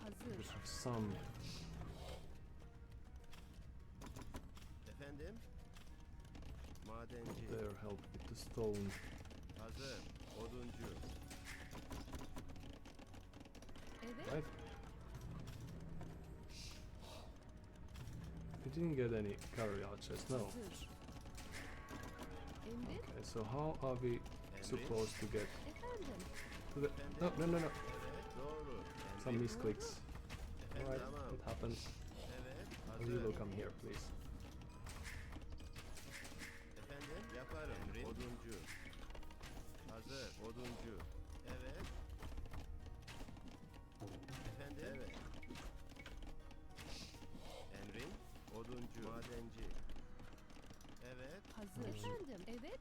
Hazır. We have some. Efendim? Madenci. Their help with the stone. Hazır. Oduncu. Evet. Right? We didn't get any cavalry archers, no. Hazır. Emrin. Okay, so how are we Emrin? supposed to get Efendim. to the... No, no, no, no. Evet. Doğru. Some Emrin? misclicks. Efendim? Alright, Tamam. it happens. Evet. Oh, you will Hazır. come here, please. Efendim? Yaparım. Emrin? Oduncu. Hazır. Oduncu. Evet. Efendim? Evet. Emrin? Oduncu. Madenci. Evet. Hazır. Efendim. Evet.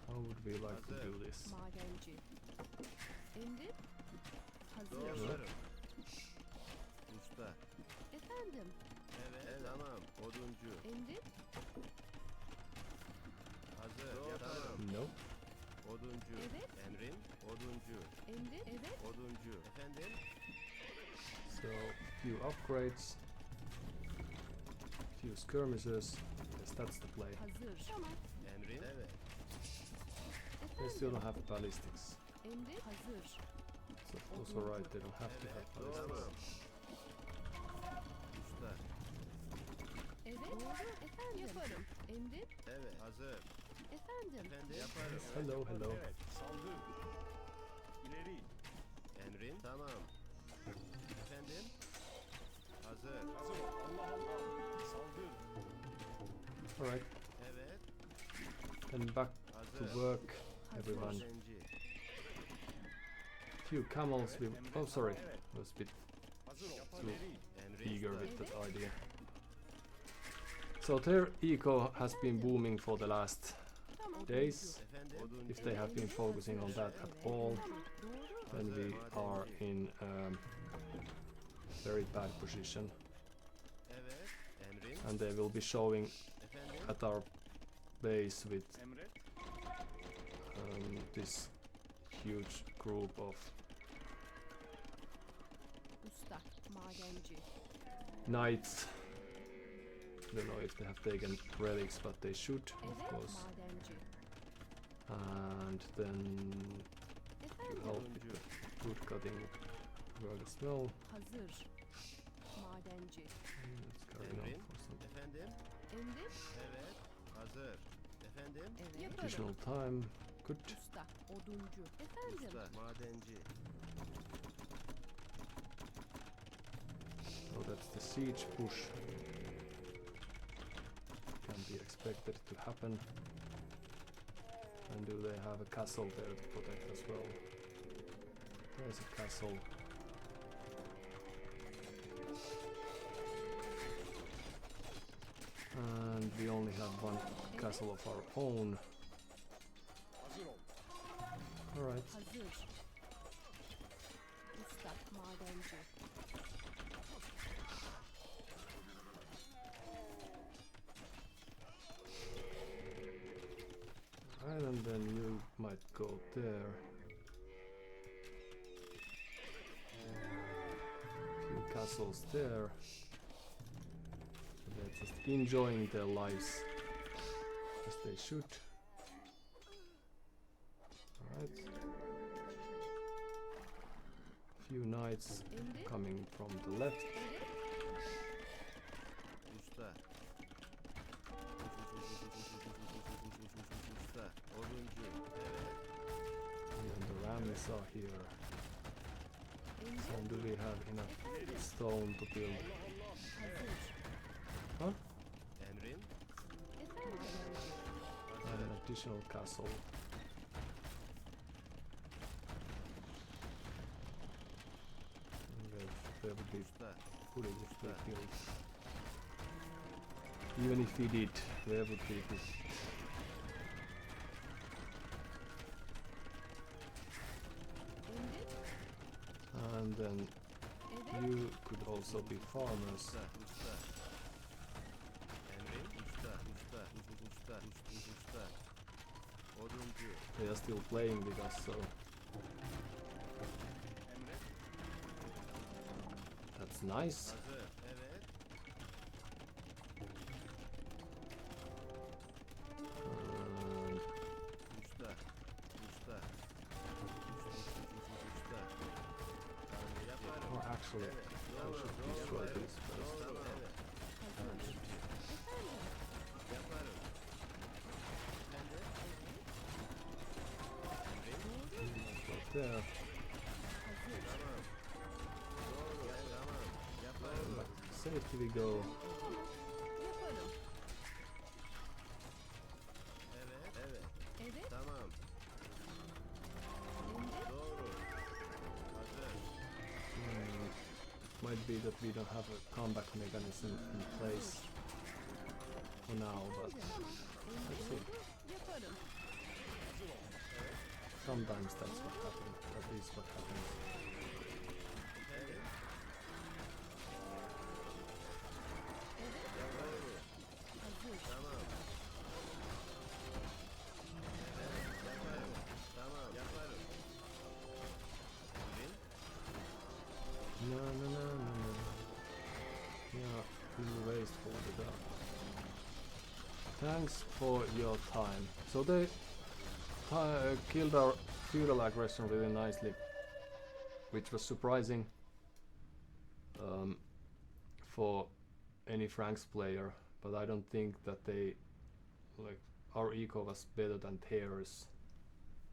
How would we like to Hazır. do this? Madenci. Emrin. Hazır. Doğru. Yaparım. Usta. Efendim. Evet. Tamam. Oduncu. Emrin. Hazır. Yaparım. No. Oduncu. Evet. Emrin? Oduncu. Emrin. Evet. Oduncu. Efendim? So, few upgrades. Few skirmishers. Yes, that's the play. Hazır. Tamam. Emrin? Evet. They still don't have ballistics. Emrin. Hazır. also right, they don't have to have ballistas. Usta. Evet. Doğru. Efendim. Yaparım. Emrin. Evet. Hazır. Efendim. Efendim. Yaparız. Hello, hello. Evet, saldır. İleri. Emrin. Tamam. Efendim. Hazır. Hazır ol. Allah Allah. Saldır. Alright, Evet. then back to Hazır. work, everyone. Zenci. Few camels. Oh, sorry, I was a bit Hazır ol. too Emrin. eager usta. with that idea. So their eco has been booming for the last Tamam. days. Efendim. If they have been focusing on that at all, Tamam. Doğru. then we are in very bad position, Evet. Emrin. and they will be showing Efendim. at our base with Emret. this huge group of Usta. Madenci. knights. I don't know if they have taken relics, but they should, of Evet. course. Madenci. And then to Efendim. help with the wood cutting work as well. Hazır. Madenci. Let's carry on Emrin. for some Efendim. Emrin. Evet. Hazır. Efendim. Evet. additional Yaparım. time. Good. Usta. Oduncu. Efendim. Usta. Madenci. So that's the siege push. Can be expected to happen. And do they have a castle there to protect as well? There's a castle. And we only have one castle of our own. Hazır ol. Alright. Hazır. Usta. Madenci. Right, and then you might go there. Few castles there. So they're just enjoying their lives as they should. Alright. Few knights Emrin. coming from the left. Evet. Usta. Usta. Oduncu. Evet. And the rams are here. Emrin. And do we have enough stone to build? Hazır. Huh? Emrin. Efendim. And an Hazır. additional castle. And there would be Usta. footage if we built. Even if we did, there would be this. Emrin. And then Evet. you could also be farmers. Usta. Usta. Emrin. Usta. Usta. Usta. Usta. Oduncu. They are still playing with us, so Emret. that's nice. Hazır. Evet. And Usta. Usta. Usta. Tamir yaparım. oh, actually, Evet. I Doğru. should Doğru. destroy Evet. this first. Doğru. Evet. Hazır. Efendim. Yaparım. Efendim? Emrin. Right there. Hazır. Tamam. Doğru. Tamam. Yaparım. Back to safety we go. Yaparım. Evet. Evet. Evet. Tamam. Emrin. Doğru. Hazır. Might be that we don't have a comeback mechanism in place for now, but let's see. Yaparım. Sometimes that's what happens. That is what happens. Efendim? Evet. Yaparım. Hazır. Tamam. Evet. Yaparım. Tamam. Yaparım. Emrin. No, no, no, no, no. Yeah, you raised for the dog. Thanks for your time. So they killed our feudal aggression really nicely. which was surprising for any Franks player, but I don't think that they like our eco was better than theirs,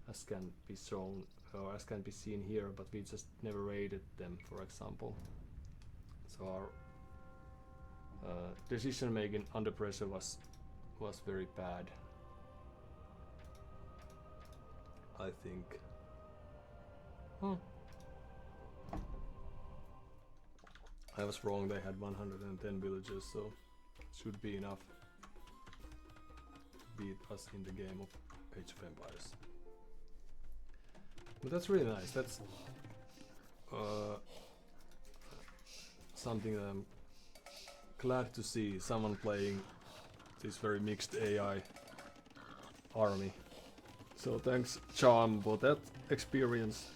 as can be shown or as can be seen here, but we just never raided them, for example. So our decision making under pressure was very bad, I think. I was wrong, they had 110 villagers, so should be enough to beat us in the game of Age of Empires. But that's really nice. That's something that I'm glad to see, someone playing this very mixed AI army. So thanks Charm for that experience,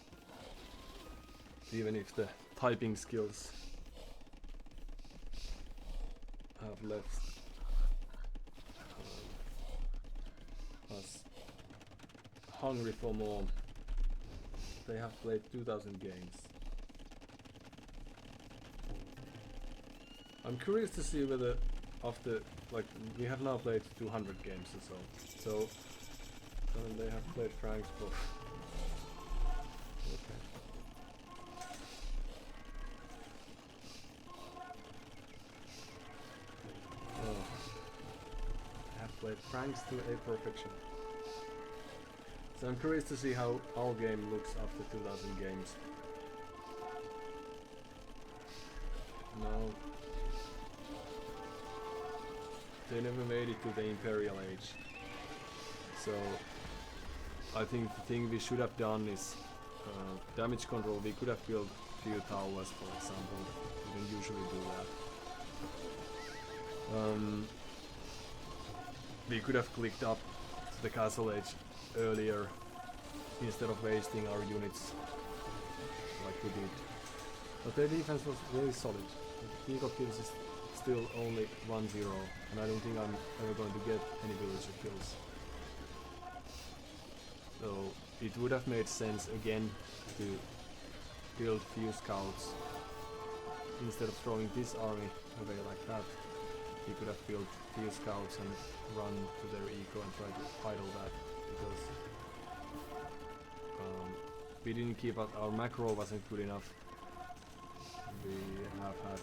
even if the typing skills have left us hungry for more. They have played 2000 games. I'm curious to see whether after, like, we have now played 200 games or so. They have played Franks for... Okay. Oh. I have played Franks to a perfection. So I'm curious to see how our game looks after 2000 games. No. They never made it to the Imperial Age. So I think the thing we should have done is damage control. We could have built a few towers, for example. We don't usually do that. We could have clicked up to the Castle Age earlier instead of wasting our units like we did. But their defense was really solid. The eco kills is still only 1-0, and I don't think I'm ever going to get any villager kills. So it would have made sense again to build few scouts. Instead of throwing this army away like that, we could have built few scouts and run to their eco and try to idle that, because we didn't keep up, our macro wasn't good enough. We have had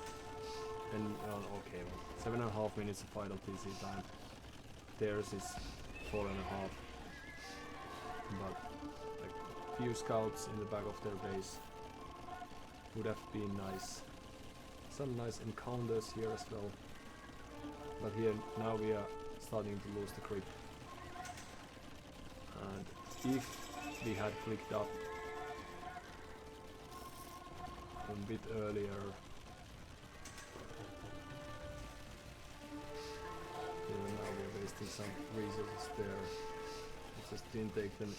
7.5 minutes of idle TC time. Theirs is 4.5. But like few scouts in the back of their base would have been nice. Some nice encounters here as well. But here now we are starting to lose the grip. And if we had clicked up a bit earlier, now we are wasting some resources there. We just didn't take them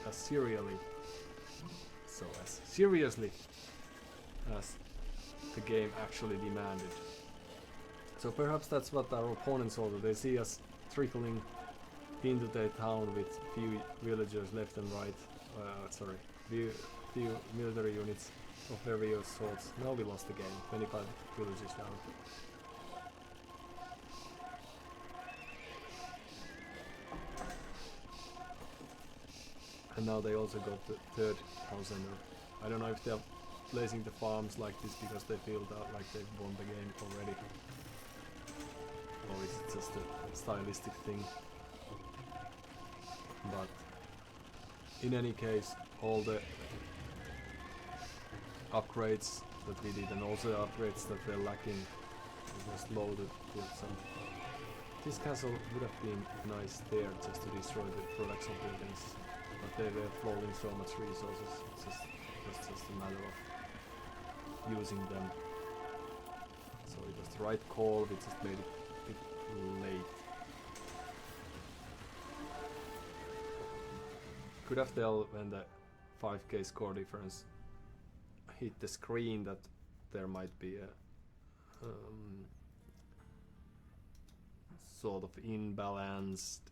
as seriously as the game actually demanded. So perhaps that's what our opponents order. They see us trickling into their town with few villagers left and right. Few military units of various sorts. Now we lost the game. 25 villages down. And now they also got the third town center. I don't know if they're placing the farms like this because they feel that like they've won the game already, or is it just a stylistic thing. But in any case, all the upgrades that we did and also the upgrades that were lacking was loaded with some. This castle would have been nice there just to destroy the production buildings, but they were flowing so much resources. It was just a matter of using them. So it was the right call. We just made it a bit late. Could have tell when the 5k score difference hit the screen that there might be a sort of imbalanced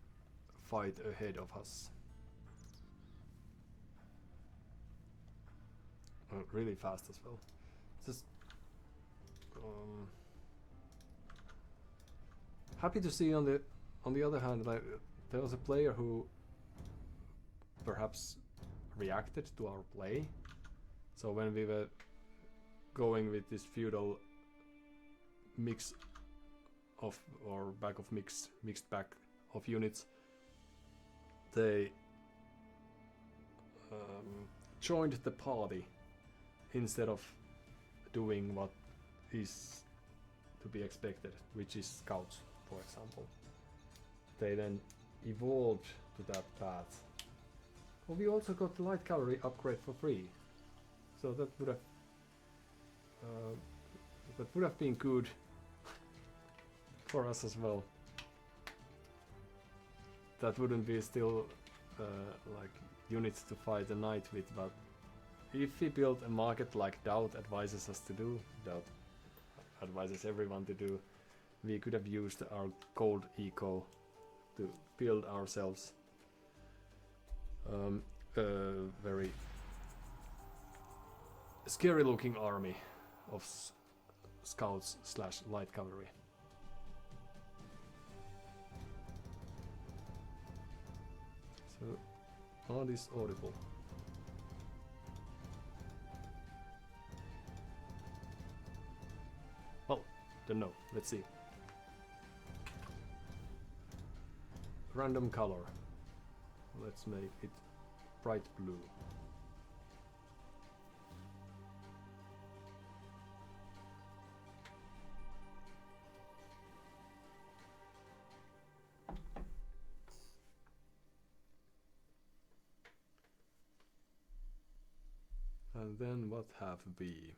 fight ahead of us. really fast as well. Just happy to see on the other hand, like, there was a player who perhaps reacted to our play. So when we were going with this feudal mix of, or bag of mixed bag of units, they joined the party instead of doing what is to be expected, which is scouts, for example. They then evolved to that path. Well, we also got the light cavalry upgrade for free, so that would have been good for us as well. That wouldn't be still like units to fight a knight with, but if we build a market like Doubt advises us to do, Doubt advises everyone to do, we could have used our gold eco to build ourselves a very scary looking army of scouts slash light cavalry. So, are these audible? Well, don't know. Let's see. Random color. Let's make it bright blue. And then what have we?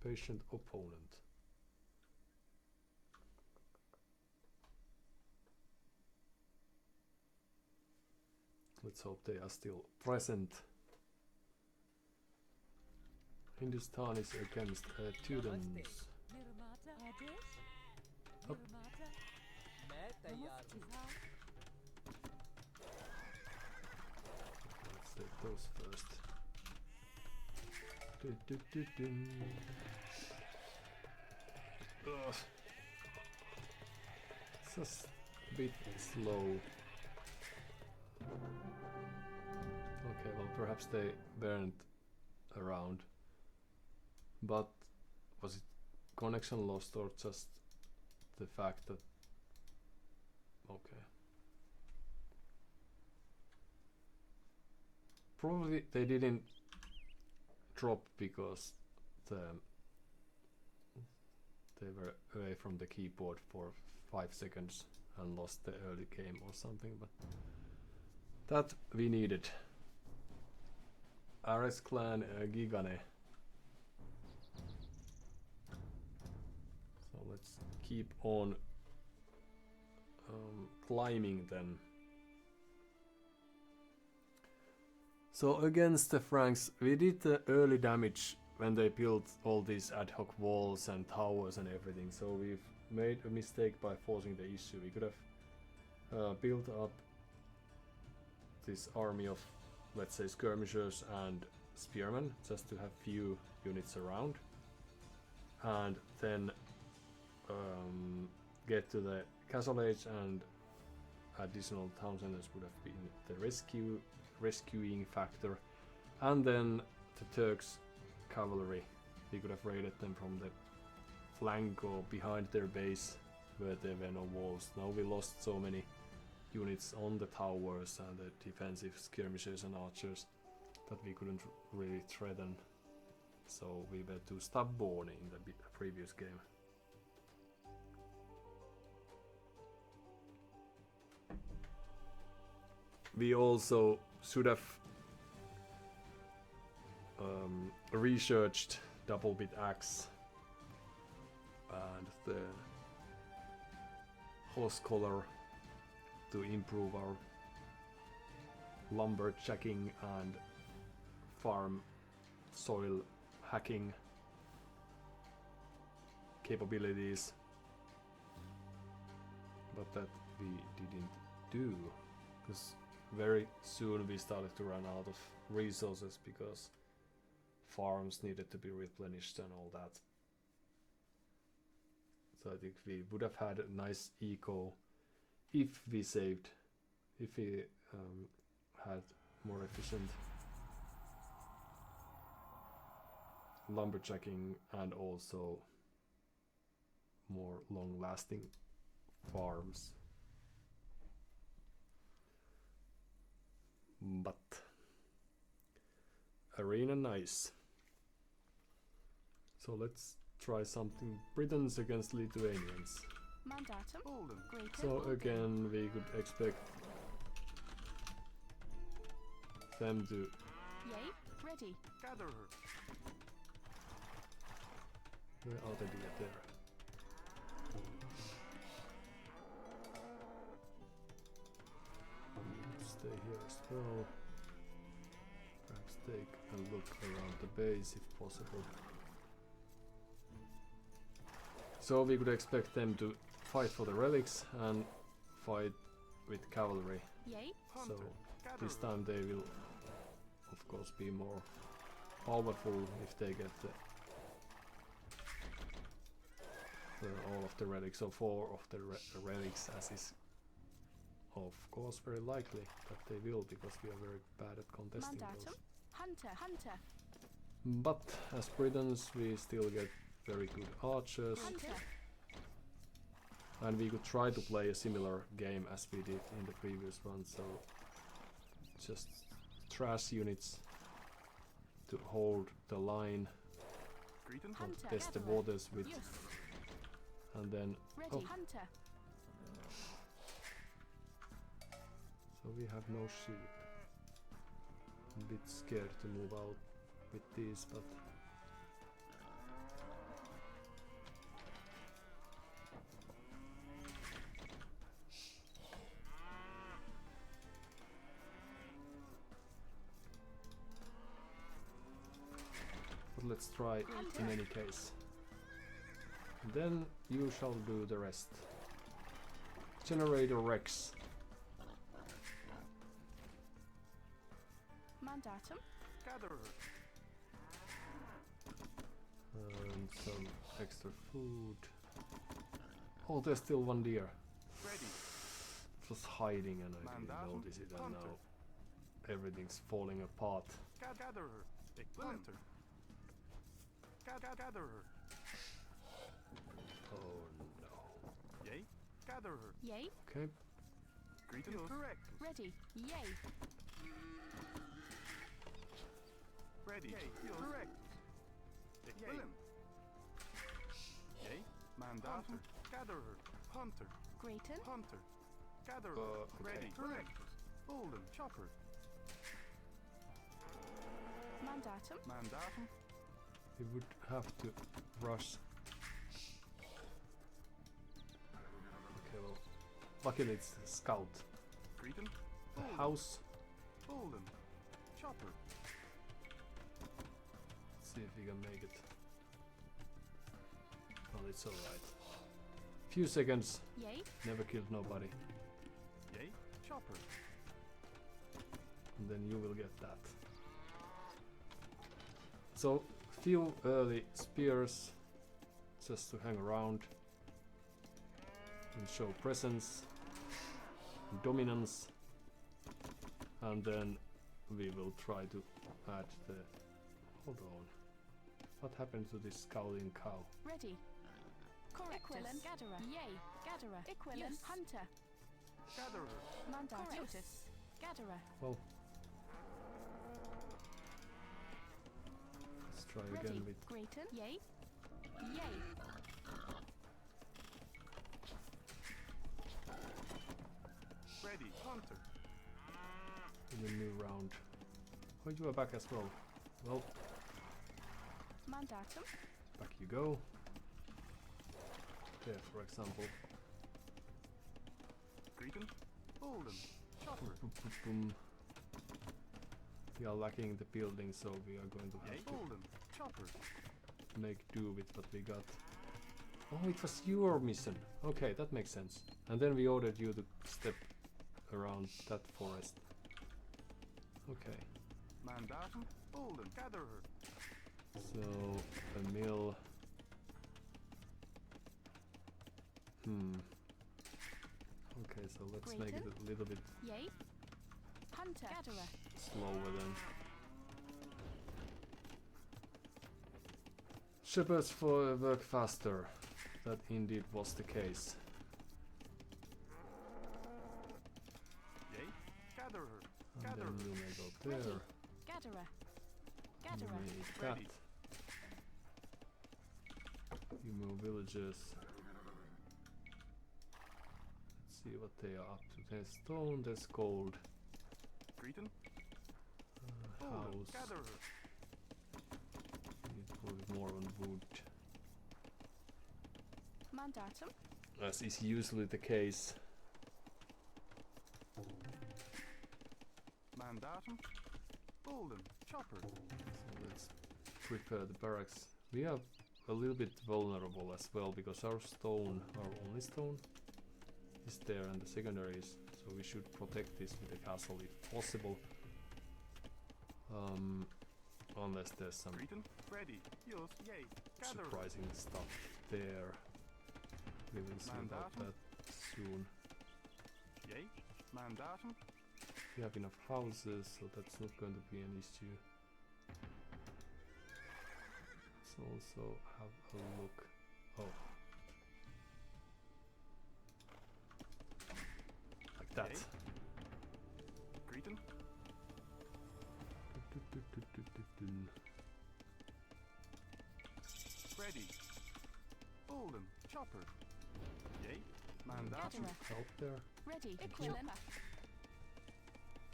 Patient opponent. Let's hope they are still present. Hindustan is against Tudors. Up. Let's take those first. Ugh. It's just a bit slow. Okay, well, perhaps they weren't around. But was it connection lost or just the fact that... Okay. Probably they didn't drop because they were away from the keyboard for 5 seconds and lost the early game or something, but that we needed. Ares clan Gigane. So let's keep on climbing then. So against the Franks, we did the early damage when they built all these ad hoc walls and towers and everything. So we've made a mistake by forcing the issue. We could have built up this army of, let's say, skirmishers and spearmen, just to have few units around, and then get to the castle age, and additional town centers would have been the rescuing factor, and then the Turks cavalry. We could have raided them from the flank or behind their base where there were no walls. Now we lost so many units on the towers and the defensive skirmishers and archers that we couldn't really threaten, so we were too stubborn in the previous game. We also should have researched double bit axe and the horse collar to improve our lumberjacking and farm soil hacking capabilities, but that we didn't do because very soon we started to run out of resources because farms needed to be replenished and all that. So I think we would have had a nice eco if we saved, if we had more efficient lumberjacking and also more long-lasting farms. But arena nice. So let's try something. Britons against Lithuanians. Mandatum. Greater. So again we could expect them to Yay. Ready. Gather her. where are they there? Stay here as well. Perhaps take a look around the base if possible. So we could expect them to fight for the relics and fight with cavalry. Yay. So this time they will of course be more powerful if they get all of the relics, or 4 of the relics, as is of course very likely that they will, because we are very bad at contesting Mandatum. those. Hunter. But as Britons we still get very good archers, Hunter. and we could try to play a similar game as we did in the previous one, so just trash units to hold the line and Hunter. test the Gatherer. waters with, Yes. and then Ready. Hunter. so we have no sheep. I'm a bit scared to move out with these, but let's try in any case. Then you shall do the rest. Generator Rex. Mandatum. Gather her. And some extra food. Oh, there's still one deer. Ready. It was hiding and I didn't Mandatum. notice it, and Hunter. now everything's falling apart. Gather her. Hunter. Gather her. Oh no. Yay. Gather her. Yay. Okay. Greetings. Correct. Ready. Yay. Ready. Yay. Correct. Excellent. Yay. Mandatum. Gather her. Hunter. Greater. Hunter. Gather her. Okay. Ready. Correct. Bolden. Chopper. Mandatum. Mandatum. We would have to rush. Okay, well, luckily it's a scout. Greeting. The house. Bolden. Chopper. See if we can make it. Well, it's alright. Few seconds, Yay. never killed nobody. Yay. Chopper. And then you will get that. So, few early spears just to hang around and show presence and dominance, and then we will try to add the... Hold on. What happened to this scowling cow? Ready. Equivalent. Gatherer. Yay. Gatherer. Equivalent. Hunter. Gather her. Mandatum. Gatherer. Well, let's try Ready. again with... Greater. Yay. Yay. Ready. Hunter. in the new round. Oh, you are back as well. Well, Mandatum. back you go. There, for example. Greeting. Bolden. Chopper. Boom, boom, boom. We are lacking the building, so we are going to have Bolden. Chopper. to make do with what we got. Oh, it was your mission. Okay, that makes sense. And then we ordered you to step around that forest. Okay. Mandatum, Olden, gather her. So a mill. Okay, so let's make it a little bit Yay. Hunter. Gatherer. slower then. Shepherds for work faster. That indeed was the case. Yay, gather her. And Gather then her. you may go there. Gatherer. You Gatherer. may eat that. Ready. You move villagers. Let's see what they are up to. There's stone, there's gold. Cretan, Olden, House. gather her. Need probably more on wood. Mandatum. As is usually the case. Mandatum, Olden, chopper. So let's prepare the barracks. We are a little bit vulnerable as well because our stone, our only stone, is there and the secondaries. So we should protect this with a castle if possible. Unless there's some Cretan, ready. Yours, yay. Gather her. surprising stuff there. We will see about Mandatum. that soon. Yay. Mandatum, We have enough houses, so that's not going to be an issue. Let's also have a look. Oh. Like that. Okay. Cretan, ready. Olden, chopper. Yay. Mandatum, Gatherer. Help there. Ready. Equilin.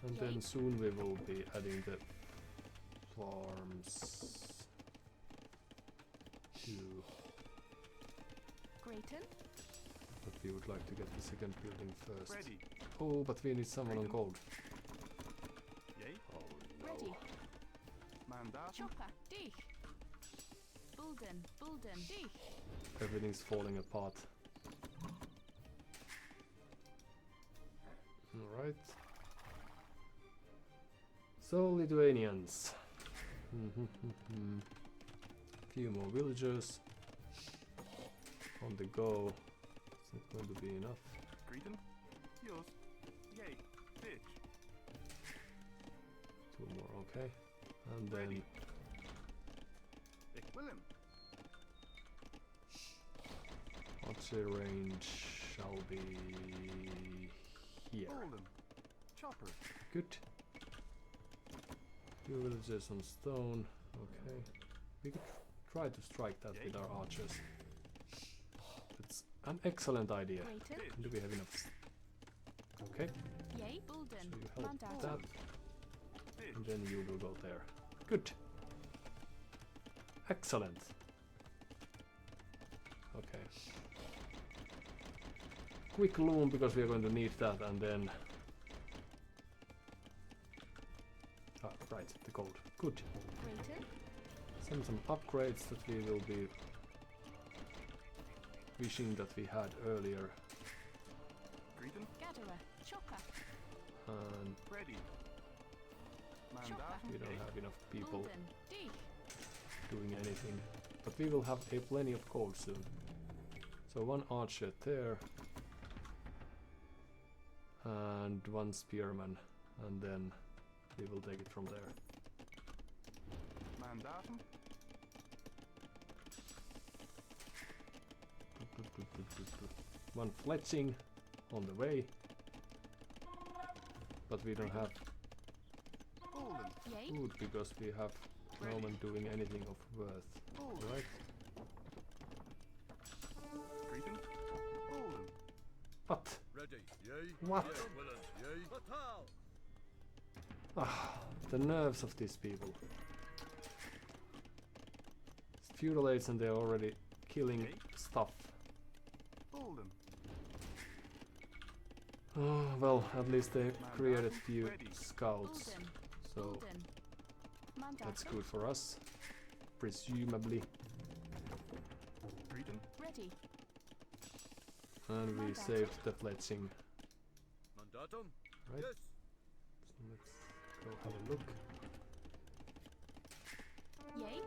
And Yay. then soon we will be adding the farms to, Grayton. but we would like to get the second building first. ready. Oh, but we need someone on Freedom. gold. Yay. Oh Ready. no. Mandatum, Chopper. Dich. Bulden. Bulden. Dich. Everything's falling apart. Alright. So, Lithuanians. Few more villagers. On the go. It's not going to be enough. Cretan, yours, yay. Bitch, Two more, okay. And then Ready. Willem, archer range shall be here. Olden, chopper. Good. Few villagers on stone. Okay. We could try to strike that with our archers. That's an excellent idea. Grayton. And do we have enough? Okay. Yay. So Bulden. you help Mandatum. that, and then you will go there. Good. Excellent. Okay. Quick loom because we are going to need that, and then. Ah, right, the gold. Good. Grayton. Some upgrades that we will be wishing that we had earlier, Cretan, Gatherer. Chopper. and ready. Mandatum, we don't have enough people Bulden. Dich. doing anything. But we will have a plenty of gold soon. So one archer there, and one spearman, and then we will take it from there. Mandatum, One fletching on the way, but we don't have Olden, Yay. food because we have no one doing anything of worth. Olden, Right? Cretan, Olden, What? Ready. Yay. What? Willen. Yay. Fatal. Ah, the nerves of these people. It's feudal age and they're already killing Okay. stuff. Olden, Oh, well, at least they created few Ready. scouts, Bulden. so Bulden. Mandatum. that's good for us, presumably. Cretan, Ready. And we saved the fletching. Mandatum. Right. Yes. So let's So have a look. Yay.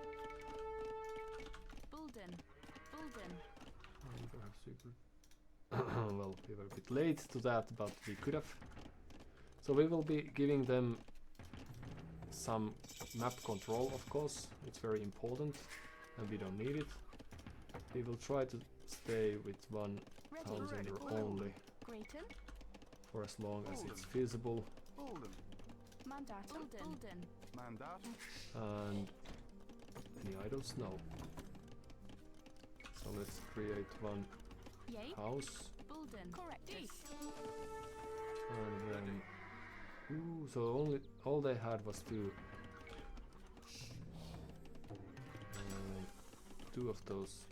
Bulden. Bulden. Perhaps we could. Well, we were a bit late to that, but we could have. So we will be giving them some map control, of course. It's very important, and we don't need it. We will try to stay with one townsender only Grayton. for as long as it's feasible. Bolden. Mandatum. Bulden. Mandatum. And any idols? No. So let's create one Yay. house, Bulden. Correctus. and then so all they had was two of those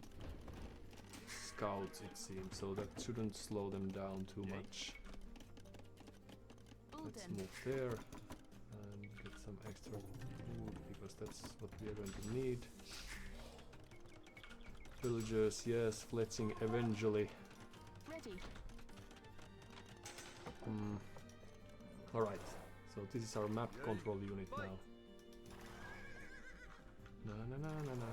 scouts, it seems, so that shouldn't slow them down too much. Let's Bulden. move there and get some extra food, because that's what we are going to need. Villagers, yes, fletching eventually. Ready. Alright, so this is our map control unit now. Na na na na na.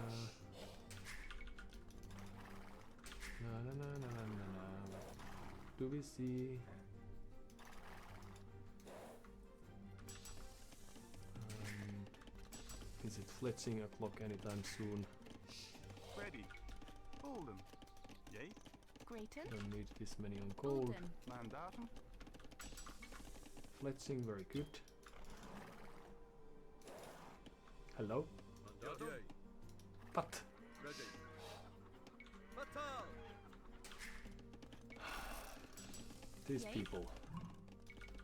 Na na na na na na na. What do we see? Is it fletching o'clock anytime soon? Ready. Bolden. Yay. Grayton. Don't need this many on gold. Bulden. Mandatum. Fletching, very good. Hello? But Ready. Fatal. these Yay. people.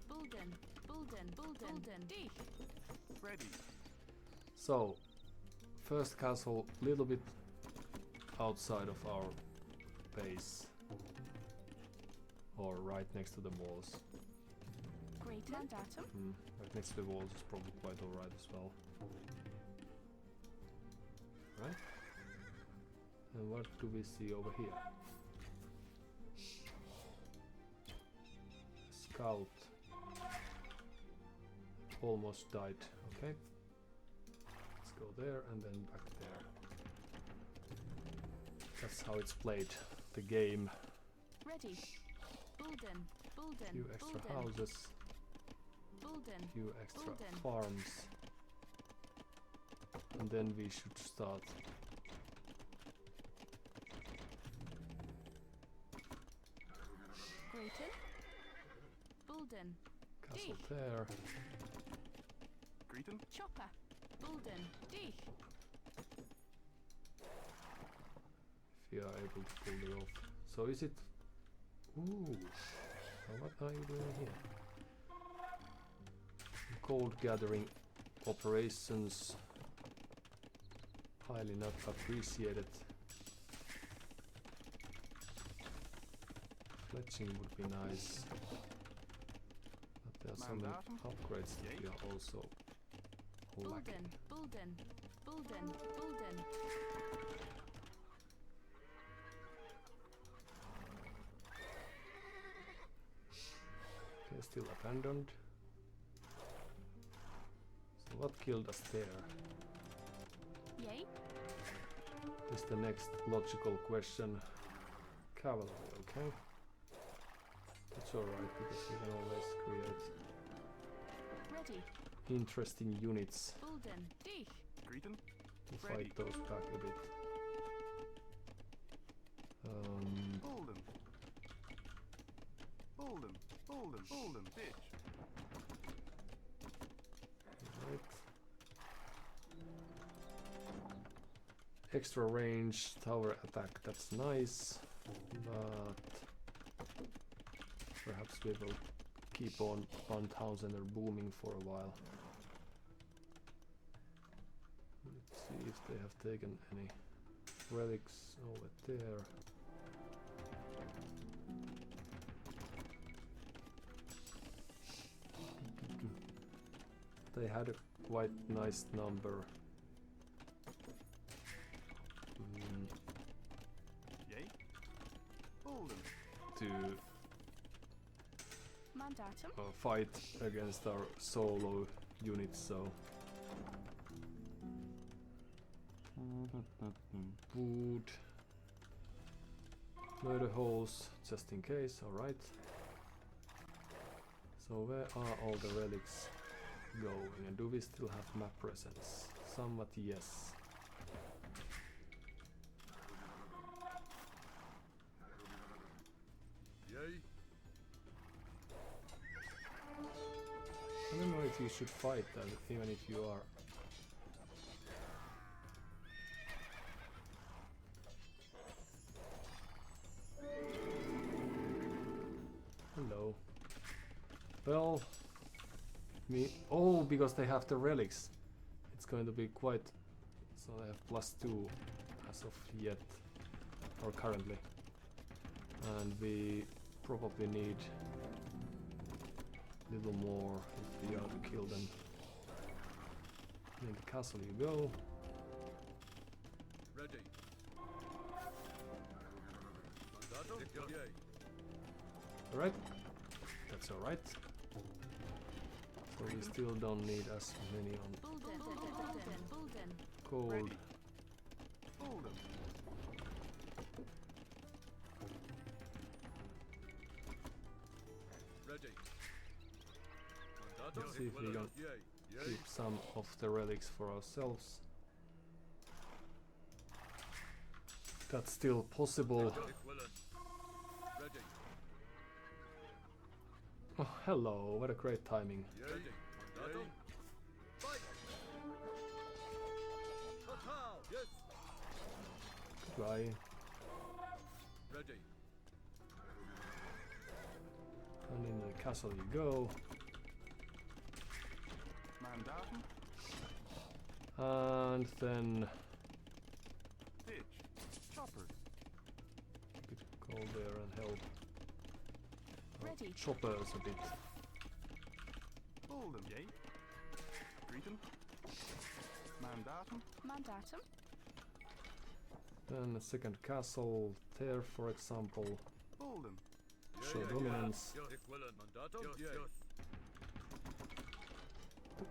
Bulden. Bulden. Bulden. Bulden. Dich. Ready. So, first castle, little bit outside of our base, or right next to the walls. Grayton. Mandatum. Right next to the walls is probably quite alright as well. Right? And what do we see over here? Scout. Almost died. Okay. Let's go there and then back there. That's how it's played, the game. Ready. Bulden. Bulden. Few extra Bulden. houses, Bulden. few extra Golden. farms, and then we should start. Grayton. Bulden. Castle Dich. there. Greeton. Chopper. Bulden. Dich. If you are able to pull it off. So is it? Ooh. So what are you doing here? Gold gathering operations. Highly not appreciated. Fletching would be nice. But there are some Mandatum. upgrades that we are also lacking. Bulden. Bulden. Bulden. Bulden. Okay, still abandoned. So what killed us there? Yay. Is the next logical question. Cavalry, okay? It's alright because we can always create Ready. interesting units Bulden. Dich. Greeton. to Ready. fight those back a bit. Bolden. Bolden. Bolden. Bolden. Ditch. Right. Extra range tower attack, that's nice, but perhaps we will keep on 1000 or booming for a while. Let's see if they have taken any relics over there. They had a quite nice number. Yay. Bolden. To Mandatum. fight against our solo units, so wood, murder holes, just in case. All right. So where are all the relics going, and do we still have map presence? Somewhat, yes. Yay. I don't know if you should fight that, even if you are. Hello. Well, oh, because they have the relics. It's going to be quite. So they have +2 as of yet, or currently. And we probably need a little more if we are to kill them. In the castle you go. Ready. Alright, that's alright. So we still don't need as many on gold. Ready. Let's see if we can keep some of the relics for ourselves. That's still possible. Oh, hello, what a great timing. Goodbye. Ready. And in the castle you go. And then you could go there and help Ready. choppers a bit. Mandatum. Then a second castle there, for example. Show dominance.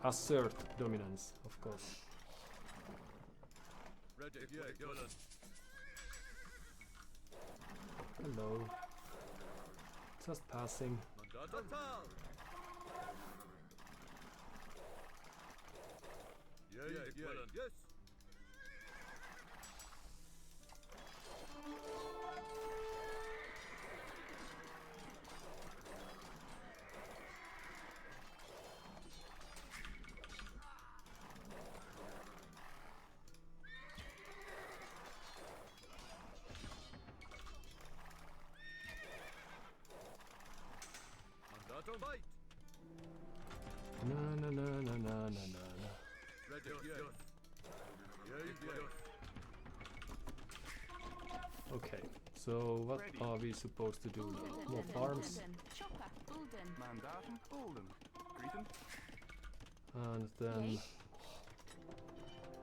Assert dominance, of course. Hello. Just passing. Yes. Fight. Na na na na na na na. Ready. Okay, so what are we supposed to do now? More farms. Chopper. Bulden. And then Yay.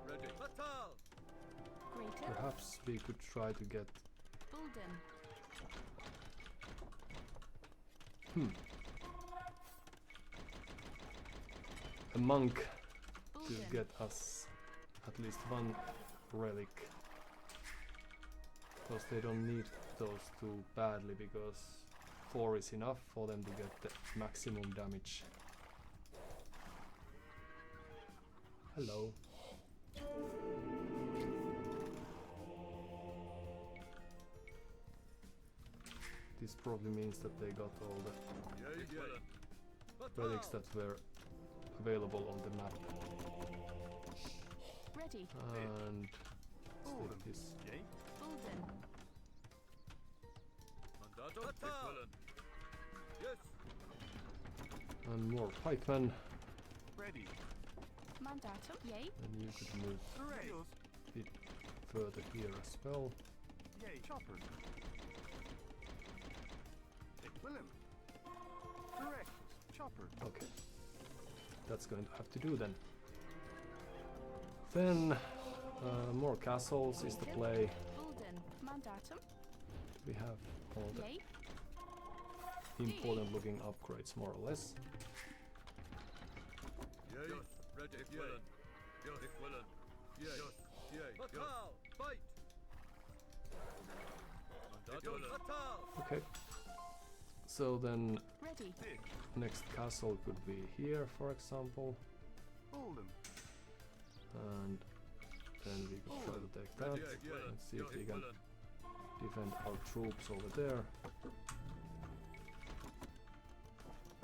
Ready. Fatal. Greater. perhaps we could try to get Bulden. a monk to Bulden. get us at least one relic. Because they don't need those too badly, because 4 is enough for them to get the maximum damage. Hello. This probably means that they got all the relics that were available on the map. Ready. And let's take this. Bulden. Yes. And more pikemen. Mandatum. Yay. And you could move a bit further here as well. Okay. That's going to have to do then. Then more castles is the play. Bulden. Mandatum. We have all the Yay. important looking upgrades more or less. Okay. So then Ready. next castle could be here, for example. And then we could try to take that. Let's see if we can defend our troops over there.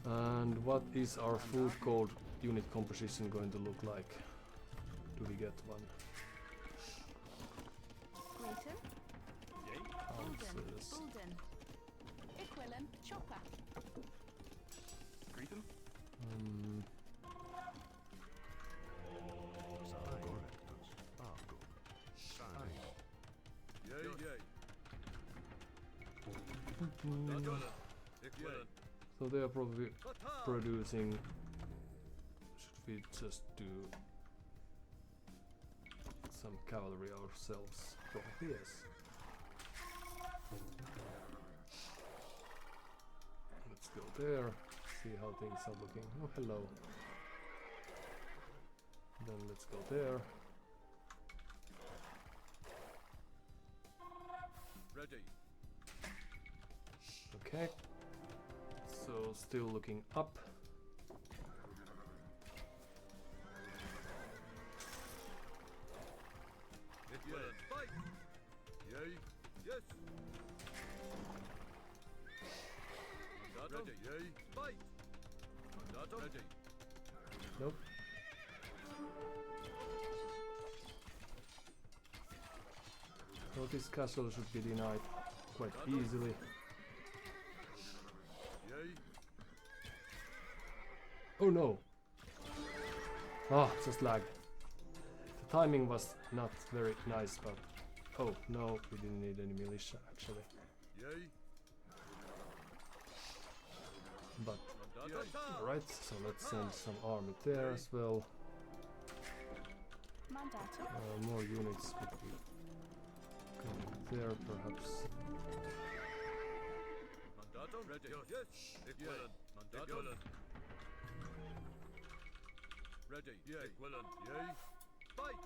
And what is our food code unit composition going to look like? Do we get one? Grayton. Houses. Bulden. Equilin. Chopper. So they are probably producing. Should we just do some cavalry ourselves? Probably yes. Let's go there, see how things are looking. Oh, hello. Then let's go there. Okay. So still looking up. Nope. So this castle should be denied quite easily. Oh no! Ah, just lag. The timing was not very nice, but oh no, we didn't need any militia actually. But alright, so let's send some army there as well. More units would be coming there perhaps.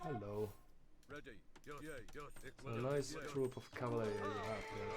Hello. So a nice troop of cavalry you have there.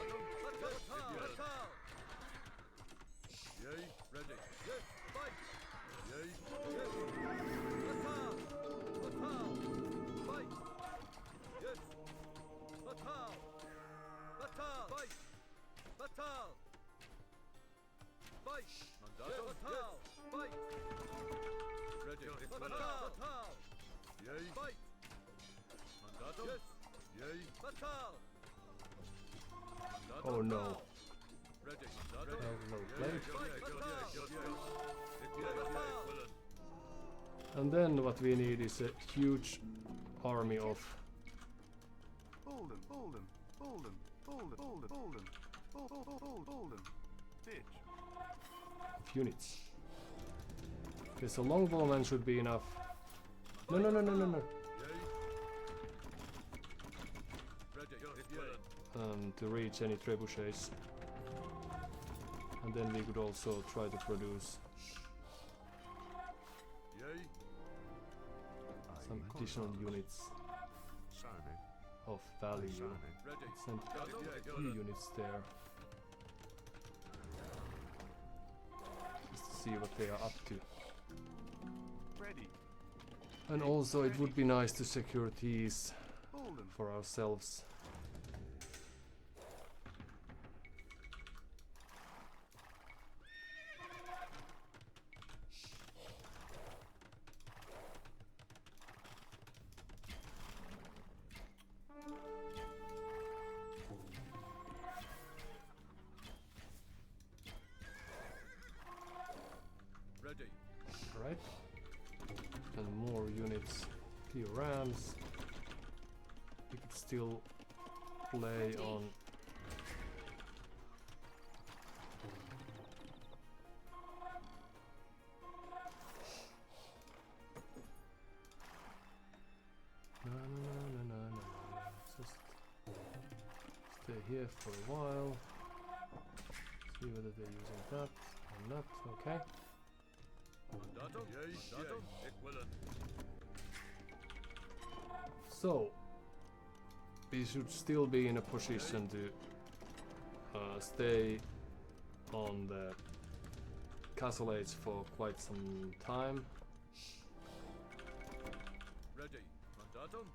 Oh no. And then what we need is a huge army of units. Okay, so longbowmen should be enough. No, no, no, no, no, no. To reach any trebuchets. And then we could also try to produce some additional units of value. Let's send a few units there. Just to see what they are up to. And also it would be nice to secure these for ourselves. Right? And more units, few rams. We could still play on just stay here for a while. See whether they're using that or not. Okay. So we should still be in a position to stay on the castle age for quite some time. Ready. Mandatum.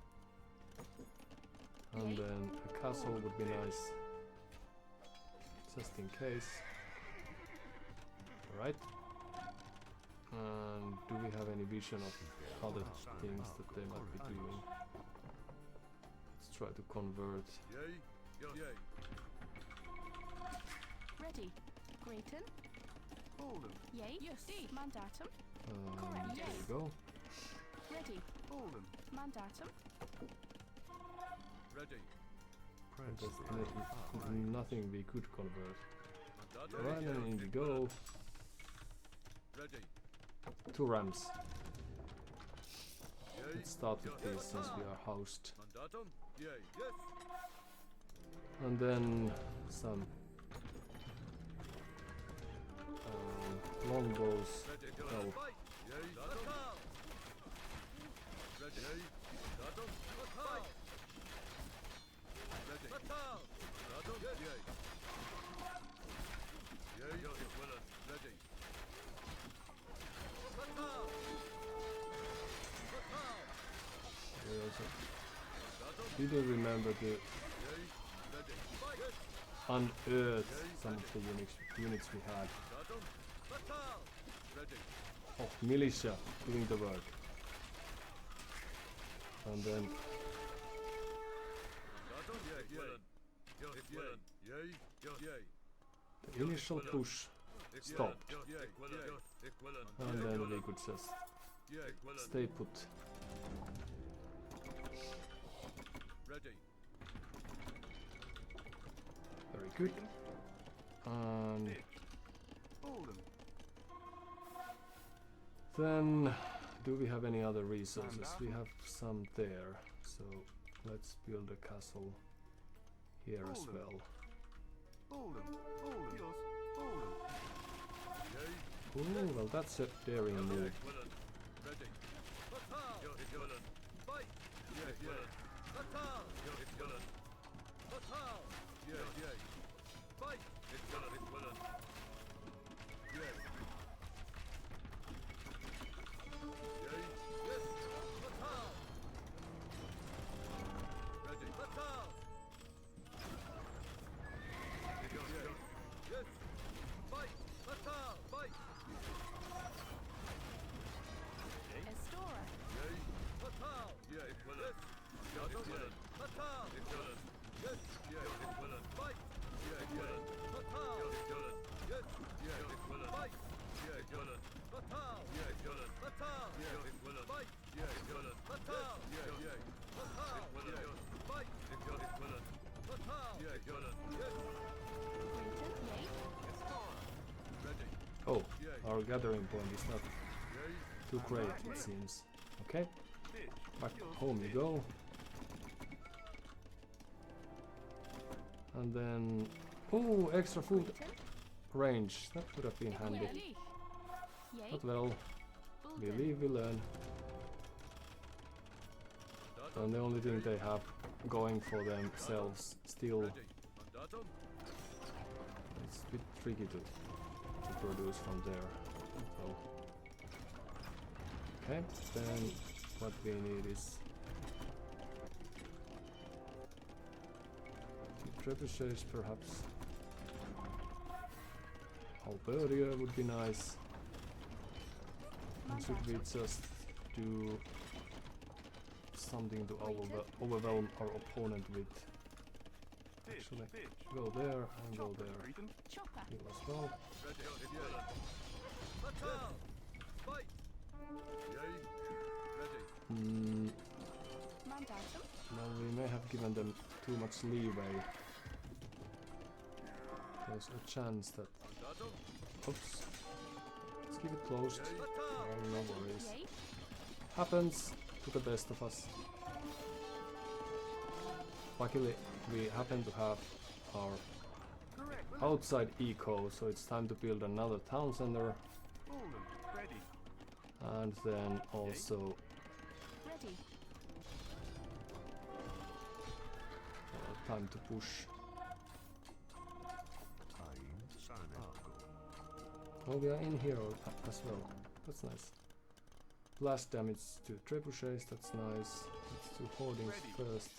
And then a castle would be nice, just in case. Alright. And do we have any vision of other things that they might be doing? Let's try to convert. Yay. Yay. Ready. Grayton. Yay. Yes. Mandatum. There we go. Ready. Mandatum. Ready. And there's nothing we could convert. Right, and in we go. Ready. 2 rams. Yay. Let's start with this since we are housed. Mandatum. Yay. Yes. And then some longbows. Ready. Oh, Fight. Yay. Mandatum. Ready. Yay. Mandatum. Fight. Ready. Mandatum. Yay. Yay. Ready. we also didn't remember to unearth some of the units we had. Oh, militia doing the work. And then the initial push stopped. And then we could just stay put. Ready. Very good. And then, do we have any other resources? We have some there, so let's build a castle here as well. Oh, well, that's a daring move. Oh, our gathering point is not too great, it seems. Okay, back home you go. And then, oh, extra food range. That would have been handy. But well, we live, we learn. And the only thing they have going for themselves still, it's a bit tricky to produce from there. So, okay, then what we need is trebuchets, perhaps. Halberdier would be nice. And should we just do something to overwhelm our opponent with? Actually, go there and go there. You as well. Now we may have given them too much leeway. There's a chance that... Oops. Let's keep it closed. Oh, no worries. Happens to the best of us. Luckily, we happen to have our outside eco, so it's time to build another town center. And then also Ready. time to push. Oh, we are in here as well. That's nice. Blast damage to trebuchets, that's nice. Let's do hoardings first.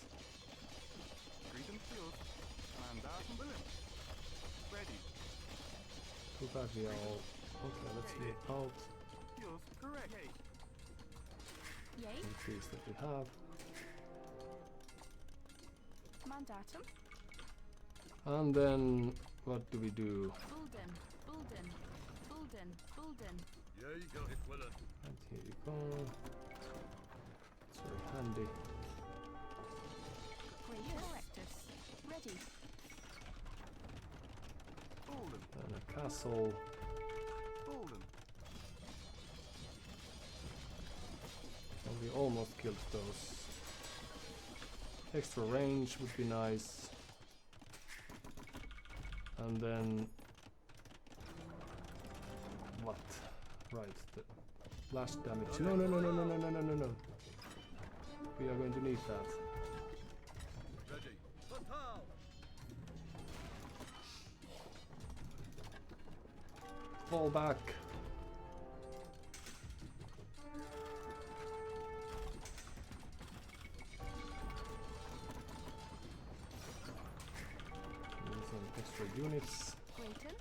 Too bad we are all... Okay, let's move out. Yay. Increase that we have. Mandatum. And then what do we do? Bulden. Bulden. Bulden. Bulden. And here you go. It's very handy. Correctus. Ready. And a castle. And we almost killed those. Extra range would be nice. And then... What? Right, the blast damage. No. We are going to need that. Fall back. Need some extra units. Brayton.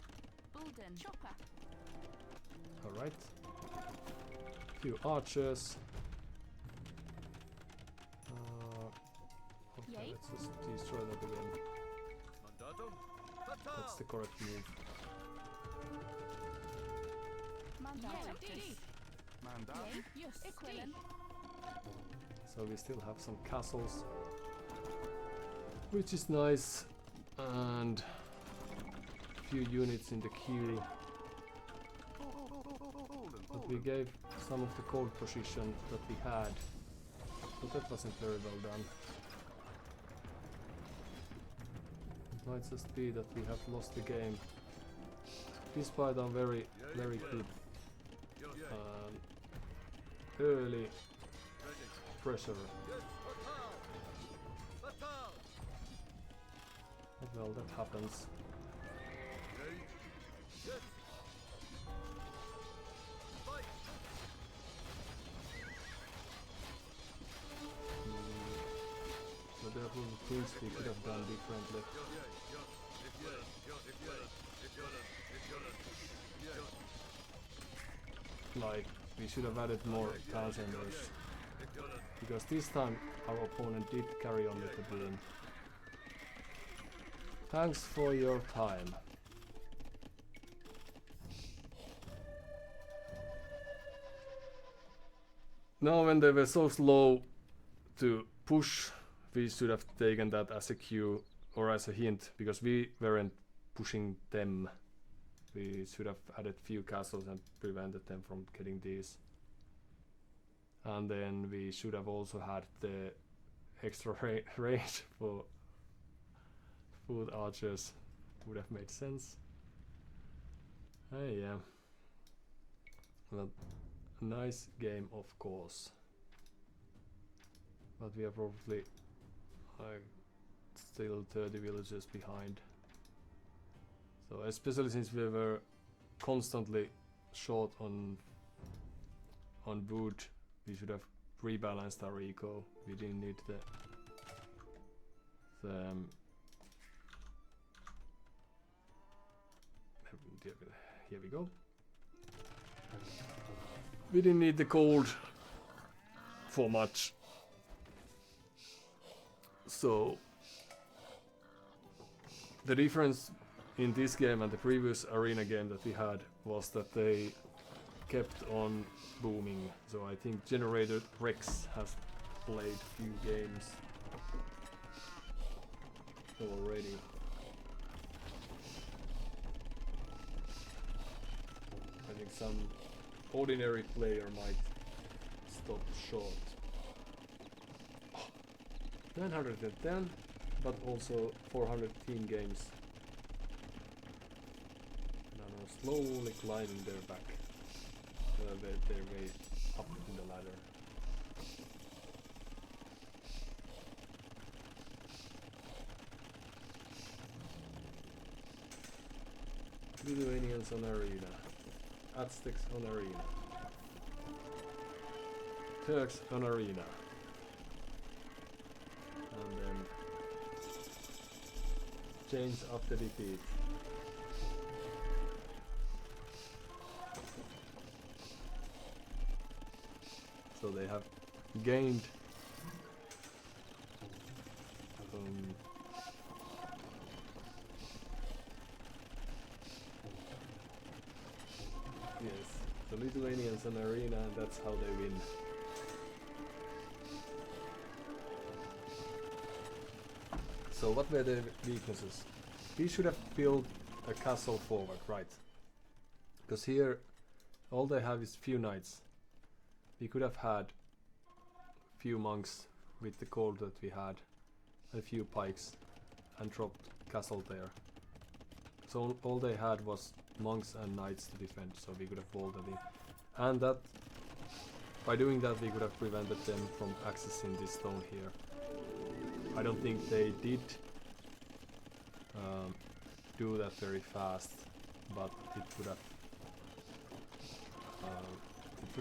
Bulden. Chopper. Alright. Few archers. Okay, Yay. let's just destroy that again. That's the correct move. Mandatum. Yay. Yes. Equilin. So we still have some castles, which is nice, and few units in the queue. But we gave some of the cold position that we had, but that wasn't very well done. It might just be that we have lost the game, despite our very good early pressure. Well, that happens. So there were things we could have done differently. Like, we should have added more transcenders. Because this time our opponent did carry on with the beam. Thanks for your time. Now when they were so slow to push, we should have taken that as a cue or as a hint, because we weren't pushing them. We should have added few castles and prevented them from getting these. And then we should have also had the extra range for foot archers. Would have made sense. Yeah. Well, nice game, of course. But we are probably still 30 villages behind. So especially since we were constantly short on wood, we should have rebalanced our eco. We didn't need here we go. We didn't need the cold for much. So the difference in this game and the previous arena game that we had was that they kept on booming. So I think Generator Rex has played few games already. I think some ordinary player might stop short. 910, but also 400 team games. Now slowly climbing their back, their way. up in the ladder. Lithuanians on arena. Aztecs on arena. Turks on arena. And then change after defeat. So they have gained yes, the Lithuanians on arena, and that's how they win. So what were the weaknesses? We should have built a castle forward, right? Because here all they have is few knights. We could have had few monks with the gold that we had, and a few pikes, and dropped castle there. So all they had was monks and knights to defend, so we could have walled it in. And that, by doing that, we could have prevented them from accessing this stone here. I don't think they did do that very fast, but it would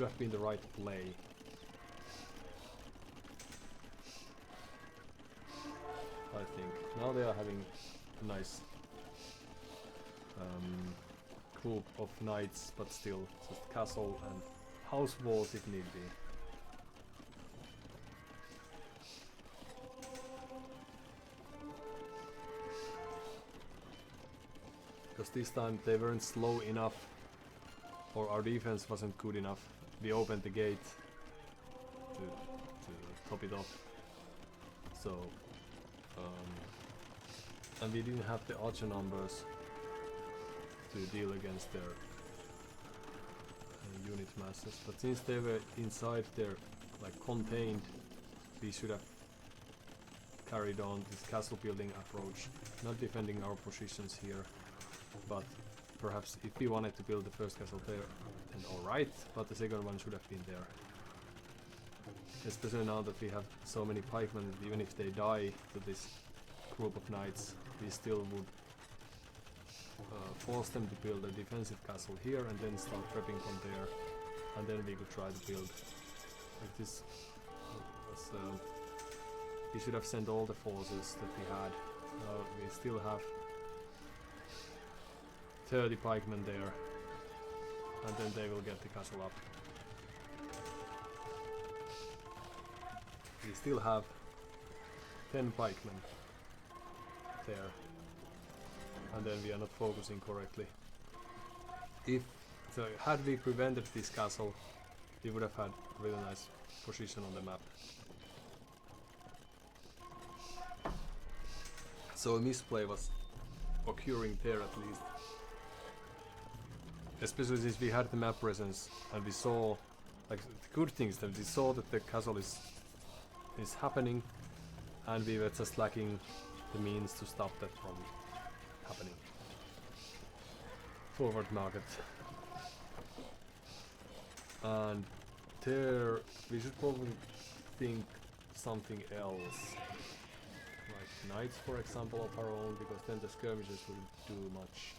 have been the right play. I think. Now they are having a nice group of knights, but still just castle and house walls if need be. Because this time they weren't slow enough, or our defense wasn't good enough. We opened the gate to top it off. So, and we didn't have the archer numbers to deal against their unit masses. But since they were inside their, like, contained, we should have carried on this castle building approach, not defending our positions here, but perhaps if we wanted to build the first castle there, then alright, but the second one should have been there. Especially now that we have so many pikemen, that even if they die to this group of knights, we still would force them to build a defensive castle here and then start prepping from there, and then we could try to build like this. We should have sent all the forces that we had. We still have 30 pikemen there, and then they will get the castle up. We still have 10 pikemen there, and then we are not focusing correctly. Had we prevented this castle, we would have had a really nice position on the map. So a misplay was occurring there at least. Especially since we had the map presence and we saw, like, the good things that we saw that the castle is happening, and we were just lacking the means to stop that from happening. Forward market. And there we should probably think something else. Like knights, for example, of our own, because then the skirmishes will do much.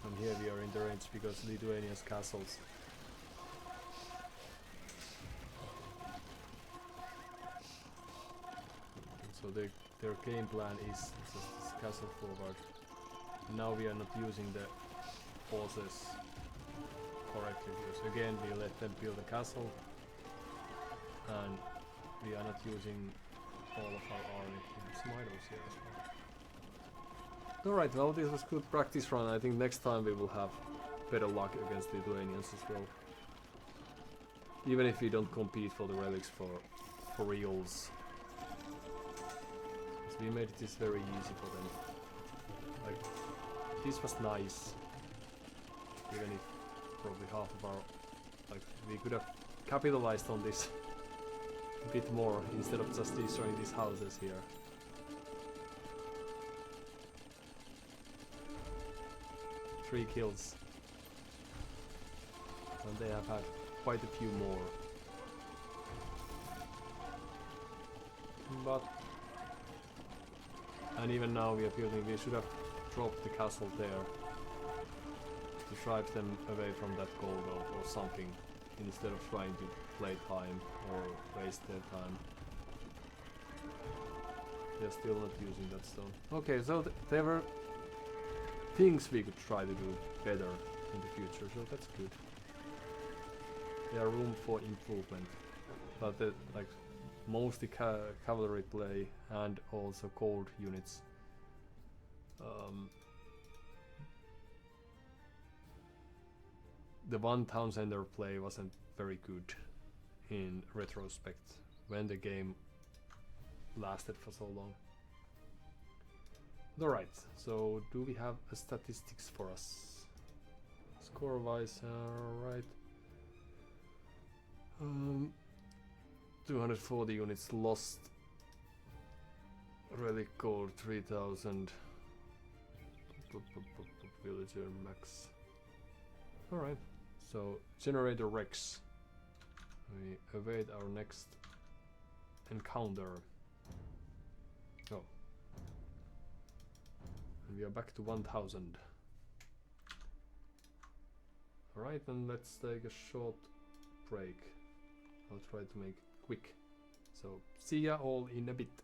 And here we are in the range because Lithuania's castles. So their game plan is just this castle forward. Now we are not using the forces correctly here. So again, we let them build a castle, and we are not using all of our army. We have some idols here as well. Alright, well, this was good practice run. I think next time we will have better luck against Lithuanians as well. Even if we don't compete for the relics for reals. So we made this very easy for them. Like, this was nice. Even if probably half of our... Like, we could have capitalized on this a bit more instead of just destroying these houses here. Three kills. and they have had quite a few more. But and even now we are building, we should have dropped the castle there to drive them away from that gold or something, instead of trying to play time or waste their time. They're still not using that stone. Okay, so there were things we could try to do better in the future, so that's good. There are room for improvement, but like mostly cavalry play and also gold units. The one town center play wasn't very good in retrospect when the game lasted for so long. Alright, so do we have statistics for us? Score wise, alright. 240 units lost. Relic gold 3000. Villager max. Alright, so generator Rex. We await our next encounter. Oh. And we are back to 1000. Alright, then let's take a short break. I'll try to make it quick. So, see ya all in a bit.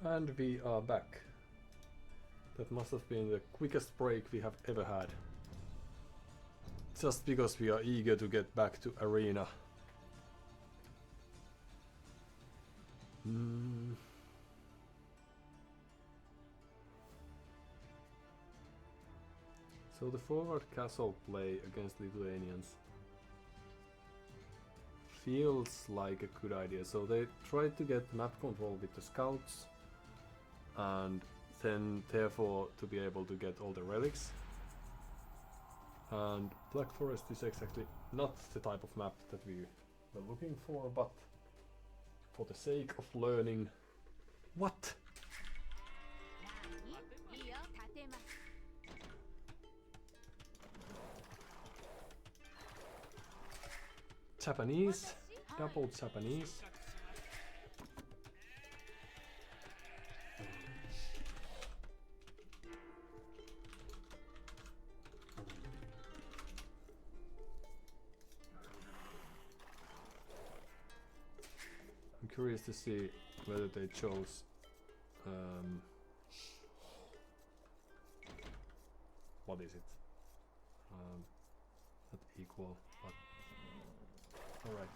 And we are back. That must have been the quickest break we have ever had. Just because we are eager to get back to arena. So the forward castle play against Lithuanians. feels like a good idea. So they tried to get map control with the scouts, and then therefore to be able to get all the relics. And Black Forest is exactly not the type of map that we were looking for, but for the sake of learning. What? Japanese, double Japanese. I'm curious to see whether they chose what is it? Not equal, but alright.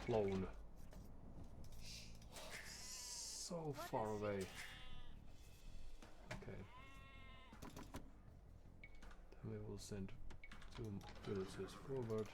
Clone. So far away. Okay. Then we will send 2 villagers forward.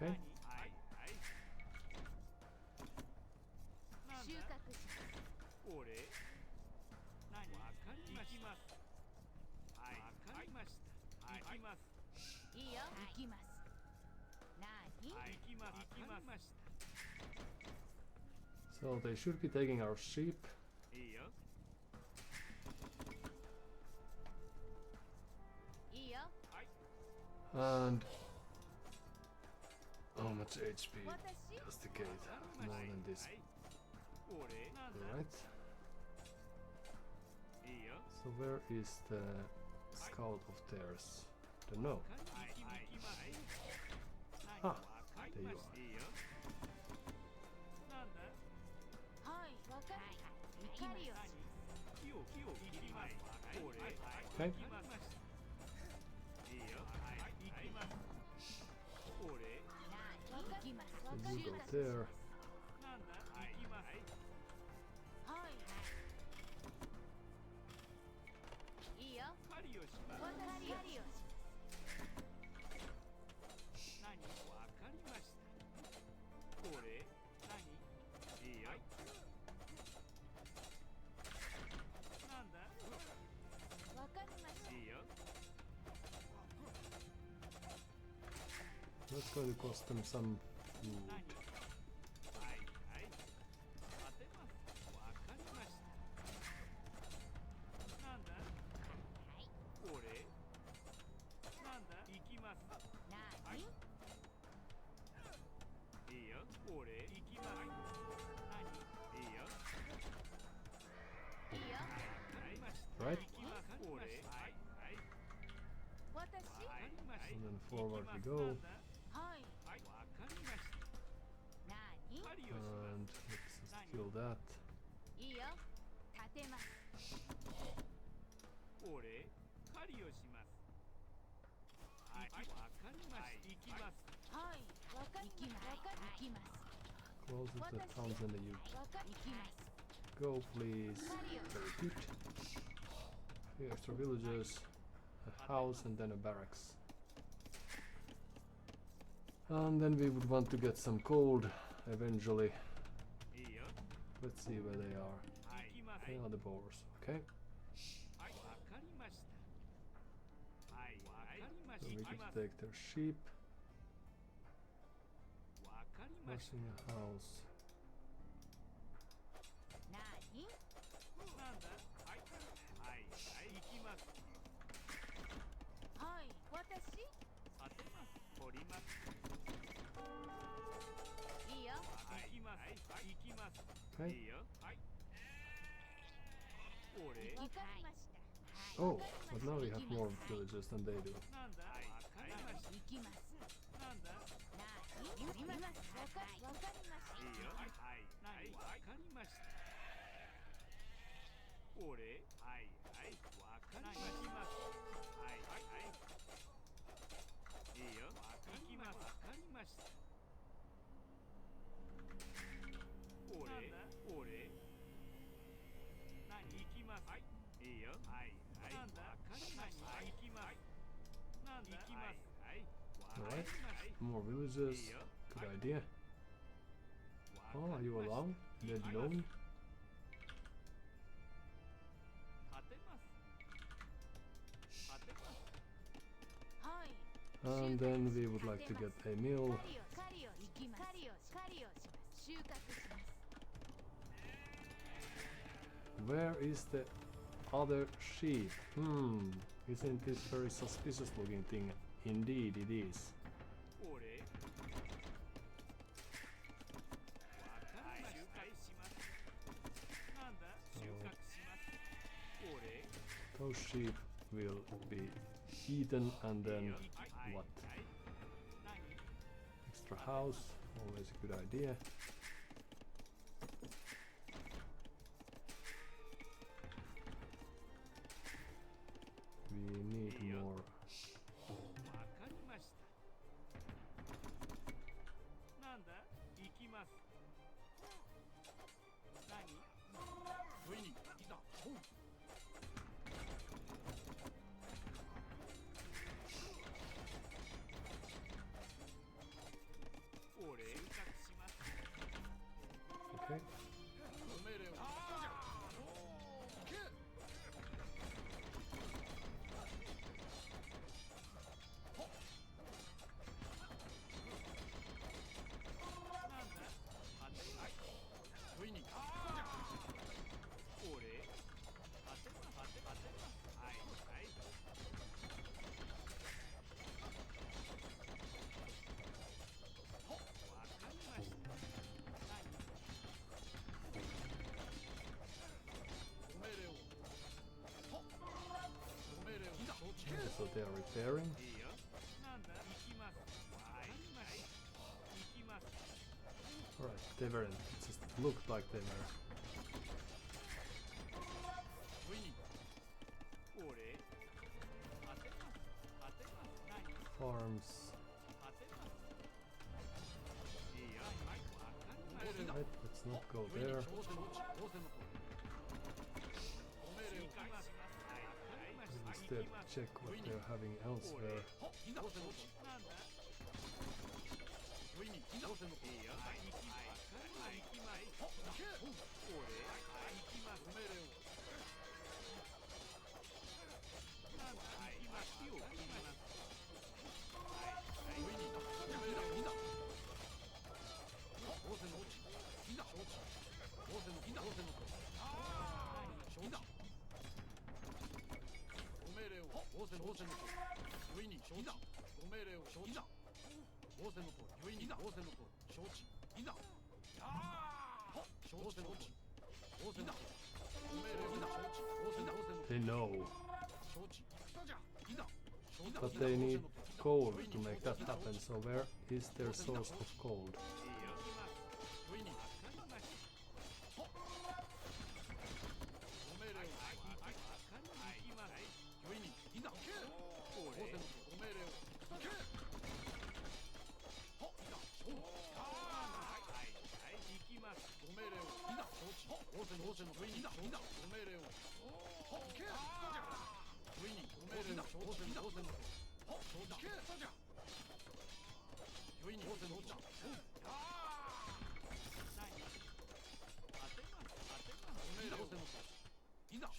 Okay. So they should be taking our sheep. And how much HP does the gate have? More than this. Alright. So where is the scout of theirs? Don't know. Ah, there you are. Okay. So you go there. That's going to cost them some food. Right? And then forward we go. And let's steal that. Closer to the town than you go, please. Very good. 3 extra villagers, a house, and then a barracks. And then we would want to get some gold eventually. Let's see where they are. They are the boars, okay? So we could take their sheep. Washing a house. 私当てます。取ります。いいよ行きます。行きます。 Okay. いいよ。はい。俺。わかりました Oh, but now we have more villagers than they do. なんだ。わかりました。行きますなんだ。なあ行きますわかりましたいいよ。はい。はい。わかりました。俺。はい。はい。わかりました。はい。はい。いいよ。わかります。わかりました。俺。俺。何行きます。はい。いいよ。はい。はい。なんだ。わかりました。行きます。なんだ。行きます。はい。わかり Alright, ました。 more villagers. Good idea. Oh, are you alone? Dead alone? 立てます。立てます。はい And then we would like to get a mill. 狩りを行きます狩りをします収穫します Where is the other sheep? Isn't this very suspicious looking thing? Indeed it is. 俺。わかりました。収穫します。なんだ。収穫します。俺。 Those sheep will be eaten and then what? Extra house, always a good idea. We need more. わかりました。なんだ。行きます。何。不意にいざほう俺。収穫します。 Okay. 命令をなんだ。立てない。不意に俺。立てます。立てます。はい。はい。わかりました。何。ご命令をご命令を承知 So they are repairing. いいよ。なんだ。行きます。はい。はい。行きます。 Alright, they weren't. It just looked like they were. 不意に俺。立てます。立てます。何。立て Farms. ます。いいよ。はい。わかりました。 Right, let's not go 不意に there. 挑戦のうち当選のとご命令を行きます。はい。わかりました。 Instead, 行きます check what they're having elsewhere. いざ当選のうちなんだ。不意に当選のといいよ。はい。行きます。はい。行きます。俺。はい。行きます。ご命令をなんだ。行きます。火を切ります。不意にご命令をいざ当選のうちいざ承知当選のいざ当選のと承知ご命令を当選のと不意に承知ご命令を承知当選のと不意に当選のと承知いざ承知当選のとご命令をいざ承知当選のと They know. 承知いざ But they need gold to make that happen, so where is their source of gold? 不意にご命令を不意にいざ当選のご命令をご命令をいざ承知当選の不意にいざご命令を不意にご命令を当選の承知不意に当選の承知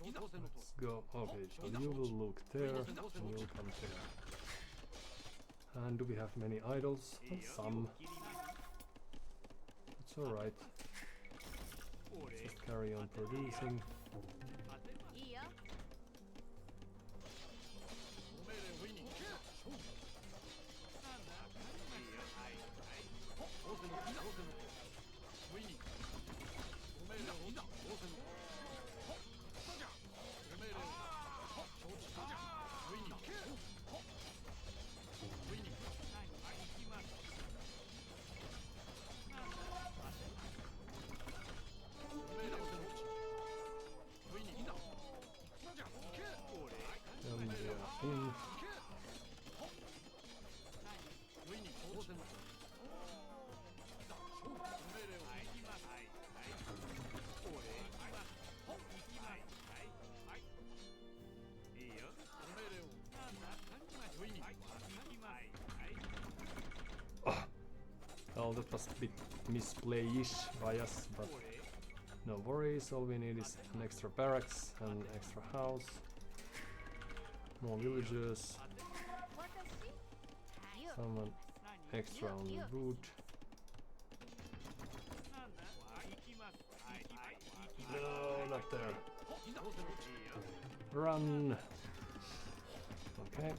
Let's go. Okay, so you will look there, and you'll come there. And do we have many idols? Some. It's alright. Just carry on producing. いいよご命令を不意に Well, that was a bit misplay-ish by us, but no worries. All we need is an extra barracks and extra house, more villagers, someone extra on the road. No, not there. Run. Okay.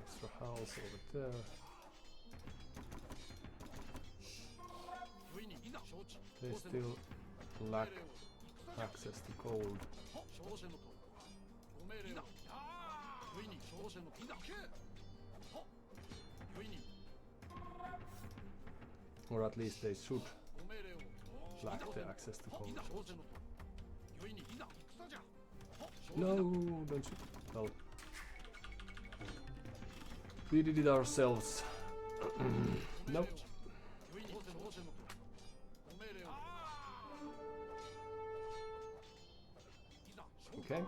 Extra house over there. They still lack access to gold. Or at least they should lack the access to gold. No, don't shoot. Well, we did it ourselves. Nope. Okay.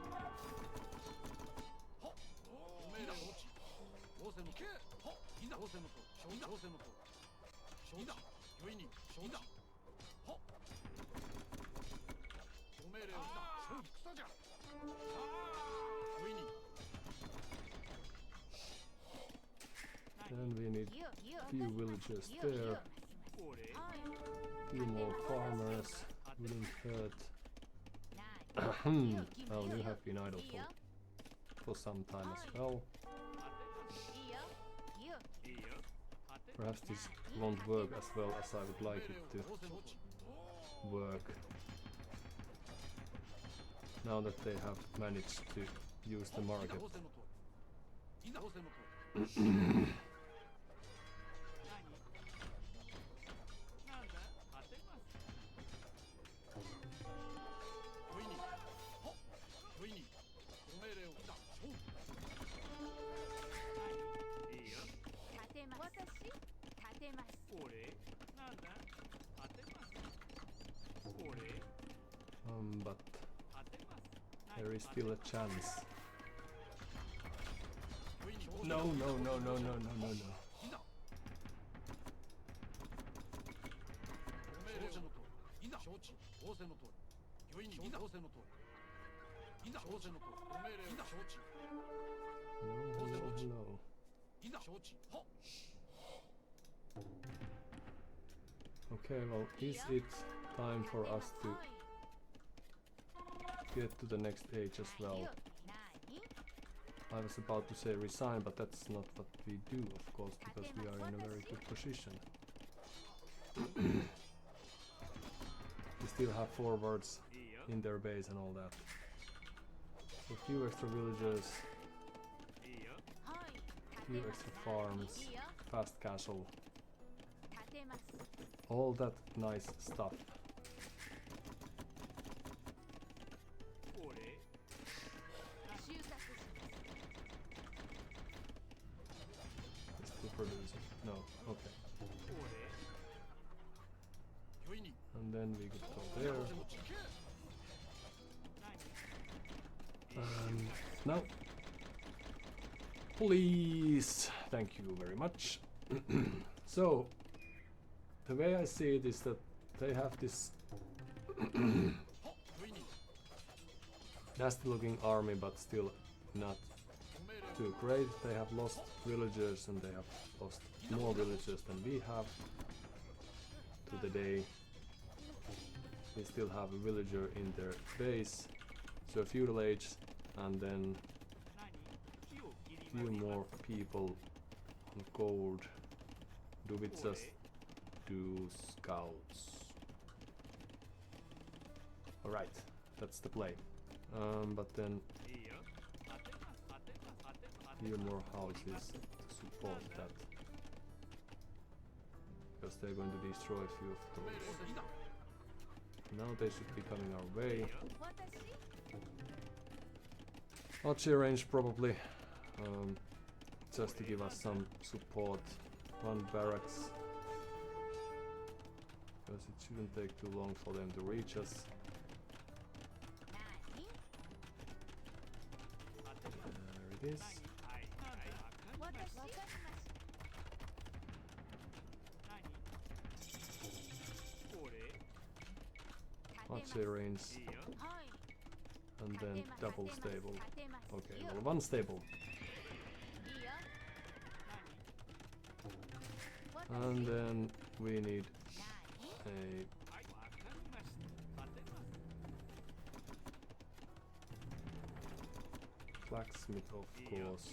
Then we need few villagers there, few more farmers, wouldn't hurt. Well, you have been idle for some time as well. Perhaps this won't work as well as I would like it to work. Now that they have managed to use the market. But there is still a chance. No, no, no, no, no, no, no, no. No. Okay, well, is it time for us to get to the next age as well? I was about to say resign, but that's not what we do, of course, because we are in a very good position. We still have forwards in their base and all that. So a few extra villagers, few extra farms, fast castle, all that nice stuff. Still producing? No, okay. And then we could go there. Now, please, thank you very much. So, the way I see it is that they have this nasty looking army, but still not too great. They have lost villagers and they have lost more villagers than we have to the day. They still have a villager in their base, so a feudal age, and then few more people on gold. Do we just do scouts? Alright, that's the play. But then few more houses to support that, because they're going to destroy a few of those. Now they should be coming our way. Archer range probably, just to give us some support. One barracks. because it shouldn't take too long for them to reach us. There it is. Archery range and then double stable. Okay, well, one stable. And then we need a blacksmith, of course.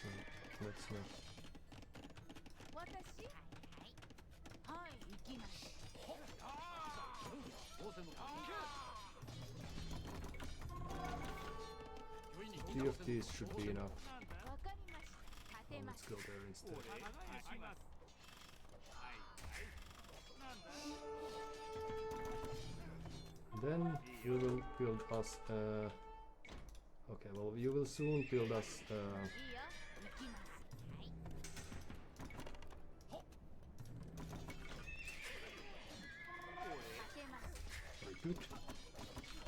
So let's not. Three of these should be enough. Oh, let's go there instead. Then you will build us. Okay, well, you will soon build us. Very good.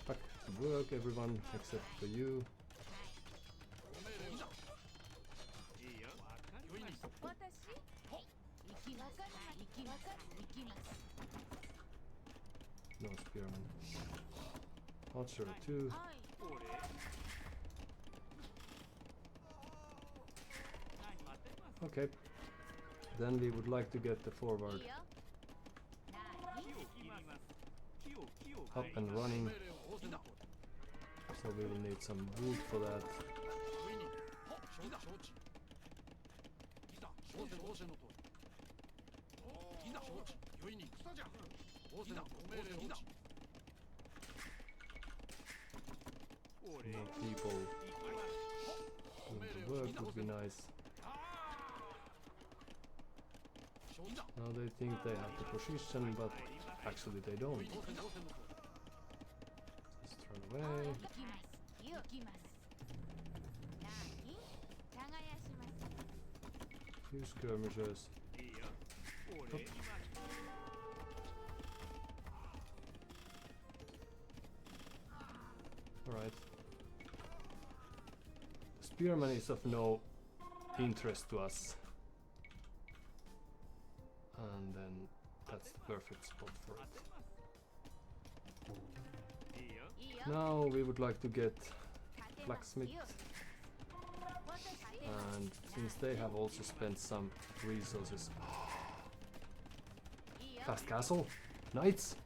Back to work, everyone, except for you. No spearman. Archer 2. Okay. Then we would like to get the forward up and running. So we will need some wood for that. More people doing the work would be nice. Now they think they have the position, but actually they don't. Just run away. Few skirmishers. Up. Alright. Spearman is of no interest to us. And then that's the perfect spot for it. Now we would like to get blacksmith. And since they have also spent some resources. Fast castle? Knights?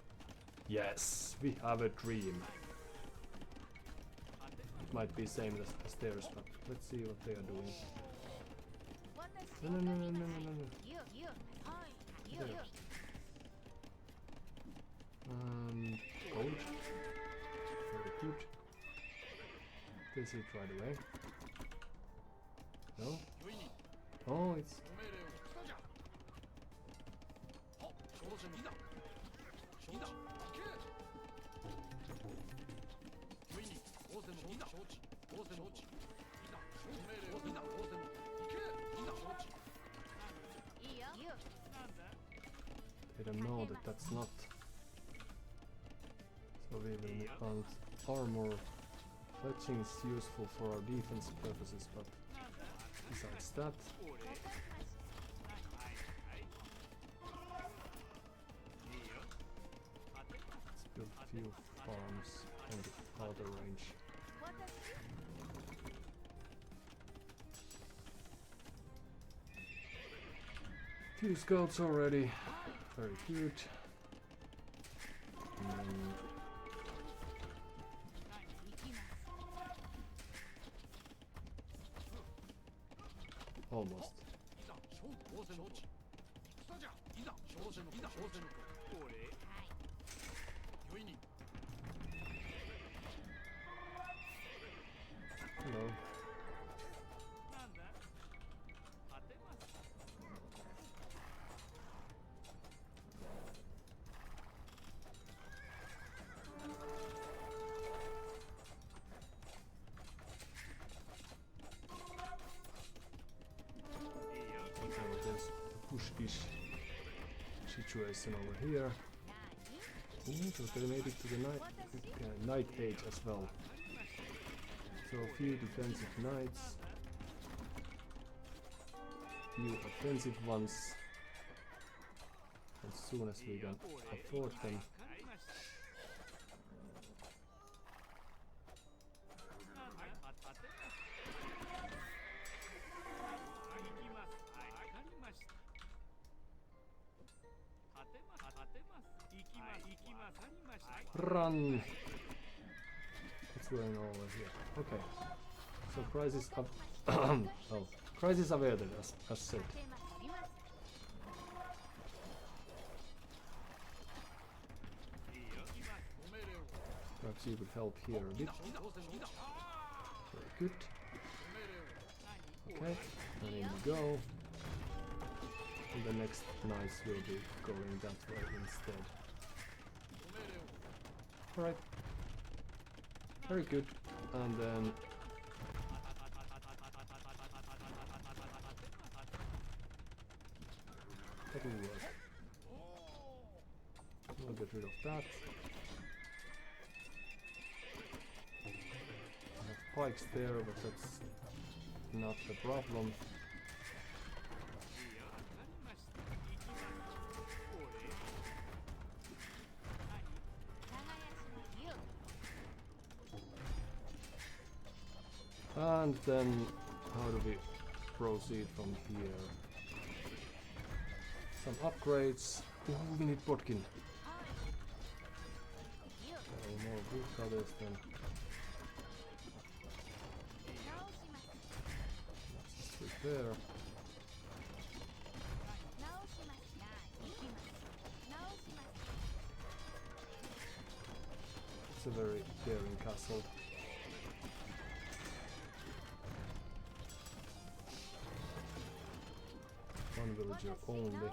Yes, we have a dream. It might be same as theirs, but let's see what they are doing. No. There. Gold. Very good. They see it right away. No? Oh, it's... They don't know that that's not. So we will hunt armor. Fetching is useful for our defense purposes, but besides that, let's build a few farms on the outer range. Few scouts already, very good. Almost. Hello. ish situation over here. Ooh, so they made it to the night age as well. So a few defensive knights, few offensive ones. As soon as we can afford them. Run! What's going on over here? Okay. So crisis up. Oh, crisis averted as said. Perhaps you could help here a bit. Very good. Okay, and in we go. And the next knights will be going that way instead. Alright. Very good. And then that'll work. We'll get rid of that. I have pikes there, but that's not the problem. And then, how do we proceed from here? Some upgrades. Ooh, we need Bodkin. More wood cutters then. Let's repair. It's a very daring castle. One villager only.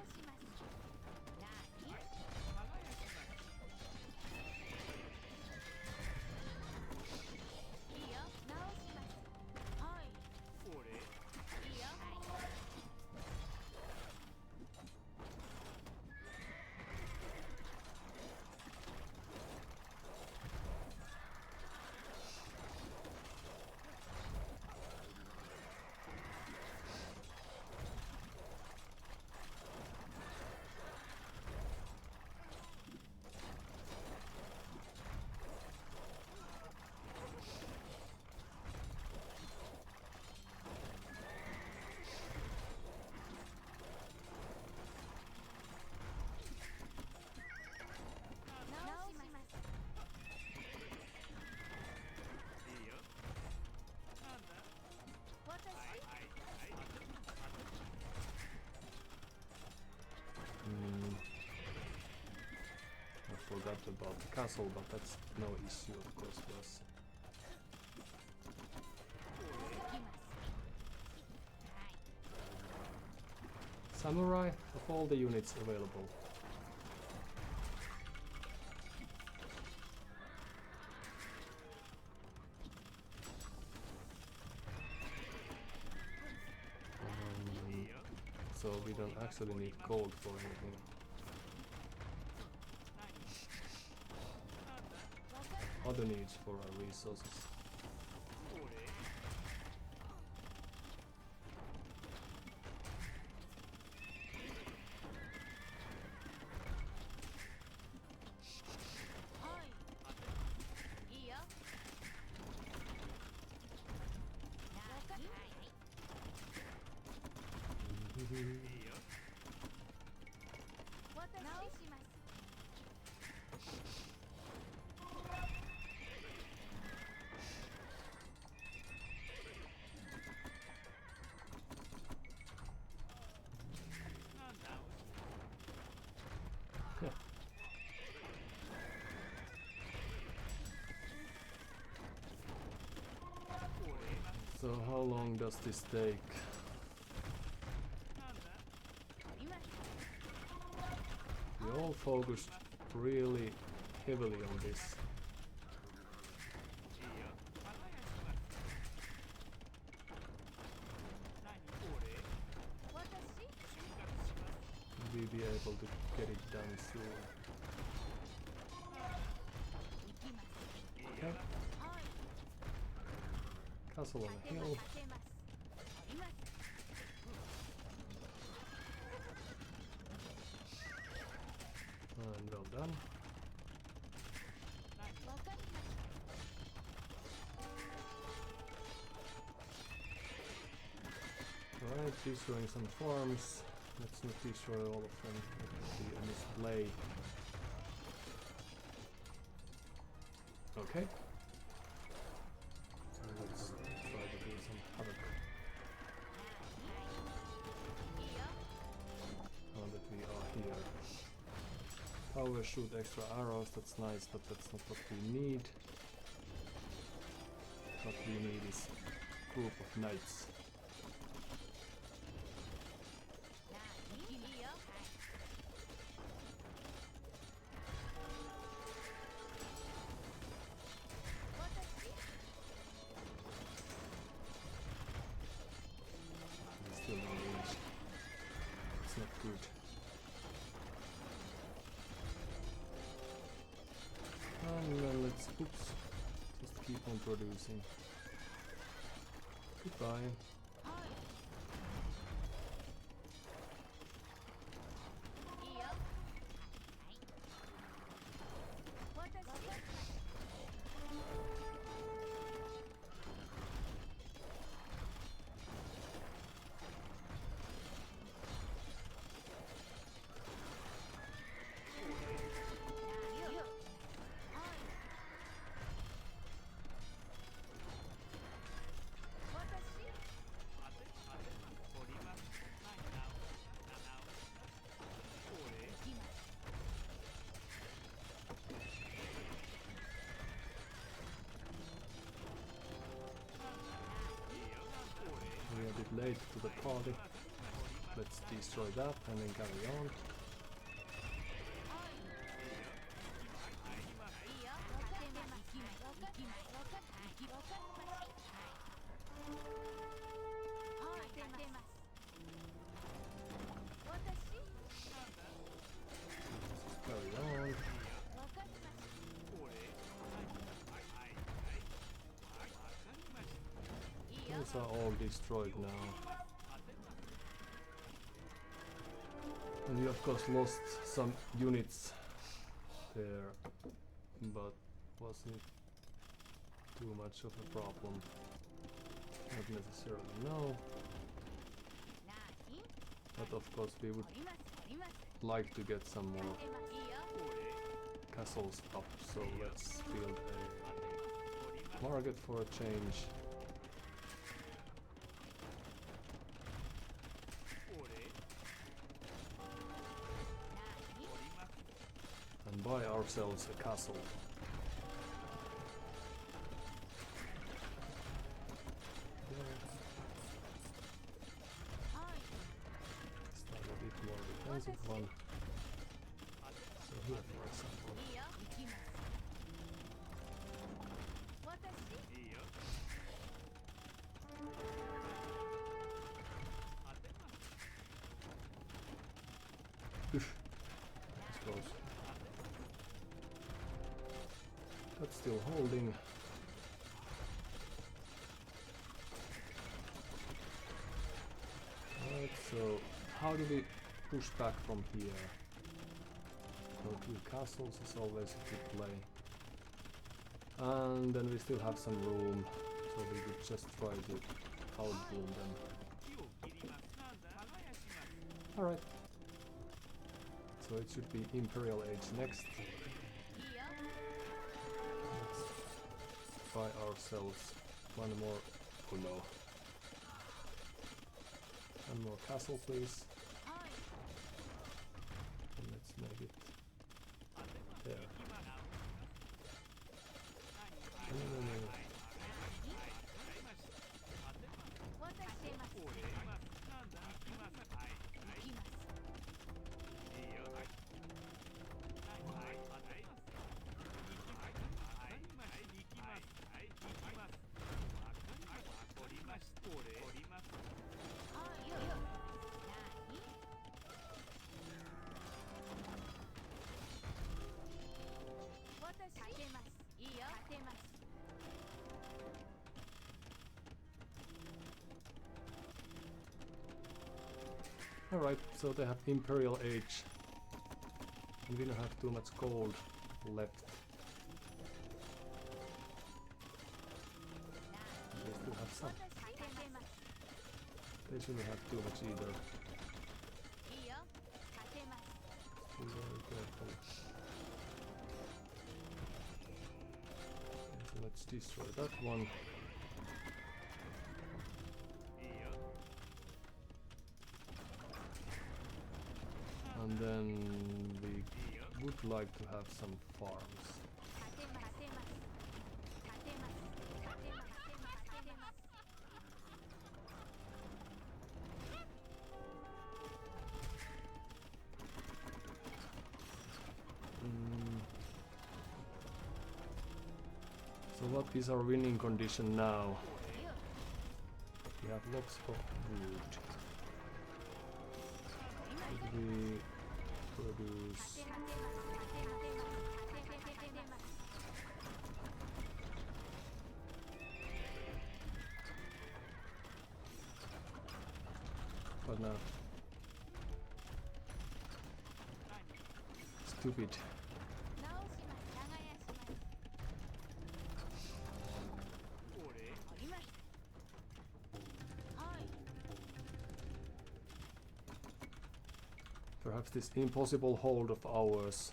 I forgot about the castle, but that's no issue of course for us. Samurai of all the units available. So we don't actually need gold for anything. Other needs for our resources. So how long does this take? We all focused really heavily on this. able to get it done soon. Okay. Castle on a hill. And well done. Alright, destroying some farms. Let's not destroy all of them. It will be a misplay. Okay. So let's try to do some havoc. Now that we are here. Power shoot extra arrows, that's nice, but that's not what we need. What we need is a group of knights. Still engaged. It's not good. And then let's, oops, just keep on producing. Goodbye. We're a bit late to the party. Let's destroy that and then carry on. Carry on. These are all destroyed now. And we of course lost some units there, but wasn't too much of a problem. Not necessarily, no. But of course we would like to get some more castles up, so let's build a market for a change. And buy ourselves a castle. Start a bit more defensive one. So here for example. That's close. That's still holding. Right, so how do we push back from here? Go to castles is always a good play. And then we still have some room, so we could just try to outboom them. Alright. So it should be Imperial Age next. Let's buy ourselves one more. Oh no. One more castle, please. And let's make it there. No. Alright, so they have Imperial Age. And we don't have too much gold left. They still have some. They shouldn't have too much either. Be very careful. Okay, so let's destroy that one. And then we would like to have some farms. So what is our winning condition now? We have lots of wood. Should we produce? What now? Stupid. Perhaps this impossible hold of ours.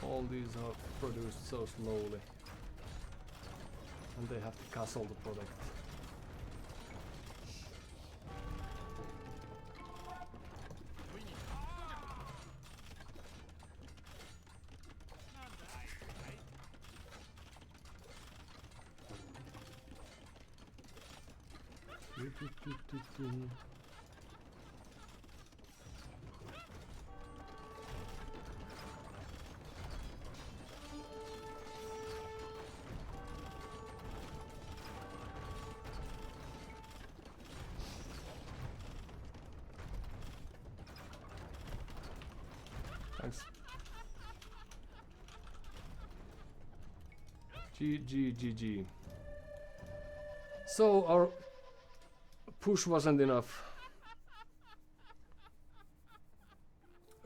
All these are produced so slowly, and they have the castle to protect. Thanks. GG. So our push wasn't enough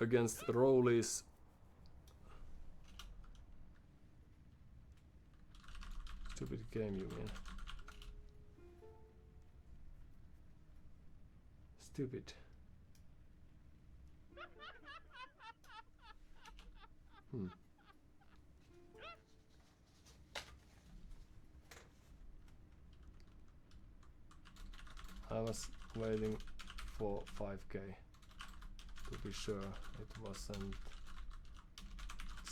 against Rowley's stupid game, you mean? Stupid. I was waiting for 5k to be sure it wasn't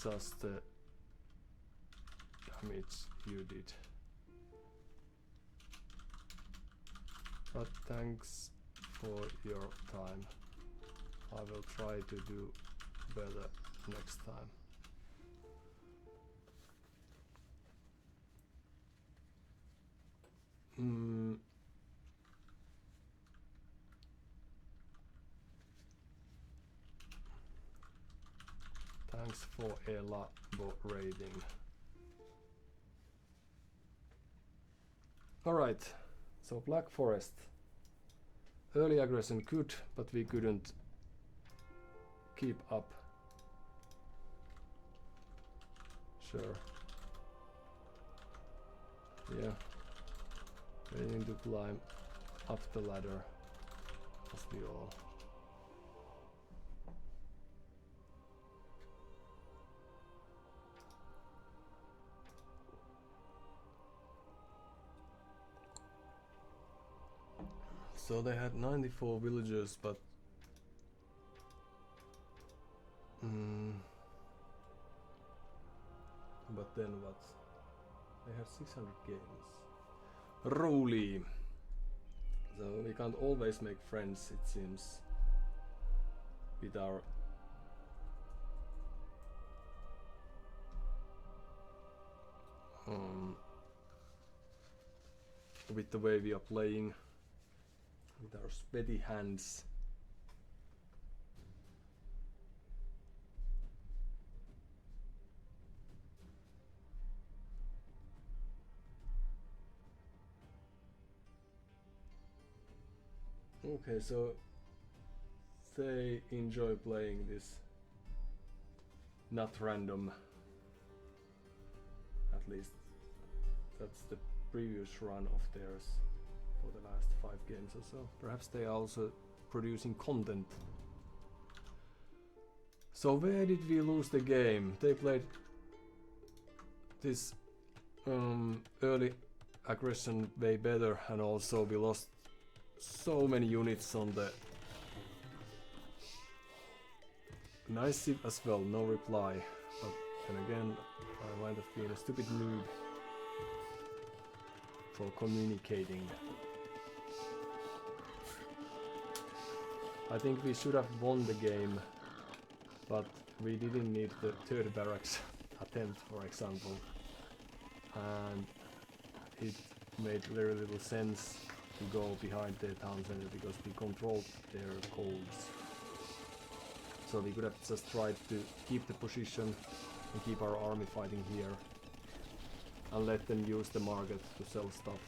just the damage you did. But thanks for your time. I will try to do better next time. Thanks for elaborating. Alright, so Black Forest. Early aggression good, but we couldn't keep up. Sure. Yeah. Waiting to climb up the ladder, as we all. So they had 94 villagers, but then what? They had 600 games. Rowley. So we can't always make friends, it seems, with our with the way we are playing, with our sweaty hands. Okay, so they enjoy playing this not random, at least that's the previous run of theirs for the last 5 games or so. Perhaps they are also producing content. So where did we lose the game? They played this early aggression way better, and also we lost so many units on the nice ship as well, no reply. But then again, I might have been a stupid noob for communicating. I think we should have won the game, but we didn't need the third barracks attempt, for example, and it made very little sense to go behind their town center because we controlled their colds. So we could have just tried to keep the position and keep our army fighting here and let them use the market to sell stuff.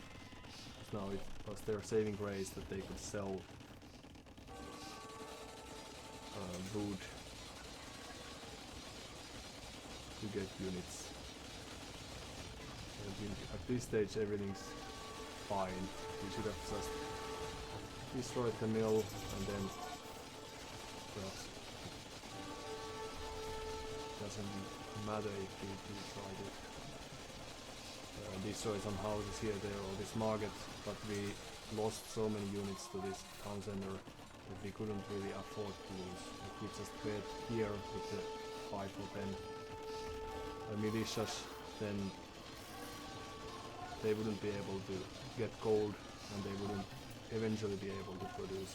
Because now it was their saving grace that they could sell wood to get units. And at this stage everything's fine. We should have just destroyed the mill and then perhaps doesn't matter if we try to destroy some houses here, there, or this market, but we lost so many units to this town center that we couldn't really afford to lose. If we just wait here with the 5 or 10 militias, then they wouldn't be able to get gold and they wouldn't eventually be able to produce.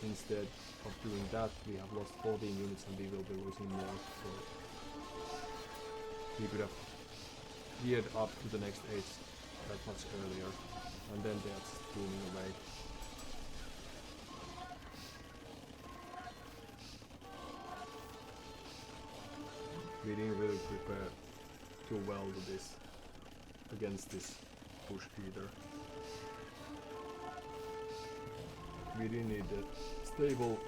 Instead of doing that, we have lost 14 units and we will be losing more, so we could have geared up to the next age that much earlier, and then they are just booming away. We didn't really prepare too well to this, against this push either. We didn't need a stable,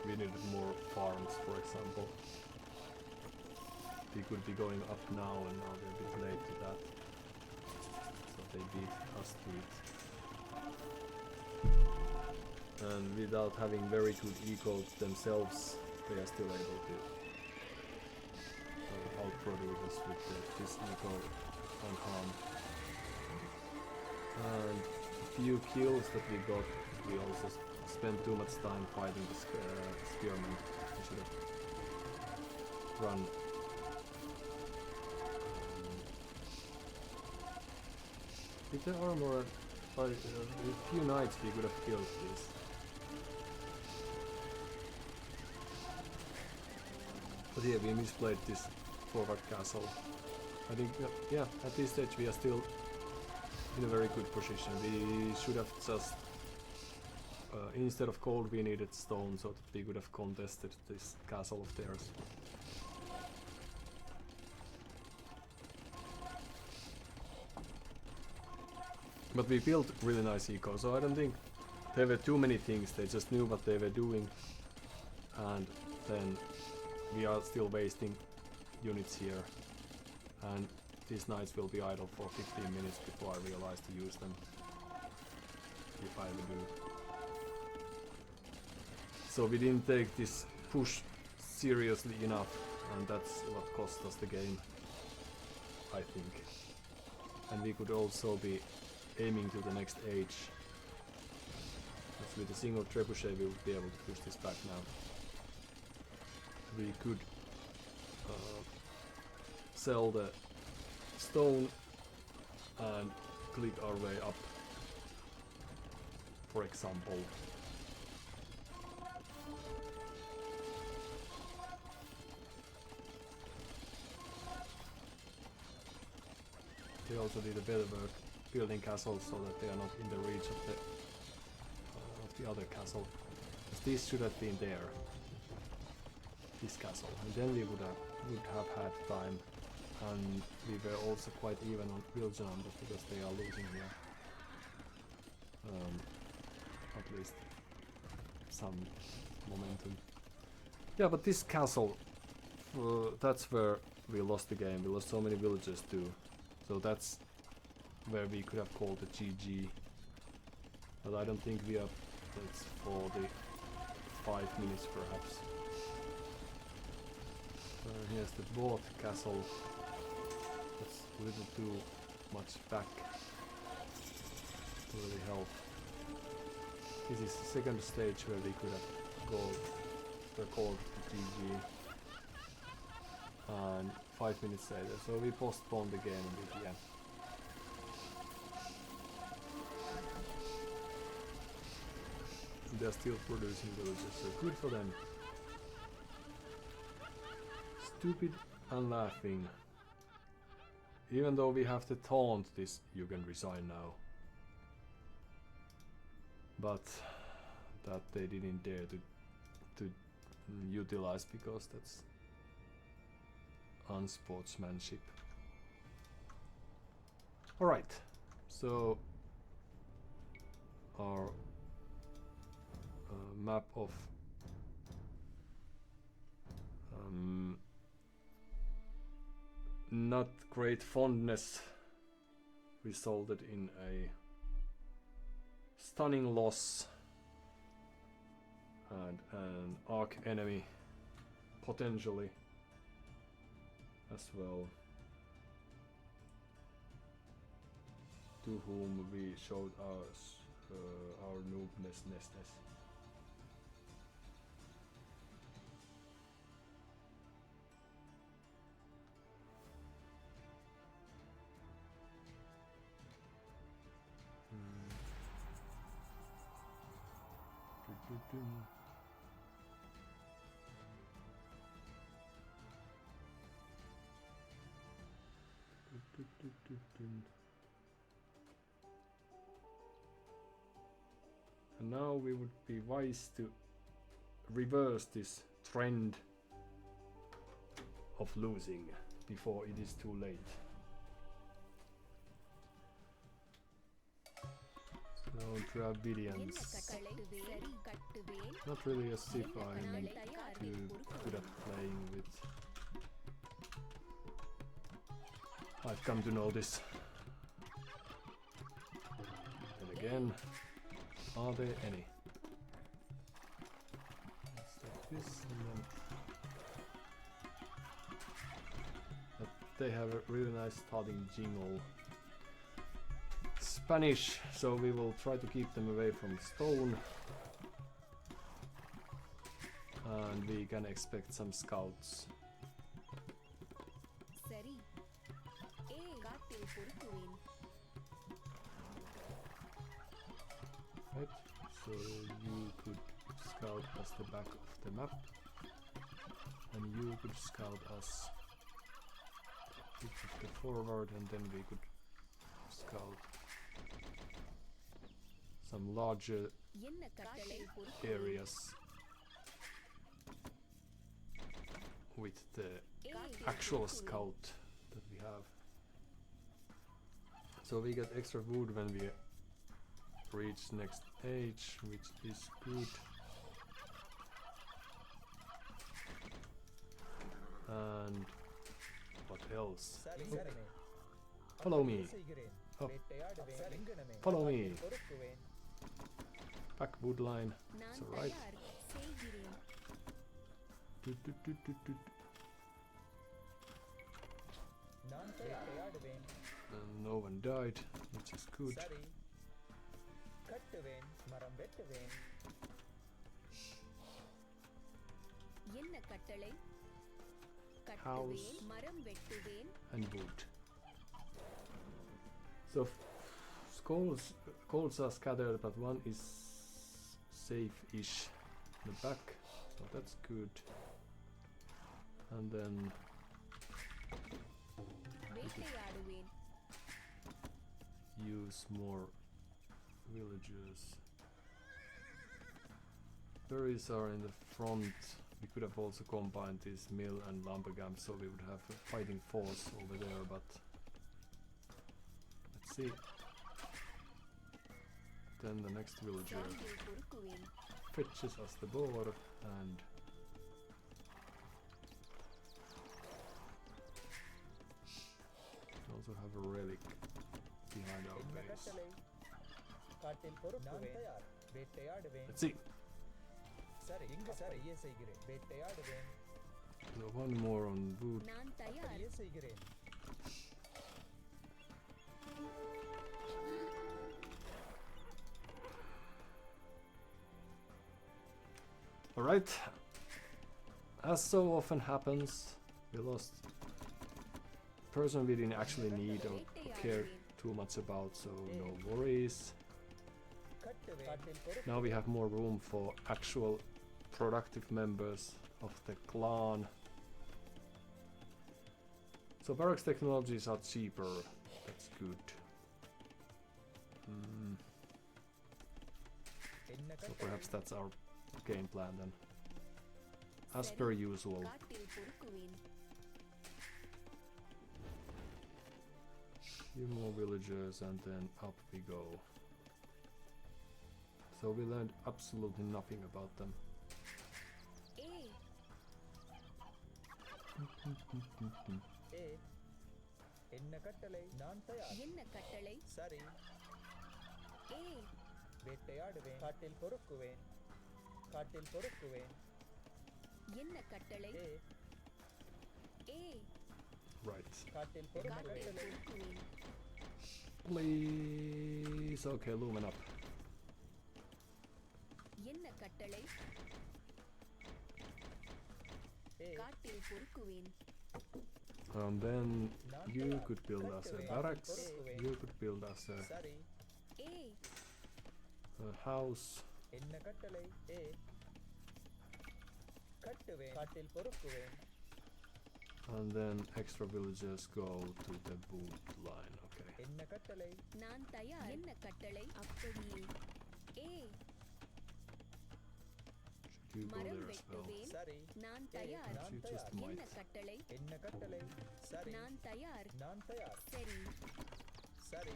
we needed more farms, for example. We could be going up now and now they're a bit late to that. So they beat us to it. And without having very good eco themselves, they are still able to outproduce us with this eco unharmed. And a few kills that we got, we also spent too much time fighting the spearmen. We should have run. With the armor, with a few knights we could have killed this. But yeah, we misplayed this forward castle. I think, yeah, at this stage we are still in a very good position. We should have just, instead of gold we needed stone so that we could have contested this castle of theirs. But we built really nice eco, so I don't think there were too many things. They just knew what they were doing, and then we are still wasting units here, and these knights will be idle for 15 minutes before I realize to use them, if I ever do. So we didn't take this push seriously enough, and that's what cost us the game, I think. And we could also be aiming to the next age. Because with a single trebuchet we would be able to push this back now. We could sell the stone and click our way up, for example. they also did a better work building castles so that they are not in the reach of the other castle. 'Cause these should have been there. This castle, and then we would have had time, and we were also quite even on villager numbers because they are losing here. At least some momentum. Yeah, but this castle, that's where we lost the game. We lost so many villagers too, so that's where we could have called the GG. But I don't think we are. It's for the 5 minutes perhaps. Here's the board castle. That's a little too much back to really help. This is the second stage where we could have called the GG. And 5 minutes later, so we postponed the game a bit, yeah. They're still producing villages, so good for them. Stupid and laughing. Even though we have to taunt this, you can resign now. But that they didn't dare to utilize because that's unsportsmanship. Alright, so our map of not great fondness resulted in a stunning loss and an arch enemy potentially as well, to whom we showed our noobness. And now we would be wise to reverse this trend of losing before it is too late. So Dravidians. Not really a civ I'm too good at playing with. I've come to know this. And again, are there any? Let's take this and then... But they have a really nice starting jingle. Spanish, so we will try to keep them away from stone. And we can expect some scouts. Right, so you could scout us the back of the map, and you could scout us a bit of the forward, and then we could scout some larger areas with the actual scout that we have. So we get extra wood when we reach next page, which is good. And what else? Oh. Follow me. Oh. Follow me. Back wood line. It's alright. And no one died, which is good. House and wood. So coals are scattered, but one is safe-ish in the back, so that's good. And then use more villagers. Berries are in the front. We could have also combined this mill and lumber camp so we would have a fighting force over there, but let's see. Then the next villager fetches us the boar and we also have a relic behind our base. காட்டில் பொறுக்குவேன் வேட்டையாடுவேன் Let's see. சரி இங்கு சரியே செய்கிறேன் வேட்டையாடுவேன் So one more on wood. நான் தயார் அப்படியே செய்கிறேன் Alright. As so often happens, we lost a person we didn't actually need or care too much about, so no worries. கட்டுவேன் காட்டில் பொறுக்கு Now we have more room for actual productive members of the clan. So barracks technologies are cheaper. That's good. என்ன So perhaps that's our game plan then. As per usual. காட்டில் பொறுக்குவேன் Few more villagers and then up we go. So we learned absolutely nothing about them. ஏய் ஏ என்ன கட்டளை நான் தயார் என்ன கட்டளை சரி ஏய் வேட்டையாடுவேன் காட்டில் பொறுக்குவேன் காட்டில் பொறுக்குவேன் என்ன கட்டளை ஏ ஏய் Right. காட்டில் பொறுக்கு காட்டில் கட்டளை பொறுக்குவேன் Please. Okay, lumen up. என்ன கட்டளை ஏ காட்டில் பொறுக்குவேன் Then you could build us a barracks. You could build us சரி ஏய் a house. என்ன கட்டளை ஏ கட்டுவேன் காட்டில் பொறுக்குவேன் And then extra villagers go to the wood line. Okay. என்ன கட்டளை நான் தயார் என்ன கட்டளை அப்படியே ஏய் Should you go மரம் there as well? வெட்டுவேன் சரி நான் ஏ தயார் நான் You just தயார் என்ன might. கட்டளை என்ன கட்டளை சரி நான் தயார் நான் தயார் சரி சரி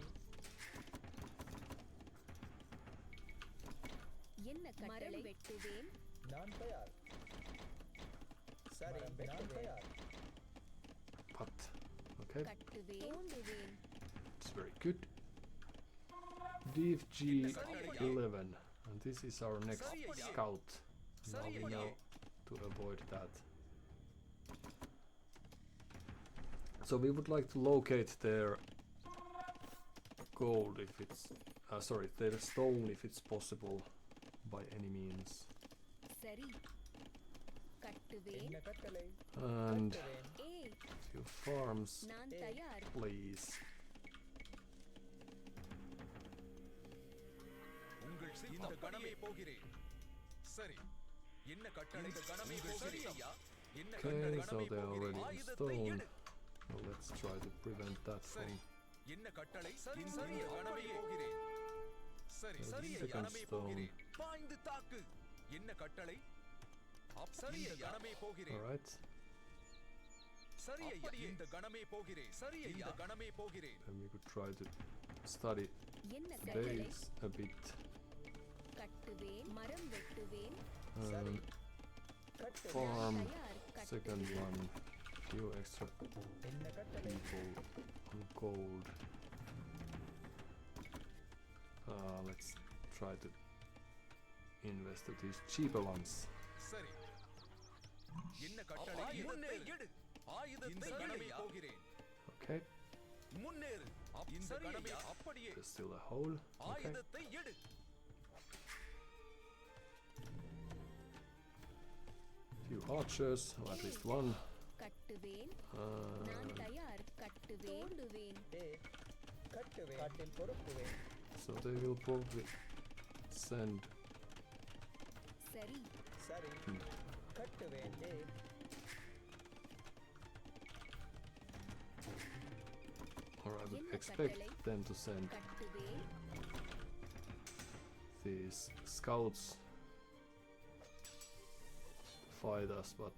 என்ன கட்டளை வெட்டுவேன் நான் தயார் சரி நான் தயார் But okay, கட்டுவேன் தோண்டுவேன் it's very good. DFG11, and this is our next scout. Now we know to avoid that. So we would like to locate their gold if it's sorry, their stone if it's possible by any means. சரி கட்டுவேன் என்ன கட்டளை And கட்டுவேன் ஏய் few farms, நான் தயார் please. உங்கள் இந்த கணமே போகிறேன் சரி என்ன கட்டளை இந்த கணமே சரி ஐயா என்ன Okay, கட்டளை so கணமே they're போகிறேன் already in ஆயுதத்தை stone. எடு Well, let's try to prevent that சரி from என்ன கட்டளை சரி சரி கணமே போகிறேன் சரி சரி second கணமே stone. போகிறேன் பாய்ந்து தாக்கு என்ன கட்டளை சரி கணமே போகிறேன் Alright, சரி ஐயா இந்த கணமே போகிறேன் சரி ஐயா கணமே போகிறேன் then we could try to study என்ன the கட்டளை base a bit. கட்டுவேன் மரம் வெட்டுவேன் Um, கட்டுவேன் farm, தயார் second கட்டுவேன் one, few extra என்ன கட்டளை people on gold. Let's try to invest to these cheaper ones. சரி என்ன கட்டளை முன்னேறு எடு ஆயுதத்தை கணமே போகிறேன் Okay, முன்னேறு இந்த கணமே அப்படியே there's still a hole. Okay, ஆயுதத்தை எடு few archers, or at least one. கட்டுவேன் நான் தயார் கட்டுவேன் தோண்டுவேன் ஏ கட்டுவேன் காட்டில் பொறுக்குவேன் So they will probably send சரி சரி கட்டுவேன் ஏ or I would expect them to send கட்டுவேன் these scouts to fight us, but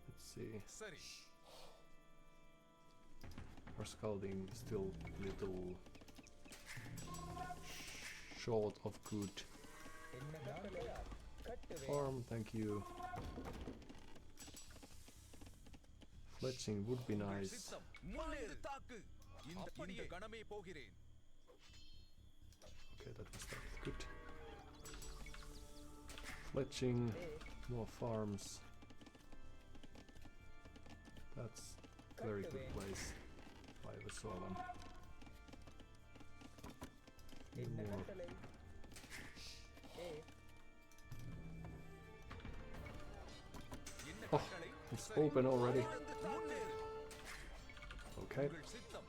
let's see. சரி Our scouting is still little short of good. என்ன கட்டளை கட்டுவேன் Farm, thank you. Fletching would be உங்கள் nice. சித்தம் முன்னேறு தாக்கு இந்த கணமே போகிறேன் Okay, that was good. Fletching, more farms. That's very good place. If I ever saw one. என்ன More. கட்டளை ஏ என்ன Oh, கட்டளை it's open already. முன்னேறு Okay. உங்கள் சித்தம்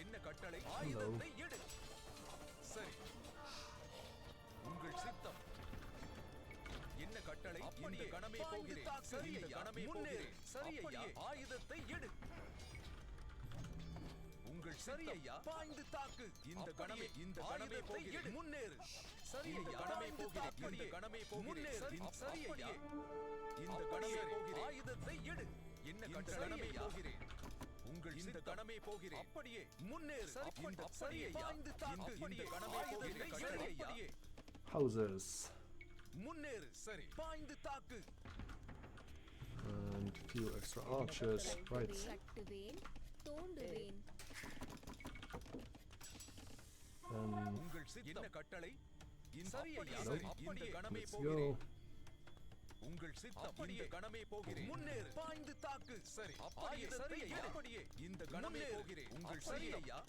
என்ன கட்டளை Hello. ஆயுதத்தை எடு சரி உங்கள் சித்தம் என்ன கட்டளை இந்த கணமே போகிறேன் சரி இந்த கணமே போகிறேன் சரி ஐயா ஆயுதத்தை எடு உங்கள் சரி ஐயா பாய்ந்து தாக்கு இந்த கணமே போகிறேன் முன்னேறு சரி ஐயா கணமே போகிறேன் இந்த கணமே போகிறேன் சரி ஐயா இந்த கணமே போகிறேன் ஆயுதத்தை எடு என்ன கட்டளை போகிறேன் உங்கள் இந்த கணமே போகிறேன் அப்படியே முன்னேறு இந்த சரி ஐயா பாய்ந்து தாக்கு இந்த கணமே போகிறேன் சரி ஐயா Houses முன்னேறு சரி பாய்ந்து தாக்கு and few extra archers. Right. கட்டுவேன் தோண்டுவேன் And உங்கள் என்ன கட்டளை இந்த சரி ஐயா Nope. சரி இந்த கணமே let's போகிறேன் go. உங்கள் சித்தம் இந்த கணமே போகிறேன் முன்னேறு பாய்ந்து தாக்கு சரி அப்படியே சரி ஐயா அப்படியே இந்த கணமே போகிறேன் உங்கள் சரி ஐயா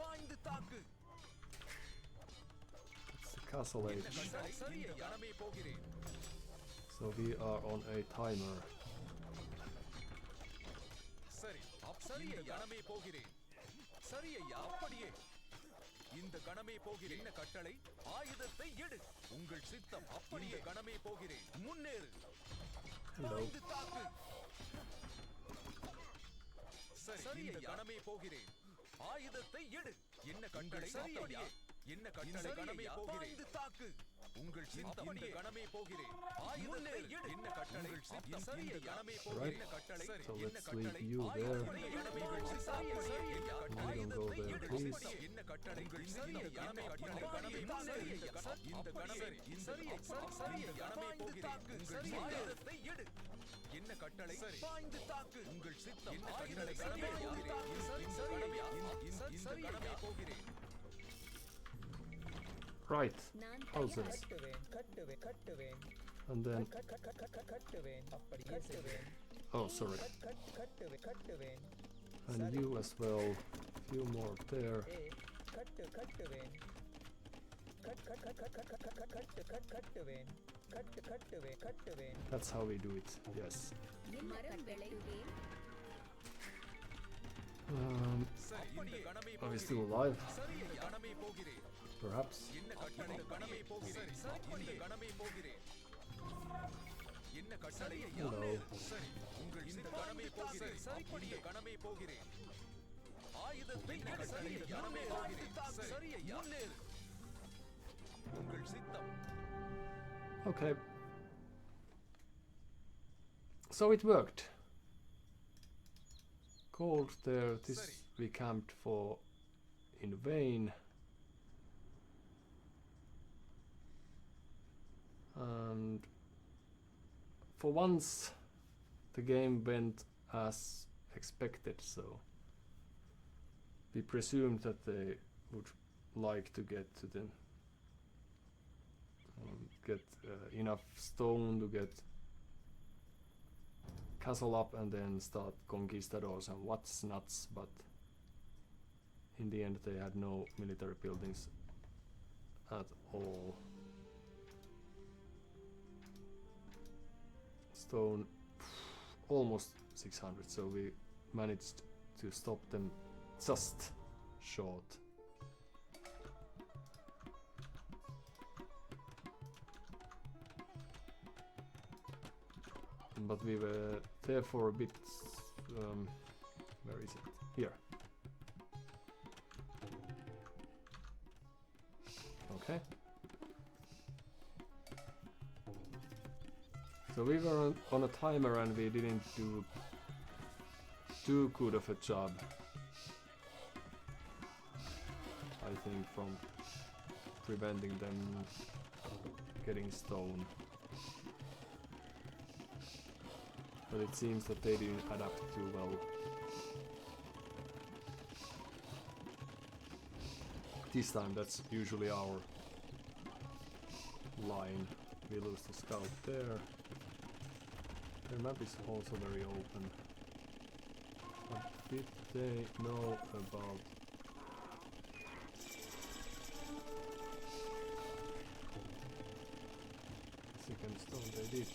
பாய்ந்து தாக்கு It's the castle age. சரி இந்த கணமே போகிறேன் So we are on a timer. சரி சரி ஐயா கணமே போகிறேன் சரி ஐயா அப்படியே இந்த கணமே போகிறேன் என்ன கட்டளை ஆயுதத்தை எடு உங்கள் சித்தம் அப்படியே கணமே போகிறேன் முன்னேறு Hello. பாய்ந்து தாக்கு சரி இந்த கணமே போகிறேன் ஆயுதத்தை எடு என்ன கட்டளை சரி ஐயா என்ன கட்டளை கணமே போகிறேன் தாக்கு உங்கள் சித்தம் இந்த கணமே போகிறேன் ஆயுதத்தை எடு என்ன கட்டளை உங்கள் சித்தம் சரி கணமே போகிறேன் என்ன கட்டளை So என்ன let's leave கட்டளை you there. You don't go there, please. என்ன கட்டளை உங்கள் சரி கணமே கட்டளை கணமே முன்னேறு இந்த கணமே சரி சரி கணமே போகிறேன் உங்கள் ஆயுதத்தை எடு என்ன கட்டளை பாய்ந்து தாக்கு உங்கள் சித்தம் என்ன கட்டளை கணமே போகிறேன் இந்த கணமே போகிறேன் Right. நான் Houses. கட்டுவேன் கட்டுவேன் And then. கட்டுவேன் அப்படியே செய்வேன் Oh, sorry. கட்டுவேன் And you as well. Few more there. ஏ கட்டுவேன் கட்டுவேன் That's how we do it. Yes. மரம் விளைவேன் சரி இந்த கணமே Are we still alive? சரி கணமே போகிறேன் Perhaps. என்ன கட்டளை கணமே போகிறேன் இந்த கணமே போகிறேன் என்ன கட்டளை Hello. சரி உங்கள் இந்த கணமே போகிறேன் சரி இந்த கணமே போகிறேன் ஆயுதத்தை கட்டளை இந்த கணமே போகிறேன் சரி ஐயா முன்னேறு உங்கள் சித்தம் Okay. So it worked. Cold there. This we camped for in vain. And for once the game went as expected, so we presumed that they would like to get to the enough stone to get castle up and then start conquistadors and what's nuts, but in the end they had no military buildings at all. Stone almost 600, so we managed to stop them just short. but we were there for a bit. Where is it? Here. Okay. So we were on a timer and we didn't do too good of a job, I think, from preventing them getting stone. But it seems that they didn't adapt too well. This time that's usually our line. We lose the scout there. The map is also very open. What did they know about? Second stone, they did.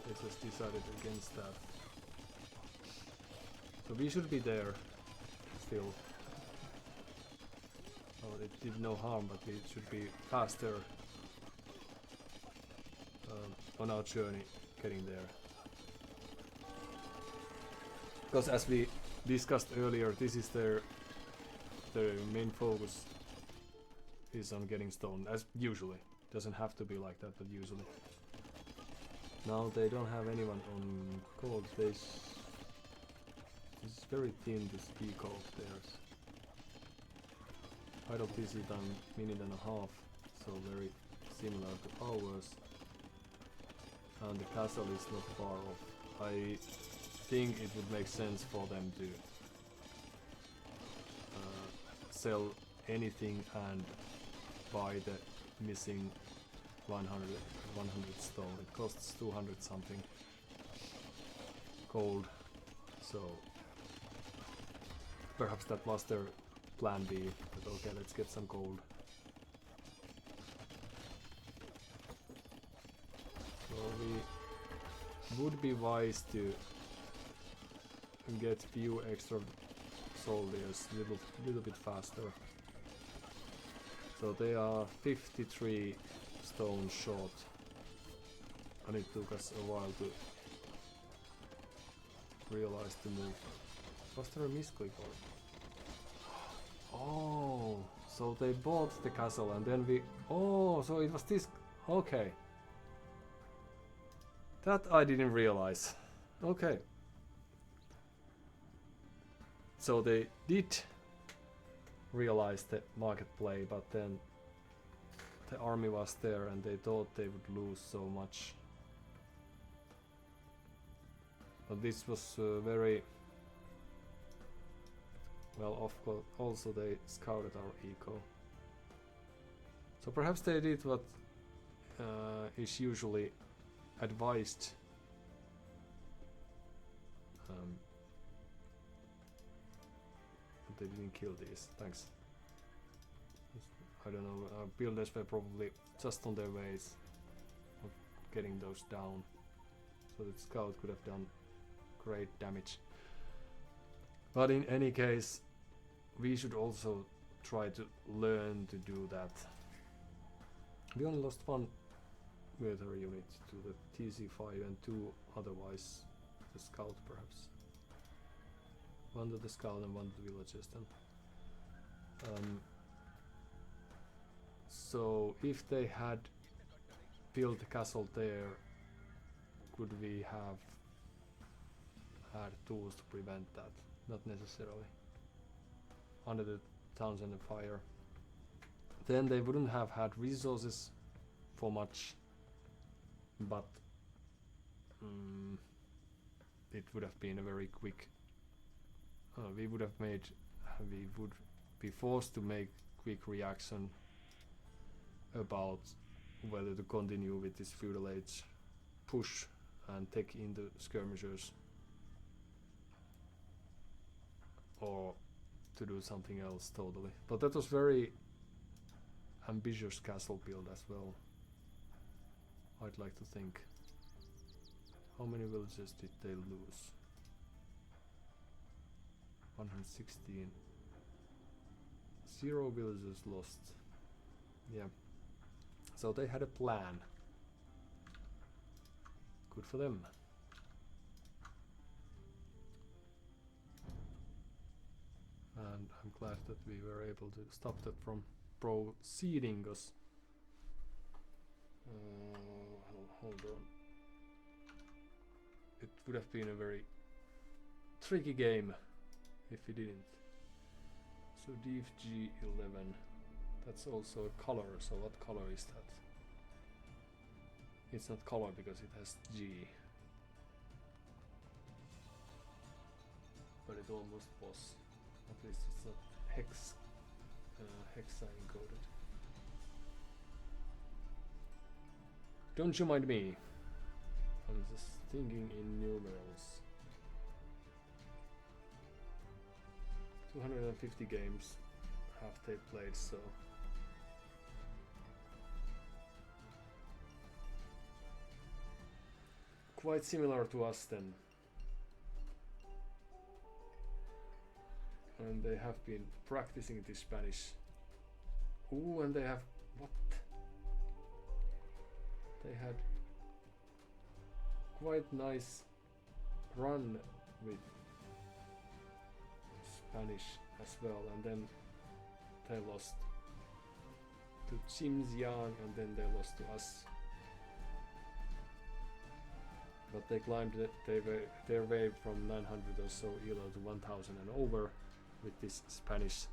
They just decided against that. So we should be there still. Oh, it did no harm, but we should be faster on our journey getting there. Because as we discussed earlier, this is their main focus is on getting stone, as usually. Doesn't have to be like that, but usually. Now they don't have anyone on gold. This is very thin, this eco of theirs. Idle PC time minute and a half, so very similar to ours. And the castle is not far off. I think it would make sense for them to sell anything and buy the missing 100 stone. It costs 200 something gold, so perhaps that was their plan B, but okay, let's get some gold. So we would be wise to get few extra soldiers little bit faster. So they are 53 stone short, and it took us a while to realize the move. Was there a misclick or? Oh, so they bought the castle and then we... Oh, so it was this... Okay. That I didn't realize. Okay. So they did realize the market play, but then the army was there and they thought they would lose so much. But this was very... Well, of course, also they scouted our eco. So perhaps they did what is usually advised. But they didn't kill these. Thanks. I don't know. Our builders were probably just on their ways of getting those down, so that scout could have done great damage. But in any case, we should also try to learn to do that. We only lost one military unit to the TC5 and two otherwise the scout perhaps. One to the scout and one to the villages then. So if they had built the castle there, could we have had tools to prevent that? Not necessarily. Under the towns and the fire. Then they wouldn't have had resources for much, but it would have been a very quick... we would be forced to make quick reaction about whether to continue with this feudal age push and take in the skirmishers, or to do something else totally. But that was very ambitious castle build as well, I'd like to think. How many villages did they lose? 116. 0 villages lost. Yeah. So they had a plan. Good for them. And I'm glad that we were able to stop that from proceeding, because hold on. It would have been a very tricky game if we didn't. So DFG11, that's also a color, so what color is that? It's not color because it has G. But it almost was. At least it's not hexa encoded. Don't you mind me? I'm just thinking in numerals. 250 games have they played, so quite similar to us then. And they have been practicing the Spanish. Ooh, and they have what? They had quite nice run with Spanish as well, and then they lost to Xinjiang, and then they lost to us. But they climbed their way from 900 or so ELO to 1000 and over with this Spanish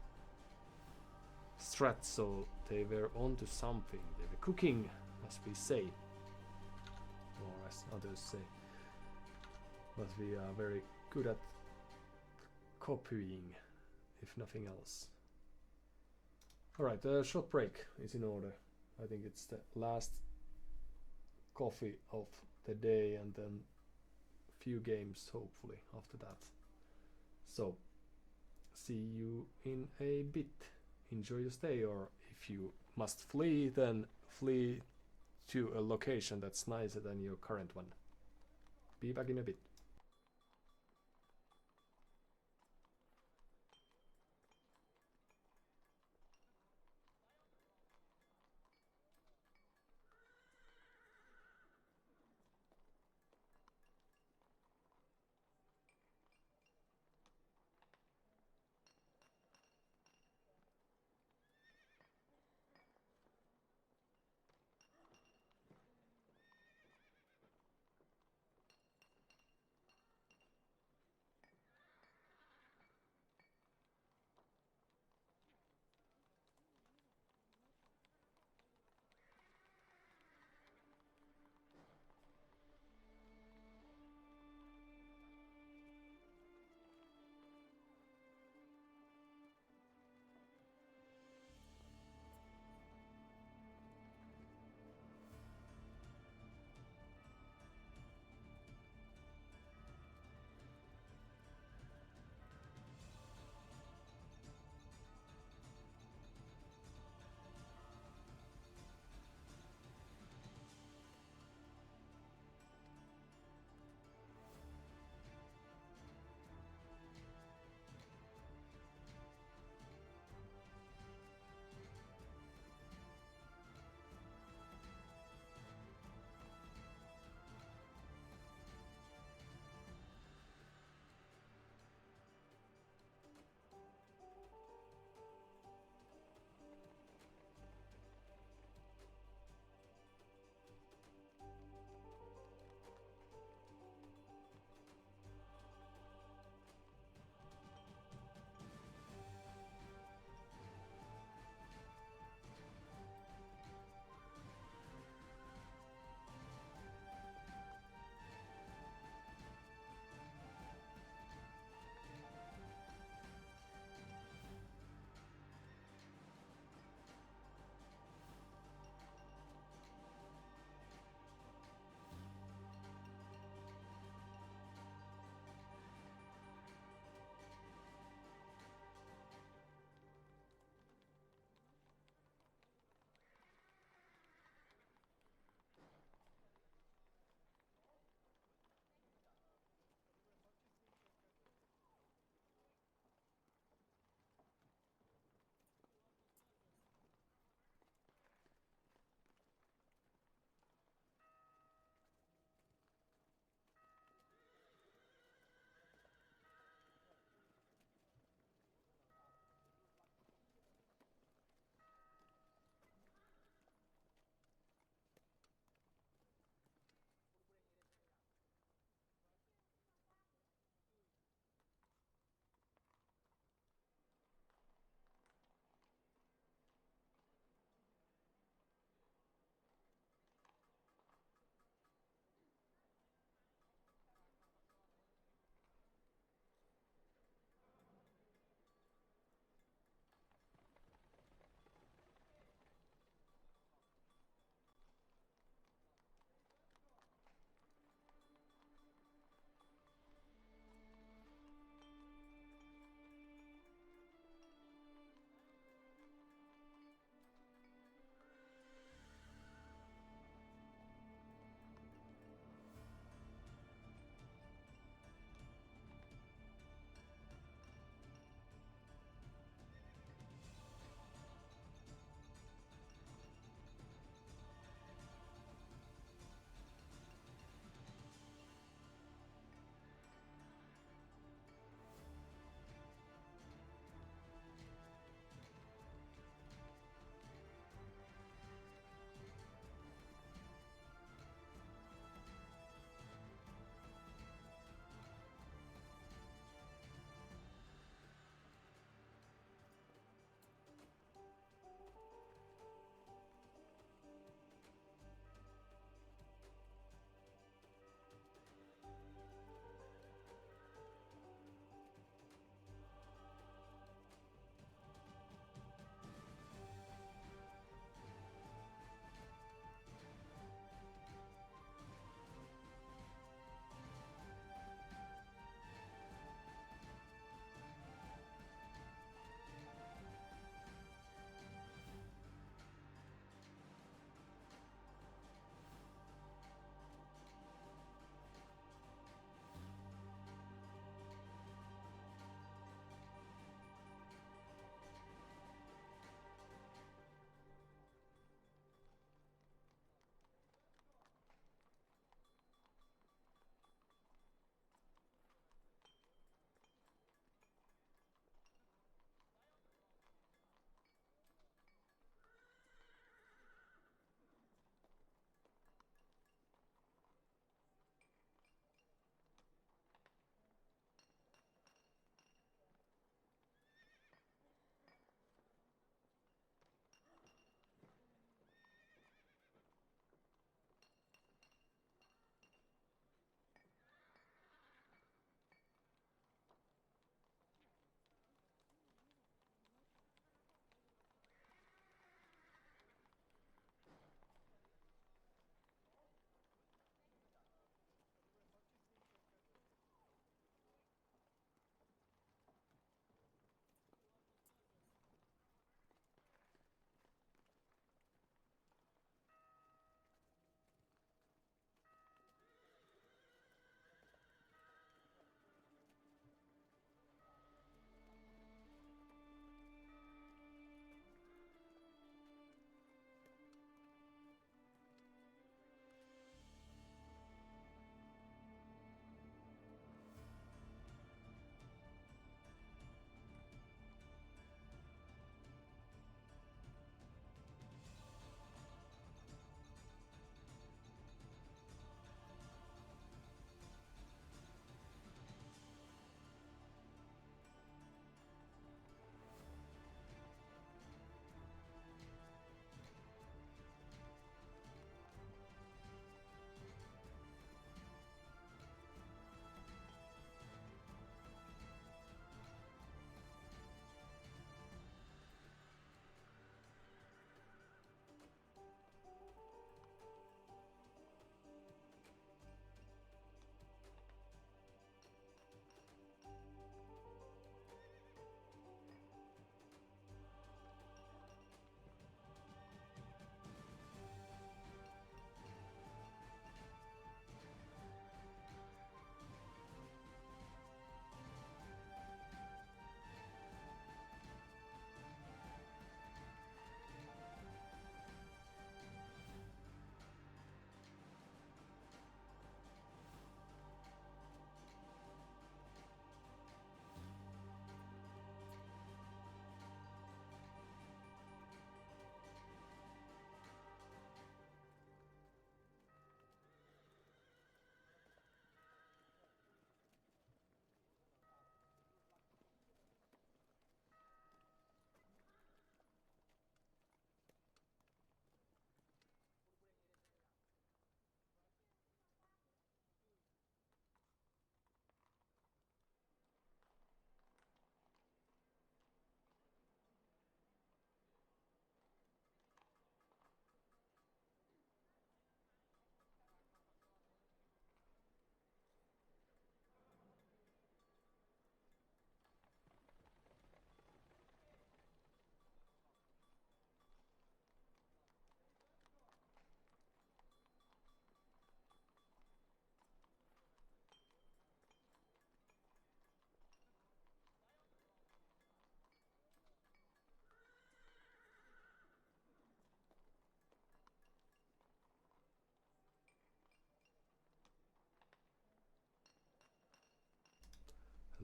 strat, so they were onto something. They were cooking, as we say, or as others say. But we are very good at copying, if nothing else. Alright, a short break is in order. I think it's the last coffee of the day, and then a few games hopefully after that. So, see you in a bit. Enjoy your stay, or if you must flee, then flee to a location that's nicer than your current one. Be back in a bit.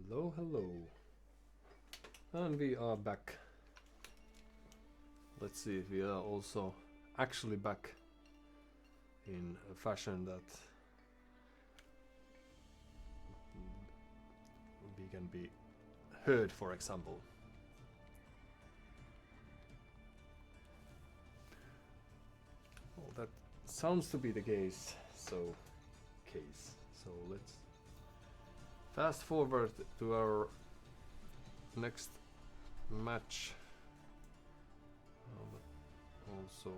Hello, hello. And we are back. Let's see if we are also actually back in a fashion that we can be heard, for example. Well, that sounds to be the case. So let's fast forward to our next match. But also,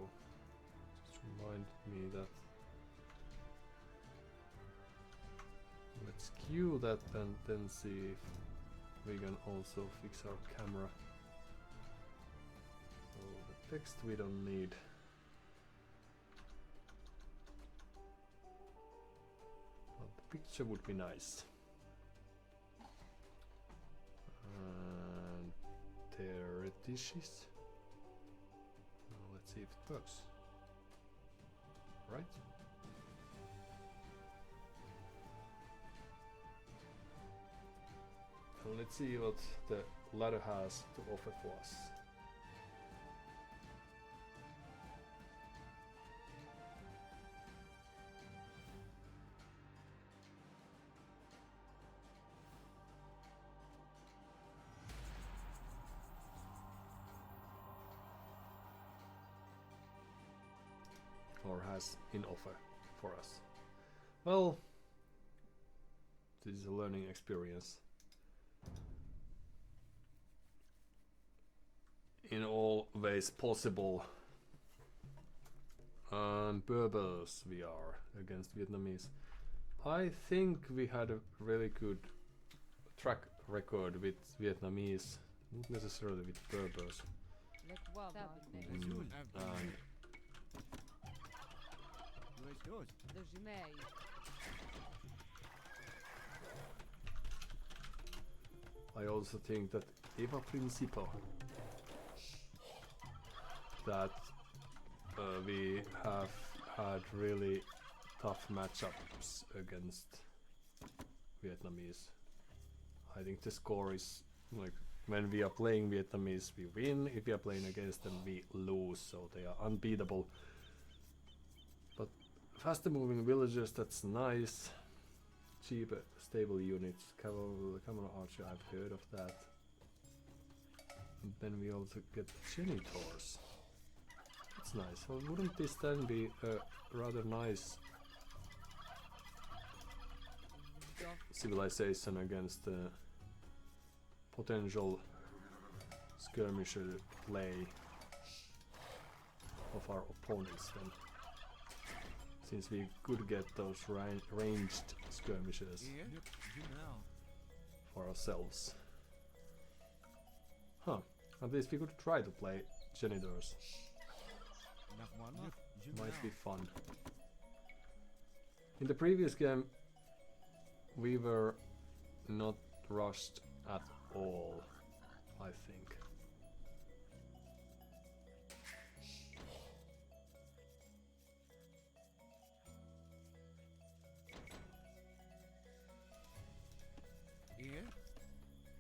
just remind me that let's cue that and then see if we can also fix our camera. So the text we don't need. But the picture would be nice. And there it is. Now let's see if it works. Right? And let's see what the ladder has to offer for us. Or has in offer for us. Well, this is a learning experience. In all ways possible. And Berbers we are against Vietnamese. I think we had a really good track record with Vietnamese, not necessarily with Berbers. And I also think that Eva Principo that we have had really tough matchups against Vietnamese. I think the score is like when we are playing Vietnamese we win, if we are playing against them we lose, so they are unbeatable. But faster moving villagers, that's nice. Cheap stable units, Camera Archer, I've heard of that. And then we also get Genitors. That's nice. Well, wouldn't this then be a rather nice civilization against the potential skirmisher play of our opponents then? Since we could get those ranged skirmishes for ourselves. Huh, at least we could try to play Genitors. Might be fun. In the previous game we were not rushed at all, I think.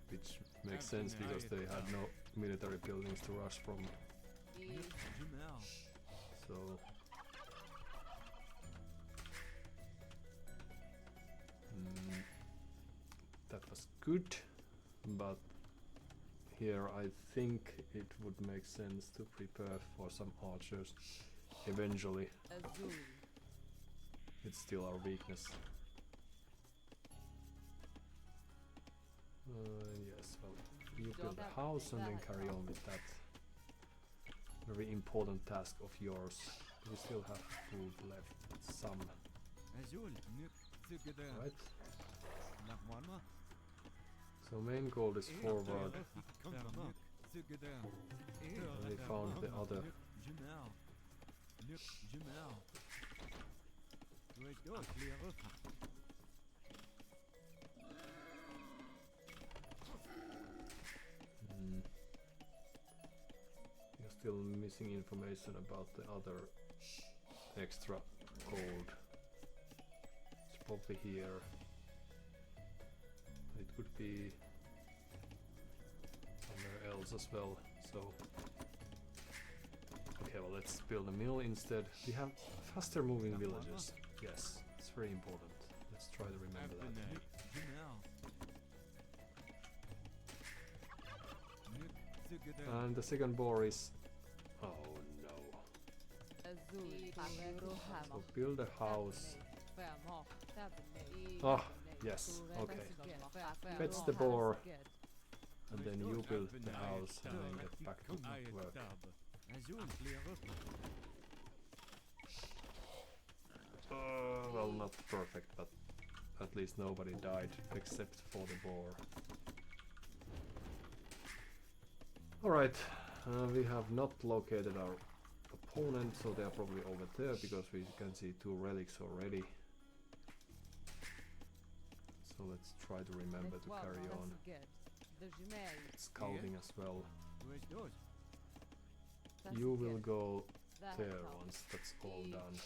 Which makes sense because they had no military buildings to rush from. So that was good, but here I think it would make sense to prepare for some archers eventually. It's still our weakness. Yes, well, you build a house and then carry on with that very important task of yours. We still have food left, some. Right? So main goal is forward. And we found the other. You're still missing information about the other extra gold. It's probably here. It would be somewhere else as well. So okay, well let's build a mill instead. We have faster moving villages. Yes, it's very important. Let's try to remember that. And the second boar is... oh no. So build a house. Oh, yes, okay. Fetch the boar. And then you build the house and then get back to work. Well, not perfect, but at least nobody died except for the boar. Alright, we have not located our opponent, so they are probably over there because we can see 2 relics already. So let's try to remember to carry on. Scouting as well. You will go there once that's all done.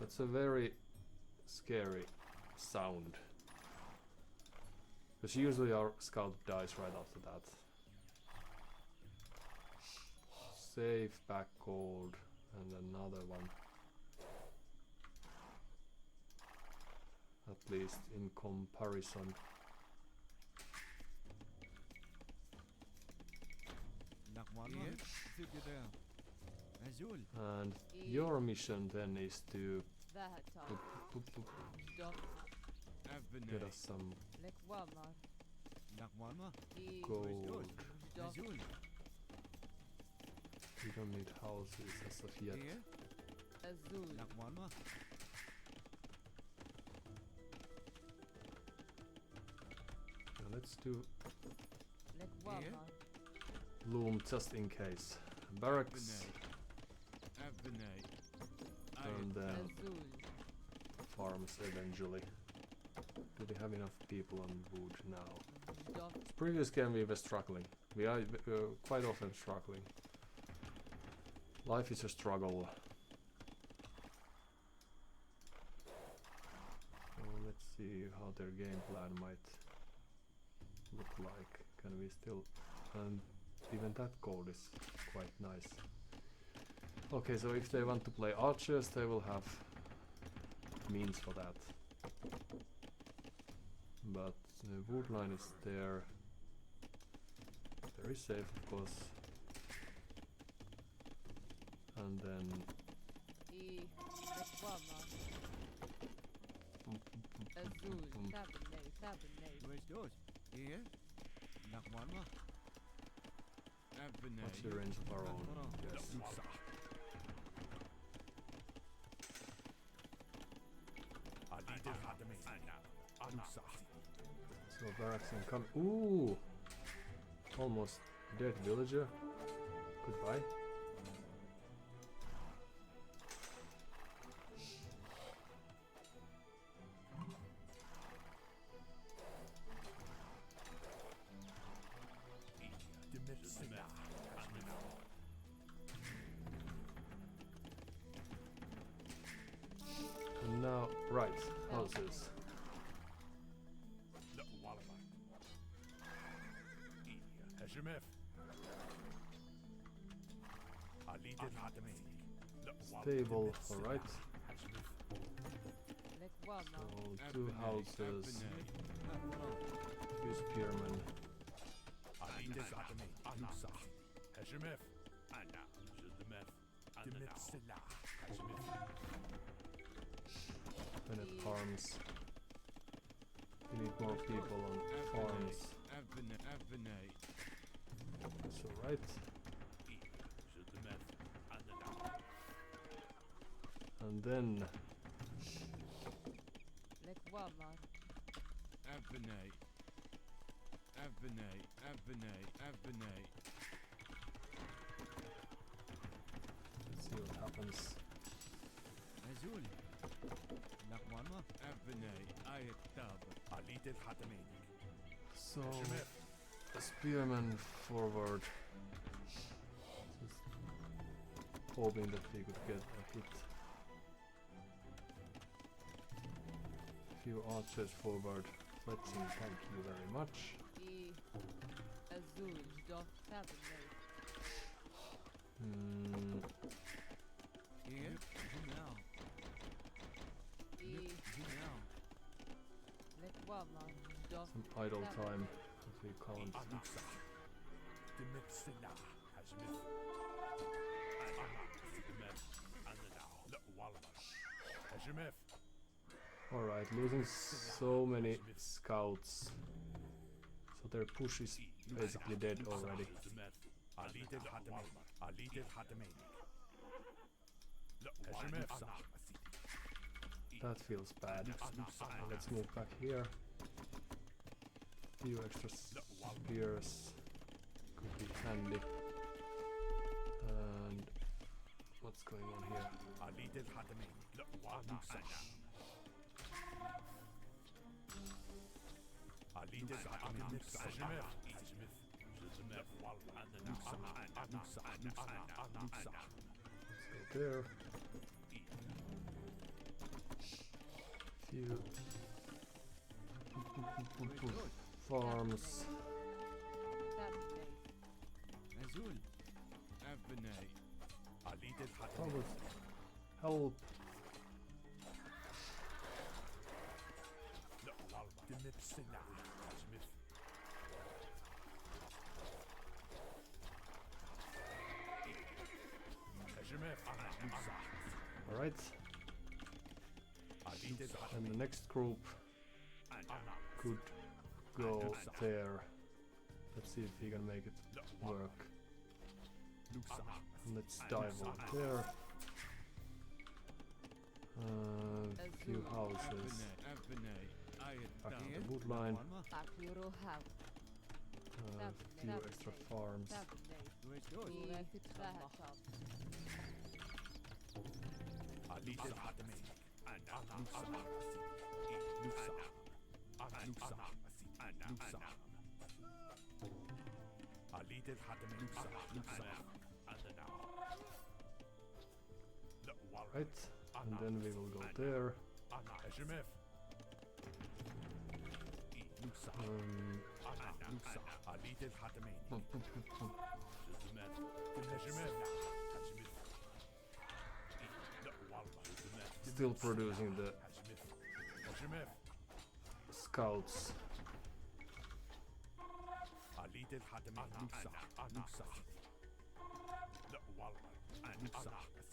That's a very scary sound. Because usually our scout dies right after that. Save back gold and another one. At least in comparison. And your mission then is to get us some gold. We don't need houses as of yet. Now let's do loom just in case. Barracks. And then farms eventually. Do we have enough people on wood now? Previous game we were struggling. We are quite often struggling. Life is a struggle. So let's see how their game plan might look like. Can we still... and even that gold is quite nice. Okay, so if they want to play archers, they will have means for that. But the wood line is there. Very safe, of course. And then... what's the range of our own? Yes. So barracks income. Ooh! Almost dead villager. Goodbye. And now, right, houses. Stable, alright. So, 2 houses, 2 spearmen. Minute farms. We need more people on farms. That's alright. And then let's see what happens. So a spearman forward. Just hoping that we could get a hit. few archers forward. Fletching, thank you very much. Azul doth tabernate. Here? Now. Let Wama doth Some idle time if we can't. Alright, losing so many scouts. So their push is basically dead already. That feels bad. Let's move back here. Few extra spears could be handy. And what's going on here? So there. Few farms. Azul. Abnei. That would help. Alright. And the next group could go there. Let's see if he can make it work. Let's dive over there. Few houses. Back to the wood line. Few extra farms. Right, and then we will go there. Still producing the scouts.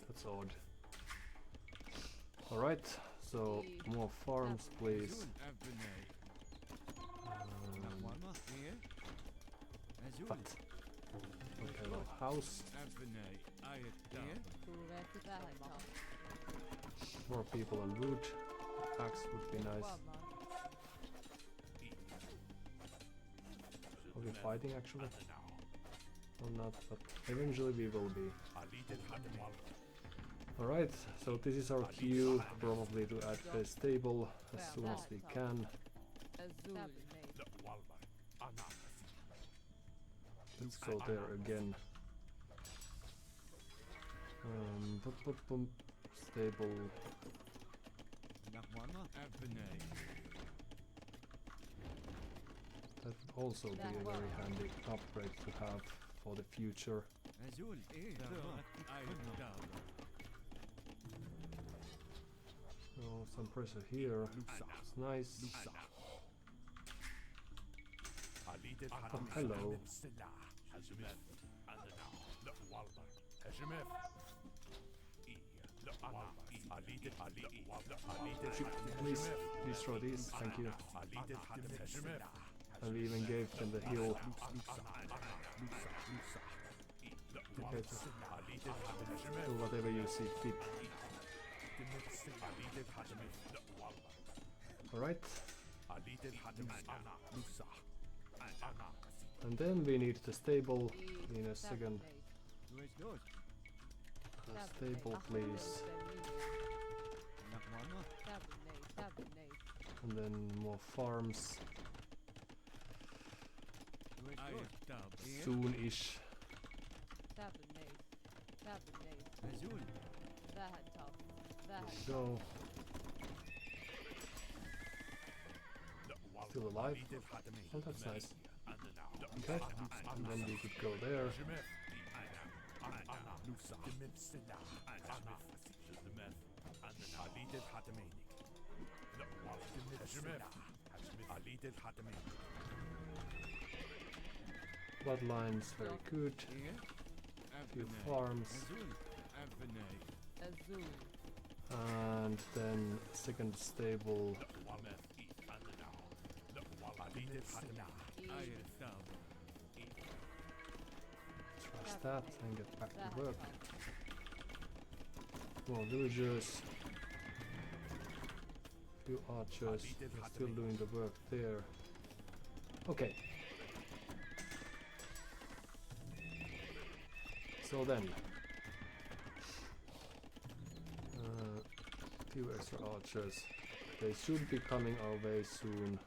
That's odd. Alright, so more farms, please. But okay, well, house. More people on wood. Axe would be nice. Are we fighting actually? Or not, but eventually we will be. Alright, so this is our queue, probably to add a stable as soon as we can. Let's go there again. Stable. That would also be a very handy upgrade to have for the future. So some pressure here. It's nice. Oh, hello. Please destroy these, thank you. And we even gave them the heal. Okay, do whatever you see fit. Alright. And then we need the stable in a second. Stable, please. And then more farms. Soon-ish. There we go. still alive. Oh, that's nice. Okay, and then we could go there. Bloodlines, very good. Few farms. Azul. And then second stable. Trash that and get back to work. More villagers. Few archers are still doing the work there. Okay. So then, few extra archers. They should be coming our way soon.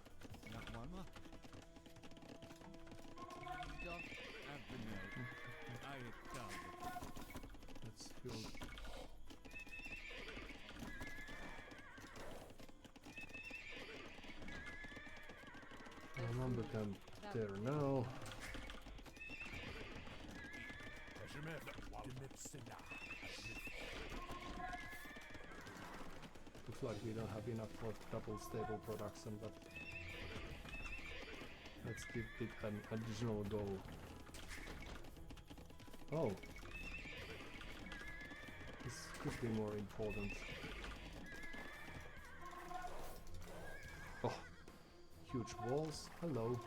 Let's build. Number them there now. Looks like we don't have enough for double stable production, but let's give it an additional go. Oh, this could be more important. Oh, huge walls. Hello.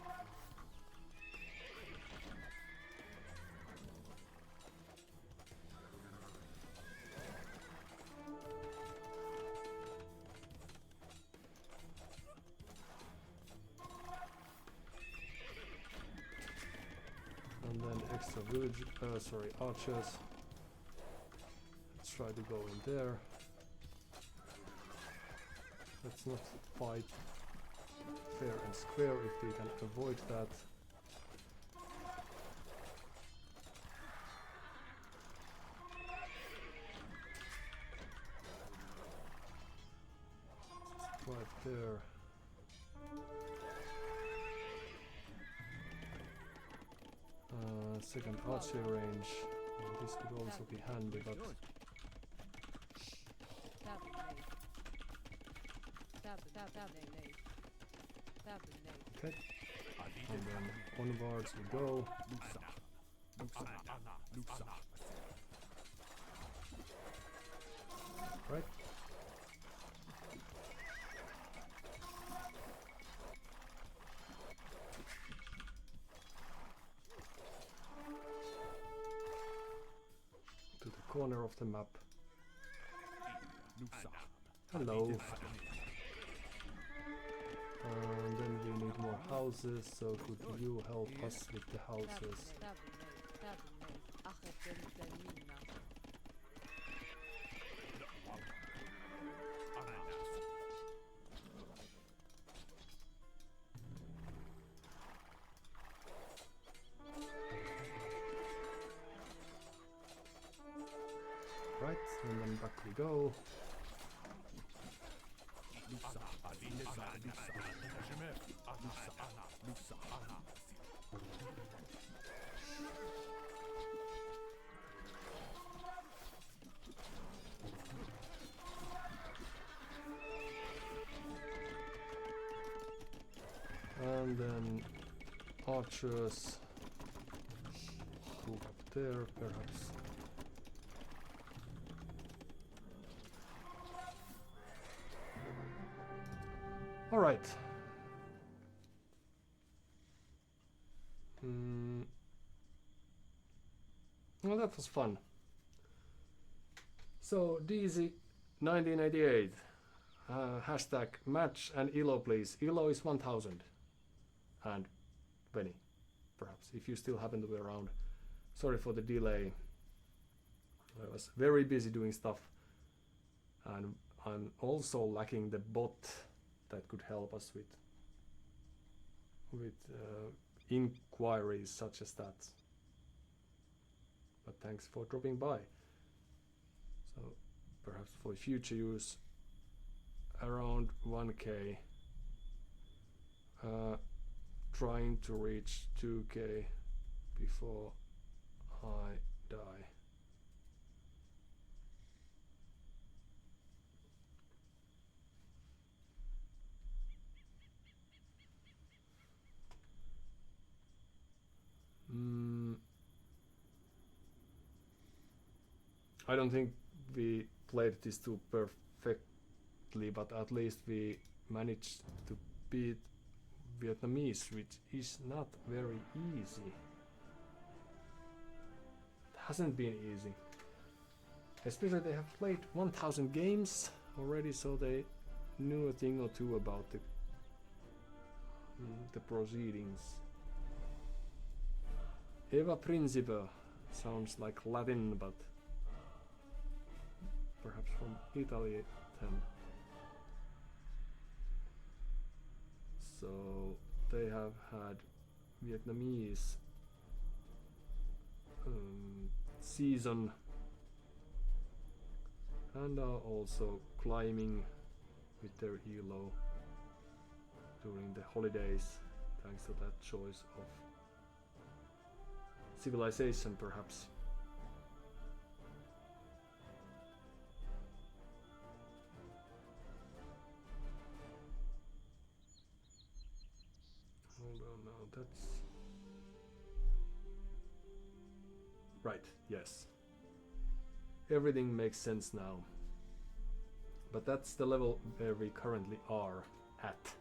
And then extra village, archers. Let's try to go in there. Let's not fight fair and square if we can avoid that. Right there. Second archery range. This could also be handy, but okay. And then onwards we go. Right. To the corner of the map. Hello. And then we need more houses, so could you help us with the houses? Right, and then back we go. And then archers move up there, perhaps. All right. Well, that was fun. So DZ 1988 hashtag match and ELO please. ELO is 1000 and Benny, perhaps, if you still happen to be around. Sorry for the delay. I was very busy doing stuff, and I'm also lacking the bot that could help us with inquiries such as that. But thanks for dropping by. So perhaps for future use, around 1K trying to reach 2k before I die. I don't think we played this too perfectly, but at least we managed to beat Vietnamese, which is not very easy. It hasn't been easy. Especially they have played 1000 games already, so they knew a thing or two about the proceedings. Eva Principe sounds like Latin, but perhaps from Italy then. So they have had Vietnamese season and are also climbing with their ELO during the holidays, thanks to that choice of civilization perhaps. Hold on now, that's right, yes. Everything makes sense now. But that's the level where we currently are at.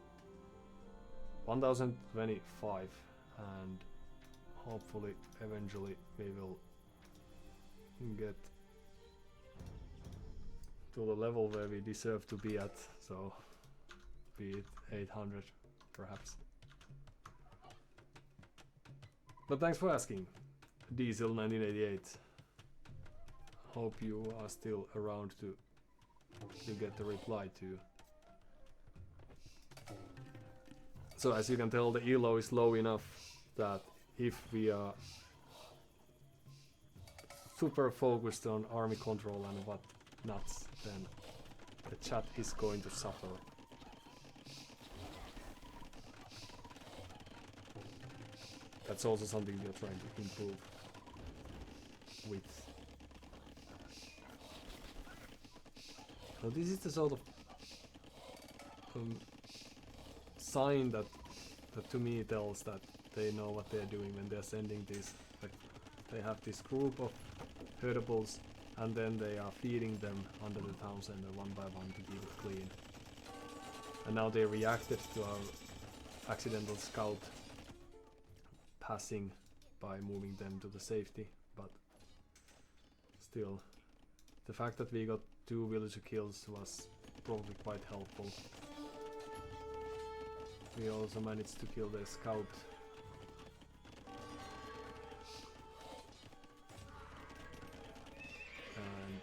1025, and hopefully eventually we will get to the level where we deserve to be at, so be it 800 perhaps. But thanks for asking, Diesel 1988. Hope you are still around to get the reply to. So as you can tell, the ELO is low enough that if we are super focused on army control and what nuts, then the chat is going to suffer. That's also something we are trying to improve with. So this is the sort of sign that to me tells that they know what they're doing when they're sending this. Like, they have this group of herdables and then they are feeding them under the town center one by one to keep it clean. And now they reacted to our accidental scout passing by moving them to the safety, but still the fact that we got 2 villager kills was probably quite helpful. We also managed to kill the scout. And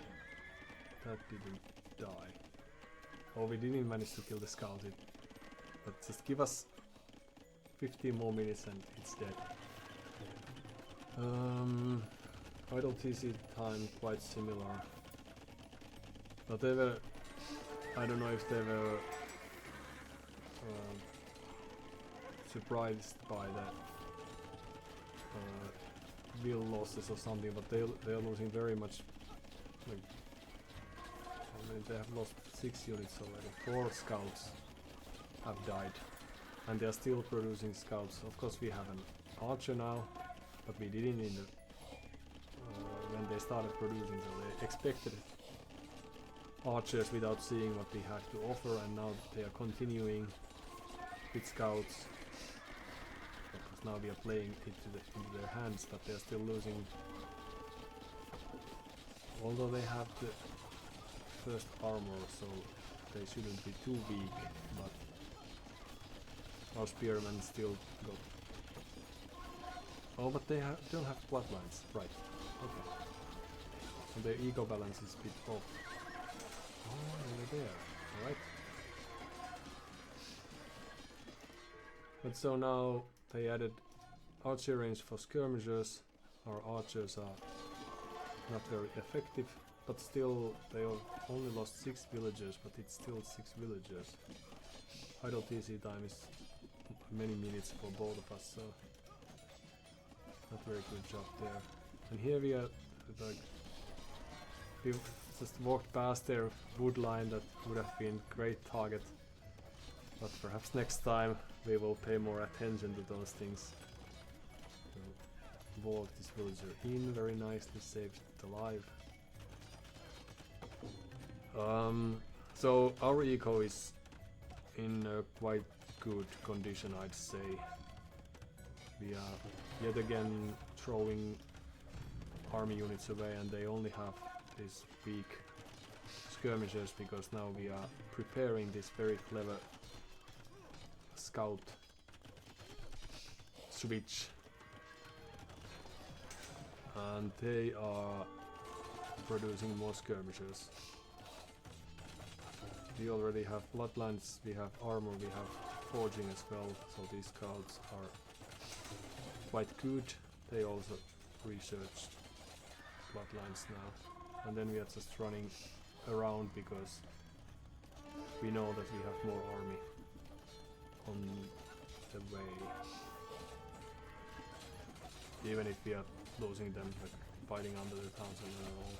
that didn't die. Oh, we didn't manage to kill the scout, but just give us 15 more minutes and it's dead. Idle TC time quite similar. But they were, I don't know if they were surprised by the bill losses or something, but they are losing very much. Like, I mean, they have lost 6 units already. 4 scouts have died, and they are still producing scouts. Of course, we have an archer now, but we didn't in the when they started producing, so they expected archers without seeing what we had to offer, and now they are continuing with scouts. Because now we are playing it into their hands, but they are still losing. Although they have the first armor, so they shouldn't be too weak, but our spearmen still got. Oh, but they don't have bloodlines, right? Okay. And their ego balance is a bit off. Oh, over there. Alright. But so now they added archer range for skirmishers. Our archers are not very effective, but still they only lost 6 villagers, but it's still 6 villagers. Idle TC time is many minutes for both of us, so not very good job there. And here we are, like, we just walked past their wood line. That would have been great target, but perhaps next time we will pay more attention to those things. So, walk this villager in very nicely, saved it alive. So our eco is in a quite good condition, I'd say. We are yet again throwing army units away, and they only have these weak skirmishers because now we are preparing this very clever scout switch, and they are producing more skirmishers. We already have bloodlines, we have armor, we have forging as well, so these scouts are quite good. They also researched bloodlines now, and then we are just running around because we know that we have more army on the way, even if we are losing them, like fighting under the towns and all.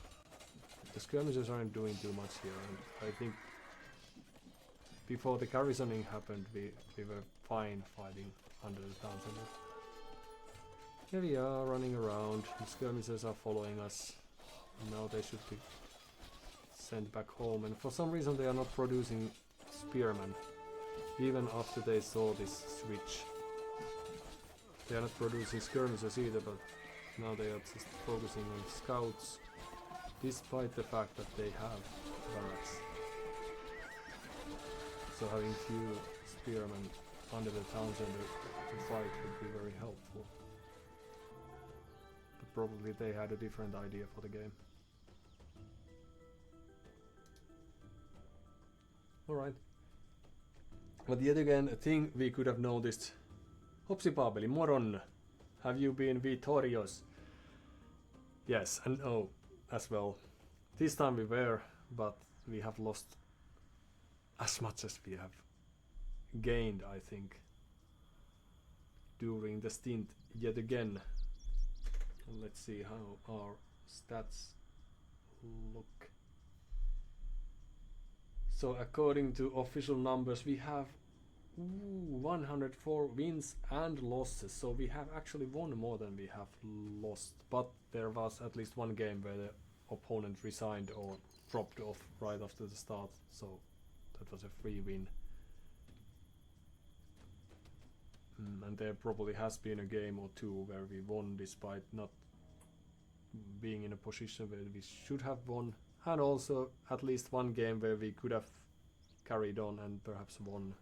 The skirmishers aren't doing too much here, and I think before the garrisoning happened we were fine fighting under the town center. Here we are running around, the skirmishers are following us. Now they should be sent back home, and for some reason they are not producing spearmen. Even after they saw this switch. They are not producing skirmishers either, but now they are just focusing on scouts, despite the fact that they have barracks. So having few spearmen under the town center to fight would be very helpful. But probably they had a different idea for the game. Alright. But yet again, a thing we could have noticed. Hopsi Babeli, moron! Have you been victorious? Yes, and no, as well. This time we were, but we have lost as much as we have gained, I think, during the stint yet again. And let's see how our stats look. So according to official numbers, we have 104 wins and losses, so we have actually won more than we have lost, but there was at least one game where the opponent resigned or dropped off right after the start, so that was a free win. And there probably has been a game or two where we won despite not being in a position where we should have won, and also at least one game where we could have carried on and perhaps won,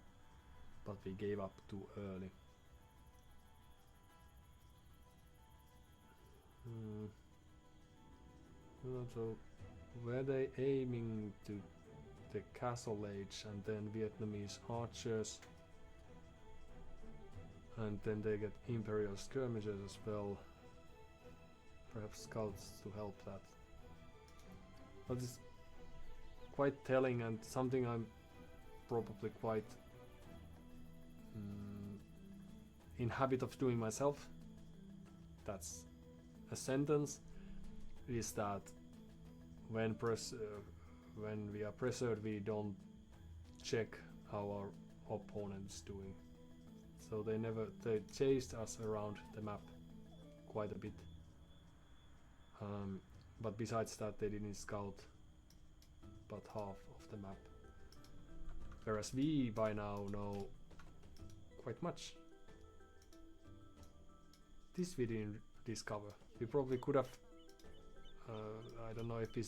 but we gave up too early. So were they aiming to the Castle Age and then Vietnamese archers, and then they get Imperial skirmishers as well, perhaps scouts to help that. But it's quite telling, and something I'm probably quite in habit of doing myself, that's a sentence, is that when we are pressured we don't check how our opponent is doing. So they chased us around the map quite a bit, but besides that they didn't scout but half of the map, whereas we by now know quite much. This we didn't discover. We probably could have I don't know if we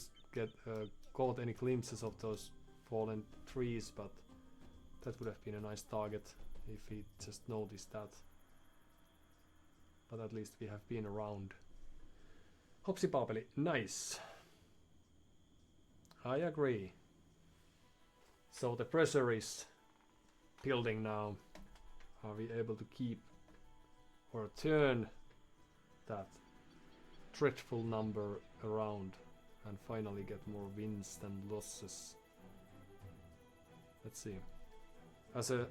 caught any glimpses of those fallen trees, but that would have been a nice target if we just noticed that. But at least we have been around. Hopsi Papeli, nice. I agree. So the pressure is building now. Are we able to keep or turn that dreadful number around and finally get more wins than losses? Let's see. As a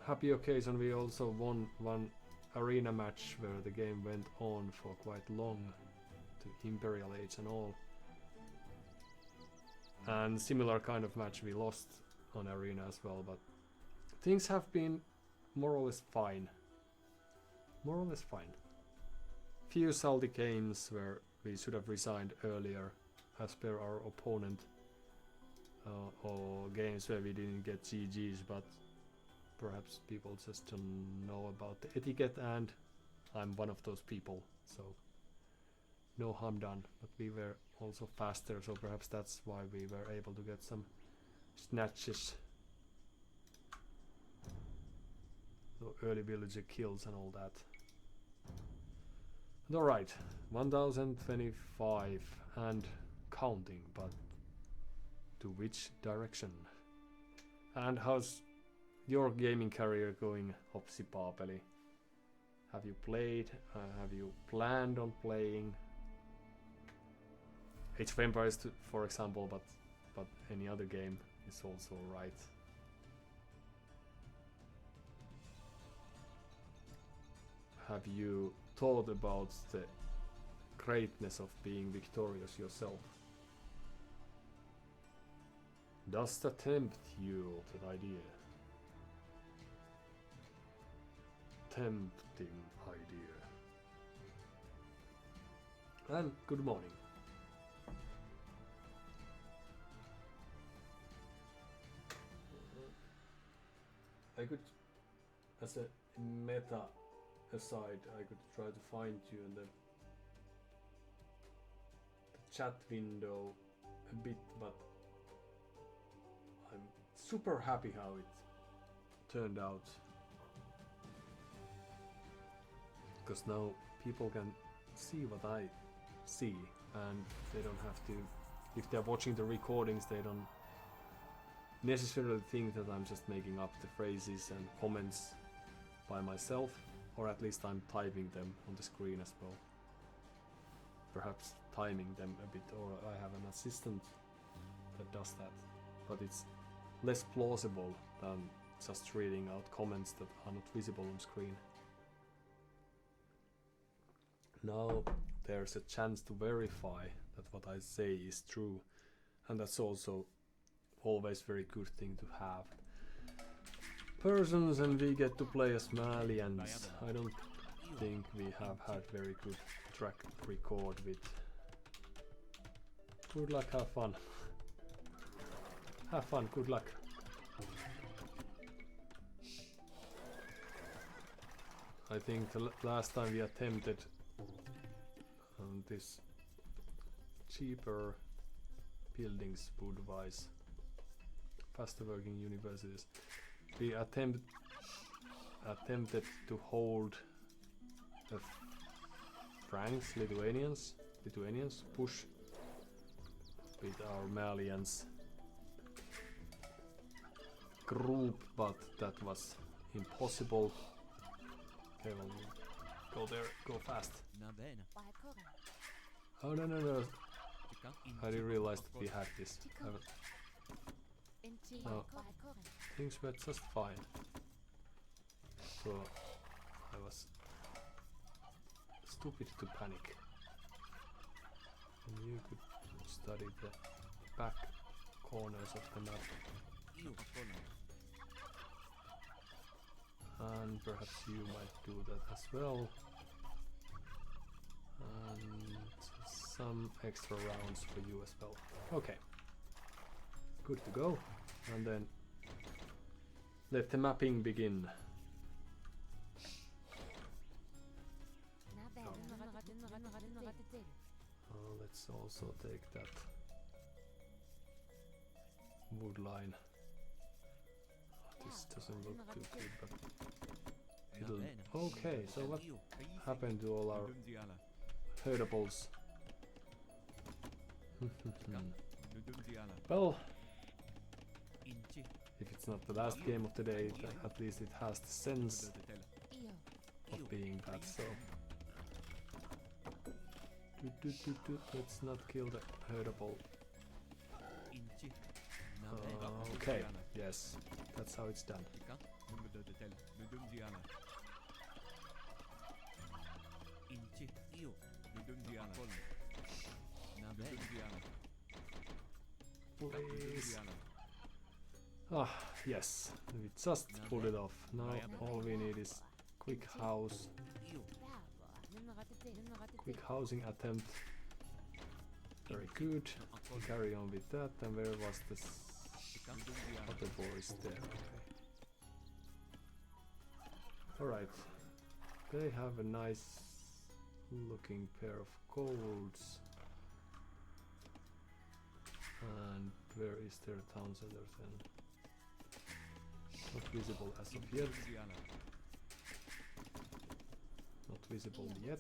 happy occasion, we also won one arena match where the game went on for quite long, to Imperial Age and all. And similar kind of match we lost on arena as well, but things have been more or less fine. More or less fine. Few salty games where we should have resigned earlier as per our opponent, or games where we didn't get GGs, but perhaps people just don't know about the etiquette, and I'm one of those people, so no harm done. But we were also faster, so perhaps that's why we were able to get some snatches. So early villager kills and all that. Alright, 1025 and counting, but to which direction? And how's your gaming career going, Hopsi Paapeli? Have you played? Have you planned on playing? Age of Empires, for example, but any other game is also right. Have you thought about the greatness of being victorious yourself? Does that tempt you, that idea? Tempting idea. And good morning. I could, as a meta aside, I could try to find you in the chat window a bit, but I'm super happy how it turned out, because now people can see what I see, and they don't have to, if they're watching the recordings, they don't necessarily think that I'm just making up the phrases and comments by myself, or at least I'm typing them on the screen as well. Perhaps timing them a bit, or I have an assistant that does that, but it's less plausible than just reading out comments that are not visible on screen. Now there's a chance to verify that what I say is true, and that's also always very good thing to have. Persons, and we get to play as Malians. I don't think we have had very good track record with. Good luck, have fun. Have fun, good luck. I think the last time we attempted this cheaper buildings wood-wise, faster working universities, we attempted to hold the Franks, Lithuanians push with our Malians group, but that was impossible. Okay, well, go there, go fast. Oh no. I didn't realize that we had this. No, things were just fine. So I was stupid to panic. And you could study the back corners of the map. And perhaps you might do that as well. And some extra rounds for you as well. Okay. Good to go. And then let the mapping begin. Let's also take that wood line. This doesn't look too good, but it'll... Okay, so what happened to all our herdables? Well, if it's not the last game of the day, at least it has the sense of being that, so... Let's not kill the herdable. Okay, yes, that's how it's done. Nududutela. Nudundiana. Inchi. Io. Nudundiana. Colon. Nudundiana. Please. Ah, yes. We just pulled it off. Now all we need is quick house. Quick housing attempt. Very good. We carry on with that. And where was this other boys there? Okay. Alright. They have a nice looking pair of golds. And where is their town center then? Not visible as of yet. Not visible yet.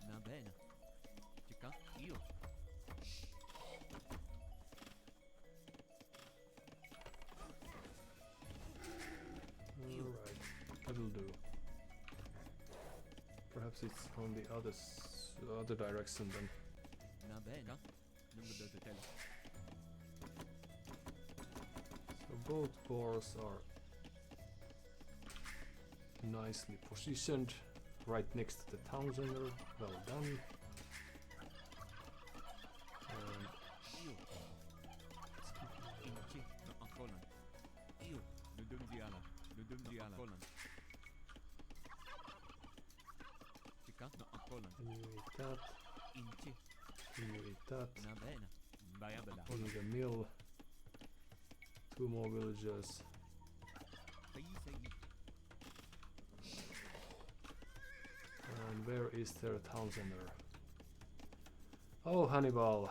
Na bene. Chica. Io. Alright, that'll do. Perhaps it's on the other direction then. Na bene. Nududutela. So both boars are nicely positioned right next to the town center. Well done. And Inchi. No, colon. Io. Nudundiana. Nudundiana. Colon. Chica. No, colon. you eat that. Inchi. You eat that. Na bene. Bayabela. On the mill. 2 more villagers. And where is their town center? Oh, Hannibal.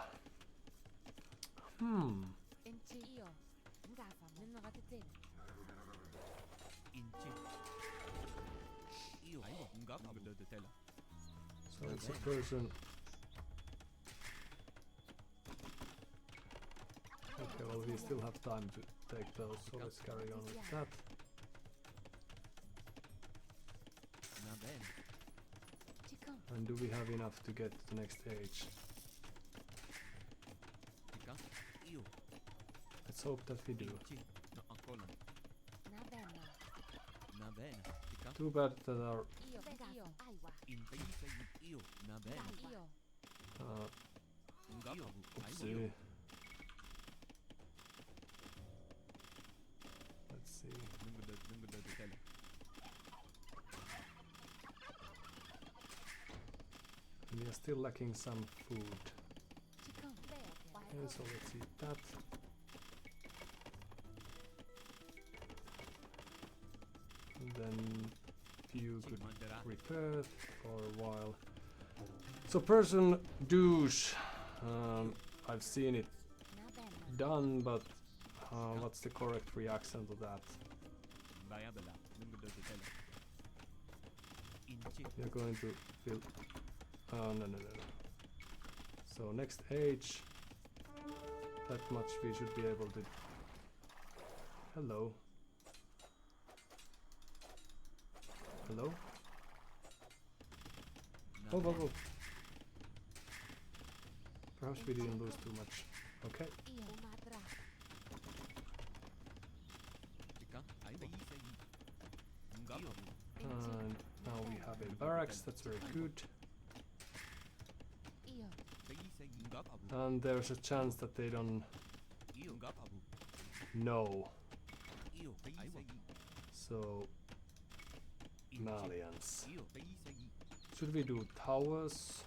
Inchi. Io. Nududutela. So it's a person. Okay, well we still have time to take those, so let's carry on with that. Na bene. And do we have enough to get to the next age? Chica. Io. Let's hope that we do. Inchi. No, colon. Na bene. Chica. Too bad that our Inchi. Io. Na bene. Io. oopsie. Let's see. Nududutela. We are still lacking some food. Okay, so let's eat that. And then you could repair for a while. So person douche. I've seen it done, but what's the correct reaction to that? Bayabela. Nududutela. Inchi. You're going to build. Oh, no. So next age, that much we should be able to. Hello. Hello? Na Oh. bene. Perhaps we didn't lose too much. Okay. Chica. Io. And now we have a barracks, that's very good. And there's a chance that they don't know. So, Malians. Should we do towers?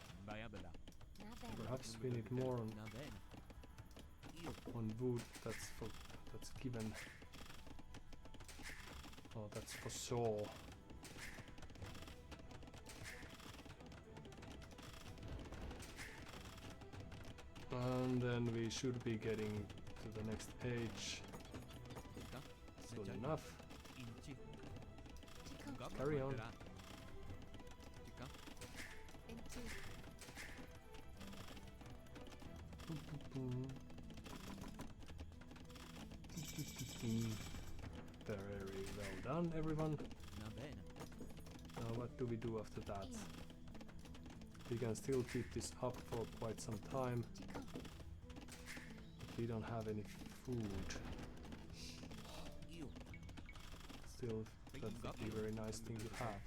Perhaps we need more on wood. That's given. Oh, that's for sure. And then we should be getting to the next age soon enough. Carry on. Very well done, everyone. Now what do we do after that? we can still keep this up for quite some time. We don't have any food. Still, that would be a very nice thing to have.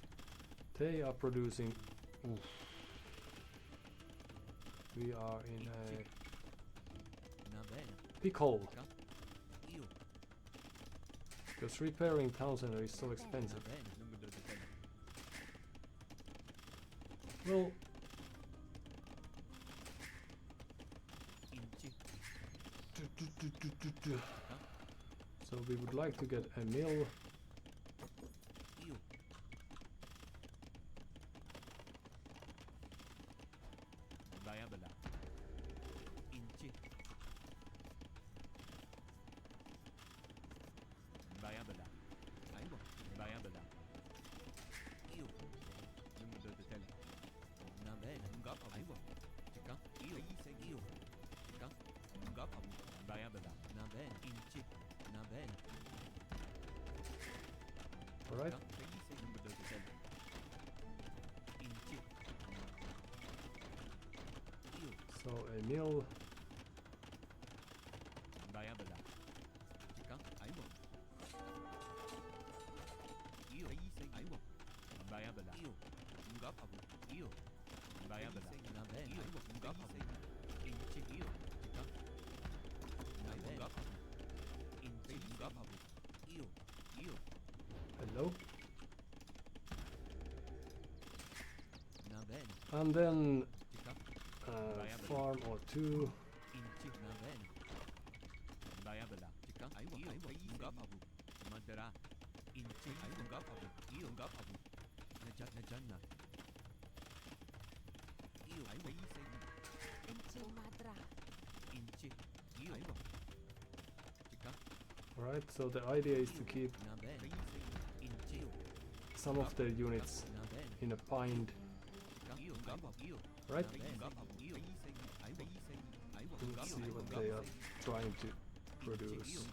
They are producing. Oof. We are in a pickle. Because repairing town center is so expensive. Well, so we would like to get a mill. Alright. So a mill. Hello. And then farm or two. Alright, so the idea is to keep some of the units in a bind. Right? Let's see what they are trying to produce.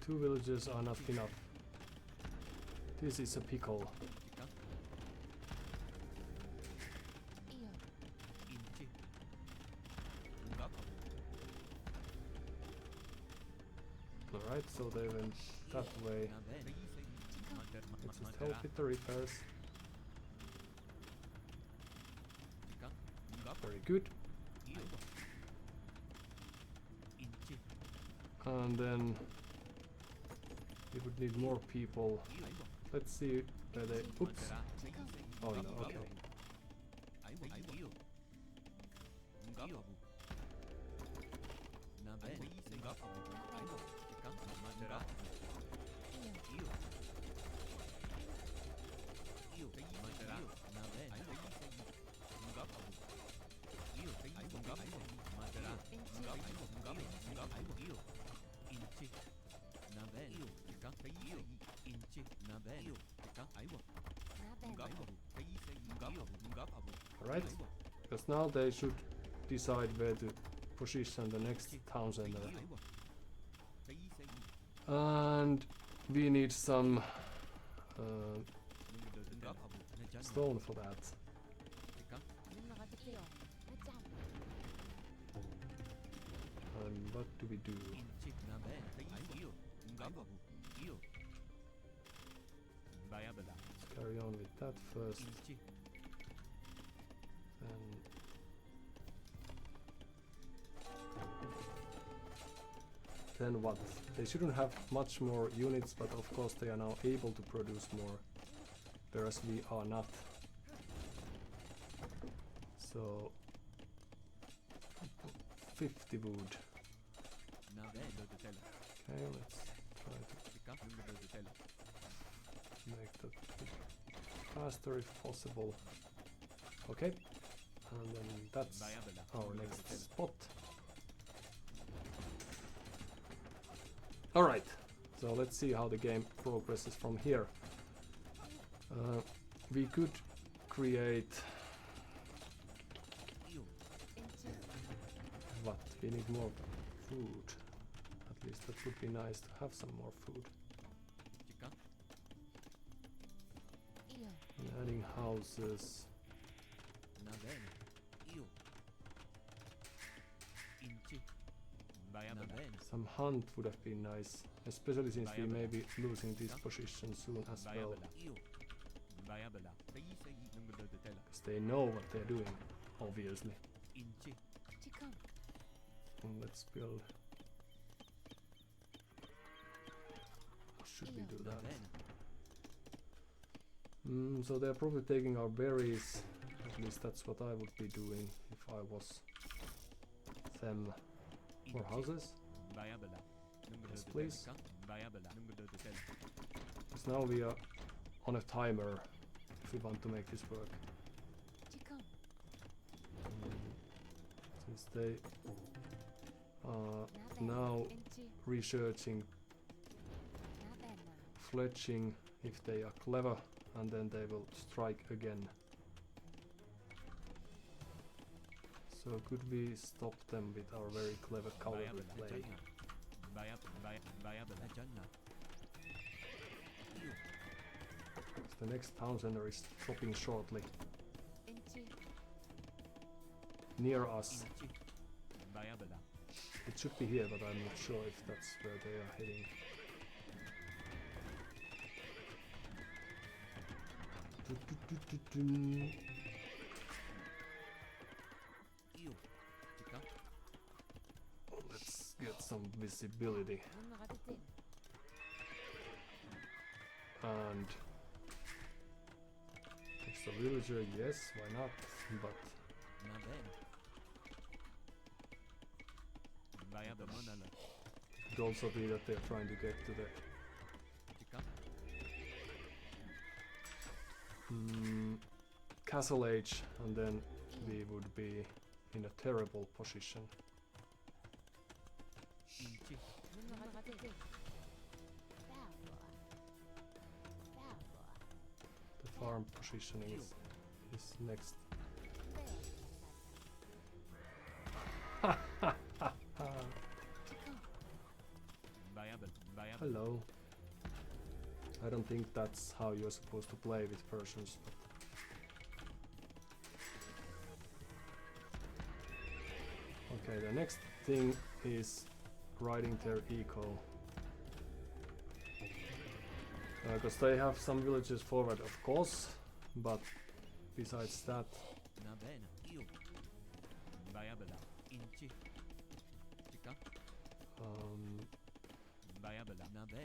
Two villages are not enough. This is a pickle. Alright, so they went that way. Let's just help with the repairs. Very good. And then we would need more people. Let's see where they. Oops. Oh no, okay. Alright, because now they should decide where to position the next town center. And we need some stone for that. And what do we do? Let's carry on with that first. Then what? They shouldn't have much more units, but of course they are now able to produce more, whereas we are not. So 50 wood. Okay, let's try to make that faster if possible. Okay, and then that's our next spot. Alright, so let's see how the game progresses from here. We could create... What? We need more food. At least that would be nice to have some more food. And adding houses. Some hunt would have been nice, especially since we may be losing this position soon as well. Because they know what they're doing, obviously. And let's build. Or should we do that? So they're probably taking our berries. At least that's what I would be doing if I was them. More houses? Yes, please. Because now we are on a timer if we want to make this work. Since they are now researching fletching if they are clever, and then they will strike again. So could we stop them with our very clever cavalry play? The next town center is dropping shortly. Near us. It should be here, but I'm not sure if that's where they are heading. Let's get some visibility. And extra villager, yes, why not? But it could also be that they're trying to get to the Castle Age, and then we would be in a terrible position. The farm positioning is next. Hello. I don't think that's how you're supposed to play with Persians. Okay, the next thing is riding their eco. Because they have some villages forward, of course, but besides that...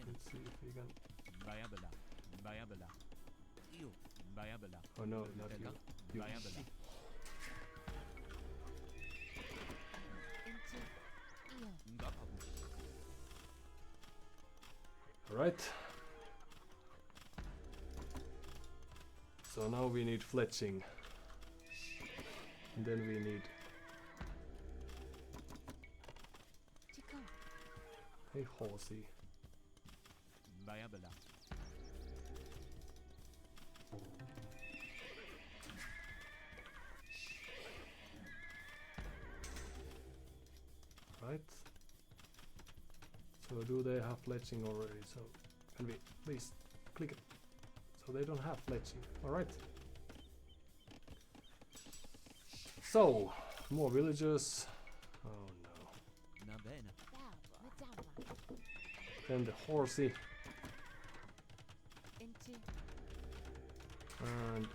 let's see if we can... Oh no, not you. You. Alright. So now we need fletching. And then we need... Hey horsey. Right. So do they have fletching already? So can we please click it? So they don't have fletching. Alright. So more villagers. Oh no. Then the horsey. And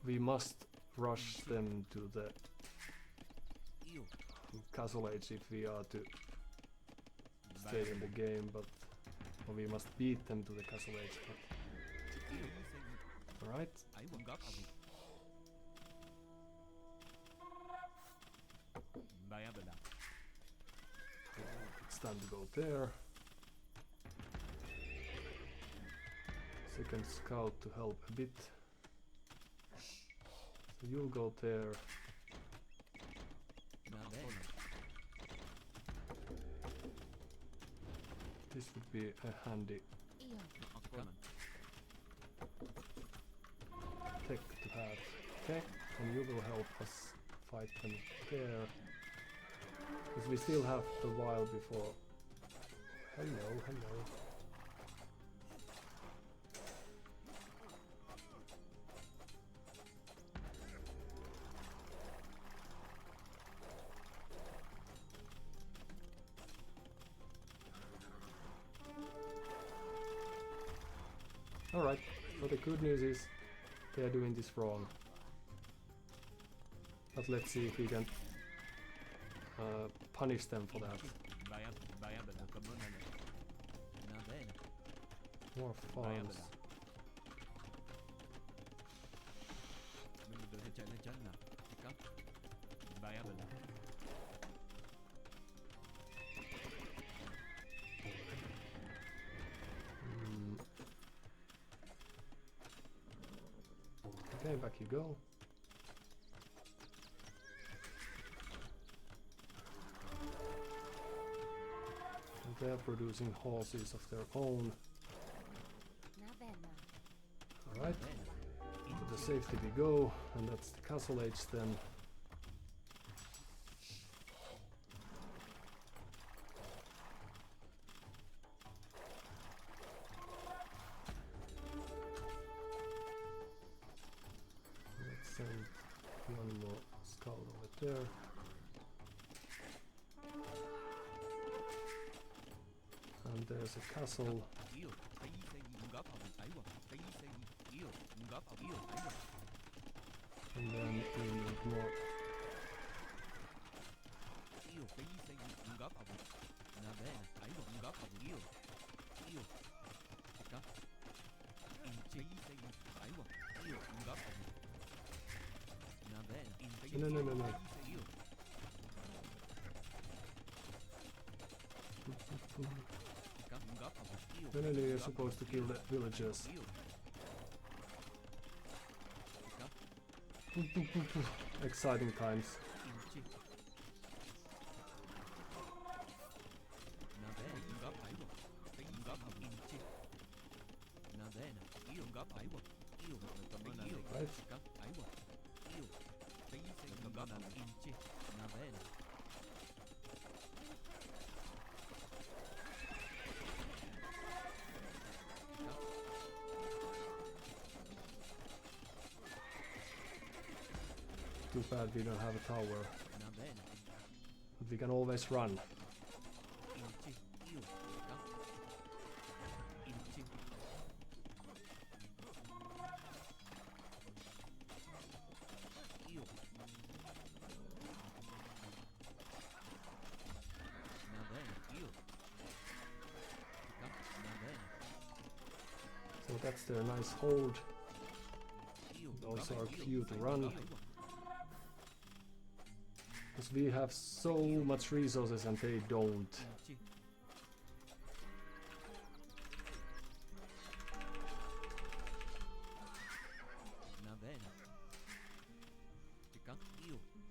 we must rush them to the Castle Age if we are to stay in the game, but or we must beat them to the Castle Age. Alright. It's time to go there. second scout to help a bit. So you'll go there. This would be a handy tech to have. Okay, and you will help us fight them there. Because we still have a while before. Hello, hello. Alright, so the good news is they are doing this wrong. But let's see if we can punish them for that. More farms. Okay, back you go. And they are producing horses of their own. Alright, to the safety we go, and that's the castle age then. Let's send one more scout over there. And there's a castle. And then we need more. No, no, no, no. No, no, no, you're supposed to kill the villagers. Exciting times. Right. Too bad we don't have a tower. But we can always run. So that's their nice hold. Those are few to run. Because we have so much resources and they don't.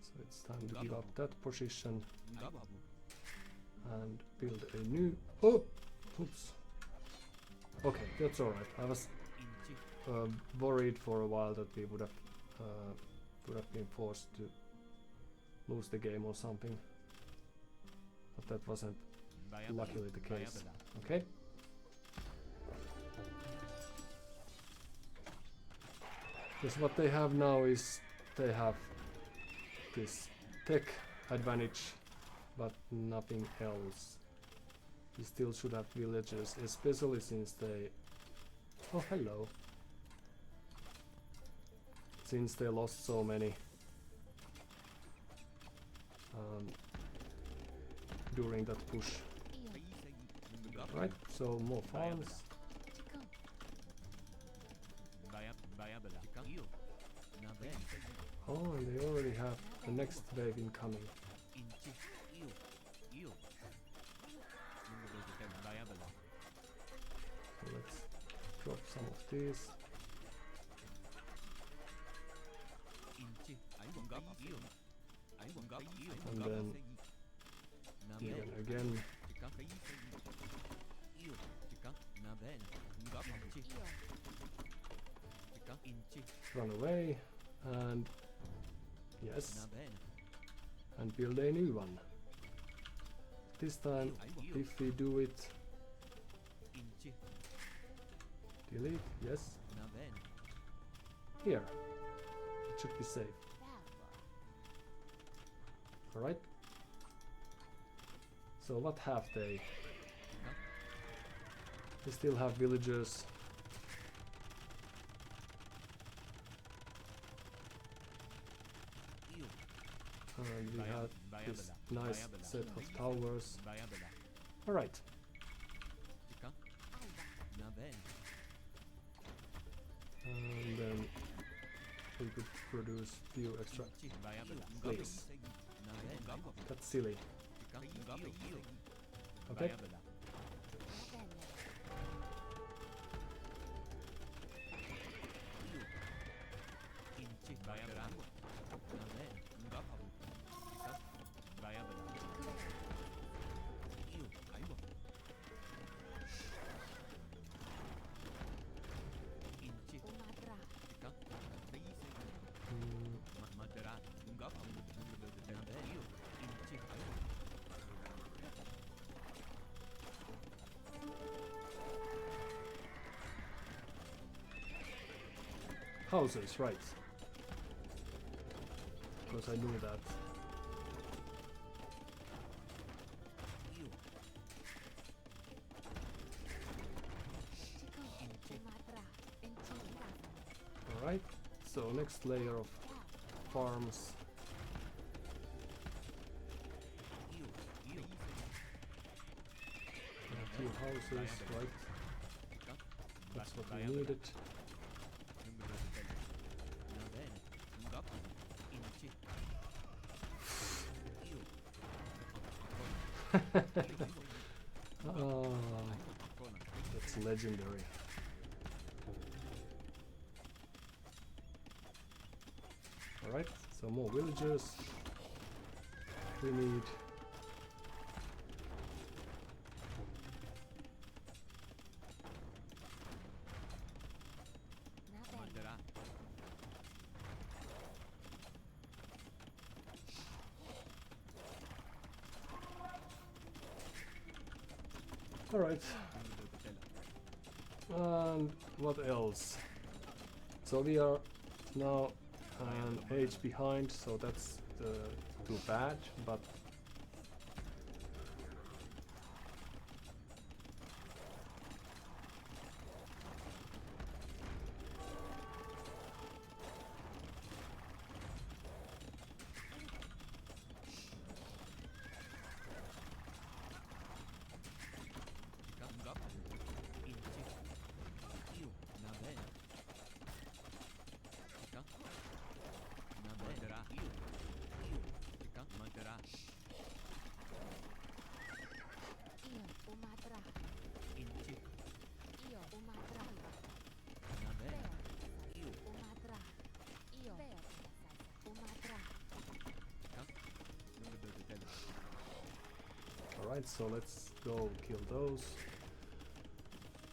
So it's time to give up that position and build a new. Oh, oops. Okay, that's alright. I was worried for a while that we would have been forced to lose the game or something, but that wasn't luckily the case. Okay. Because what they have now is they have this tech advantage, but nothing else. We still should have villagers, especially since they... Oh, hello. Since they lost so many during that push. Right, so more farms. Oh, and they already have the next wave incoming. So let's drop some of this. And then again. Run away and yes, and build a new one. This time, if we do it, delete, yes, here, it should be safe. Alright, so what have they? We still have villagers. And we have this nice set of towers. Alright. And then we could produce few extra plates. That's silly. Okay. Houses, right. Because I knew that. Alright, so next layer of farms. And a few houses, right? That's what we needed. That's legendary. Alright, so more villagers. We need alright. And what else? So we are now an age behind, so that's too bad, but alright, so let's go kill those.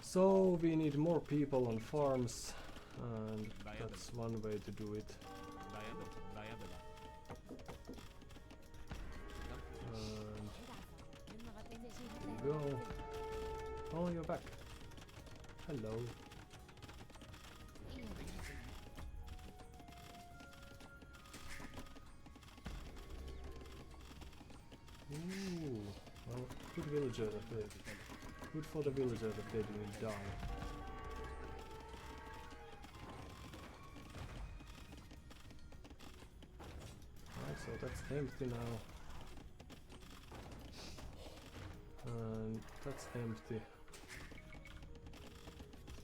So we need more people on farms, and that's one way to do it. And here we go. Oh, you're back. Hello. Ooh, well, good villager that they, good for the villager that they didn't die. Alright, so that's empty now. And that's empty.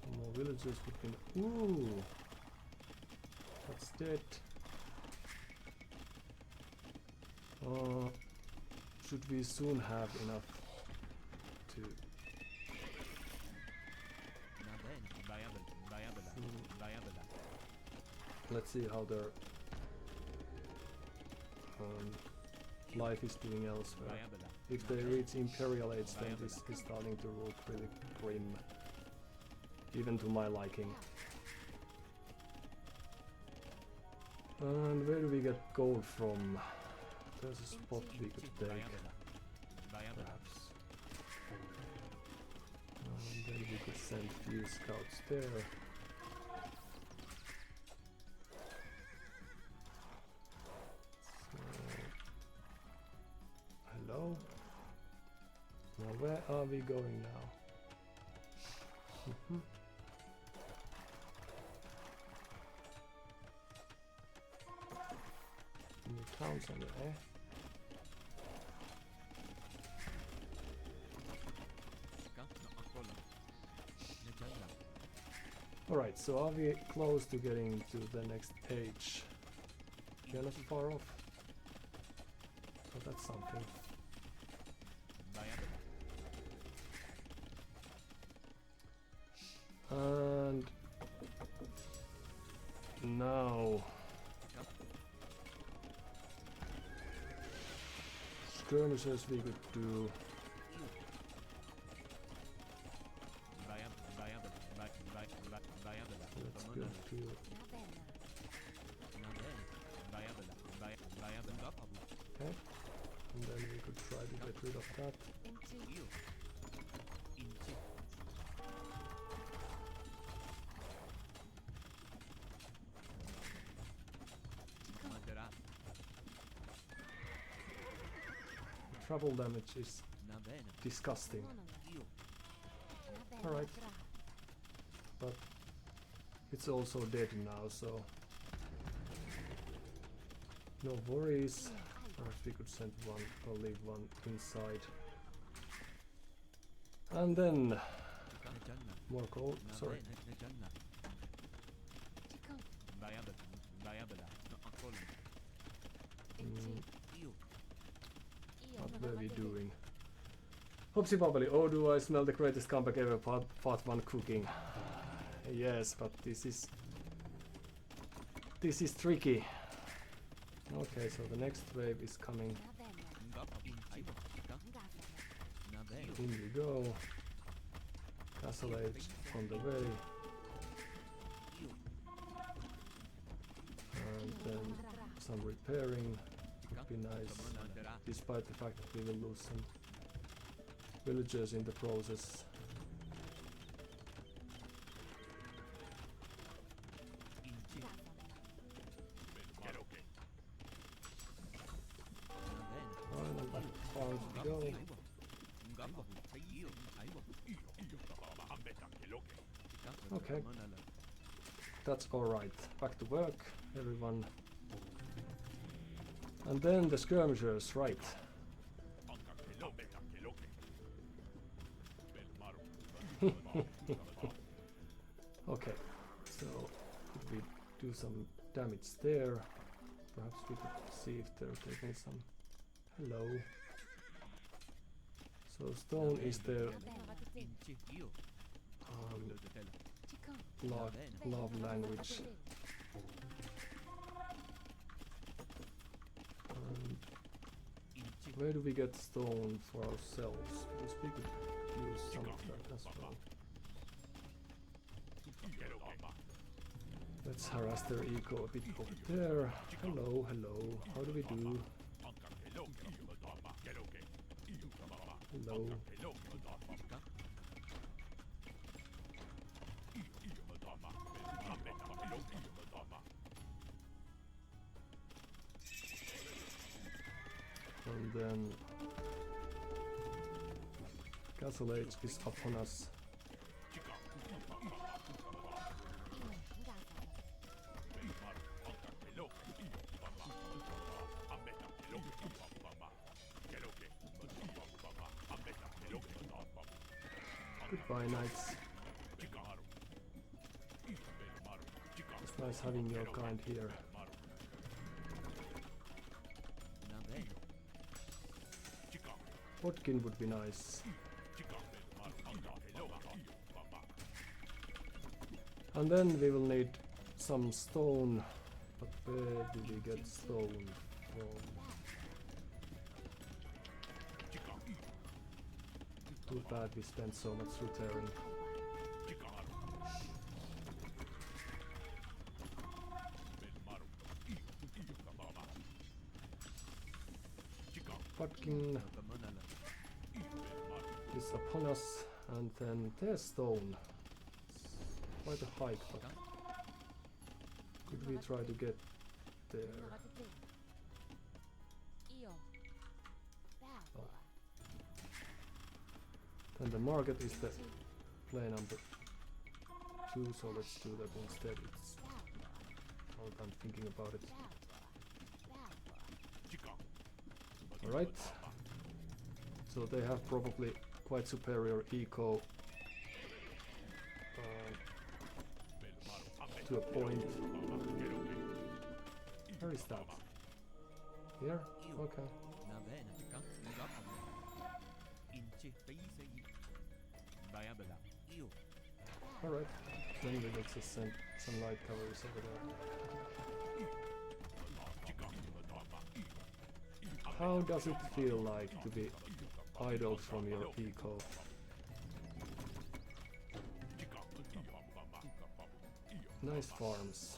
Some more villagers would be... Ooh! That's dead. Should we soon have enough to... Let's see how their life is doing elsewhere. If they reach Imperial Age, then this is starting to look really grim. Even to my liking. And where do we get gold from? There's a spot we could take. Perhaps. And then we could send few scouts there. Hello? Now where are we going now? New towns on the air. Alright, so are we close to getting to the next page? We're not far off. So that's something. And now skirmishes we could do. That's good too. Okay, and then we could try to get rid of that. Trouble damage is disgusting. Alright. But it's also dead now, so no worries. Perhaps we could send one or leave one inside. And then more gold, sorry. What were we doing? Hoopsie Bubbly, oh do I smell the greatest comeback ever, part 1 cooking. Yes, but this is tricky. Okay, so the next wave is coming. In we go. Castle Age on the way. And then some repairing would be nice, despite the fact that we will lose some villagers in the process. Final farms to go. Okay, that's alright. Back to work, everyone. And then the skirmishers, right. Okay, so could we do some damage there? Perhaps we could see if they're taking some. Hello. So stone is their love language. And where do we get stone for ourselves? Because we could use some of that as well. Let's harass their eco a bit over there. Hello, hello. How do we do? Hello. And then Castle Age is upon us. Goodbye, knights. It's nice having your kind here. Potkin would be nice. And then we will need some stone Where did we get stone from? Too bad we spent so much repairing. Fucking is upon us, and then there's stone. It's quite a hike, but could we try to get there? Oh. Then the market is the play number 2, so let's do that instead. It's all I'm thinking about it. Alright, so they have probably quite superior eco to a point. Where is that? Here? Okay. Alright, then we get to send some light covers over there. How does it feel like to be idle from your eco? Nice farms.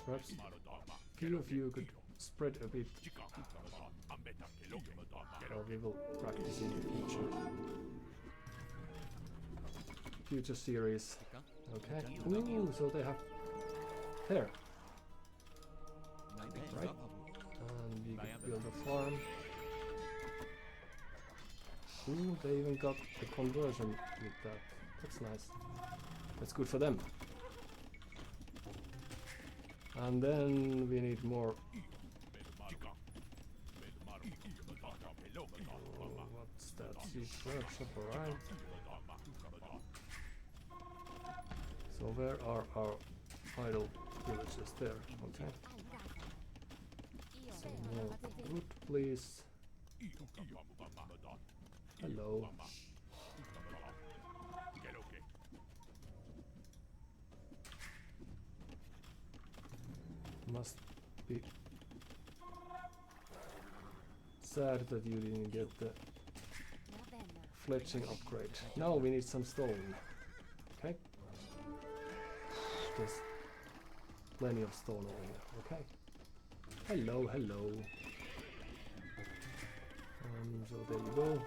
Perhaps few of you could spread a bit. Well, we will practice in the future series. Okay. Ooh, so they have there. Right. And we can build a farm. Ooh, they even got the conversion with that. That's nice. That's good for them. And then we need more. Oh, what's that? Workshop, alright. So where are our idle villages? There, okay. So more wood, please. Hello. Must be sad that you didn't get the fletching upgrade. Now we need some stone. Okay. There's plenty of stone over here. Okay. Hello, hello. So there you go.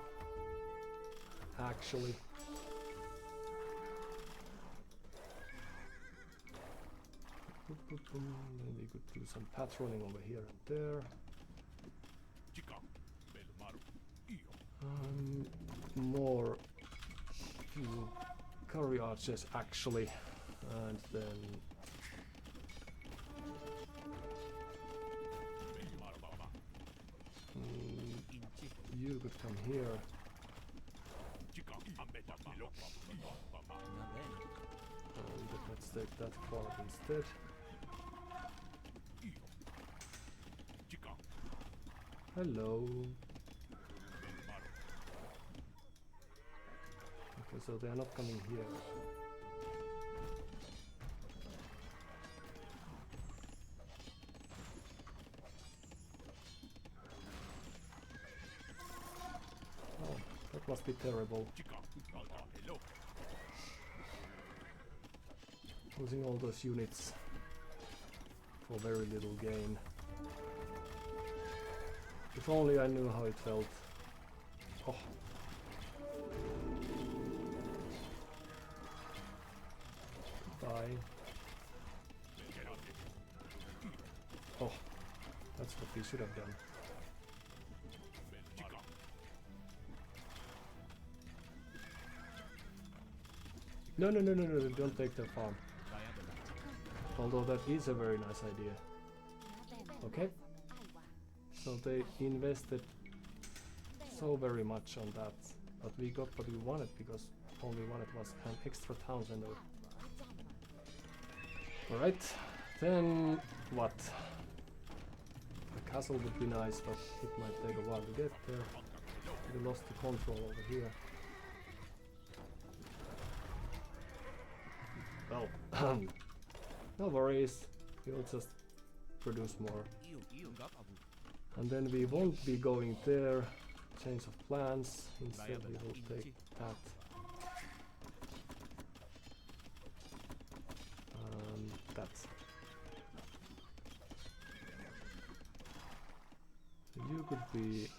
Actually. Then we could do some patrolling over here and there. More curry archers actually, and then you could come here. And let's take that part instead. Hello. Okay, so they are not coming here. Oh, that must be terrible. Losing all those units for very little gain. If only I knew how it felt. Oh. Bye. Oh, that's what we should have done. No, no, no, no, no, don't take the farm. Although that is a very nice idea. Okay. So they invested so very much on that, but we got what we wanted because all we wanted was an extra town center. Alright, then what? The castle would be nice, but it might take a while to get there. We lost the control over here. Well, no worries, we'll just produce more. And then we won't be going there. Change of plans. Instead we will take that. That. So you could be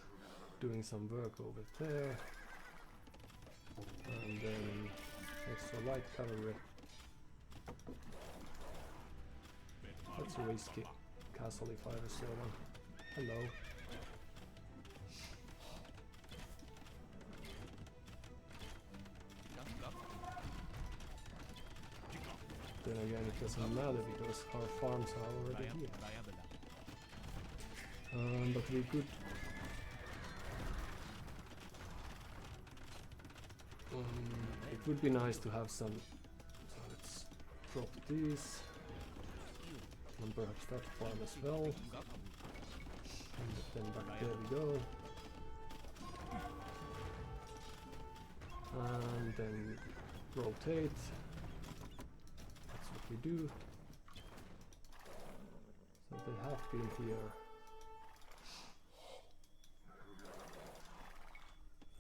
doing some work over there. And then extra light cavalry. That's a risky castle if I ever saw one. Hello. Then again it doesn't matter because our farms are already here. But we could... it would be nice to have some... So let's drop these. And perhaps that farm as well. And then back there we go. And then rotate. That's what we do. So they have been here.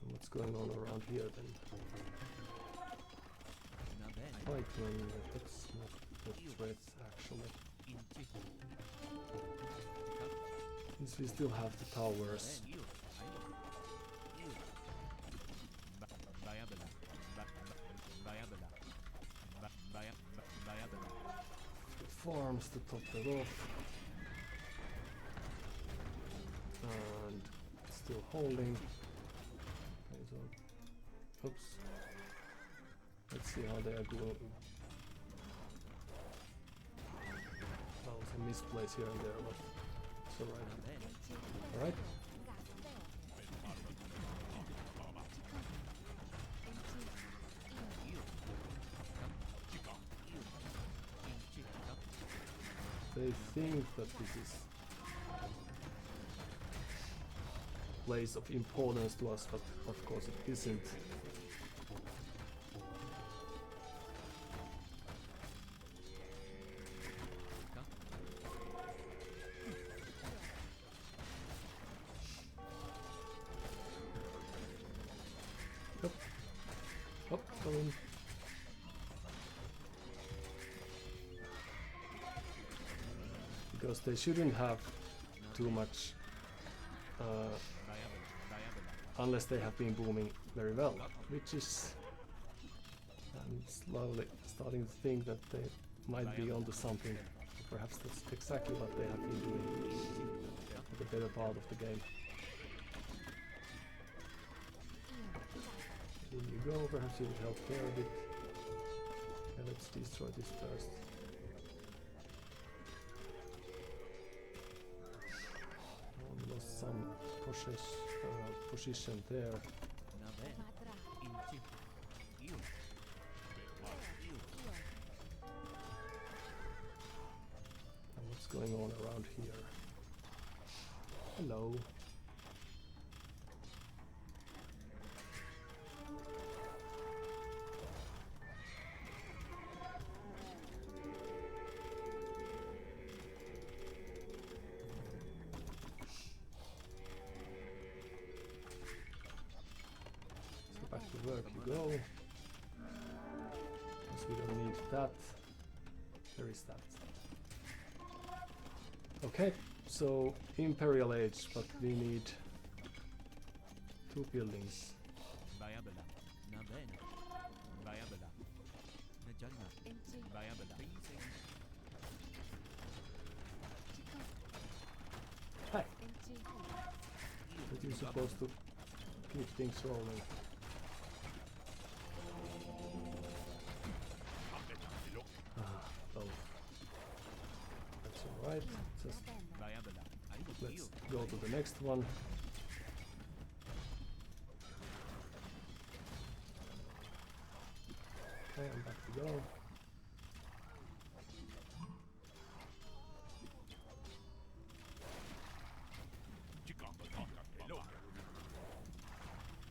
And what's going on around here then? Pikemen, that's not the threat actually. Since we still have the towers. Farms to top that off. And still holding. Okay, so oops. Let's see how they are doing. Well, some misplays here and there, but it's alright. Alright. They think that this is a place of importance to us, but of course it isn't. Yep. Up, come in. Because they shouldn't have too much unless they have been booming very well, which is I'm slowly starting to think that they might be onto something. Perhaps that's exactly what they have been doing for the better part of the game. In you go, perhaps you will help here a bit. Okay, let's destroy this first. Lost some position there. And what's going on around here? Hello. Back to work you go. Because we don't need that. There is that. Okay, so Imperial Age, but we need 2 buildings. Hi! But you're supposed to keep things rolling. That's alright, just let's go to the next one. Okay, I'm back to go.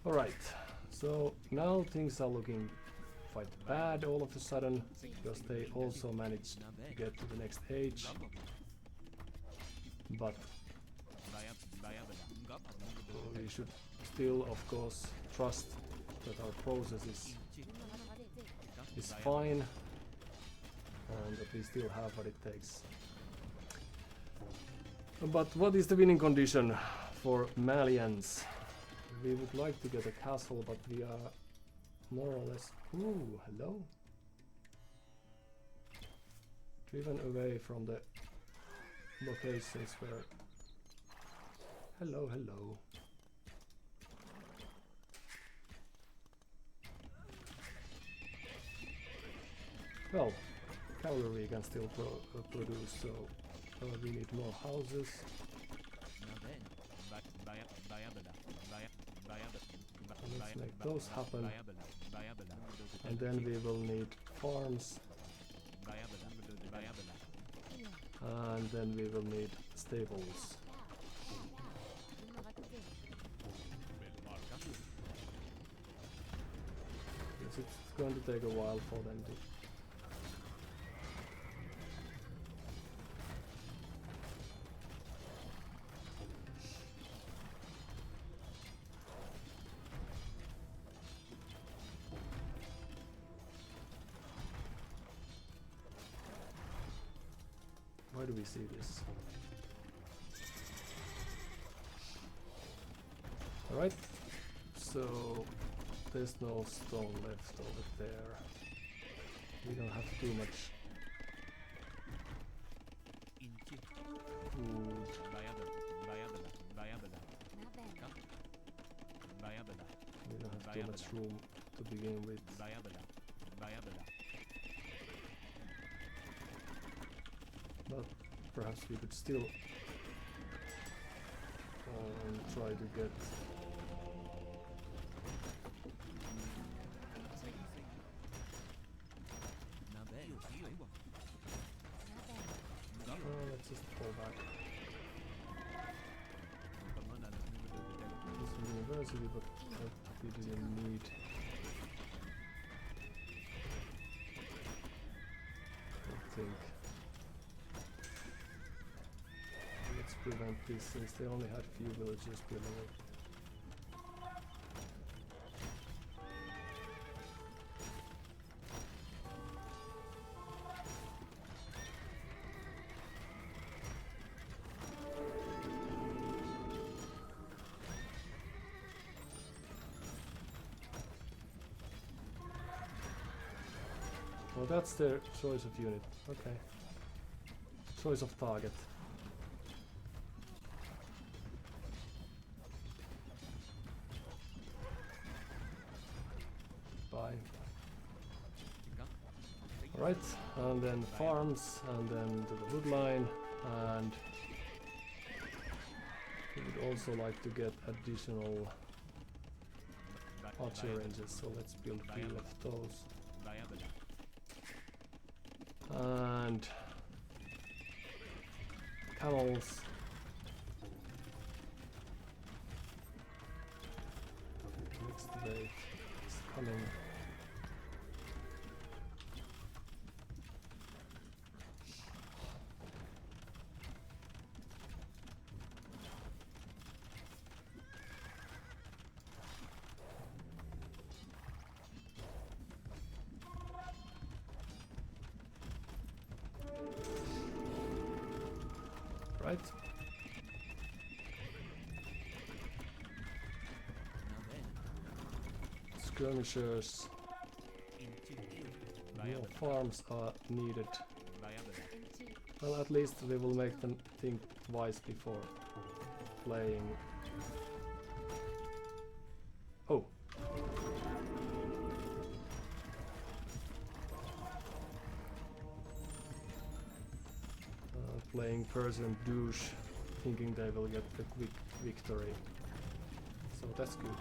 Alright, so now things are looking quite bad all of a sudden, because they also managed to get to the next age. But we should still, of course, trust that our process is fine and that we still have what it takes. But what is the winning condition for Malians? We would like to get a castle, but we are more or less... Ooh, hello? Driven away from the locations where... Hello, hello. Well, cavalry we can still produce, so we need more houses. Let's make those happen. And then we will need farms. And then we will need stables. Yes, it's going to take a while for them to... Where do we see this? Alright, so there's no stone left over there. We don't have too much food. We don't have too much room to begin with. But perhaps we could still try to get let's just pull back. This is university, but we didn't need. I think. Let's prevent this since they only had few villagers building it. Well, that's their choice of unit. Okay. Choice of target. Bye. Alright, and then farms, and then to the wood line, and we would also like to get additional archer ranges, so let's build 3 of those. And camels. Next wave is coming. Right. Skirmishers. More farms are needed. Well, at least we will make them think twice before playing. Oh. Playing Persian douche, thinking they will get the quick victory. So that's good.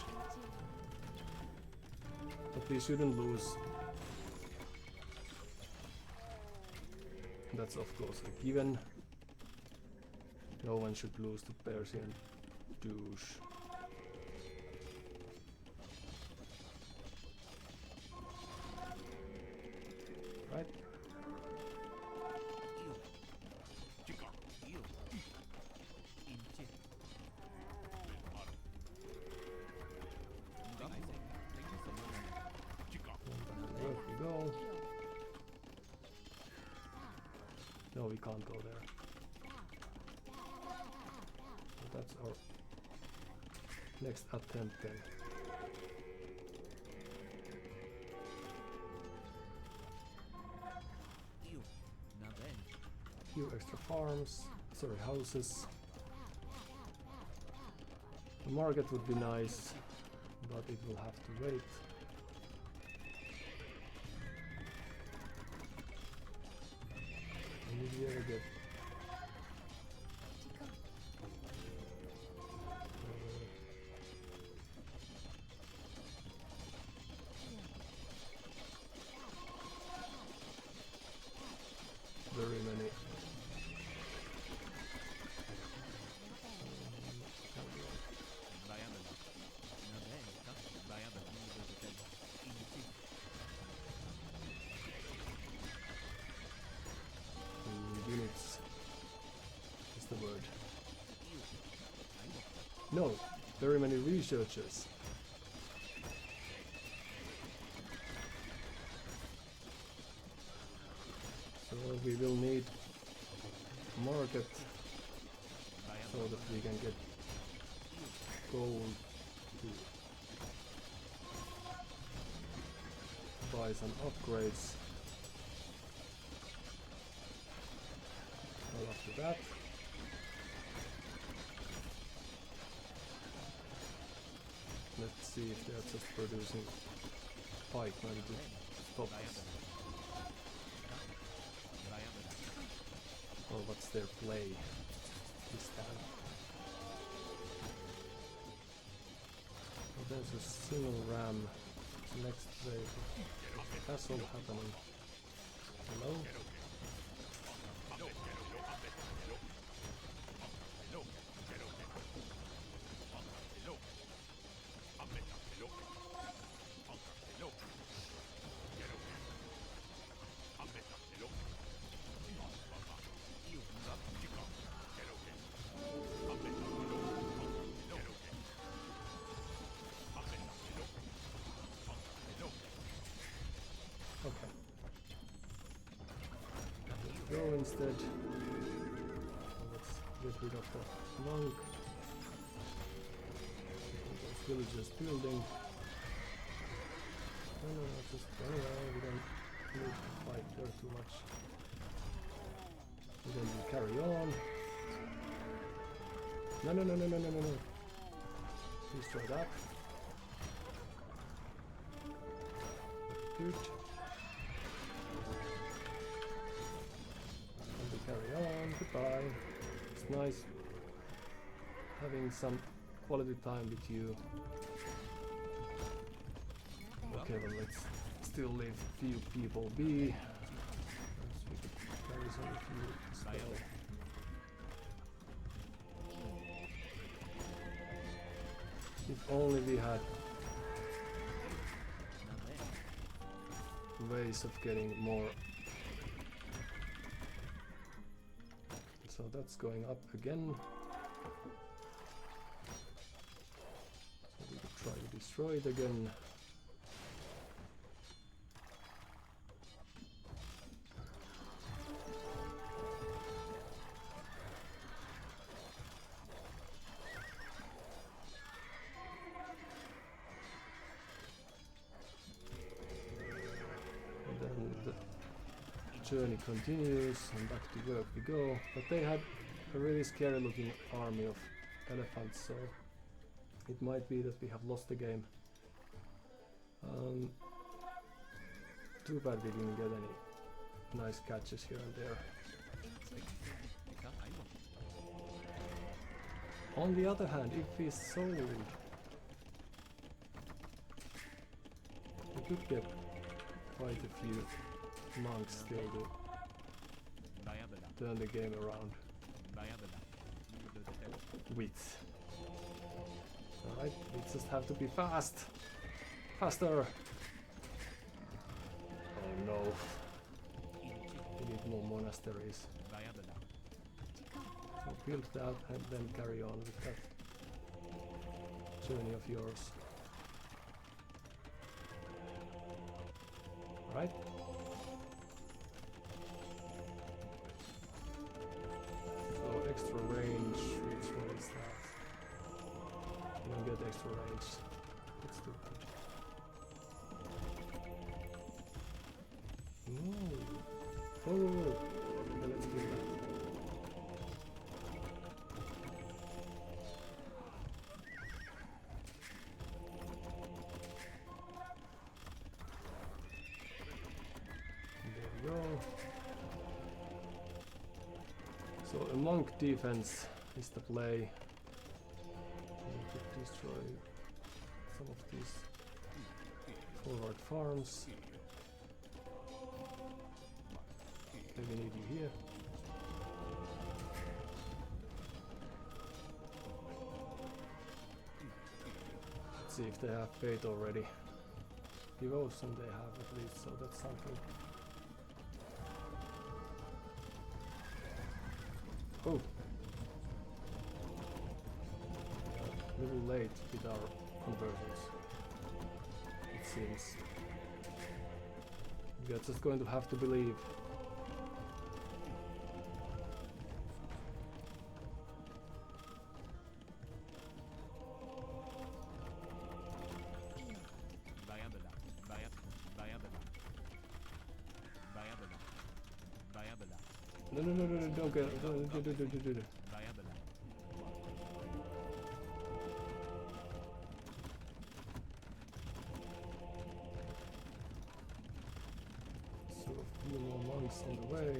But we shouldn't lose That's of course a given. No one should lose to Persian douche. Right? There we go. No, we can't go there. So that's our next attempt then. Few extra farms, sorry, houses. The market would be nice, but it will have to wait. And did you ever get very many units is the word. No, very many researchers. So we will need market so that we can get gold to buy some upgrades. Well, after that, let's see if they're just producing pikemen to stop us. Or what's their play this time? So there's a single ram. Next wave of castle happening. Hello? Okay. Let's go instead. Let's get rid of the monk. Those villagers building. No, just run away. We don't need to fight there too much. And then we carry on. No. Destroy that. Good. And we carry on. Goodbye. It's nice having some quality time with you. Okay, well, let's still leave few people be. Perhaps we could carry some of you as well. If only we had ways of getting more. So that's going up again. So we could try to destroy it again. Journey continues and back to work we go, but they had a really scary looking army of elephants, so it might be that we have lost the game. Too bad we didn't get any nice catches here and there. On the other hand, if we sold, we could get quite a few monks still to turn the game around with. Alright, we just have to be fast. Faster. Oh no. We need more monasteries. So build that and then carry on with that journey of yours. Right? So extra range, which one is that? You don't get extra range. It's too good. Ooh. Oh, okay, let's do that. There we go. So a monk defense is the play. We could destroy some of these forward farms. Okay, we need you here. Let's see if they have faith already. Devotion they have at least, so that's something. Oh! A little late with our conversions, it seems. We are just going to have to believe. No, don't go, do. So a few more monks on the way.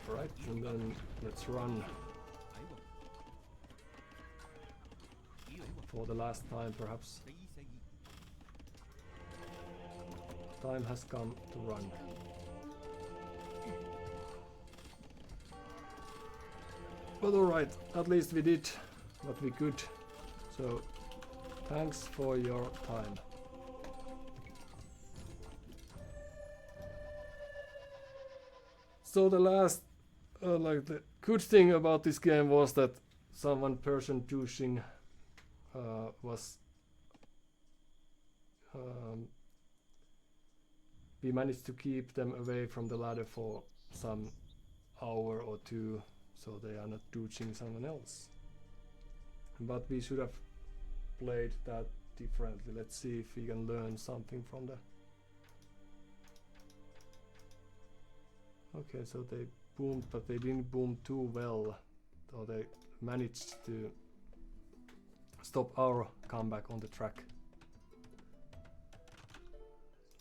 Alright, and then let's run. For the last time, perhaps. Time has come to run. But alright, at least we did what we could. So, thanks for your time. So the last, the good thing about this game was that one person choosing was we managed to keep them away from the ladder for some hour or two, so they are not douching someone else. But we should have played that differently. Let's see if we can learn something from the... Okay, so they boomed, but they didn't boom too well, so they managed to stop our comeback on the track.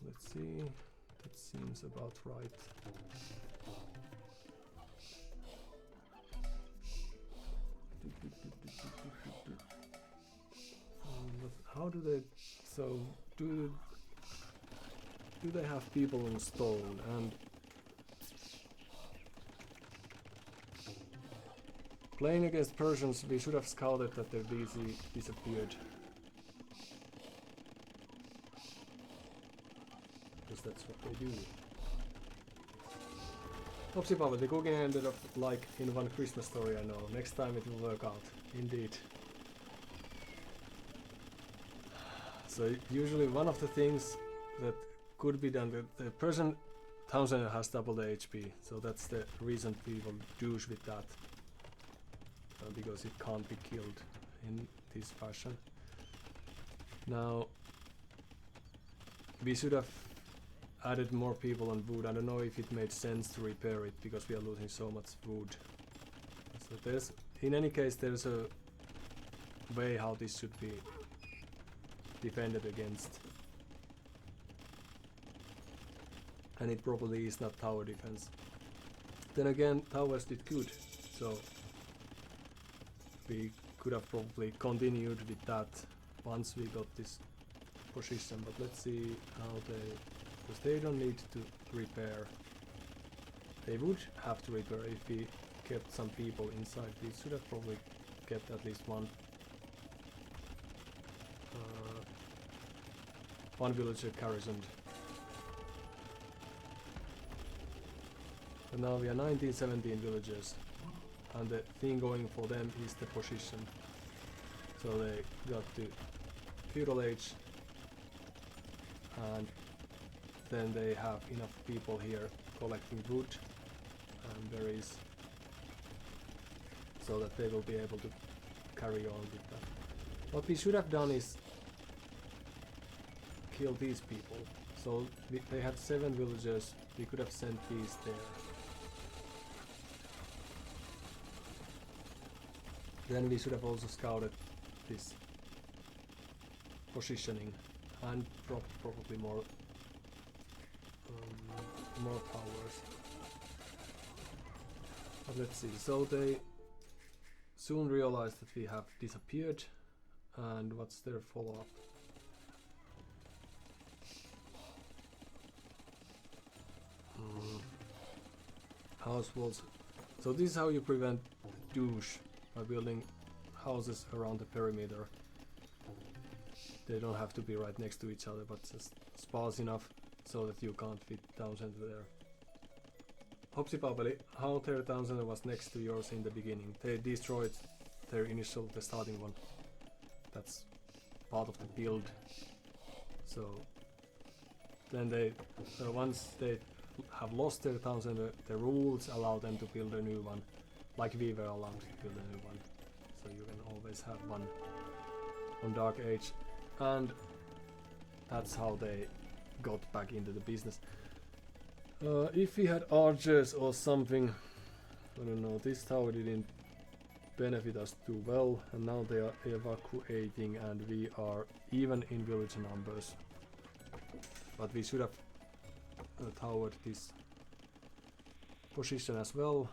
Let's see, that seems about right. But how do they, so do they have people in stone? And playing against Persians, we should have scouted that their DC disappeared. Because that's what they do. Topsy Papa, the cooking ended up like in One Christmas Story, I know. Next time it will work out. Indeed. So usually one of the things that could be done, the person Townsend has double the HP, so that's the reason people douche with that. Because it can't be killed in this fashion. Now we should have added more people on wood. I don't know if it made sense to repair it because we are losing so much wood. So there's, in any case, there's a way how this should be defended against. And it probably is not tower defense. Then again, towers did good, so we could have probably continued with that once we got this position, but let's see how they, because they don't need to repair. They would have to repair if we kept some people inside. We should have probably kept at least one villager garrisoned. And now we are 1917 villagers, and the thing going for them is the position. So they got to feudal age, and then they have enough people here collecting wood and berries, so that they will be able to carry on with that. What we should have done is kill these people. So they had 7 villagers, we could have sent these there. Then we should have also scouted this positioning and probably more powers. But let's see. So they soon realized that we have disappeared, and what's their follow-up? House walls. So this is how you prevent douche, by building houses around the perimeter. They don't have to be right next to each other, but just sparse enough so that you can't fit town center there. Hopsi Papeli, how their town center was next to yours in the beginning. They destroyed the starting one. That's part of the build. So then they, once they have lost their town center, the rules allow them to build a new one, like we were allowed to build a new one. So you can always have one on Dark Age, and that's how they got back into the business. If we had archers or something, I don't know, this tower didn't benefit us too well, and now they are evacuating and we are even in village numbers. But we should have towered this position as well,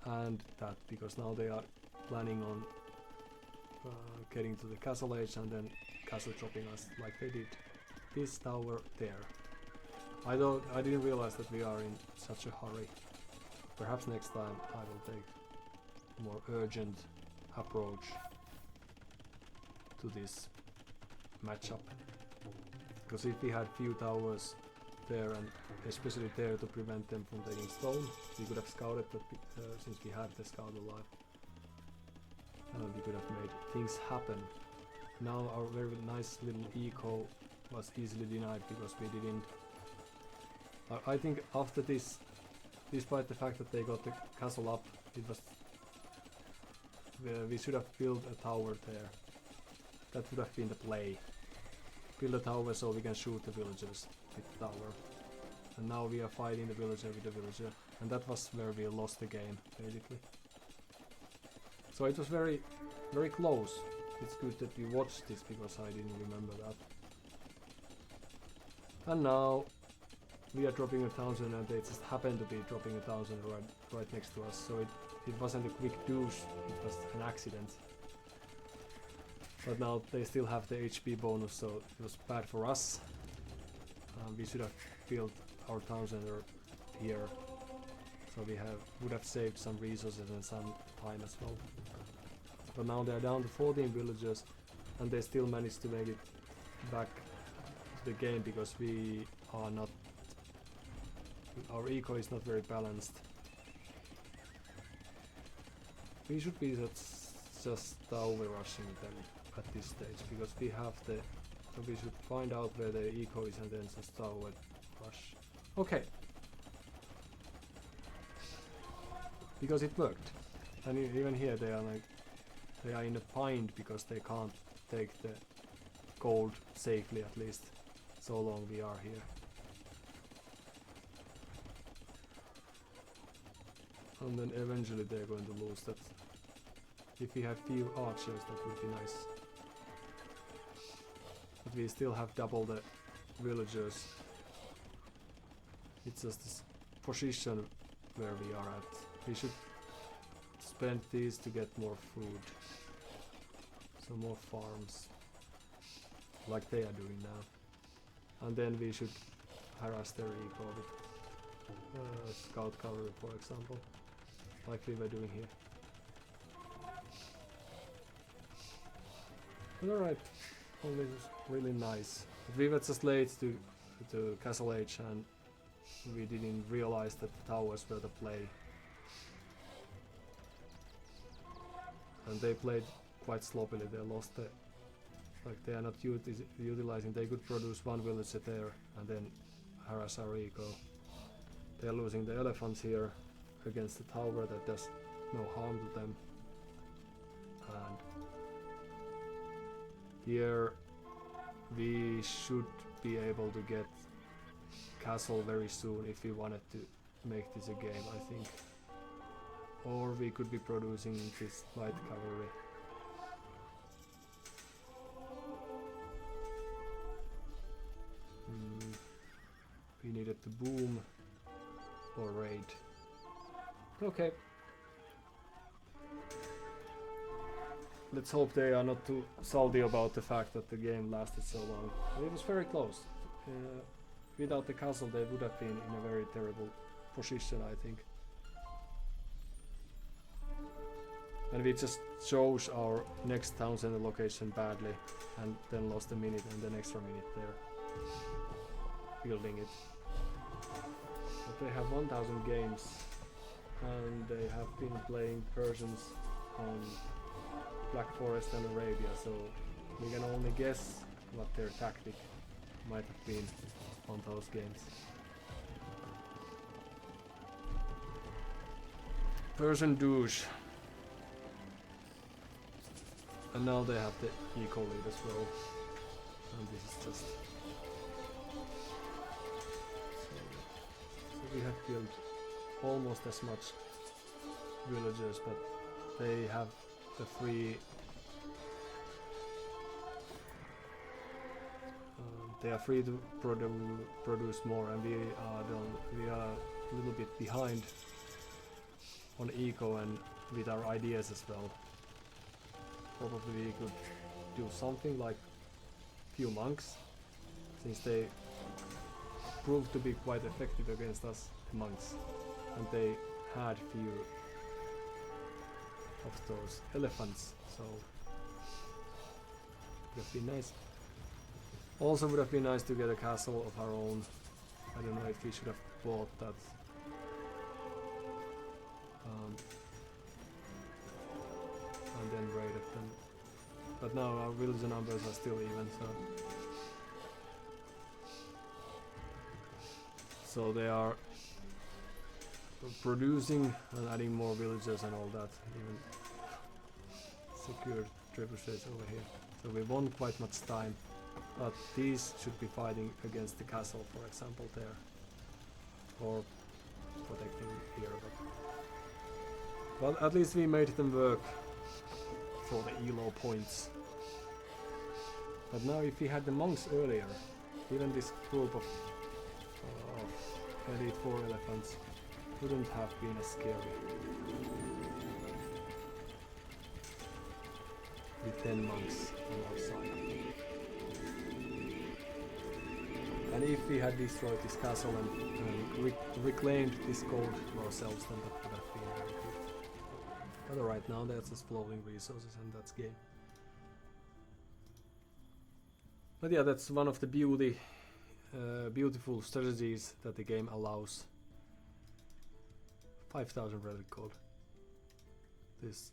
and that, because now they are planning on getting to the castle age and then castle dropping us like they did this tower there. I didn't realize that we are in such a hurry. Perhaps next time I will take a more urgent approach to this matchup. Because if we had few towers there, and especially there to prevent them from taking stone, we could have scouted that since we had the scout alive. We could have made things happen. Now our very nice little eco was easily denied because we didn't. I think after this, despite the fact that they got the castle up, it was we should have built a tower there. That would have been the play. Build a tower so we can shoot the villagers with the tower. And now we are fighting the villager with the villager, and that was where we lost the game, basically. So it was very, very close. It's good that you watched this because I didn't remember that. And now we are dropping a 1000, and they just happen to be dropping a 1000 right next to us. So it wasn't a quick douche, it was an accident. But now they still have the HP bonus, so it was bad for us. We should have built our town center here, so we would have saved some resources and some time as well. But now they're down to 14 villagers, and they still managed to make it back to the game because we are not. Our eco is not very balanced. We should be just tower rushing them at this stage, because we have the. So we should find out where the eco is and then just tower rush. Okay. Because it worked, and even here they are in a bind because they can't take the gold safely, at least so long we are here. And then eventually they're going to lose that. If we have few archers, that would be nice. But we still have double the villagers. It's just this position where we are at. We should spend these to get more food. some more farms, like they are doing now. And then we should harass their eco with scout cavalry, for example, like we were doing here. But alright, all this is really nice. We were just late to Castle Age and we didn't realize that the towers were the play. And they played quite sloppily. They lost the, like they are not utilizing. They could produce one villager there and then harass our eco. They are losing the elephants here against the tower that does no harm to them. And here we should be able to get castle very soon if we wanted to make this a game, I think. Or we could be producing this light cavalry. We needed to boom or raid. Okay. Let's hope they are not too salty about the fact that the game lasted so long. It was very close. Without the castle they would have been in a very terrible position, I think. And we just chose our next town center location badly and then lost a minute and an extra minute there building it. But they have 1000 games and they have been playing Persians on Black Forest and Arabia, so we can only guess what their tactic might have been on those games. Persian douche. And now they have the eco lead as well. And this is just... So we have killed almost as much villagers, but they have the free... they are free to produce more, and we are a little bit behind on eco and with our ideas as well. Probably we could do something like few monks, since they proved to be quite effective against us, the monks, and they had few of those elephants, so would have been nice. Also would have been nice to get a castle of our own. I don't know if we should have bought that. And then raided them. But now our villager numbers are still even, so they are producing and adding more villagers and all that, even secured trebuchets over here. So we won quite much time, but these should be fighting against the castle, for example, there, or protecting here. But at least we made them work for the ELO points. But now if we had the monks earlier, even this group of Elite 4 elephants wouldn't have been as scary. With 10 monks on our side. And if we had destroyed this castle and reclaimed this gold to ourselves, then that would have been very good. But right now that's just flowing resources and that's game. But yeah, that's one of the beautiful strategies that the game allows. 5000 relic gold. This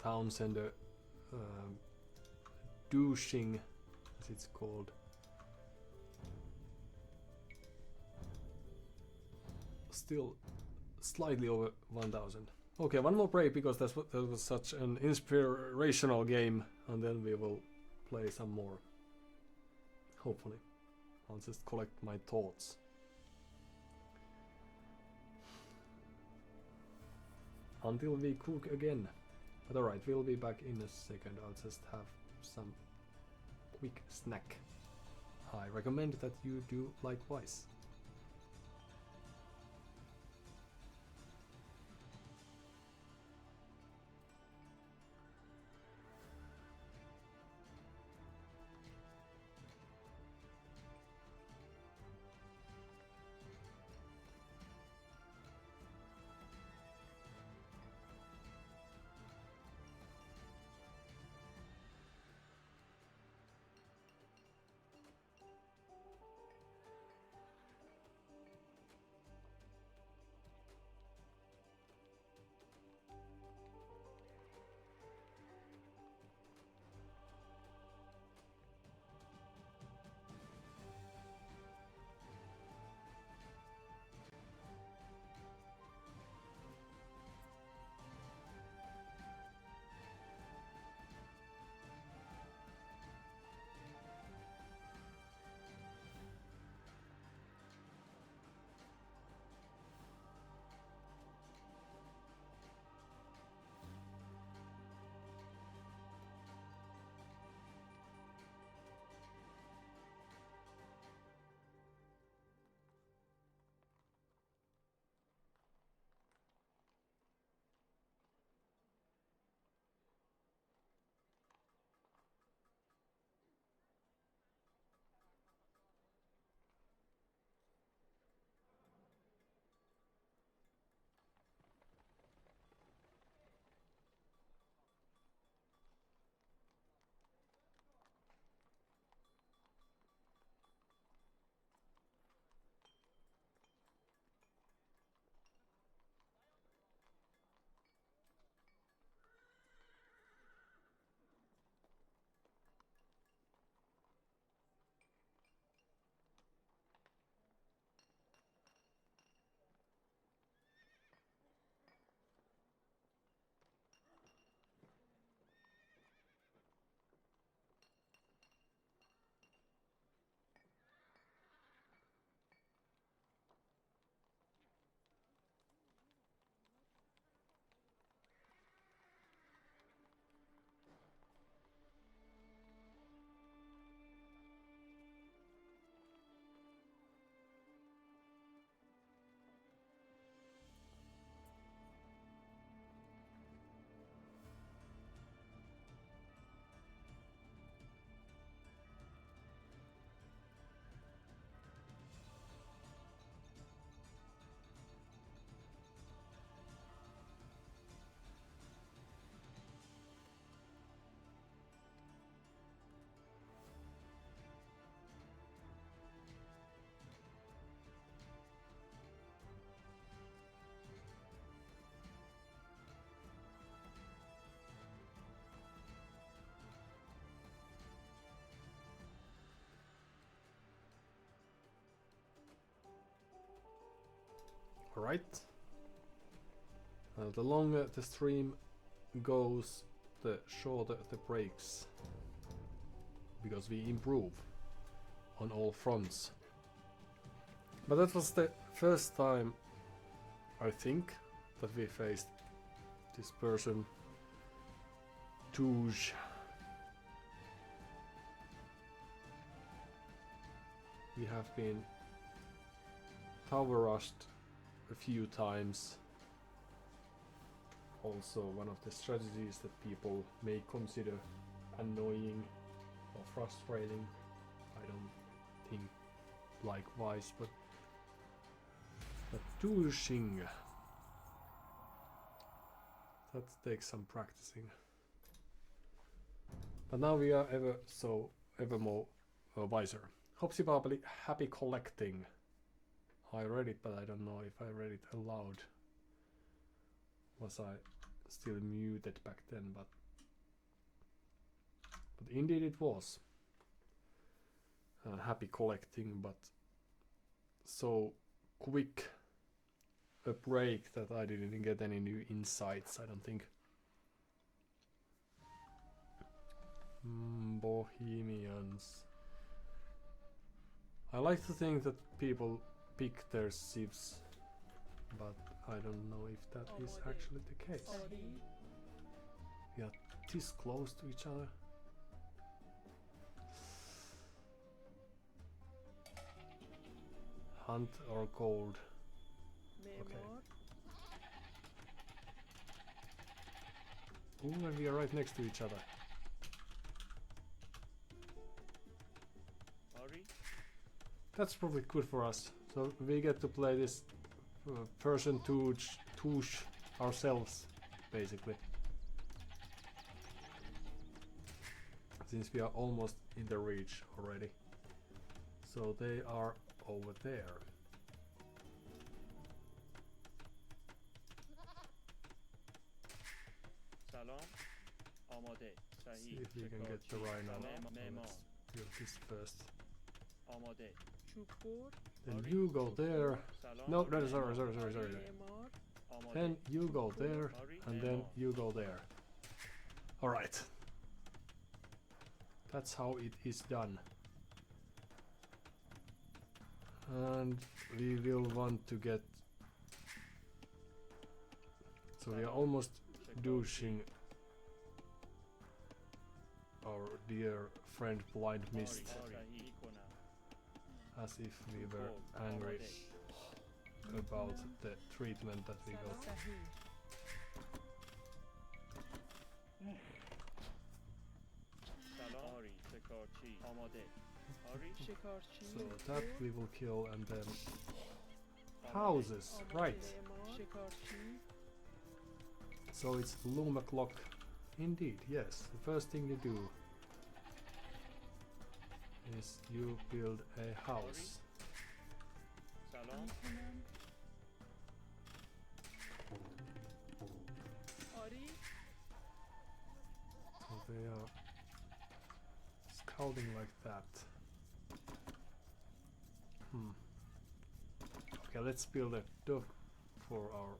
town center douching, as it's called. Still slightly over 1000. Okay, one more break because that was such an inspirational game, and then we will play some more. Hopefully. I'll just collect my thoughts. Until we cook again. But alright, we'll be back in a second. I'll just have some quick snack. I recommend that you do likewise. Alright. The longer the stream goes, the shorter the breaks. Because we improve on all fronts. But that was the first time, I think, that we faced this person. Touche. We have been tower rushed a few times. Also one of the strategies that people may consider annoying or frustrating. I don't think likewise, but touching, that takes some practicing. But now we are ever more wiser. Hopsy Bobbly, happy collecting. I read it, but I don't know if I read it aloud. Was I still muted back then? But indeed it was. Happy collecting, but so quick a break that I didn't get any new insights, I don't think. Bohemians. I like to think that people pick their civs, but I don't know if that is actually the case. We are this close to each other. Hunt or gold. Okay. Ooh, and we are right next to each other. That's probably good for us. So we get to play this person touche ourselves, basically. Since we are almost in the reach already. So they are over there. See if we can get the rhino. Let's build this first. Then you go there. No, sorry. Then you go there, and then you go there. Alright. That's how it is done. And we will want to get... So we are almost douching our dear friend Blind Mist. As if we were angry about the treatment that we got. So that we will kill, and then houses, right? So it's Luma clock, indeed. Yes, the first thing you do is you build a house. So they are scouting like that. Okay, let's build a dock for our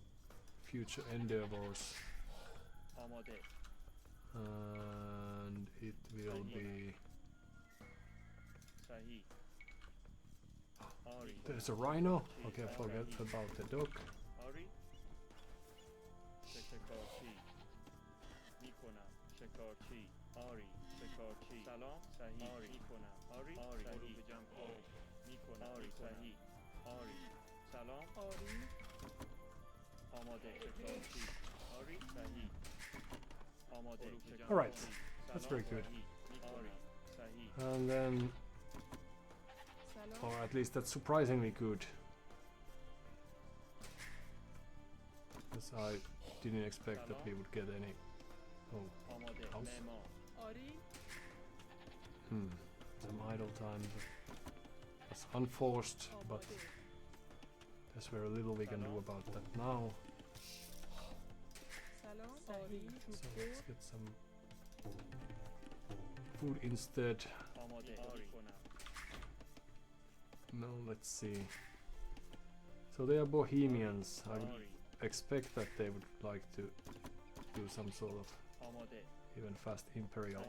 future endeavors. And it will be... There's a rhino? Okay, forget about the dock. Alright, that's very good. And then... Or at least that's surprisingly good. Because I didn't expect that we would get any... Oh, house? Some idle time. That's unforced, but there's very little we can do about that now. So let's get some food instead. No, let's see. So they are Bohemians. I would expect that they would like to do some sort of even fast imperial.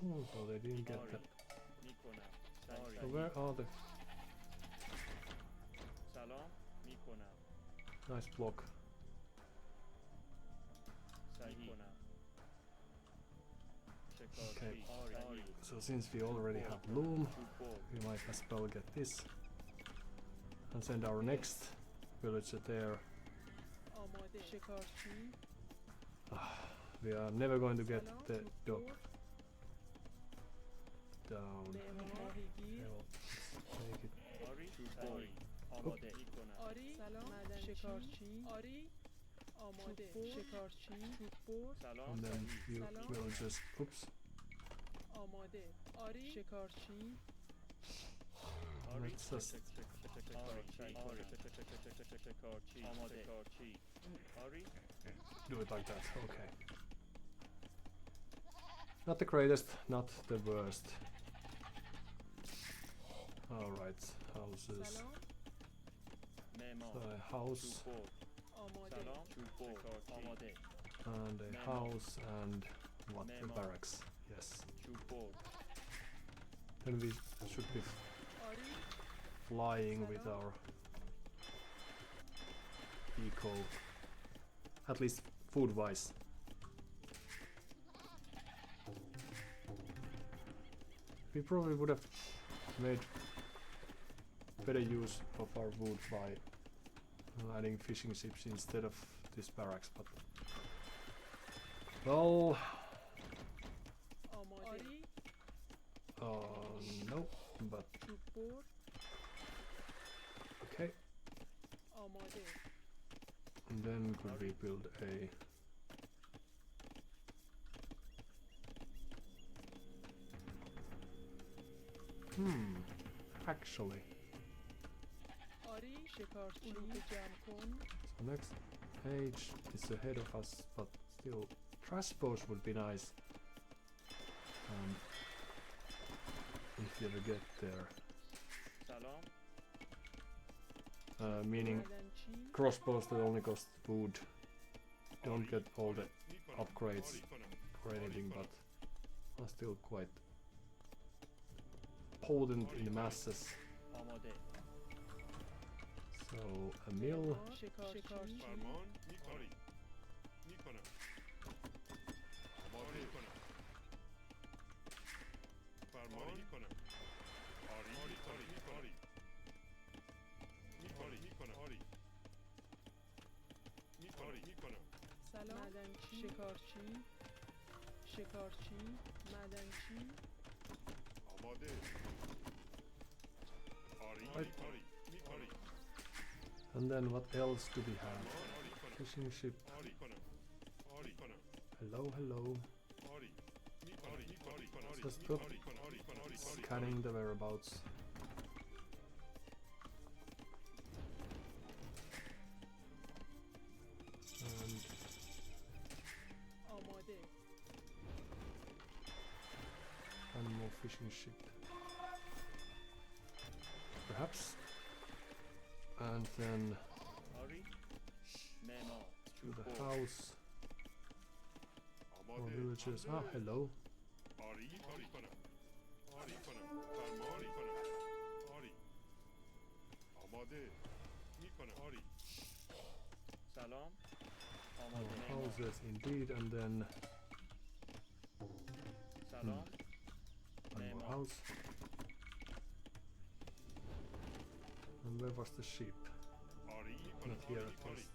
Oh, so they didn't get that. So where are the... Nice block. Okay, so since we already have loom, we might as well get this and send our next villager there. We are never going to get the dock down. Okay, well, let's take it. Oop. And then you will just... Oops. Let's just... do it like that, okay. Not the greatest, not the worst. Alright, houses. So a house. And a house and what? The barracks, yes. Then we should be flying with our eco, at least food wise. We probably would have made better use of our wood by adding fishing ships instead of this barracks, but well, no, but okay. And then could we build a actually. So next page is ahead of us, but still trash post would be nice. If you ever get there. Meaning crossbows that only cost food. Don't get all the upgrades or anything, but are still quite potent in the masses. So a mill. Right. And then what else do we have? Fishing ship. Hello, hello. Just stop scanning the whereabouts. And more fishing ship. Perhaps. And then to the house. More villagers. Ah, hello. More houses indeed, and then one more house. And where was the sheep? Not here at least.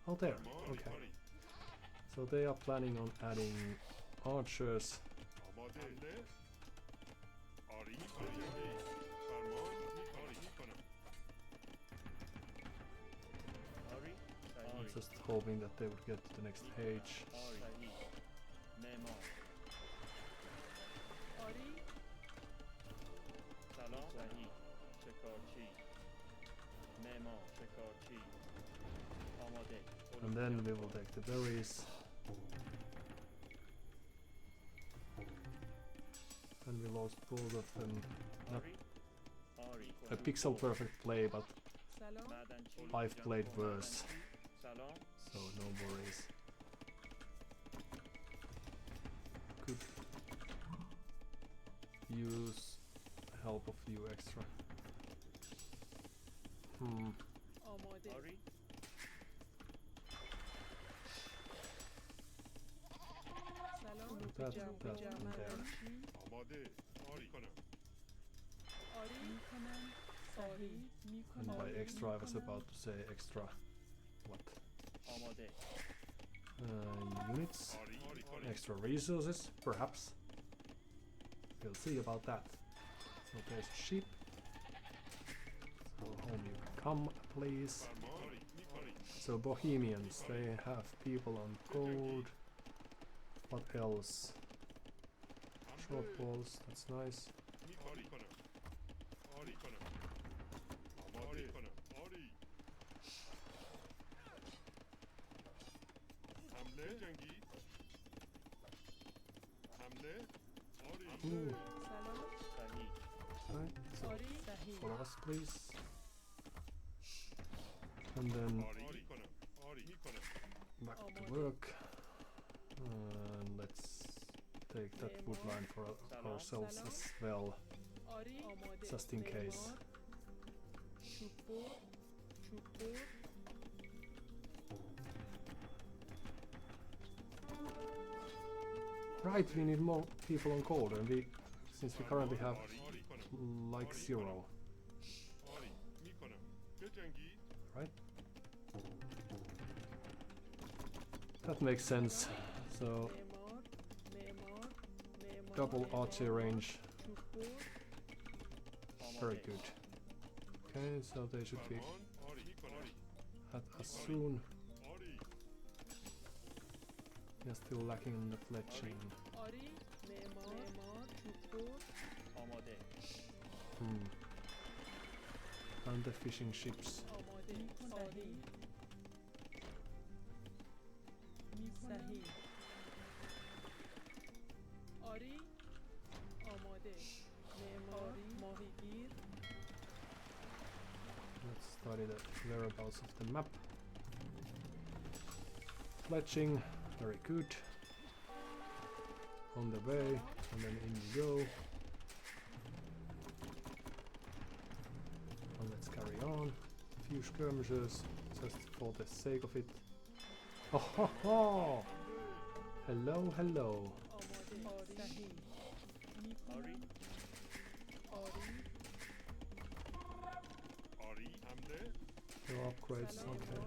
Oh, there. Okay. So they are planning on adding archers. I'm just hoping that they would get to the next page. And then we will take the berries. And we lost both of them. Not a pixel perfect play, but I've played worse, so no worries. Could use help of you extra. That and there. And by extra I was about to say extra what? Units? Extra resources, perhaps. We'll see about that. So there's a ship. So home you can come, please. So Bohemians, they have people on gold. What else? Short walls, that's nice. Ooh. Right, so follow us please. And then back to work. And let's take that wood line for ourselves as well, just in case. Right, we need more people on gold, and since we currently have like 0. Right? That makes sense. So double archery range. Very good. Okay, so they should be at us soon. We are still lacking in the fletching. And the fishing ships. Let's study the whereabouts of the map. Fletching, very good. On the way, and then in you go. And let's carry on. A few skirmishes, just for the sake of it. Oh ho ho! Hello, hello. No upgrades, okay.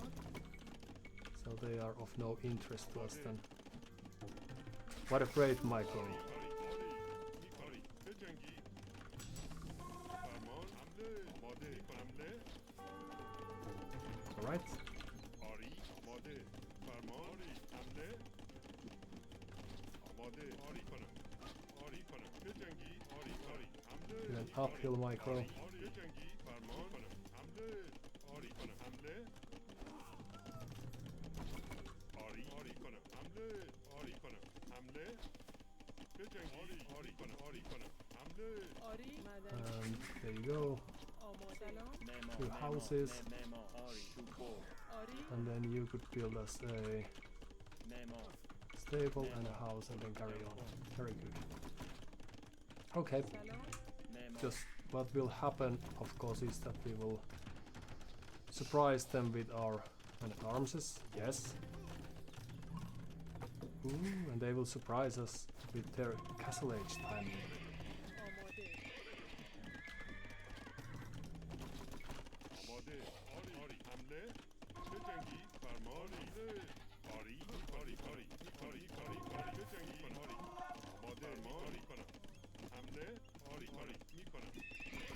So they are of no interest to us then. What a great micro. Alright. An uphill micro. And there you go. 2 houses. And then you could build us a stable and a house and then carry on. Very good. Okay. Just what will happen, of course, is that we will surprise them with our men-at-arms. Yes. Ooh, and they will surprise us with their castle age timing.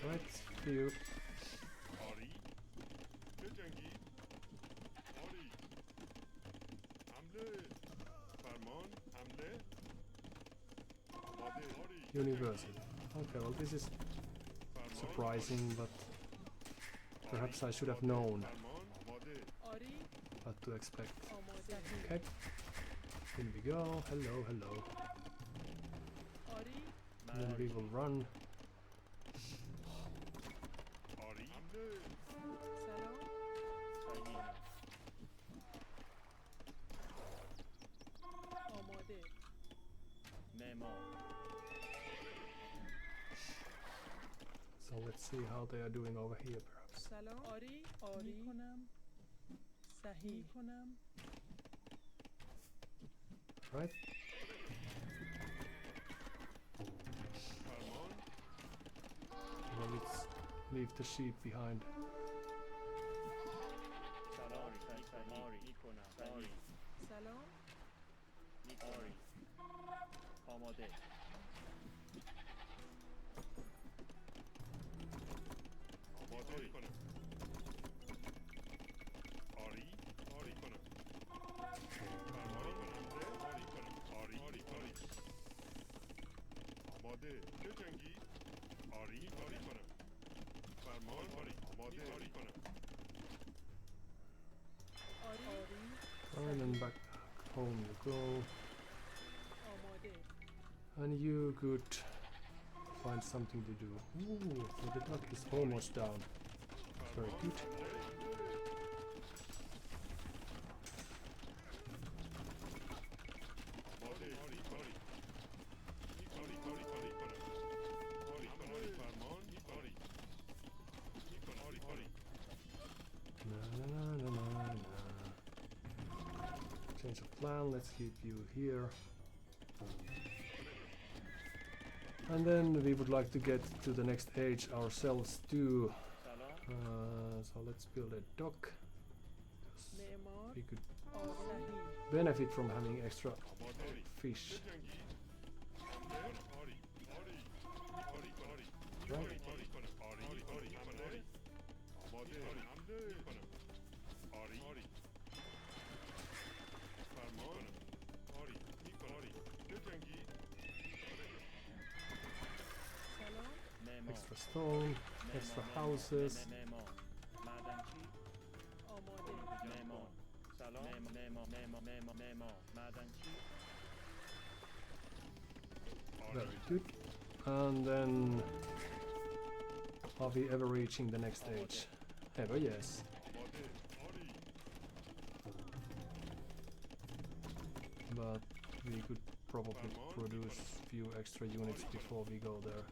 Right, few. University. Okay, well this is surprising, but perhaps I should have known what to expect. Okay, in we go. Hello, hello. And then we will run. So let's see how they are doing over here perhaps. سلام آری میکنم صحیح میکنم Right? Well, let's leave the sheep behind. سلام آماده آری کنم آری آری کنم فرمانی کنم آری کنم آری آری آری آماده چه جنگی آری آری کنم فرمان آری آماده آری کنم And then back home you go. آماده And you could find something to do. Ooh, so the duck is almost down. Very good. آماده آری آری آری آری آری کنم آری کنم آری فرمان آری کنم آری آری Na, na, na, na, na, na. Change of plan, let's keep you here. And then we would like to get to the next age ourselves too. So let's build a dock. معمار We could صحیح benefit from having extra fish. چه جنگی حمله آری آری آری آری Right? آری کنم آری آری حمله آماده حمله کنم آری آری فرمان آری میکنم آری چه جنگی سلام Extra stone, extra houses. آماده Very good. And then, are we ever reaching the next age? Ever, yes. آماده آری But we could probably produce few extra units before we go there.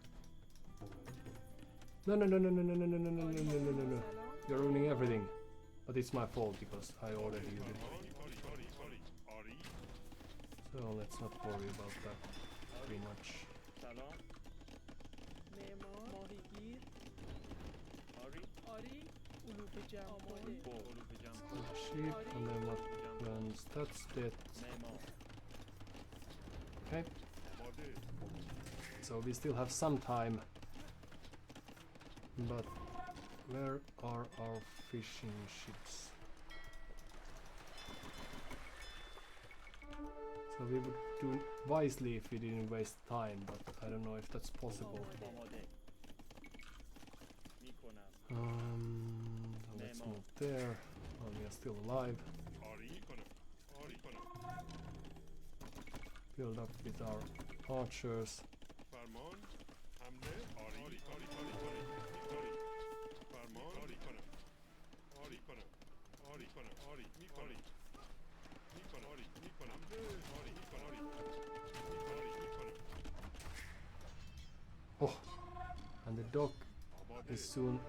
No, no, no, no, no, no, no, no, no, no, no, no, no, no, no. You're ruining everything. But it's my fault because I ordered you it. آری آری آری آری So let's not worry about that too much. معمار ماهیگیر آری علوف جمع کن The sheep, and then what runs? That's dead. Okay. آماده So we still have some time. But where are our fishing ships? So we would do wisely if we didn't waste time, but I don't know if that's possible. So let's move there. Oh, we are still alive. آری کنم آری کنم Build up with our archers. فرمان حمله آری آری آری آری آری آری فرمان آری کنم آری کنم آری کنم آری می آری می کنم آری می کنم آری می کنم آری می کنم می کنم Oh, and the dog آماده is soon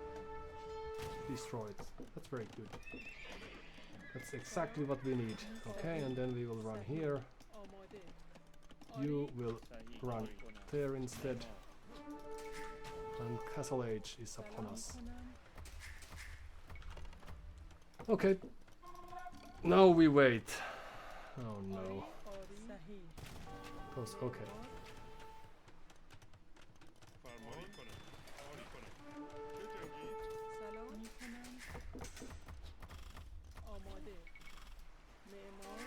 destroyed. That's very good. That's exactly what we need. Okay, and then we will run here. آماده You will run there instead. And Castle Age is upon us. Okay. Now we wait. Oh no. صحیح Because, okay. فرمان کنم آری کنم چه جنگی سلام میکنم آماده معمار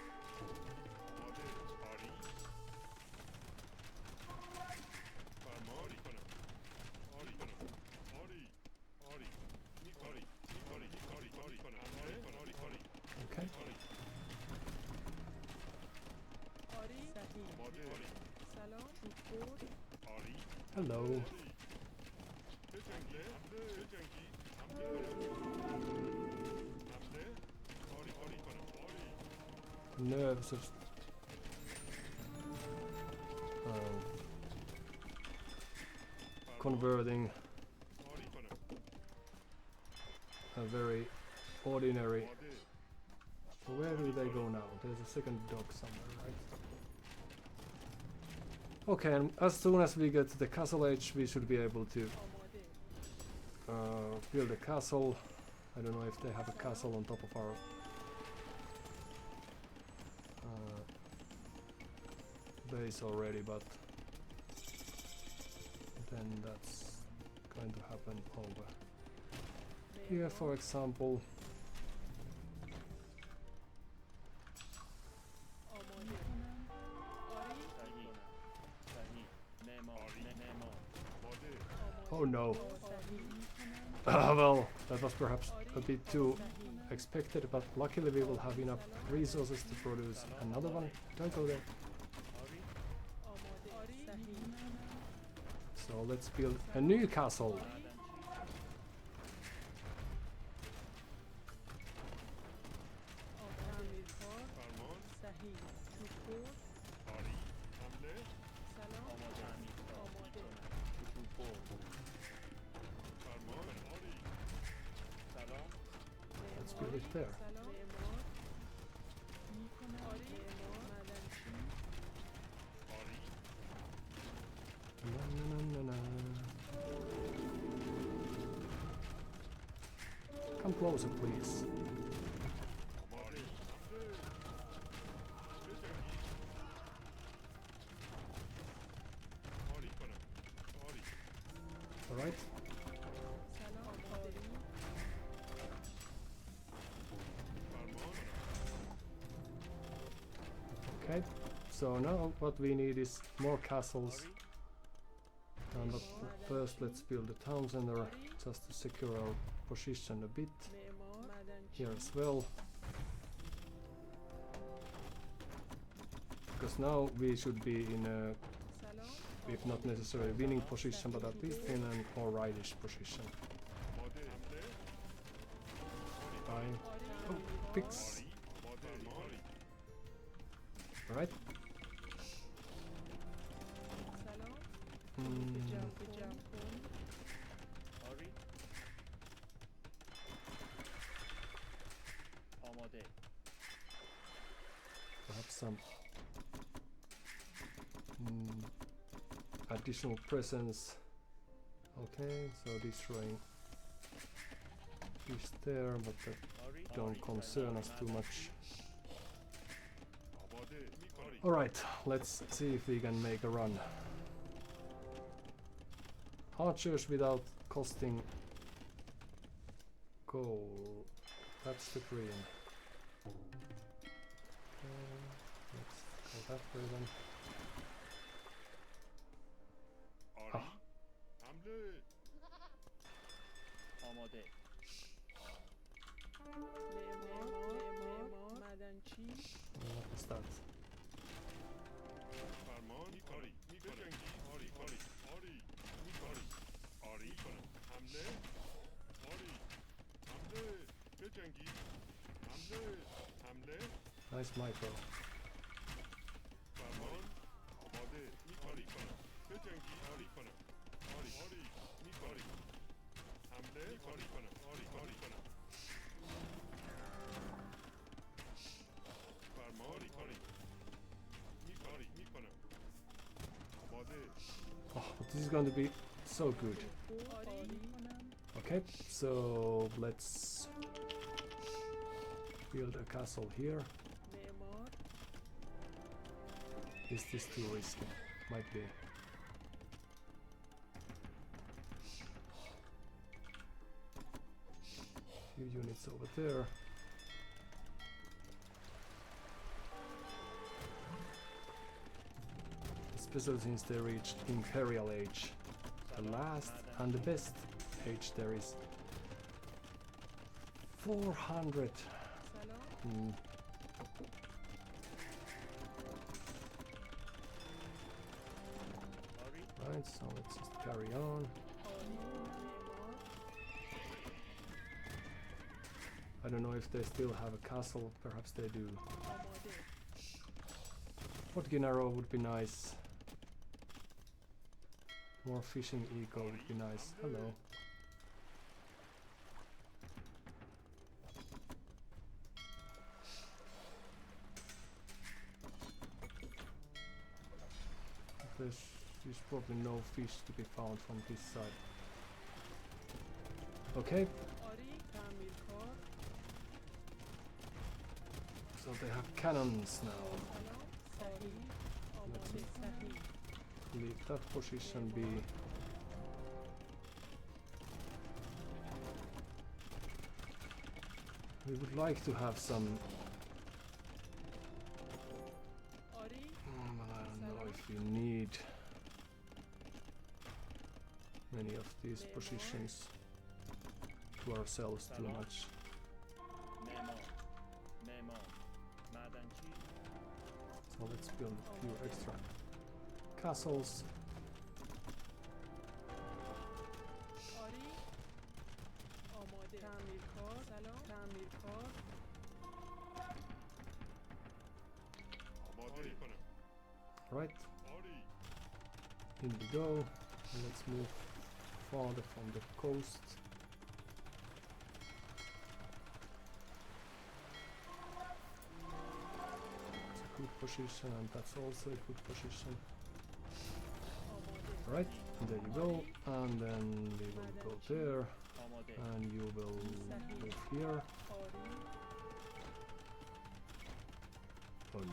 آماده آری فرمان آری کنم آری کنم آری آری می آری می آری می آری آری کنم آری کنم آری آری Okay. آری آری صحیح آماده آری سلام چوببر آری Hello. چه جنگی چه جنگی حمله کنم حمله آری آری کنم آری Nerves of... converting a very ordinary. So where do they go now? There's a second dog somewhere, right? Okay, and as soon as we get to the castle age, we should be able to build a castle. I don't know if they have a castle on top of our base already, but then that's going to happen over here, for example. Oh no. Well, that was perhaps a bit too expected, but luckily we will have enough resources to produce another one. Don't go there. So let's build a new castle. Let's build it there. Come closer, please. All right. Okay. So now what we need is more castles. But first let's build a town center just to secure our position a bit. Here as well. Because now we should be in a, if not necessarily winning position, but at least in an alrightish position. Bye. Oh, fix. Alright. Perhaps some additional presence. Okay, so destroying is there, but that don't concern us too much. Alright, let's see if we can make a run. Archers without costing gold. That's the green. Let's go that way then. Ah. What is that? Nice micro. Oh, this is going to be so good. Okay, so let's build a castle here. Is this too risky? Might be. Few units over there. Especially since they reached Imperial Age. The last and the best age there is 400. Right, so let's just carry on. I don't know if they still have a castle, perhaps they do. Fort Gennaro would be nice. More fishing eco would be nice. Hello. There's probably no fish to be found from this side. Okay. So they have cannons now. Let's leave that position be. We would like to have some. But I don't know if we need many of these positions to ourselves too much. So let's build a few extra castles. Right, in we go. Let's move farther from the coast. It's a good position, and that's also a good position. Right, there you go, and then we will go there, and you will move here. Oh no.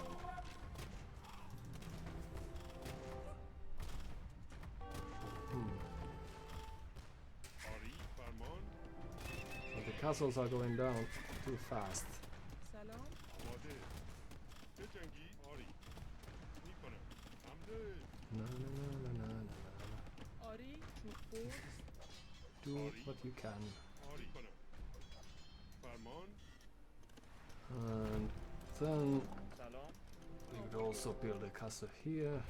So the castles are going down too fast. No. Do what you can. And then we would also build a castle here.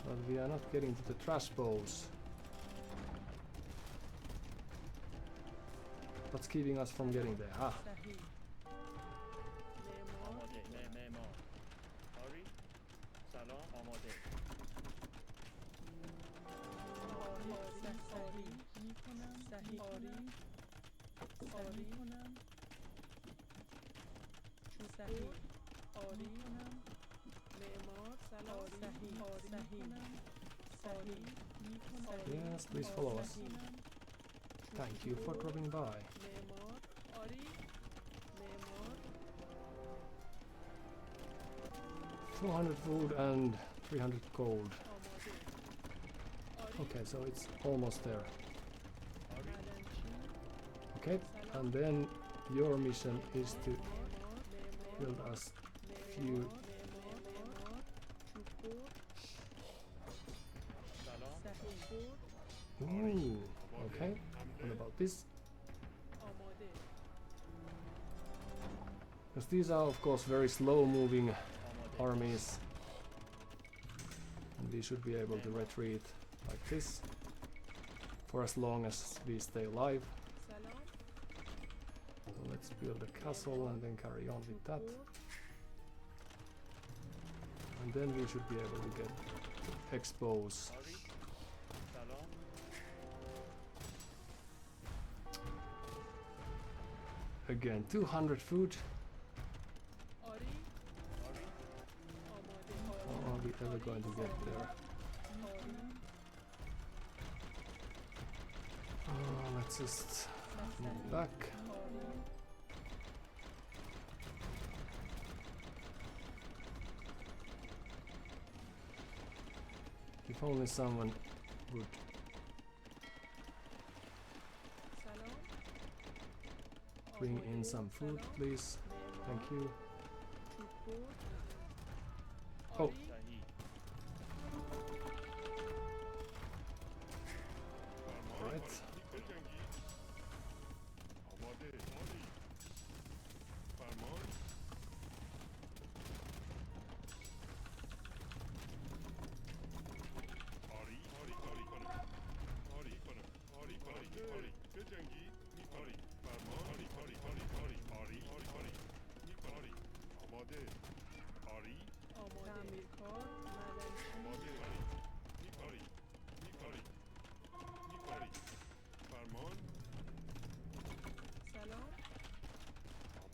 But we are not getting to the trash bows. What's keeping us from getting there? Ah. Yes, please follow us. Thank you for dropping by. 200 food and 300 gold. Okay, so it's almost there. Okay, and then your mission is to build us a few. Ooh, okay. What about this? Because these are of course very slow moving armies, and we should be able to retreat like this for as long as we stay alive. So let's build a castle and then carry on with that, and then we should be able to get expose. Again, 200 food. How are we ever going to get there? Let's just move back. If only someone would bring in some food, please. Thank you. Oh. Right. تعمیرکار معدنچی میکاری فرمان سلام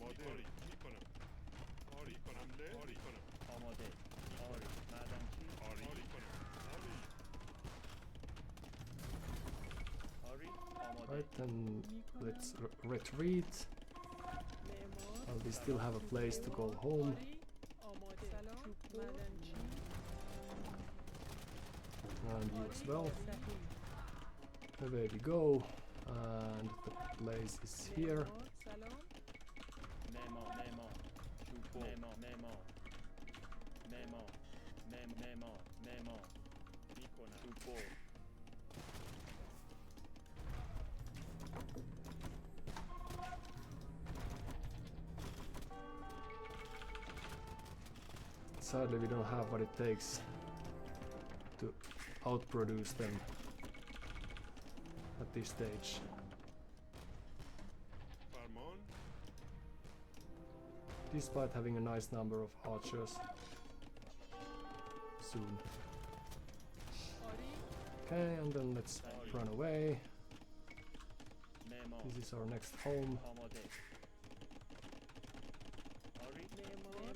آماده میکنم آری کنم آری کنم آماده آری معدنچی آری کنم آری آماده Right, then let's retreat. معمار Well, we still have a place to go home. آری آماده سلام معدنچی And you as well. صحیح Away we go. And the place is here. معمار سلام معمار چوب معمار میکنم چوب Sadly, we don't have what it takes to outproduce them at this stage. فرمان Despite having a nice number of archers soon. آری Okay, and then let's run away. This is our next home. آماده آری معمار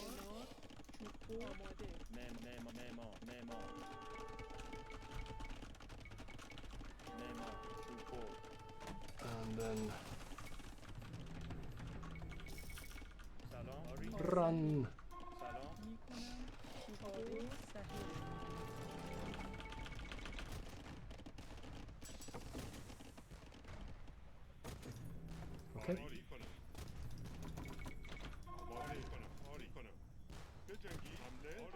معمار چوب آماده معمار چوب And then سلام آری run. سلام میکنم چوب صحیح Okay. آری کنم آری کنم بجنگی حمله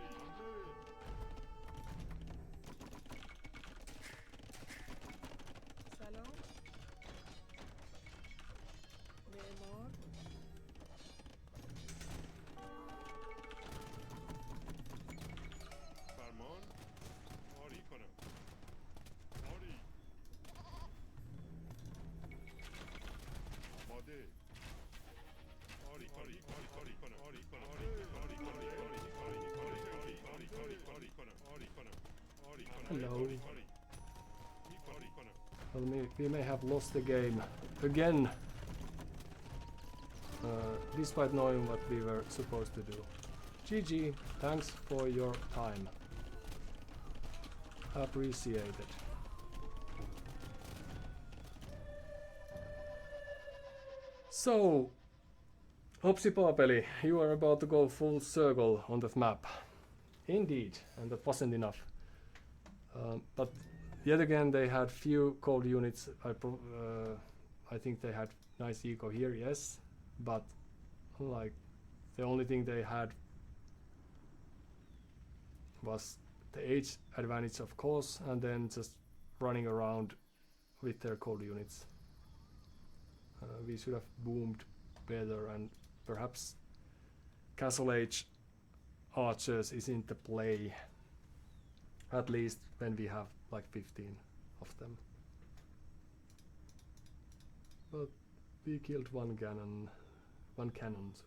سلام معمار فرمان آری کنم آری آماده آری کنم آری کنم آری کنم آری کنم Hello. Well, we may have lost the game again, despite knowing what we were supposed to do. GG, thanks for your time. Appreciated. So, Hopsi Papeli, you are about to go full circle on that map. Indeed, and that wasn't enough. But yet again, they had few cold units. I think they had nice eco here, yes, but like the only thing they had was the age advantage, of course, and then just running around with their cold units. We should have boomed better, and perhaps Castle Age archers is in the play, at least when we have like 15 of them. But we killed one cannon, so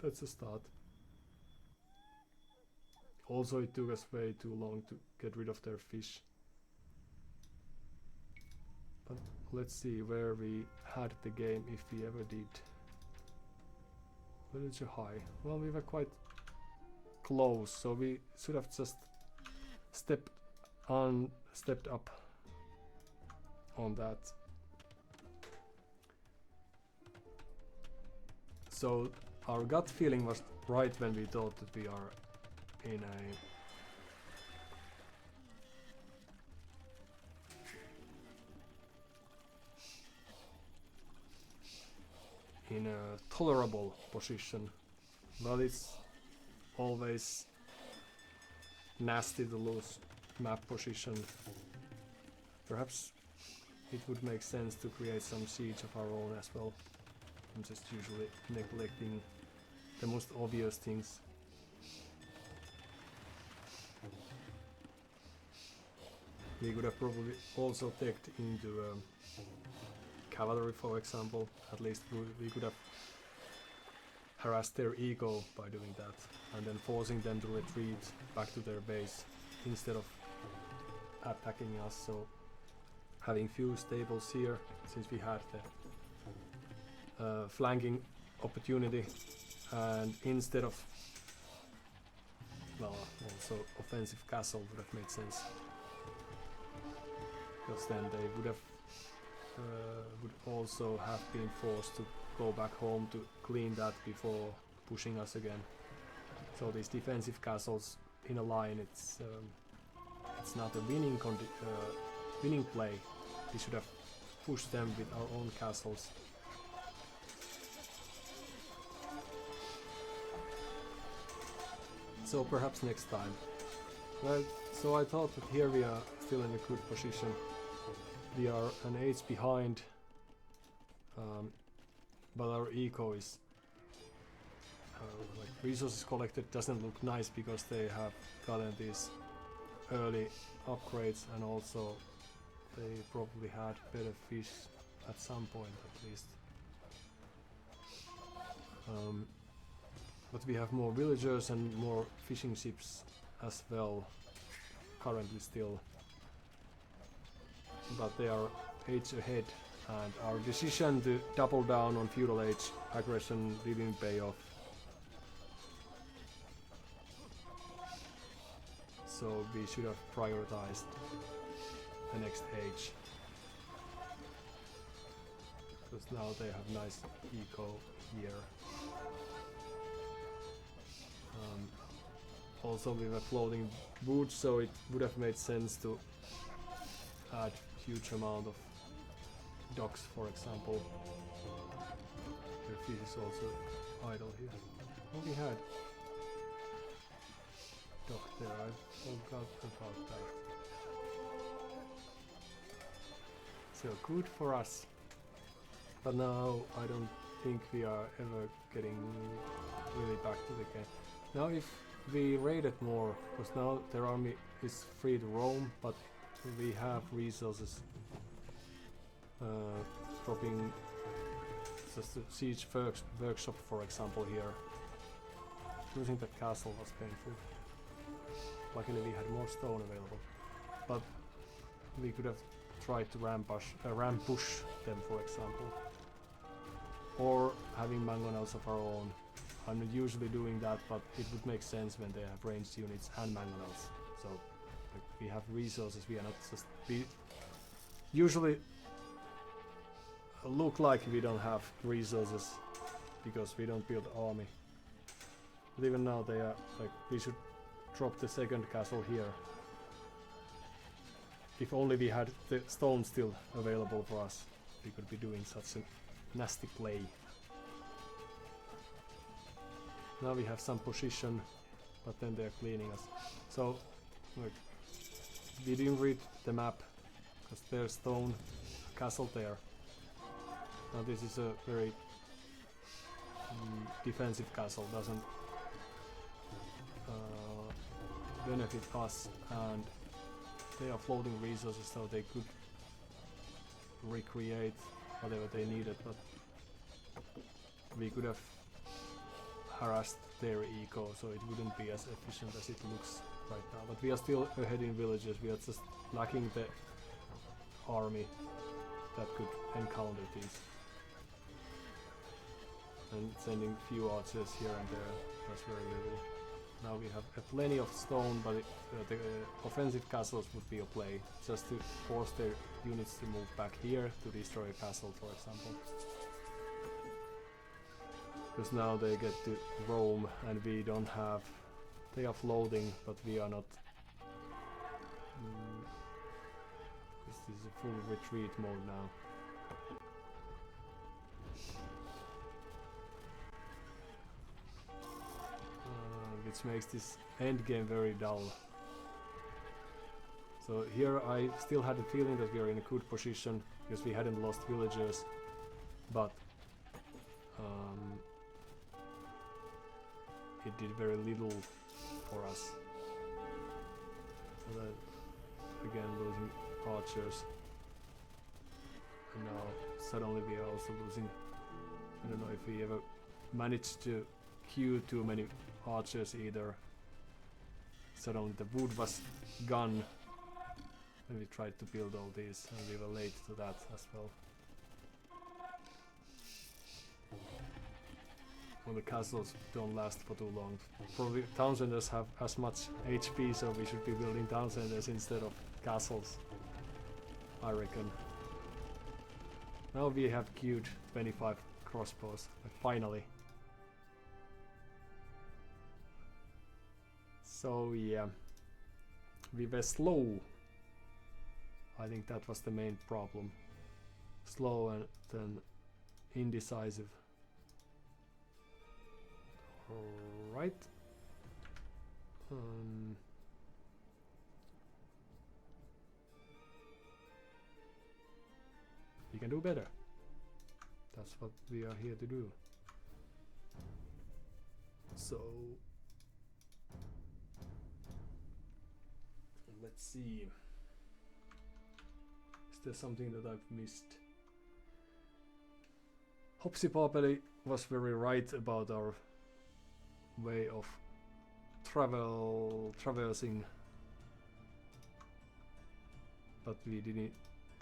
that's a start. Also, it took us way too long to get rid of their fish. But let's see where we had the game, if we ever did. Villager high. Well, we were quite close, so we should have just stepped up on that. So our gut feeling was right when we thought that we are in a tolerable position, but it's always nasty to lose map position. Perhaps it would make sense to create some siege of our own as well. I'm just usually neglecting the most obvious things. We could have probably also teched into cavalry, for example. At least we could have harass their ego by doing that, and then forcing them to retreat back to their base instead of attacking us. So having few stables here, since we had the flanking opportunity, and instead of, well, also offensive castle would have made sense, because then they would also have been forced to go back home to clean that before pushing us again. So these defensive castles in a line, it's not a winning play. We should have pushed them with our own castles. So perhaps next time. Well, so I thought that here we are still in a good position. We are an age behind, but our eco is like resources collected doesn't look nice because they have gotten these early upgrades, and also they probably had better fish at some point at least. But we have more villagers and more fishing ships as well currently still, but they are age ahead, and our decision to double down on feudal age aggression didn't pay off. So we should have prioritized the next age, because now they have nice eco here. Also we were floating wood, so it would have made sense to add huge amount of docks, for example. The fish is also idle here. Oh, we had dock there, I forgot about that. So good for us. But now I don't think we are ever getting really back to the game. Now if we raided more, because now their army is free to roam, but we have resources dropping just a siege workshop, for example, here. Losing that castle was painful. Luckily we had more stone available, but we could have tried to rambush them, for example, or having mangonels of our own. I'm not usually doing that, but it would make sense when they have ranged units and mangonels. So like, we have resources, we are not just... We usually look like we don't have resources because we don't build army. But even now they are like, we should drop the second castle here. If only we had the stone still available for us, we could be doing such a nasty play. Now we have some position, but then they're cleaning us. So, look, we didn't read the map, because there's stone castle there. Now this is a very defensive castle, doesn't benefit us, and they are floating resources, so they could recreate whatever they needed, but we could have harassed their eco, so it wouldn't be as efficient as it looks right now. But we are still ahead in villages, we are just lacking the army that could encounter these. And sending few archers here and there, that's very little. Now we have plenty of stone, but the offensive castles would be a play, just to force their units to move back here to destroy a castle, for example. Because now they get to roam and we don't have... They are floating, but we are not... This is a full retreat mode now. Which makes this endgame very dull. So here I still had the feeling that we are in a good position, because we hadn't lost villagers, but it did very little for us. So that, again, losing archers, and now suddenly we are also losing... I don't know if we ever manage to queue too many archers either. Suddenly the wood was gone when we tried to build all these, and we were late to that as well. Well, the castles don't last for too long. Probably town centers have as much HP, so we should be building town centers instead of castles, I reckon. Now we have queued 25 crossbows, finally. So yeah, we were slow. I think that was the main problem. Slow and then indecisive. Alright. We can do better. That's what we are here to do. So let's see. Is there something that I've missed? Hopsy Papeli was very right about our way of traversing, but we didn't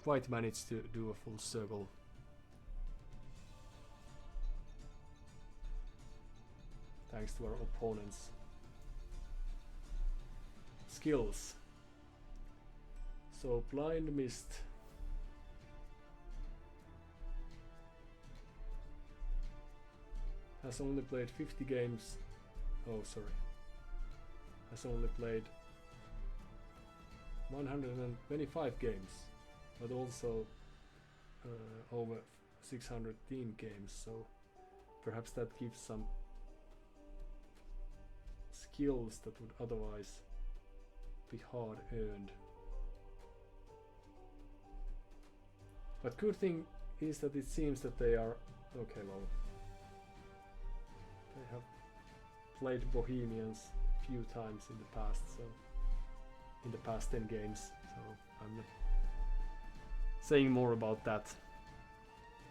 quite manage to do a full circle. Thanks to our opponents' skills. So Blind Mist has only played 50 games. Oh, sorry. Has only played 125 games, but also over 600 team games, so perhaps that gives some skills that would otherwise be hard earned. But good thing is that it seems that they are okay. Well, they have played Bohemians a few times in the past, so in the past 10 games, so I'm not saying more about that.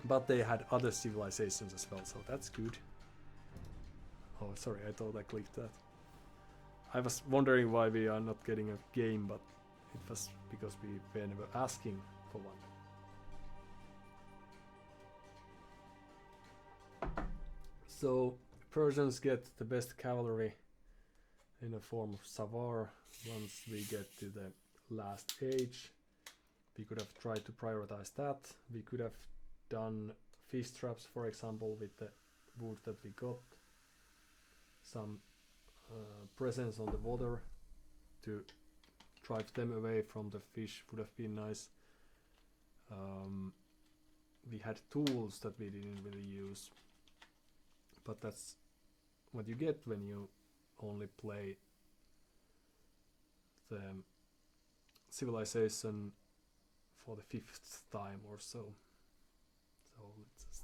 But they had other civilizations as well, so that's good. Oh, sorry, I thought I clicked that. I was wondering why we are not getting a game, but it was because we were never asking for one. So Persians get the best cavalry in the form of Savar. Once we get to the last age, we could have tried to prioritize that. We could have done fish traps, for example, with the wood that we got. Some presence on the water to drive them away from the fish would have been nice. We had tools that we didn't really use, but that's what you get when you only play the civilization for the 5th time or so. So let's just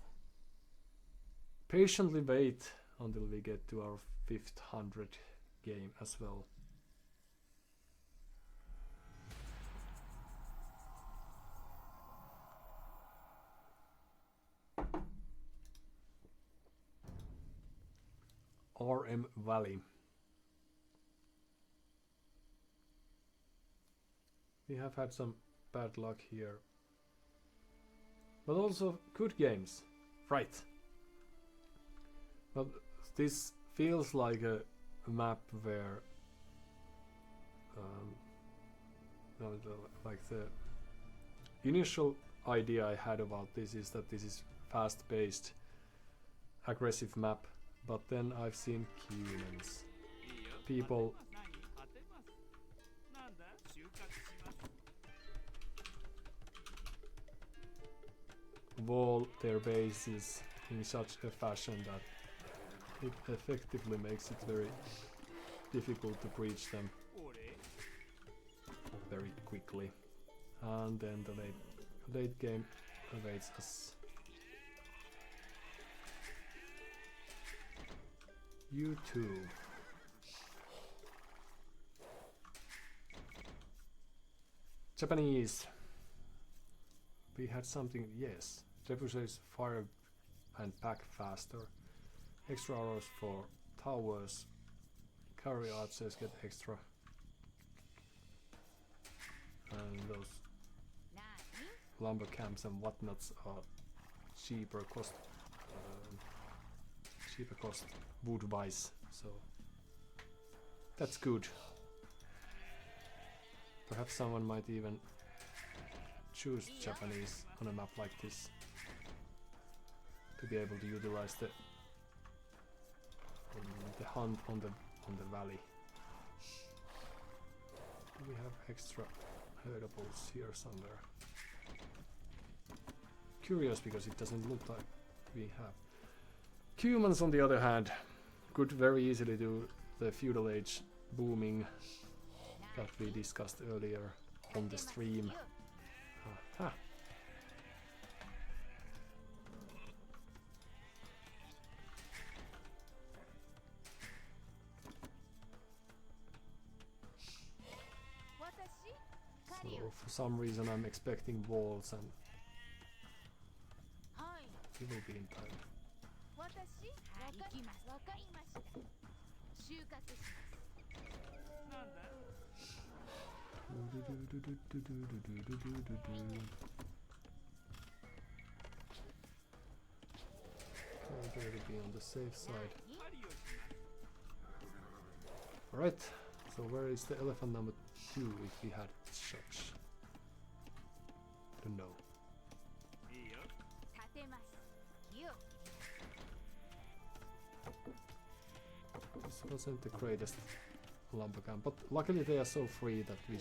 patiently wait until we get to our 500 game as well. RM Valley. We have had some bad luck here, but also good games, right? But this feels like a map where like the initial idea I had about this is that this is fast-paced, aggressive map, but then I've seen humans, people wall their bases in such a fashion that it effectively makes it very difficult to breach them very quickly. And then the late game awaits us. You too. Japanese. We had something, yes. Trebuchets fire and pack faster. extra arrows for towers. Carry archers get extra. And those lumber camps and whatnots are cheaper cost wood wise, so that's good. Perhaps someone might even choose Japanese on a map like this to be able to utilize the hunt on the valley. Do we have extra herdables here somewhere? Curious because it doesn't look like we have. Humans, on the other hand, could very easily do the feudal age booming that we discussed earlier on the stream. Aha. So for some reason I'm expecting walls, and it will be in time. Okay, better be on the safe side. Alright, so where is the elephant number 2 if we had such? Don't know. This wasn't the greatest lumber camp, but luckily they are so free that we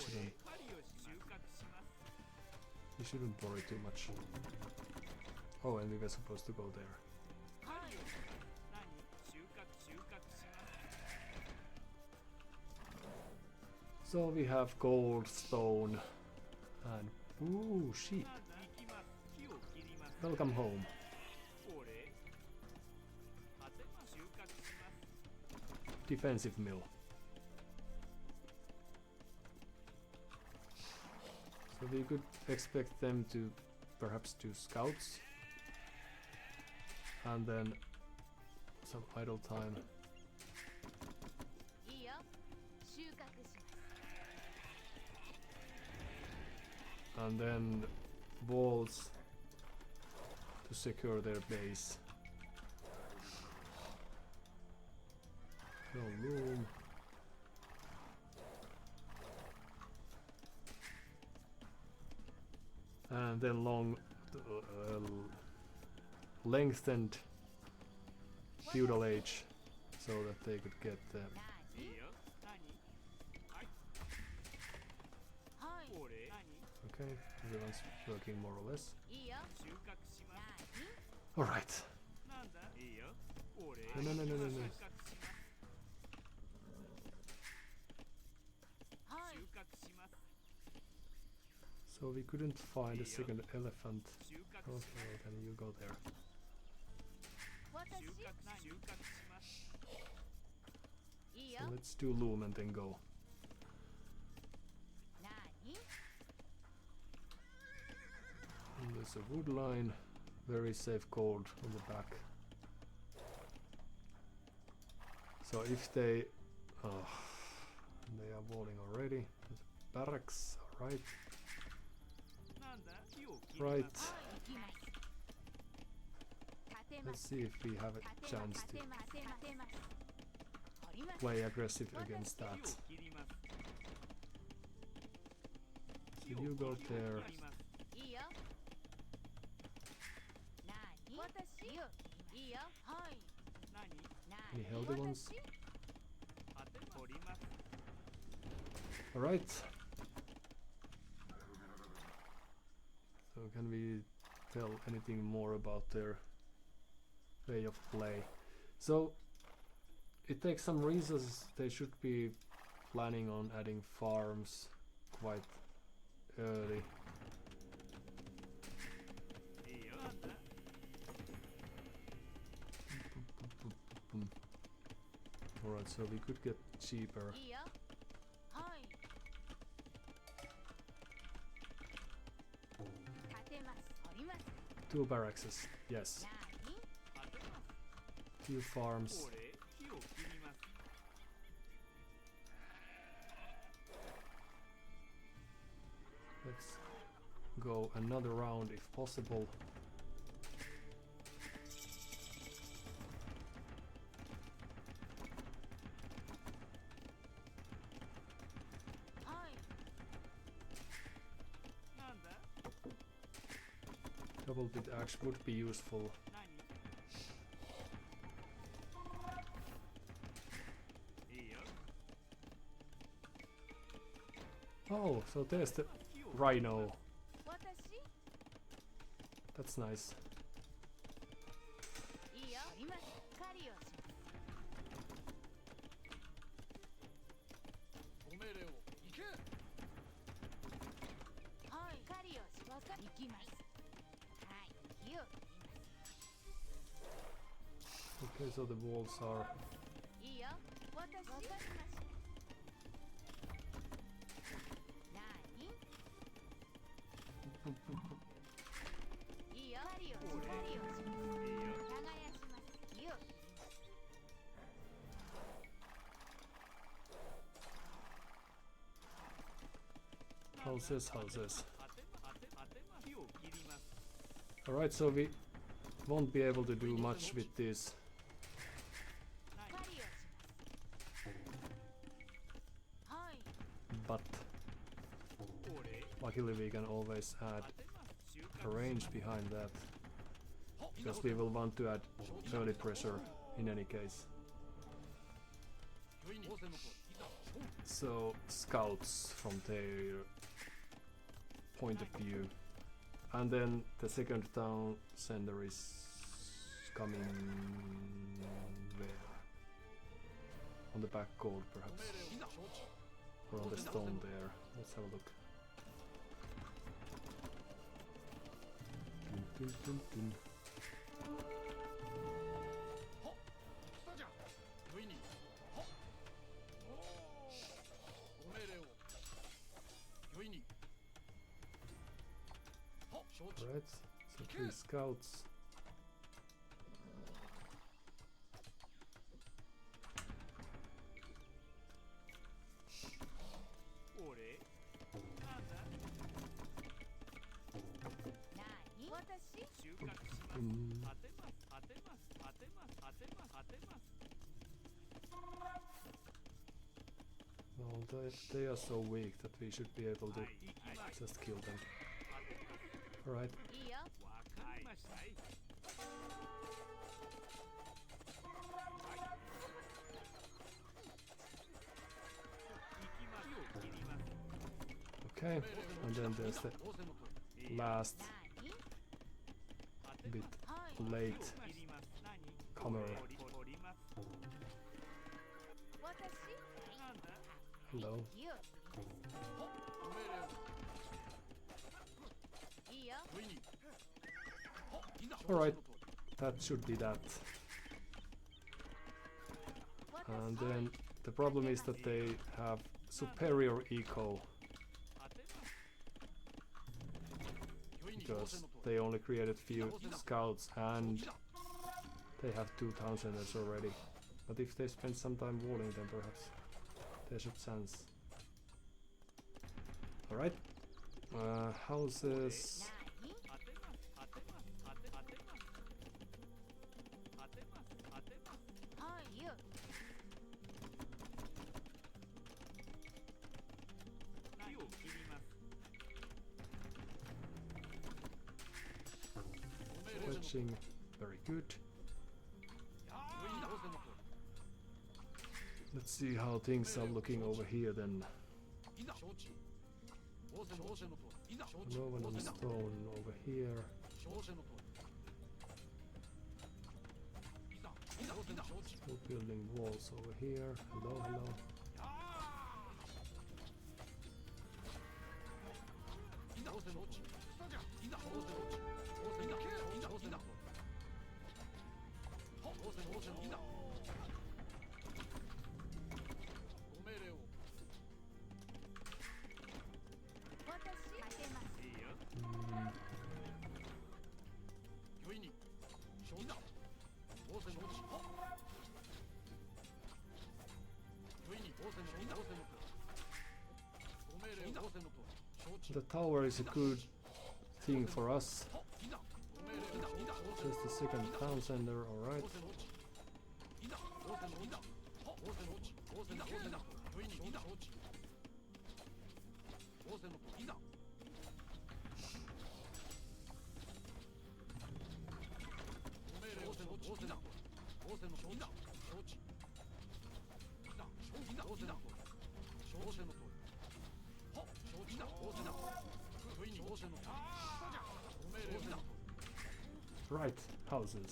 shouldn't worry too much. Oh, and we were supposed to go there. So we have gold, stone, and ooh, sheep. Welcome home. Defensive mill. So we could expect them to perhaps do scouts and then some idle time. And then walls to secure their base. No room. And then long, lengthened feudal age, so that they could get okay, everyone's working more or less. Alright. No. So we couldn't find a second elephant. Okay, then you go there. So let's do loom and then go. And there's a wood line, very safe gold on the back. So if they are walling already. There's a barracks, alright. Right. Let's see if we have a chance to play aggressive against that. So you go there. Any healthy ones? Alright. So can we tell anything more about their way of play? So it takes some reasons. They should be planning on adding farms quite early. Alright, so we could get cheaper. Two barracks, yes. few farms. 俺木を切ります Let's go another round if possible. Double bit axe would be useful. 何いいよ Oh, so there's the rhino. 私 That's nice. いいよ狩ります狩りをしご命令を行け。ますはい狩りをしわか行きますはい火を切ります Okay, so the walls are いいよ私わかりました何いいよ狩りをします狩りをしますいいよ耕します火を切ります houses. 当てます木を切ります Alright, so we won't be able to do much with this. 狩りをしますはい But 俺 luckily we can always add 当てます収 a 穫 range behind that. Because we will want to add early pressure in any case. 御意に仰せのとおりいざ勝負。 So scouts from their point of view. And then the second town center is coming where? On the back court ご perhaps. 命令を承知。 Or on the stone there. Let's have a look. Dun, dun, dun, dun. はっ戦じゃ。御意にはっご命令を御意にはっ承知。 Alright, so 3 scouts. 俺なんだ何私収穫します Mm. 当てます当てます当てます当てます当てます Well, they are so weak that we should be able to はい行きます just kill them. 当てます Alright, いいよわかりましたはい行きます木を切ります okay. And then there's the 仰せのとおり。 last 何 当て bit はい late 切ります何 comer. 折ります私なんだ Hello. 火をはっご命令をいいよ御意にはっいざ Alright. 仰せのとおり。 That should be that. 私 And then the problem is that they have superior eco 当てます 御意に仰 because せのとおり。 they only created few scouts and they have 2 town centers already. But if they spend some time walling, then perhaps there's a chance. Alright. Houses. 何当てます当てます当てます当てます当てますはいよ木を切ります ご命令を Fetching. Very good. 御意に仰せのとおり。 Let's see how things are looking over here then. いざ承知。仰せのとおり。いざ承知。 No one on 仰せの stone over here. 承知のとおり。いざいざ仰せの承知。 Still building walls over here. Hello, hello. いざ仰せの承知。いざ仰せの承知。仰せの承知。いざ仰せの。はっ仰せの承知。いざ。ご命令を。私かけますいいよ Mm, 御意に承知。仰せの承知。はっ tower is a good thing for us. Just a second town center, alright. Right, houses.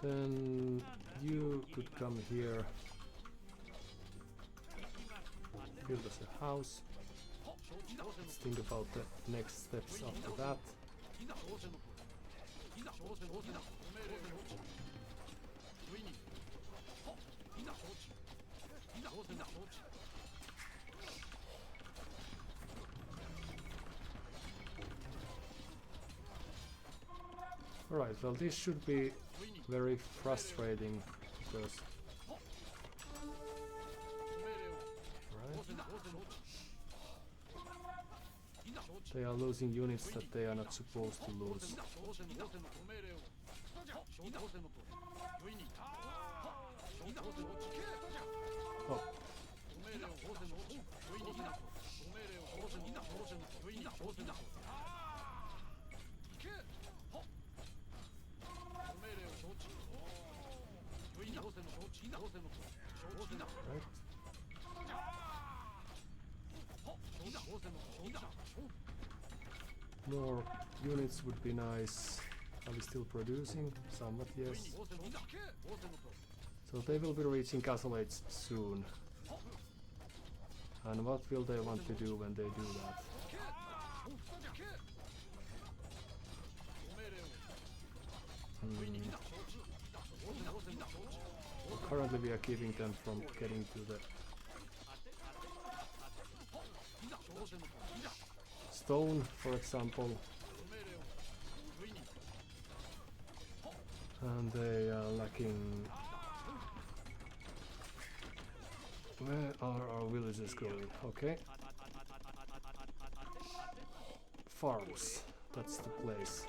Then you could come here, build us a house. Let's think about the next steps after that. Alright, well this should be very frustrating because they are losing units that they are not supposed to lose. Oh. Right. More units would be nice. Are we still producing? Somewhat, yes. So they will be reaching castle age soon. And what will they want to do when they do that? Currently we are keeping them from getting to the stone, for example. And they are lacking... Where are our villages going? Okay. Farms, that's the place.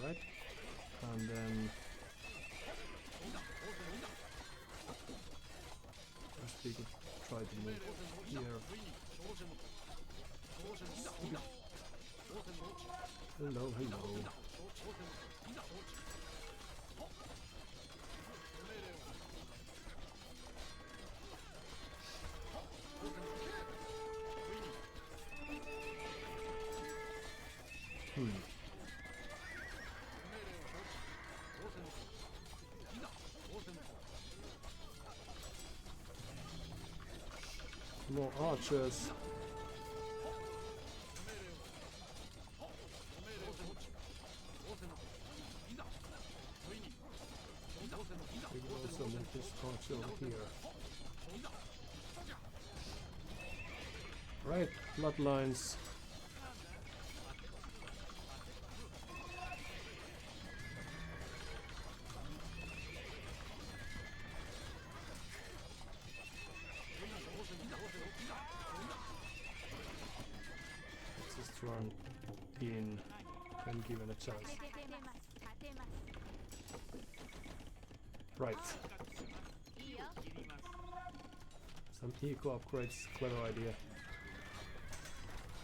Alright, and then first we could try to move here. Hello, hello. More archers. We will also make this archer over here. Right, bloodlines. Let's just run in when given a chance. Right. Some eco upgrades, clever idea.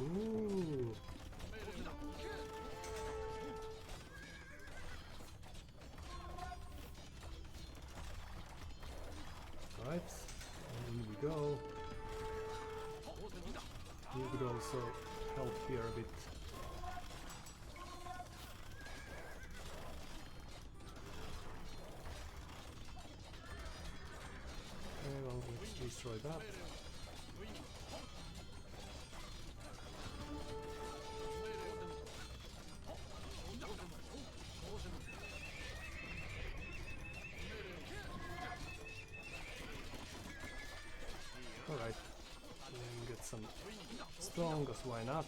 Ooh. Right, and in we go. You could also help here a bit. Okay, well, let's destroy that. Alright, and get some stone, cause why not?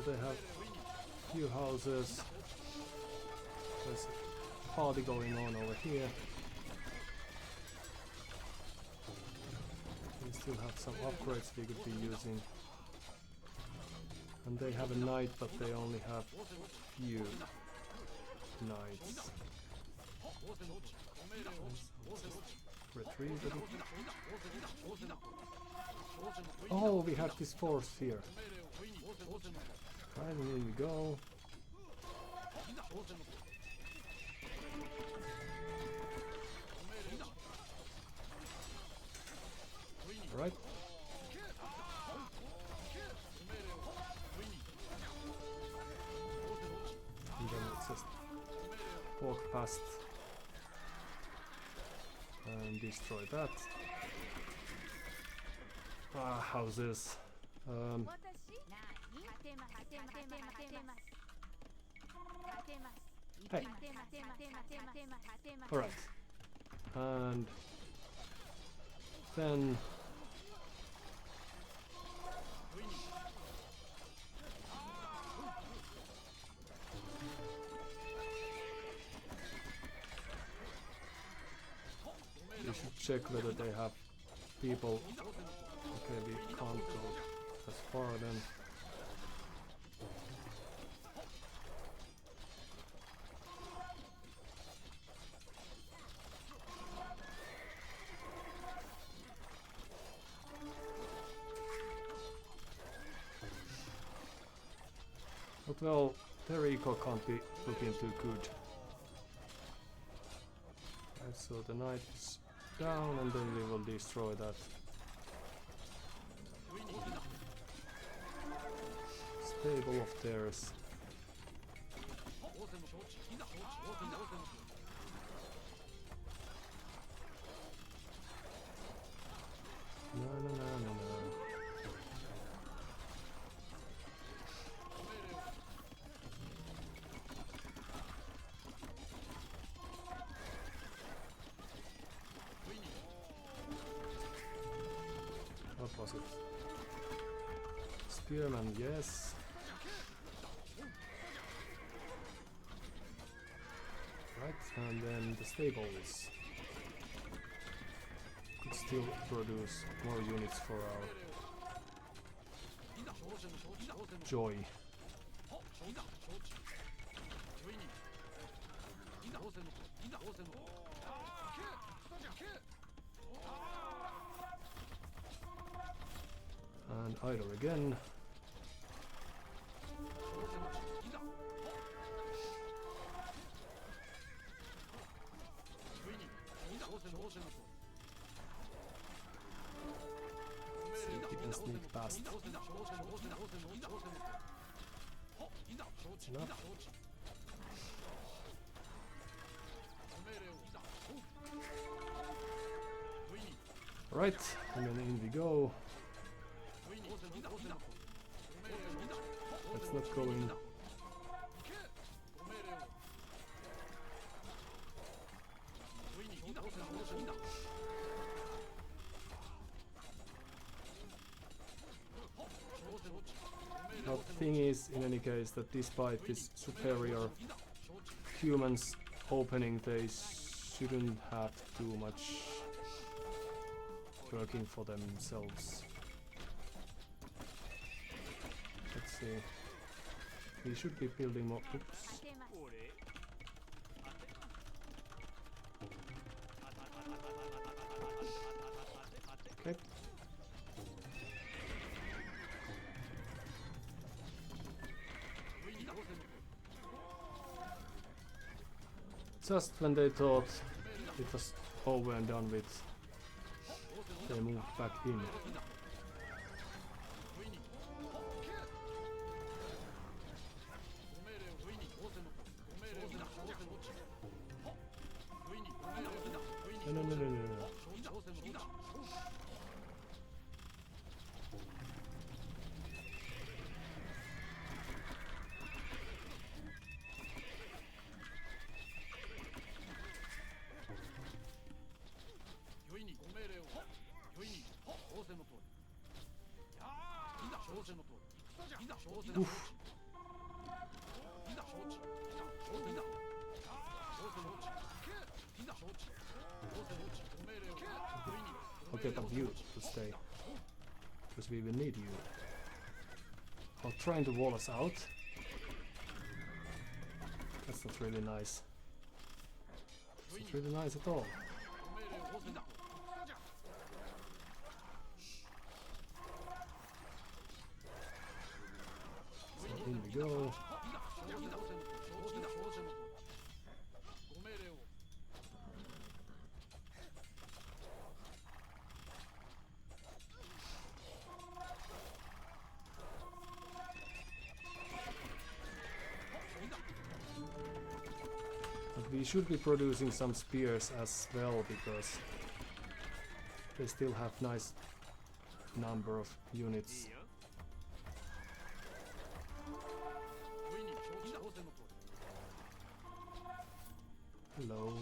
they have few houses. There's a party going on over here. We still have some upgrades we could be using. And they have a knight, but they only have few knights. Retrieve it. Oh, we have this force here. Right, here we go. Right. And then let's just walk past and destroy that. Ah, houses. Hey. Alright. And then we should check whether they have people. Okay, we can't go as far then. But well, their eco can't be looking too good. Right, so the knight is down and then we will destroy that. Stable of theirs. No. What was it? Spearman, yes. Right, and then the stables could still produce more units for our joy. And idle again. See if we can sneak past. Enough. Right, and then in we go. Let's not go in. But the thing is, in any case, that despite this superior humans opening, they shouldn't have too much working for themselves. Let's see. We should be building more. Oops. Okay. Just when they thought it was over and done with, they moved back in. No. Oof. I'll get up you to stay. Because we will need you. Or trying to wall us out. That's not really nice. It's not really nice at all. So in we go. We should be producing some spears as well, because they still have nice number of units. Hello.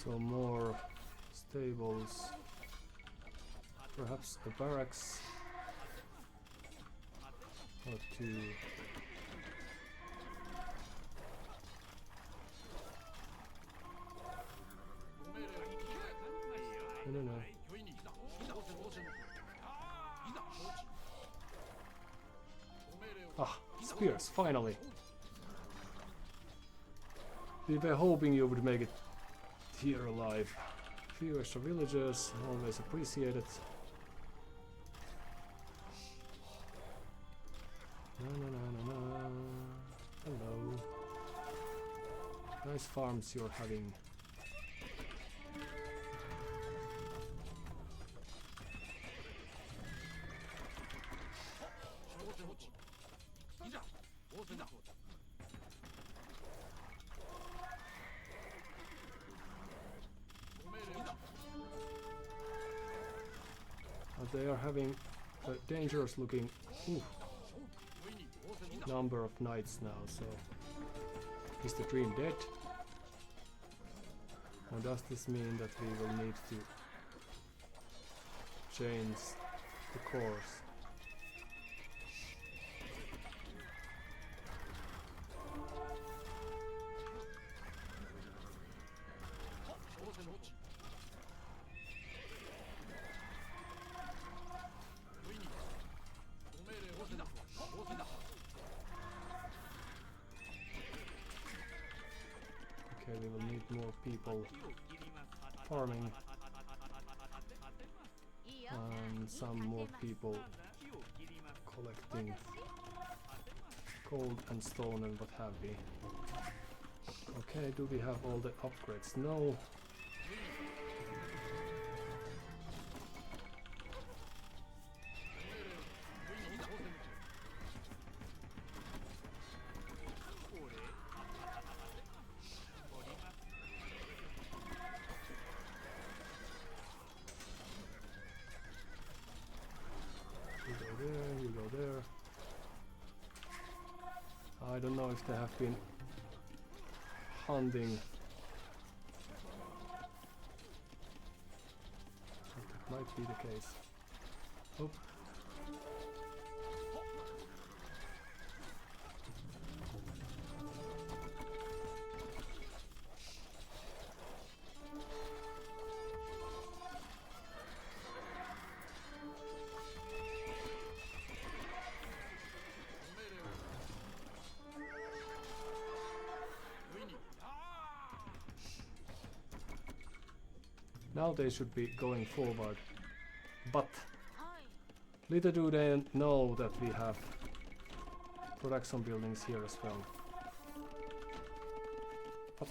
So more stables. Perhaps a barracks or two. No. Ah, spears, finally. We were hoping you would make it here alive. Few extra villagers, always appreciated. No. Hello. Nice farms you're having. They are having a dangerous looking number of knights now, so is the dream dead? Or does this mean that we will need to change the course? We will need more people farming and some more people collecting gold and stone and what have we. Okay, do we have all the upgrades? No. You go there. I don't know if they have been hunting. But that might be the case. Oh. Now they should be going forward, but little do they know that we have production buildings here as well. But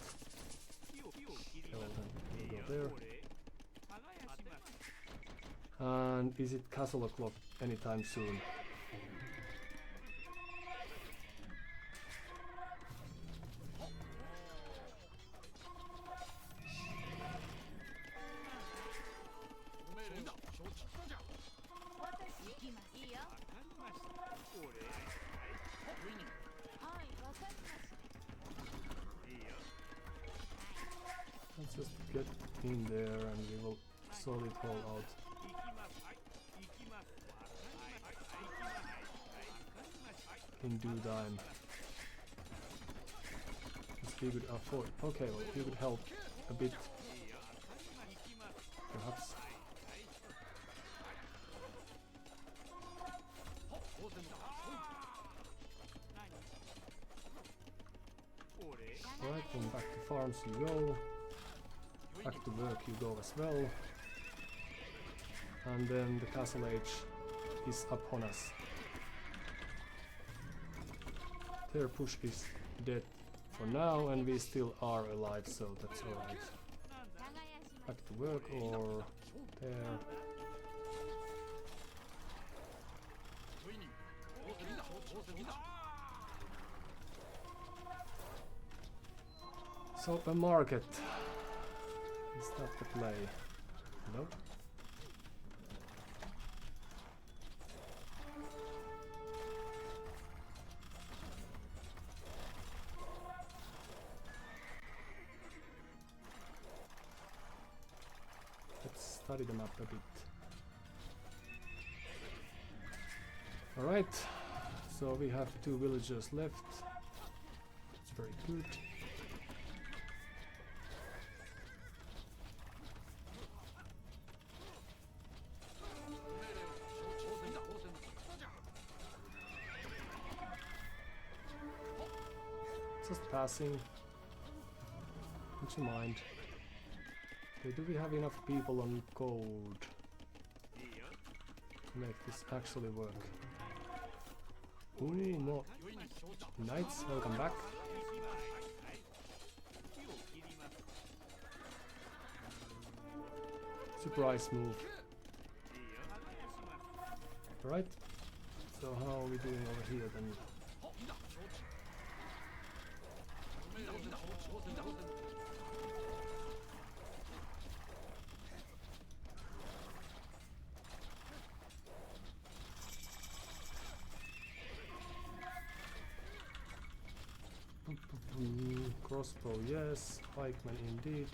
we'll go there. And is it castle o'clock anytime soon? Let's just get in there and we will sort it all out. in due time. If we could afford. Okay, well, if you could help a bit, perhaps. Alright, then back to farms you go. Back to work you go as well. And then the castle age is upon us. Their push is dead for now, and we still are alive, so that's alright. Back to work or there. So a market. Is that the play? Nope. Let's study the map a bit. Alright, so we have 2 villagers left. It's very good. Just passing. Would you mind? Okay, do we have enough people on gold to make this actually work? Ooh, more knights, welcome back. Surprise move. Alright, so how are we doing over here then? Crossbow, yes. Pikeman, indeed.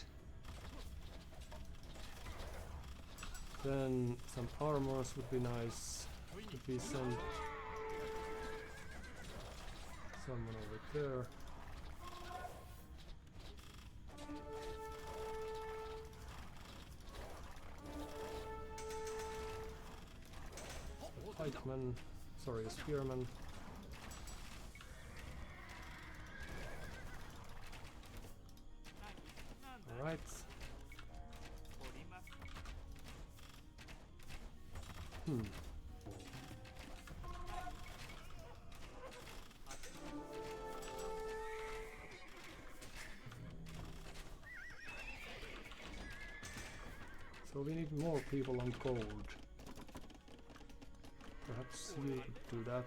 Then some armors would be nice. If we send someone over there. Pikeman, sorry, a spearman. Alright. So we need more people on gold. Perhaps you could do that.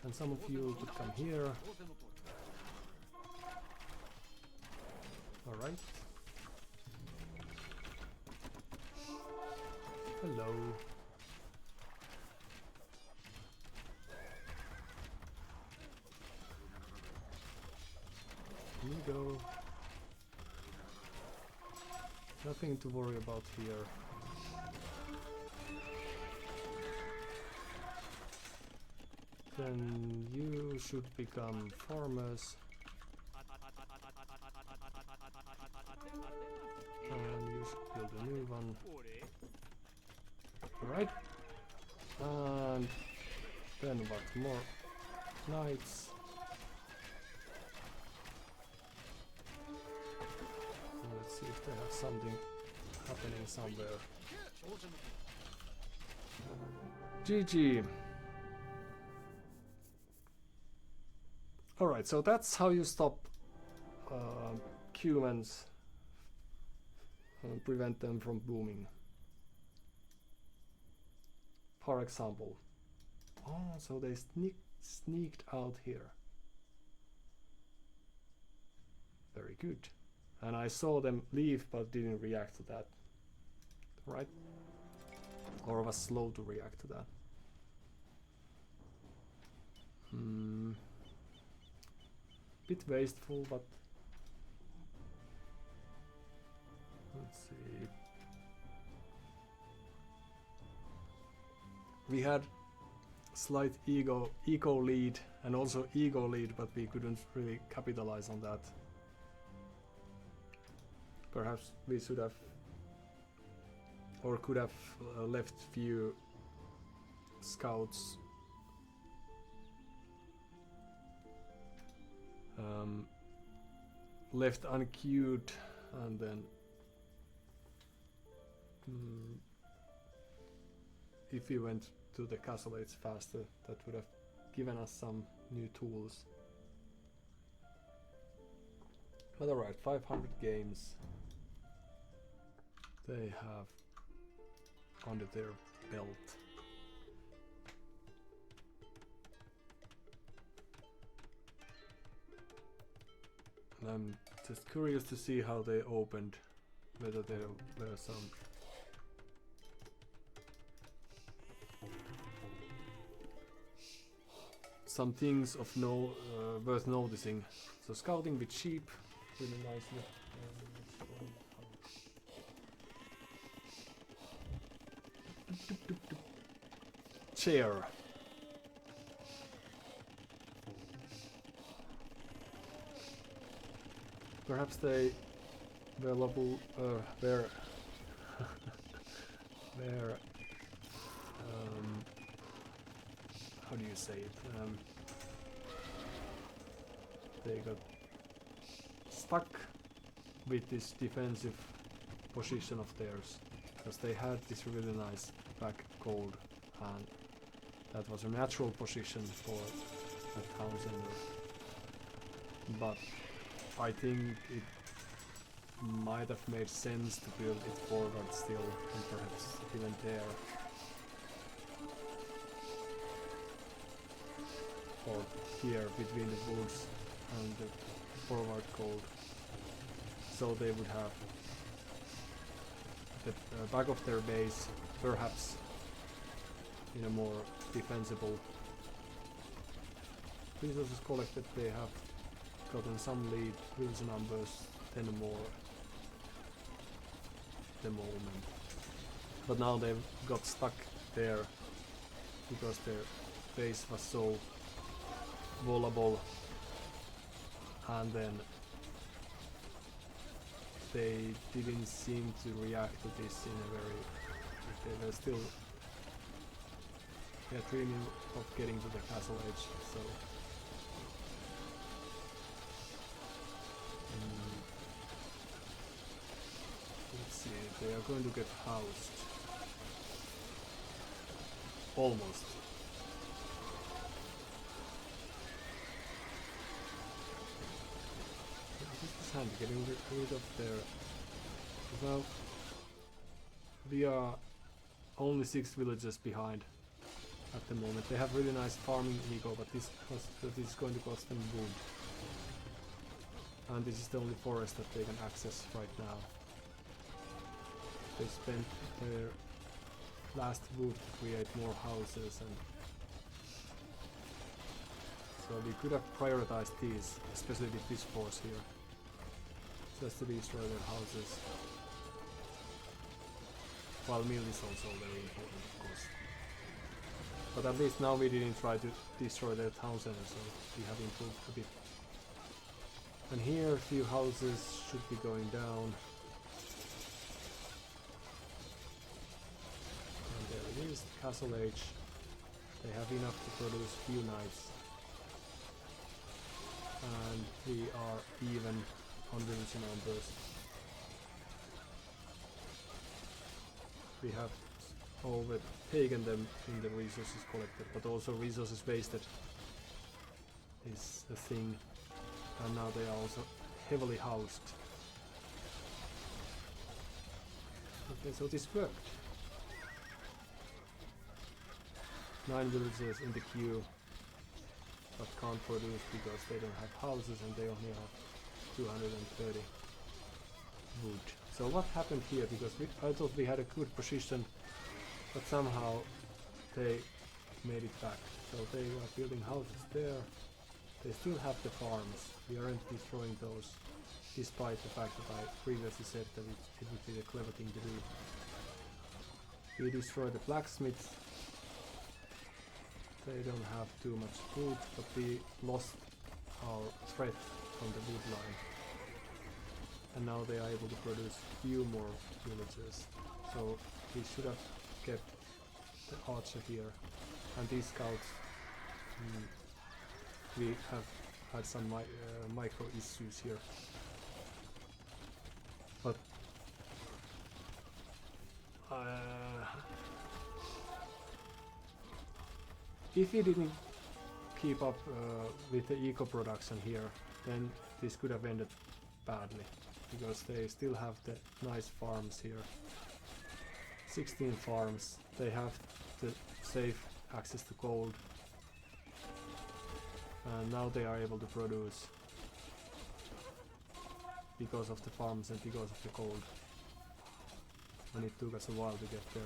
And some of you could come here. Alright. Hello. Here you go. Nothing to worry about here. Then you should become farmers. And you should build a new one. Alright. And then what more? Knights. Let's see if they have something happening somewhere. GG. Alright, so that's how you stop humans and prevent them from booming. For example. Oh, so they sneaked out here. Very good. And I saw them leave but didn't react to that. Right? Or was slow to react to that. Bit wasteful, but let's see. We had slight eco lead and also ego lead, but we couldn't really capitalize on that. Perhaps we should have or could have left few scouts left unqueued, and then if we went to the castle age faster, that would have given us some new tools. But alright, 500 games they have under their belt. And I'm just curious to see how they opened, whether there were some things of worth noticing. So scouting with sheep, really nicely. Chair. Perhaps they were level, were how do you say it? They got stuck with this defensive position of theirs, because they had this really nice back gold, and that was a natural position for a town center. But I think it might have made sense to build it forward still, and perhaps even there. Or here between the woods and the forward gold. So they would have the back of their base perhaps in a more defensible. Resources collected, they have gotten some lead, village numbers 10 more at the moment. But now they've got stuck there because their base was so vulnerable, and then they didn't seem to react to this in a very... They were still dreaming of getting to the castle edge, so... let's see, they are going to get housed. Almost. This is handy, getting rid of their... Well, we are only 6 villages behind at the moment. They have really nice farming eco, but this is going to cost them wood. And this is the only forest that they can access right now. They spent their last wood to create more houses, and so we could have prioritized these, especially with this force here, just to destroy their houses. While meal is also very important, of course. But at least now we didn't try to destroy their town center, so we have improved a bit. And here a few houses should be going down. And there it is, Castle Age. They have enough to produce few knights. And we are even on village numbers. We have overtaken them in the resources collected, but also resources wasted is a thing. And now they are also heavily housed. Okay, so this worked. 9 villages in the queue, but can't produce because they don't have houses and they only have 230 wood. So what happened here? Because I thought we had a good position, but somehow they made it back. So they are building houses there. They still have the farms. We aren't destroying those, despite the fact that I previously said that it would be the clever thing to do. We destroy the blacksmiths. they don't have too much food, but we lost our threat from the wood line. And now they are able to produce few more villagers. So we should have kept the archer here. And these scouts, we have had some micro issues here. But if we didn't keep up with the eco production here, then this could have ended badly, because they still have the nice farms here. 16 farms, they have the safe access to gold, and now they are able to produce because of the farms and because of the gold. And it took us a while to get there,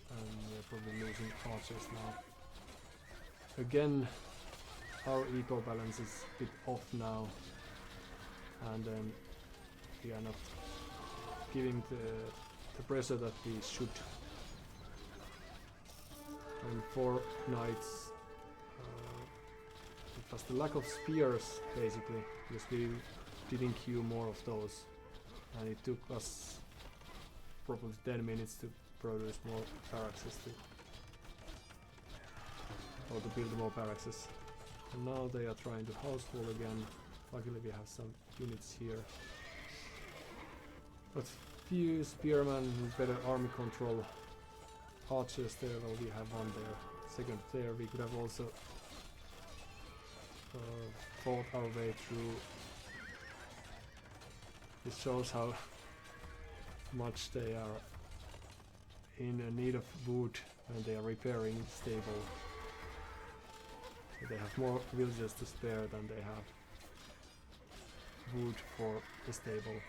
and we're probably losing archers now. Again, our eco balance is a bit off now, and we are not giving the pressure that we should. And 4 knights, it was the lack of spears basically, because we didn't queue more of those, and it took us probably 10 minutes to produce more barracks or to build more barracks. And now they are trying to house wall again. Luckily we have some units here, but few spearmen with better army control. Archers there, well, we have one there. Second there, we could have also fought our way through. This shows how much they are in need of wood when they are repairing stable. So they have more villagers to spare than they have wood for the stable.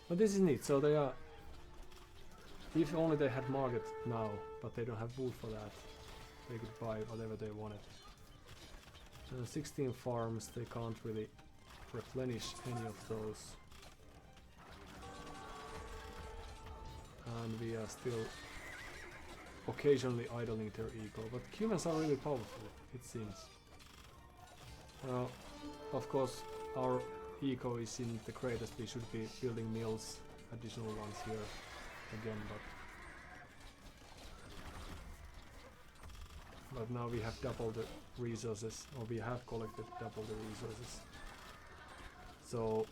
But this is neat, so they are... If only they had market now, but they don't have wood for that, they could buy whatever they wanted. 16 farms, they can't really replenish any of those. And we are still occasionally idling their eco, but humans are really powerful, it seems. Of course, our eco isn't the greatest. We should be building mills, additional ones here again, but now we have double the resources, or we have collected double the resources. So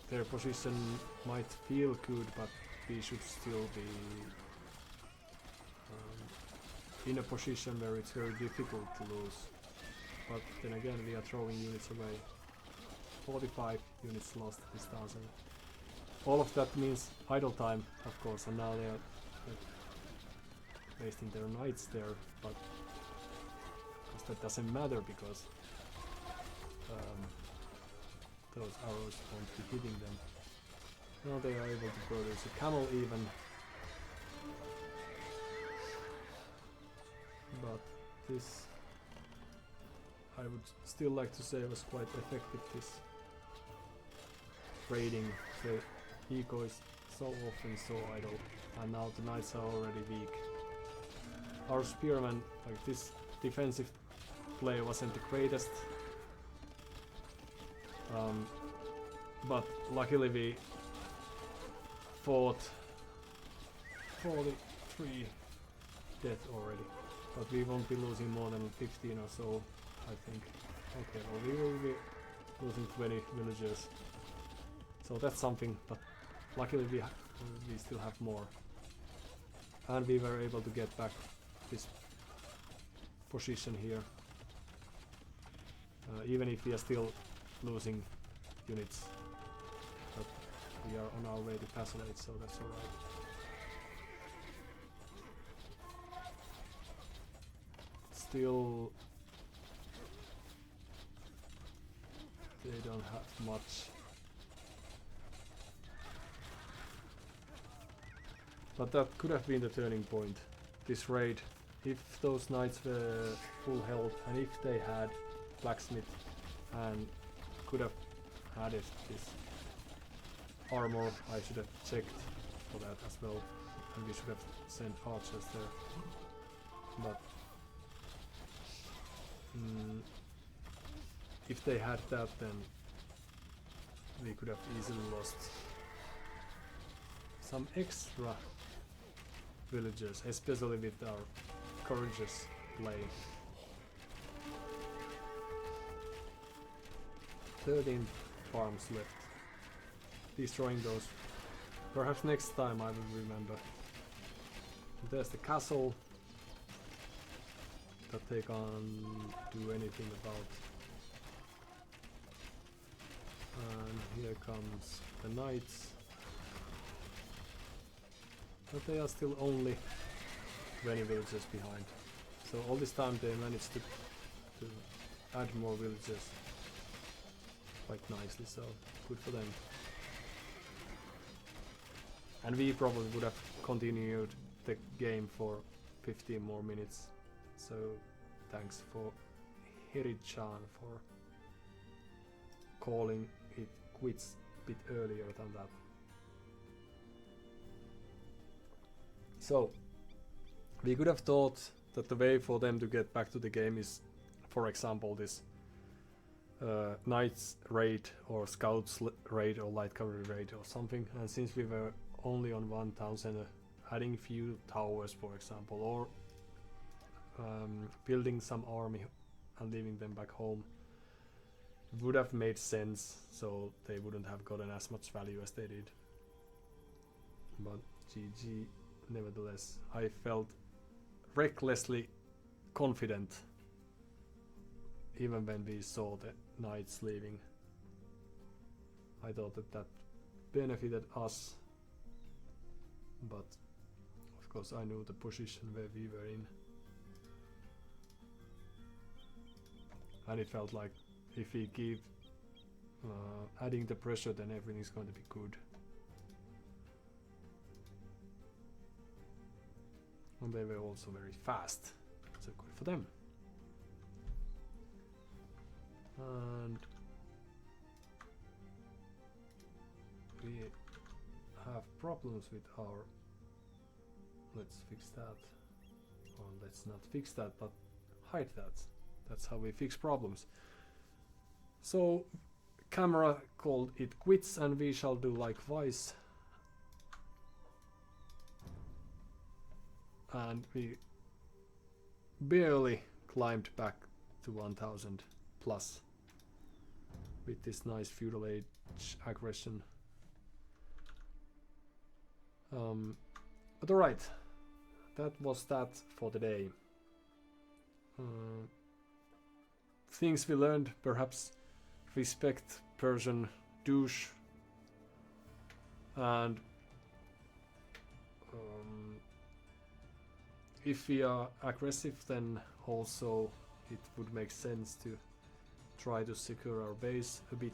their position might feel good, but we should still be in a position where it's very difficult to lose. But then again, we are throwing units away. 45 units lost this 1000. All of that means idle time, of course, and now they are wasting their knights there, but that doesn't matter because those arrows won't be hitting them. Now they are able to produce a camel even, but this I would still like to say was quite effective, this raiding. The eco is so often so idle, and now the knights are already weak. Our spearmen, like this defensive play wasn't the greatest, but luckily we fought 43 dead already, but we won't be losing more than 15 or so, I think. Okay, well, we will be losing 20 villagers, so that's something, but luckily we still have more, and we were able to get back this position here, even if we are still losing units, but we are on our way to Passolate, so that's alright. Still, they don't have much. But that could have been the turning point, this raid. If those knights were full health, and if they had blacksmith and could have added this armor, I should have checked for that as well, and we should have sent archers there. but if they had that, then we could have easily lost some extra villagers, especially with our courageous play. 13 farms left. Destroying those. Perhaps next time I will remember. There's the castle that they can't do anything about. And here comes the knights. But they are still only 20 villagers behind. So all this time they managed to add more villagers quite nicely, so good for them. And we probably would have continued the game for 15 more minutes. So thanks for Heri-chan for calling it quits a bit earlier than that. So we could have thought that the way for them to get back to the game is, for example, this Knights raid or Scouts raid or Light Cavalry raid or something. And since we were only on 1000, adding few towers, for example, or building some army and leaving them back home would have made sense, so they wouldn't have gotten as much value as they did. But GG, nevertheless, I felt recklessly confident even when we saw the knights leaving. I thought that that benefited us, but of course I knew the position where we were in, and it felt like if we keep adding the pressure, then everything's going to be good. And they were also very fast, so good for them. And we have problems with our, let's fix that, or let's not fix that, but hide that. That's how we fix problems. So camera called it quits, and we shall do likewise. And we barely climbed back to 1000 plus with this nice feudal age aggression. But alright, that was that for today. Things we learned, perhaps respect Persian douche, and if we are aggressive, then also it would make sense to try to secure our base a bit.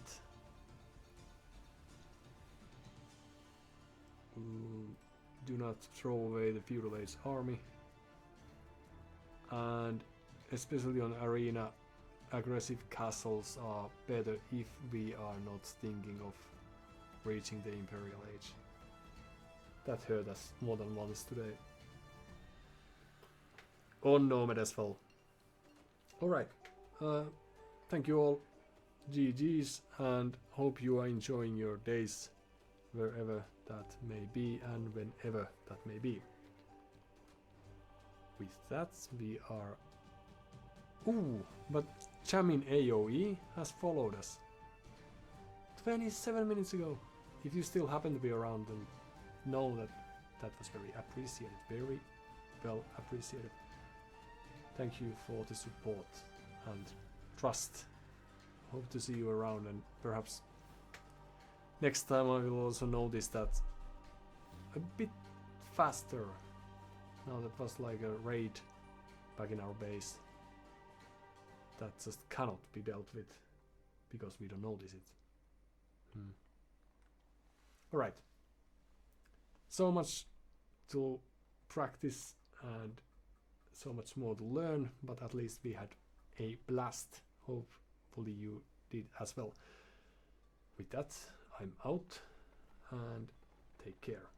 Do not throw away the feudal age army, and especially on arena, aggressive castles are better if we are not thinking of reaching the imperial age. That hurt us more than once today. On Nomad as well. Alright, thank you all, GG's, and hope you are enjoying your days wherever that may be and whenever that may be. With that, we are... Ooh, but Chamin AOE has followed us 27 minutes ago. If you still happen to be around, then know that that was very appreciated, very well appreciated. Thank you for the support and trust. Hope to see you around, and perhaps next time I will also notice that a bit faster. Now that was like a raid back in our base that just cannot be dealt with because we don't notice it. Alright. So much to practice and so much more to learn, but at least we had a blast. Hopefully you did as well. With that, I'm out, and take care.